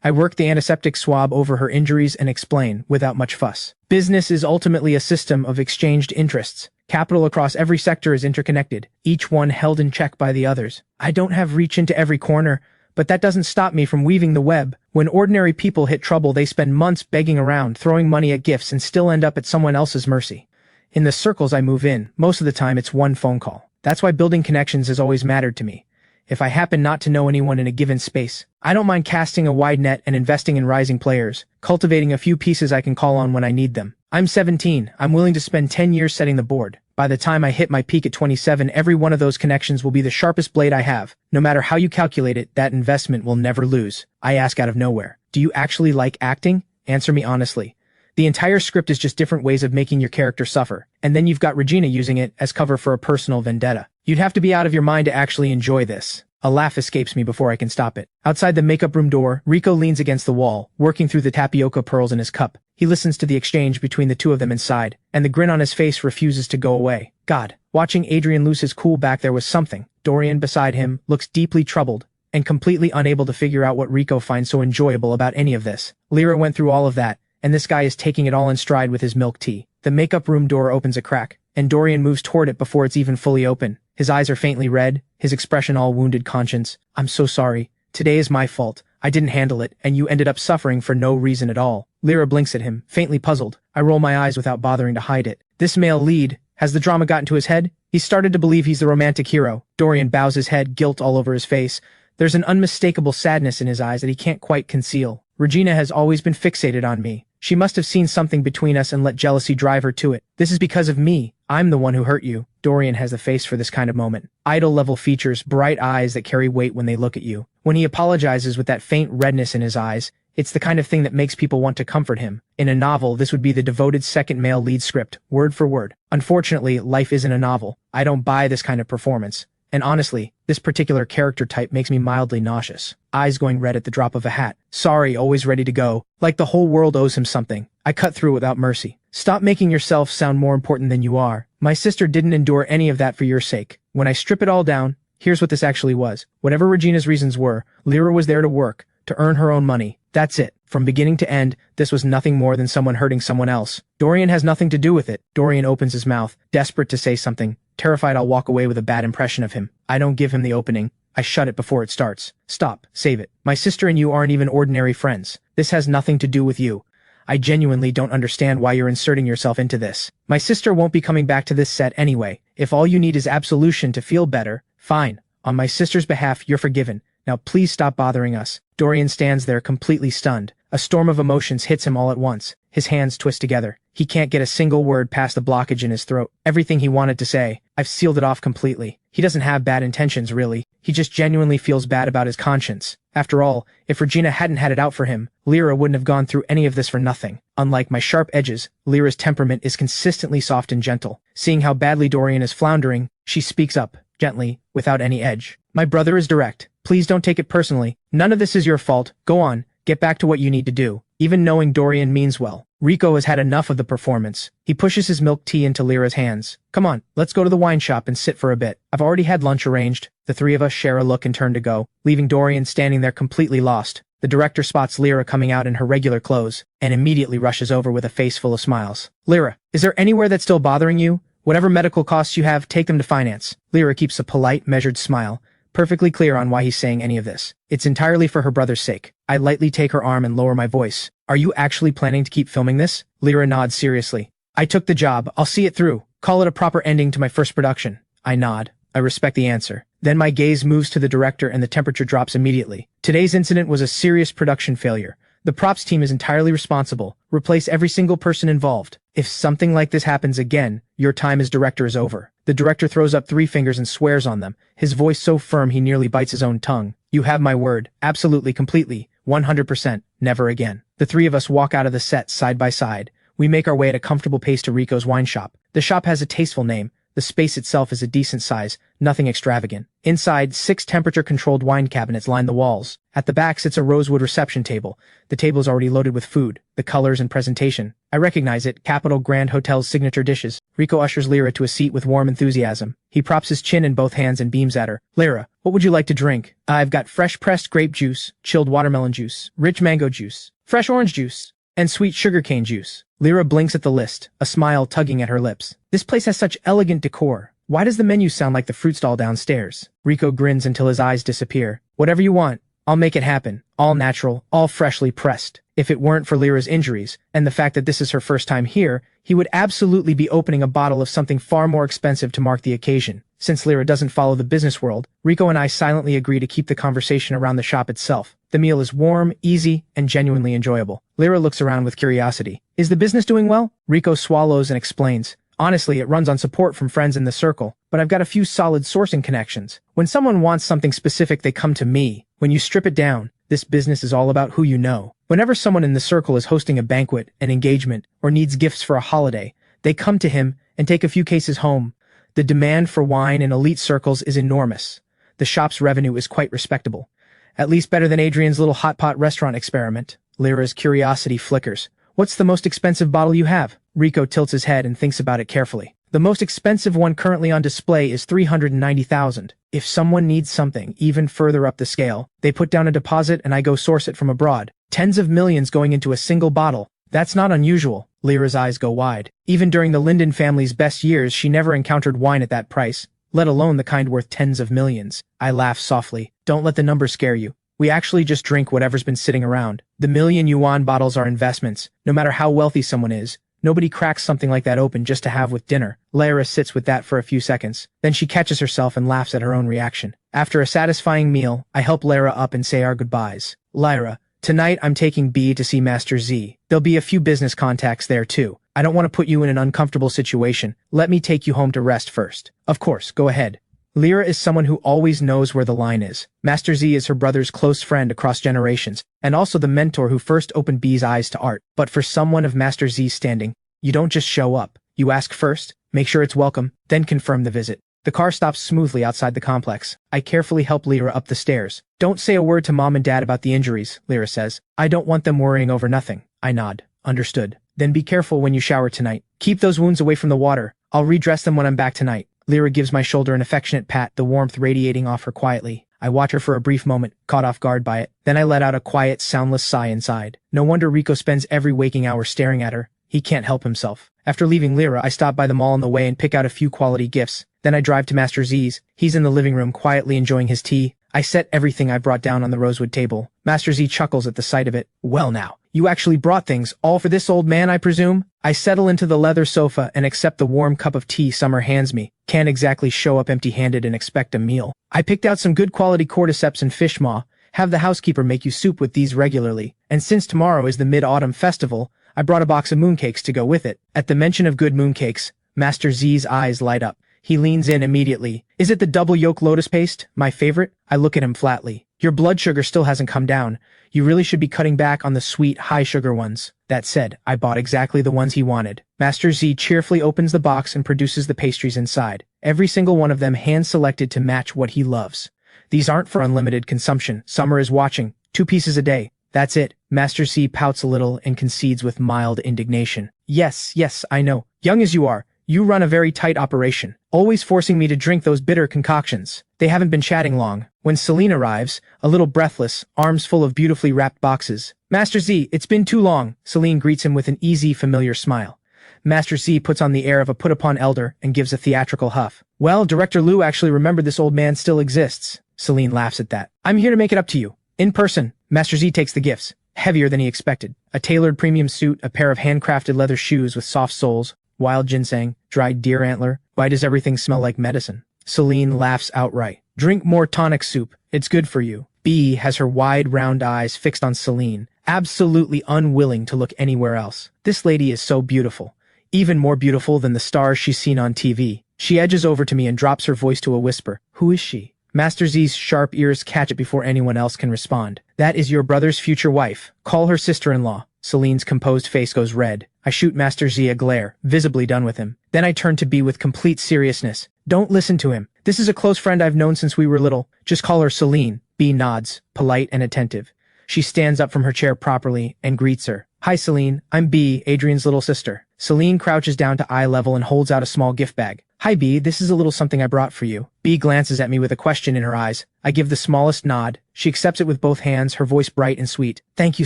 I work the antiseptic swab over her injuries and explain, without much fuss. Business is ultimately a system of exchanged interests. Capital across every sector is interconnected, each one held in check by the others. I don't have reach into every corner, but that doesn't stop me from weaving the web. When ordinary people hit trouble, they spend months begging around, throwing money at gifts, and still end up at someone else's mercy. In the circles I move in, most of the time it's one phone call. That's why building connections has always mattered to me. If I happen not to know anyone in a given space, I don't mind casting a wide net and investing in rising players, cultivating a few pieces I can call on when I need them. I'm 17, I'm willing to spend 10 years setting the board, By the time I hit my peak at 27, every one of those connections will be the sharpest blade I have. No matter how you calculate it, that investment will never lose. I ask out of nowhere. Do you actually like acting? Answer me honestly. The entire script is just different ways of making your character suffer. And then you've got Regina using it as cover for a personal vendetta. You'd have to be out of your mind to actually enjoy this. A laugh escapes me before I can stop it. Outside the makeup room door, Rico leans against the wall, working through the tapioca pearls in his cup. He listens to the exchange between the two of them inside, and the grin on his face refuses to go away. God, watching Adrian lose his cool back there was something. Dorian, beside him, looks deeply troubled, and completely unable to figure out what Rico finds so enjoyable about any of this. Lyra went through all of that, and this guy is taking it all in stride with his milk tea. The makeup room door opens a crack, and Dorian moves toward it before it's even fully open. His eyes are faintly red, his expression all wounded conscience. I'm so sorry. Today is my fault. I didn't handle it, and you ended up suffering for no reason at all. Lyra blinks at him, faintly puzzled. I roll my eyes without bothering to hide it. This male lead, has the drama gotten to his head? He's started to believe he's the romantic hero. Dorian bows his head, guilt all over his face. There's an unmistakable sadness in his eyes that he can't quite conceal. Regina has always been fixated on me. She must have seen something between us and let jealousy drive her to it. This is because of me. I'm the one who hurt you. Dorian has the face for this kind of moment. Idol-level features, bright eyes that carry weight when they look at you. When he apologizes with that faint redness in his eyes, it's the kind of thing that makes people want to comfort him. In a novel, this would be the devoted second male lead script, word for word. Unfortunately, life isn't a novel. I don't buy this kind of performance. And honestly, this particular character type makes me mildly nauseous. Eyes going red at the drop of a hat. Sorry, always ready to go. Like the whole world owes him something. I cut through without mercy. Stop making yourself sound more important than you are. My sister didn't endure any of that for your sake. When I strip it all down, here's what this actually was. Whatever Regina's reasons were, Lyra was there to work, to earn her own money. That's it. From beginning to end, this was nothing more than someone hurting someone else. Dorian has nothing to do with it. Dorian opens his mouth, desperate to say something, terrified I'll walk away with a bad impression of him. I don't give him the opening. I shut it before it starts. Stop. Save it. My sister and you aren't even ordinary friends. This has nothing to do with you. I genuinely don't understand why you're inserting yourself into this. My sister won't be coming back to this set anyway. If all you need is absolution to feel better, fine. On my sister's behalf, you're forgiven. Now please stop bothering us. Dorian stands there completely stunned. A storm of emotions hits him all at once. His hands twist together. He can't get a single word past the blockage in his throat. Everything he wanted to say, I've sealed it off completely. He doesn't have bad intentions, really. He just genuinely feels bad about his conscience. After all, if Regina hadn't had it out for him, Lyra wouldn't have gone through any of this for nothing. Unlike my sharp edges, Lyra's temperament is consistently soft and gentle. Seeing how badly Dorian is floundering, she speaks up, gently, without any edge. My brother is direct. Please don't take it personally. None of this is your fault. Go on. Get back to what you need to do. Even knowing Dorian means well. Rico has had enough of the performance. He pushes his milk tea into Lyra's hands. Come on, let's go to the wine shop and sit for a bit. I've already had lunch arranged. The three of us share a look and turn to go, leaving Dorian standing there completely lost. The director spots Lyra coming out in her regular clothes, and immediately rushes over with a face full of smiles. Lyra, is there anywhere that's still bothering you? Whatever medical costs you have, take them to finance. Lyra keeps a polite, measured smile, perfectly clear on why he's saying any of this. It's entirely for her brother's sake. I lightly take her arm and lower my voice. Are you actually planning to keep filming this? Lyra nods seriously. I took the job. I'll see it through. Call it a proper ending to my first production. I nod. I respect the answer. Then my gaze moves to the director and the temperature drops immediately. Today's incident was a serious production failure. The props team is entirely responsible. Replace every single person involved. If something like this happens again, your time as director is over. The director throws up 3 fingers and swears on them, his voice so firm he nearly bites his own tongue. You have my word. Absolutely, completely. 100%. Never again. The 3 of us walk out of the set side by side. We make our way at a comfortable pace to Rico's wine shop. The shop has a tasteful name. The space itself is a decent size, nothing extravagant. Inside, 6 temperature-controlled wine cabinets line the walls. At the back sits a rosewood reception table. The table is already loaded with food, the colors and presentation. I recognize it, Capital Grand Hotel's signature dishes. Rico ushers Lyra to a seat with warm enthusiasm. He props his chin in both hands and beams at her. Lyra, what would you like to drink? I've got fresh pressed grape juice, chilled watermelon juice, rich mango juice, fresh orange juice, and sweet sugarcane juice. Lyra blinks at the list, a smile tugging at her lips. This place has such elegant decor. Why does the menu sound like the fruit stall downstairs? Rico grins until his eyes disappear. Whatever you want, I'll make it happen. All natural, all freshly pressed. If it weren't for Lyra's injuries, and the fact that this is her first time here, he would absolutely be opening a bottle of something far more expensive to mark the occasion. Since Lyra doesn't follow the business world, Rico and I silently agree to keep the conversation around the shop itself. The meal is warm, easy, and genuinely enjoyable. Lyra looks around with curiosity. Is the business doing well? Rico swallows and explains. Honestly, it runs on support from friends in the circle, but I've got a few solid sourcing connections. When someone wants something specific, they come to me. When you strip it down, this business is all about who you know. Whenever someone in the circle is hosting a banquet, an engagement, or needs gifts for a holiday, they come to him and take a few cases home. The demand for wine in elite circles is enormous. The shop's revenue is quite respectable. At least better than Adrian's little hot pot restaurant experiment. Lyra's curiosity flickers. What's the most expensive bottle you have? Rico tilts his head and thinks about it carefully. The most expensive one currently on display is $390,000. If someone needs something even further up the scale, they put down a deposit and I go source it from abroad. Tens of millions going into a single bottle. That's not unusual. Lyra's eyes go wide. Even during the Linden family's best years, she never encountered wine at that price, let alone the kind worth tens of millions. I laugh softly. Don't let the numbers scare you. We actually just drink whatever's been sitting around. The million-yuan bottles are investments. No matter how wealthy someone is, nobody cracks something like that open just to have with dinner. Lyra sits with that for a few seconds. Then she catches herself and laughs at her own reaction. After a satisfying meal, I help Lyra up and say our goodbyes. Lyra, tonight I'm taking B to see Master Z. There'll be a few business contacts there too. I don't want to put you in an uncomfortable situation. Let me take you home to rest first. Of course, go ahead. Lyra is someone who always knows where the line is. Master Z is her brother's close friend across generations, and also the mentor who first opened B's eyes to art. But for someone of Master Z's standing, you don't just show up. You ask first, make sure it's welcome, then confirm the visit. The car stops smoothly outside the complex. I carefully help Lyra up the stairs. Don't say a word to Mom and Dad about the injuries, Lyra says. I don't want them worrying over nothing. I nod. Understood. Then be careful when you shower tonight. Keep those wounds away from the water. I'll redress them when I'm back tonight. Lyra gives my shoulder an affectionate pat, the warmth radiating off her quietly. I watch her for a brief moment, caught off guard by it. Then I let out a quiet, soundless sigh inside. No wonder Rico spends every waking hour staring at her. He can't help himself. After leaving Lyra, I stop by the mall on the way and pick out a few quality gifts. Then I drive to Master Z's. He's in the living room quietly enjoying his tea. I set everything I brought down on the rosewood table. Master Z chuckles at the sight of it. Well now, you actually brought things, all for this old man, I presume? I settle into the leather sofa and accept the warm cup of tea Summer hands me. Can't exactly show up empty-handed and expect a meal. I picked out some good quality cordyceps and fish maw. Have the housekeeper make you soup with these regularly. And since tomorrow is the Mid-Autumn Festival, I brought a box of mooncakes to go with it. At the mention of good mooncakes, Master Z's eyes light up. He leans in immediately. Is it the double yolk lotus paste? My favorite? I look at him flatly. Your blood sugar still hasn't come down. You really should be cutting back on the sweet, high-sugar ones. That said, I bought exactly the ones he wanted. Master Z cheerfully opens the box and produces the pastries inside. Every single one of them hand-selected to match what he loves. These aren't for unlimited consumption. Summer is watching. 2 pieces a day. That's it. Master Z pouts a little and concedes with mild indignation. Yes, I know. Young as you are, you run a very tight operation, always forcing me to drink those bitter concoctions. They haven't been chatting long. When Celine arrives, a little breathless, arms full of beautifully wrapped boxes. Master Z, it's been too long. Celine greets him with an easy, familiar smile. Master Z puts on the air of a put-upon elder and gives a theatrical huff. Well, Director Liu actually remembered this old man still exists. Celine laughs at that. I'm here to make it up to you. In person. Master Z takes the gifts, heavier than he expected. A tailored premium suit, a pair of handcrafted leather shoes with soft soles, wild ginseng, dried deer antler. Why does everything smell like medicine? Celine laughs outright. Drink more tonic soup. It's good for you. B has her wide, round eyes fixed on Celine, absolutely unwilling to look anywhere else. This lady is so beautiful. Even more beautiful than the stars she's seen on TV. She edges over to me and drops her voice to a whisper. Who is she? Master Z's sharp ears catch it before anyone else can respond. That is your brother's future wife. Call her sister-in-law. Celine's composed face goes red. I shoot Master Z a glare, visibly done with him. Then I turn to B with complete seriousness. Don't listen to him. This is a close friend I've known since we were little. Just call her Celine. B nods, polite and attentive. She stands up from her chair properly and greets her. Hi Celine, I'm B, Adrian's little sister. Celine crouches down to eye level and holds out a small gift bag. Hi B, this is a little something I brought for you. B glances at me with a question in her eyes. I give the smallest nod. She accepts it with both hands, her voice bright and sweet. Thank you,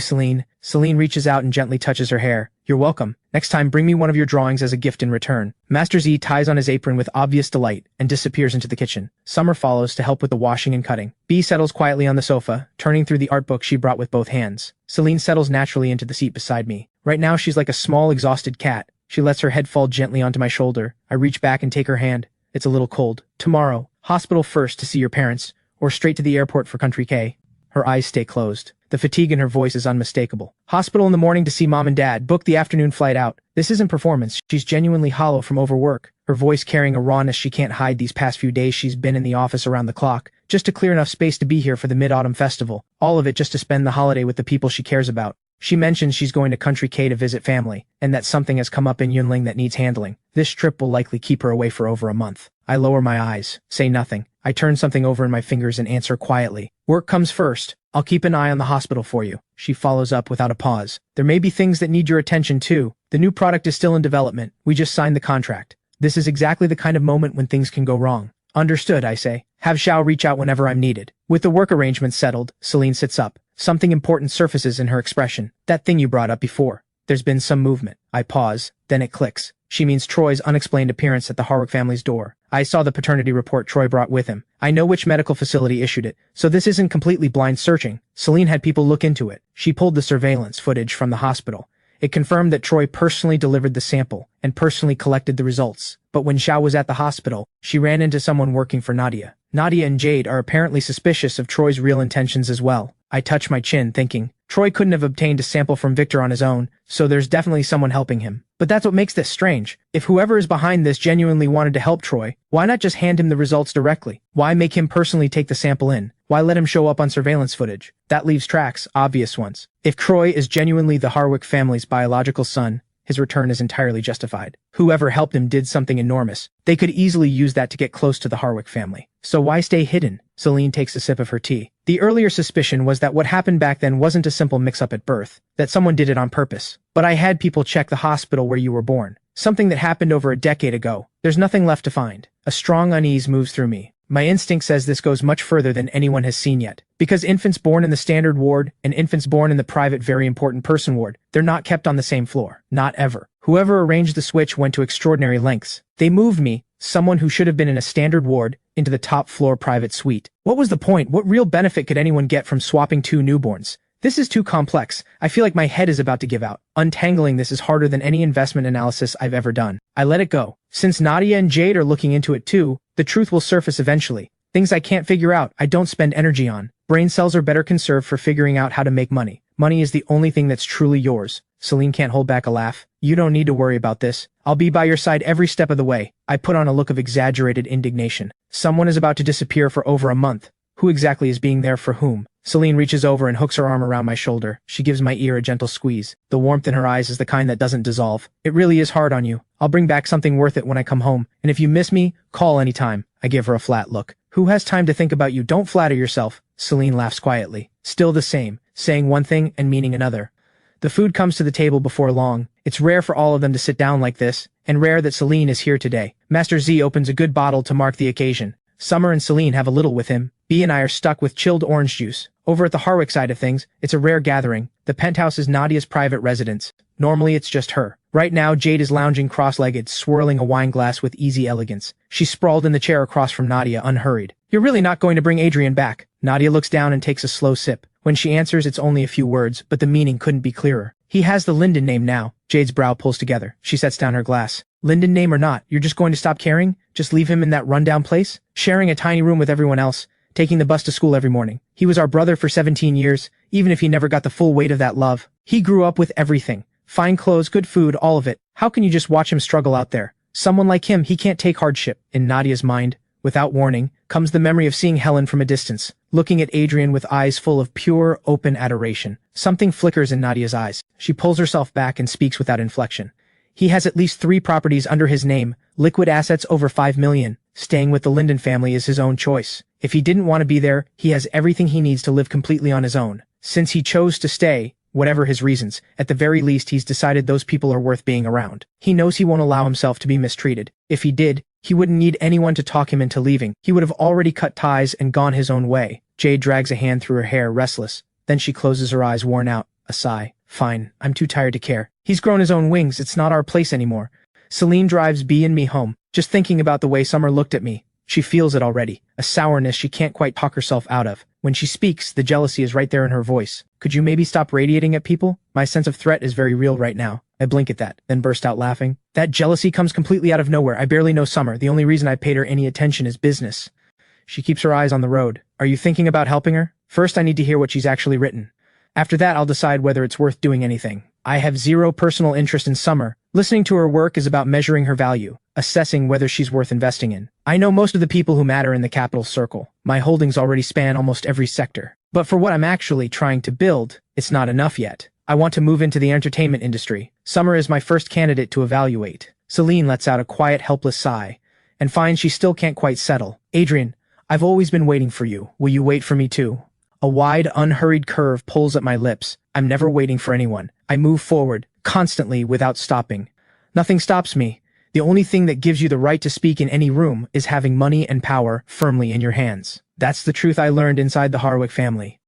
Celine. Celine reaches out and gently touches her hair. You're welcome. Next time, bring me one of your drawings as a gift in return. Master Z ties on his apron with obvious delight and disappears into the kitchen. Summer follows to help with the washing and cutting. B settles quietly on the sofa, turning through the art book she brought with both hands. Celine settles naturally into the seat beside me. Right now, she's like a small, exhausted cat. She lets her head fall gently onto my shoulder. I reach back and take her hand. It's a little cold. Tomorrow, hospital first to see your parents, or straight to the airport for Country K. Her eyes stay closed. The fatigue in her voice is unmistakable. Hospital in the morning to see mom and dad. Book the afternoon flight out. This isn't performance. She's genuinely hollow from overwork. Her voice carrying a rawness she can't hide. These past few days she's been in the office around the clock, just to clear enough space to be here for the Mid-Autumn Festival. All of it just to spend the holiday with the people she cares about. She mentions she's going to Country K to visit family, and that something has come up in Yunling that needs handling. This trip will likely keep her away for over a month. I lower my eyes, say nothing. I turn something over in my fingers and answer quietly. Work comes first. I'll keep an eye on the hospital for you. She follows up without a pause. There may be things that need your attention too. The new product is still in development. We just signed the contract. This is exactly the kind of moment when things can go wrong. Understood, I say. Have Xiao reach out whenever I'm needed. With the work arrangements settled, Celine sits up. Something important surfaces in her expression. That thing you brought up before. There's been some movement. I pause, then it clicks. She means Troy's unexplained appearance at the Harwick family's door. I saw the paternity report Troy brought with him. I know which medical facility issued it, so this isn't completely blind searching. Celine had people look into it. She pulled the surveillance footage from the hospital. It confirmed that Troy personally delivered the sample and personally collected the results. But when Xiao was at the hospital, she ran into someone working for Nadia. Nadia and Jade are apparently suspicious of Troy's real intentions as well. I touch my chin, thinking, Troy couldn't have obtained a sample from Victor on his own, so there's definitely someone helping him. But that's what makes this strange. If whoever is behind this genuinely wanted to help Troy, why not just hand him the results directly? Why make him personally take the sample in? Why let him show up on surveillance footage? That leaves tracks, obvious ones. If Troy is genuinely the Harwick family's biological son, his return is entirely justified. Whoever helped him did something enormous. They could easily use that to get close to the Harwick family. So why stay hidden? Celine takes a sip of her tea. The earlier suspicion was that what happened back then wasn't a simple mix-up at birth, that someone did it on purpose. But I had people check the hospital where you were born. Something that happened over a decade ago. There's nothing left to find. A strong unease moves through me. My instinct says this goes much further than anyone has seen yet. Because infants born in the standard ward and infants born in the private very important person ward, they're not kept on the same floor. Not ever. Whoever arranged the switch went to extraordinary lengths. They moved me, someone who should have been in a standard ward, into the top floor private suite. What was the point? What real benefit could anyone get from swapping two newborns? This is too complex. I feel like my head is about to give out. Untangling this is harder than any investment analysis I've ever done. I let it go. Since Nadia and Jade are looking into it too, the truth will surface eventually. Things I can't figure out, I don't spend energy on. Brain cells are better conserved for figuring out how to make money. Money is the only thing that's truly yours. Celine can't hold back a laugh. You don't need to worry about this. I'll be by your side every step of the way. I put on a look of exaggerated indignation. Someone is about to disappear for over a month. Who exactly is being there for whom? Celine reaches over and hooks her arm around my shoulder. She gives my ear a gentle squeeze. The warmth in her eyes is the kind that doesn't dissolve. It really is hard on you. I'll bring back something worth it when I come home. And if you miss me, call anytime. I give her a flat look. Who has time to think about you? Don't flatter yourself. Celine laughs quietly. Still the same, saying one thing and meaning another. The food comes to the table before long. It's rare for all of them to sit down like this, and rare that Celine is here today. Master Z opens a good bottle to mark the occasion. Summer and Celine have a little with him. B and I are stuck with chilled orange juice. Over at the Harwick side of things, it's a rare gathering. The penthouse is Nadia's private residence. Normally it's just her. Right now, Jade is lounging cross-legged, swirling a wine glass with easy elegance. She's sprawled in the chair across from Nadia, unhurried. You're really not going to bring Adrian back? Nadia looks down and takes a slow sip. When she answers, it's only a few words, but the meaning couldn't be clearer. He has the Linden name now. Jade's brow pulls together. She sets down her glass. Linden name or not, you're just going to stop caring? Just leave him in that rundown place? Sharing a tiny room with everyone else? Taking the bus to school every morning? He was our brother for 17 years, even if he never got the full weight of that love. He grew up with everything. Fine clothes, good food, all of it. How can you just watch him struggle out there? Someone like him, he can't take hardship. In Nadia's mind, without warning, comes the memory of seeing Helen from a distance, looking at Adrian with eyes full of pure, open adoration. Something flickers in Nadia's eyes. She pulls herself back and speaks without inflection. He has at least 3 properties under his name, liquid assets over 5 million. Staying with the Linden family is his own choice. If he didn't want to be there, he has everything he needs to live completely on his own. Since he chose to stay, whatever his reasons, at the very least he's decided those people are worth being around. He knows he won't allow himself to be mistreated. If he did, he wouldn't need anyone to talk him into leaving. He would have already cut ties and gone his own way. Jade drags a hand through her hair, restless. Then she closes her eyes, worn out. A sigh. Fine, I'm too tired to care. He's grown his own wings, it's not our place anymore. Celine drives B and me home. Just thinking about the way Summer looked at me. She feels it already. A sourness she can't quite talk herself out of. When she speaks, the jealousy is right there in her voice. Could you maybe stop radiating at people? My sense of threat is very real right now. I blink at that, then burst out laughing. That jealousy comes completely out of nowhere. I barely know Summer. The only reason I paid her any attention is business. She keeps her eyes on the road. Are you thinking about helping her? First, I need to hear what she's actually written. After that, I'll decide whether it's worth doing anything. I have zero personal interest in Summer. Listening to her work is about measuring her value, assessing whether she's worth investing in. I know most of the people who matter in the capital circle. My holdings already span almost every sector. But for what I'm actually trying to build, it's not enough yet. I want to move into the entertainment industry. Summer is my first candidate to evaluate. Celine lets out a quiet, helpless sigh, and finds she still can't quite settle. Adrian, I've always been waiting for you. Will you wait for me too? A wide, unhurried curve pulls at my lips. I'm never waiting for anyone. I move forward, constantly, without stopping. Nothing stops me. The only thing that gives you the right to speak in any room is having money and power firmly in your hands. That's the truth I learned inside the Harwick family.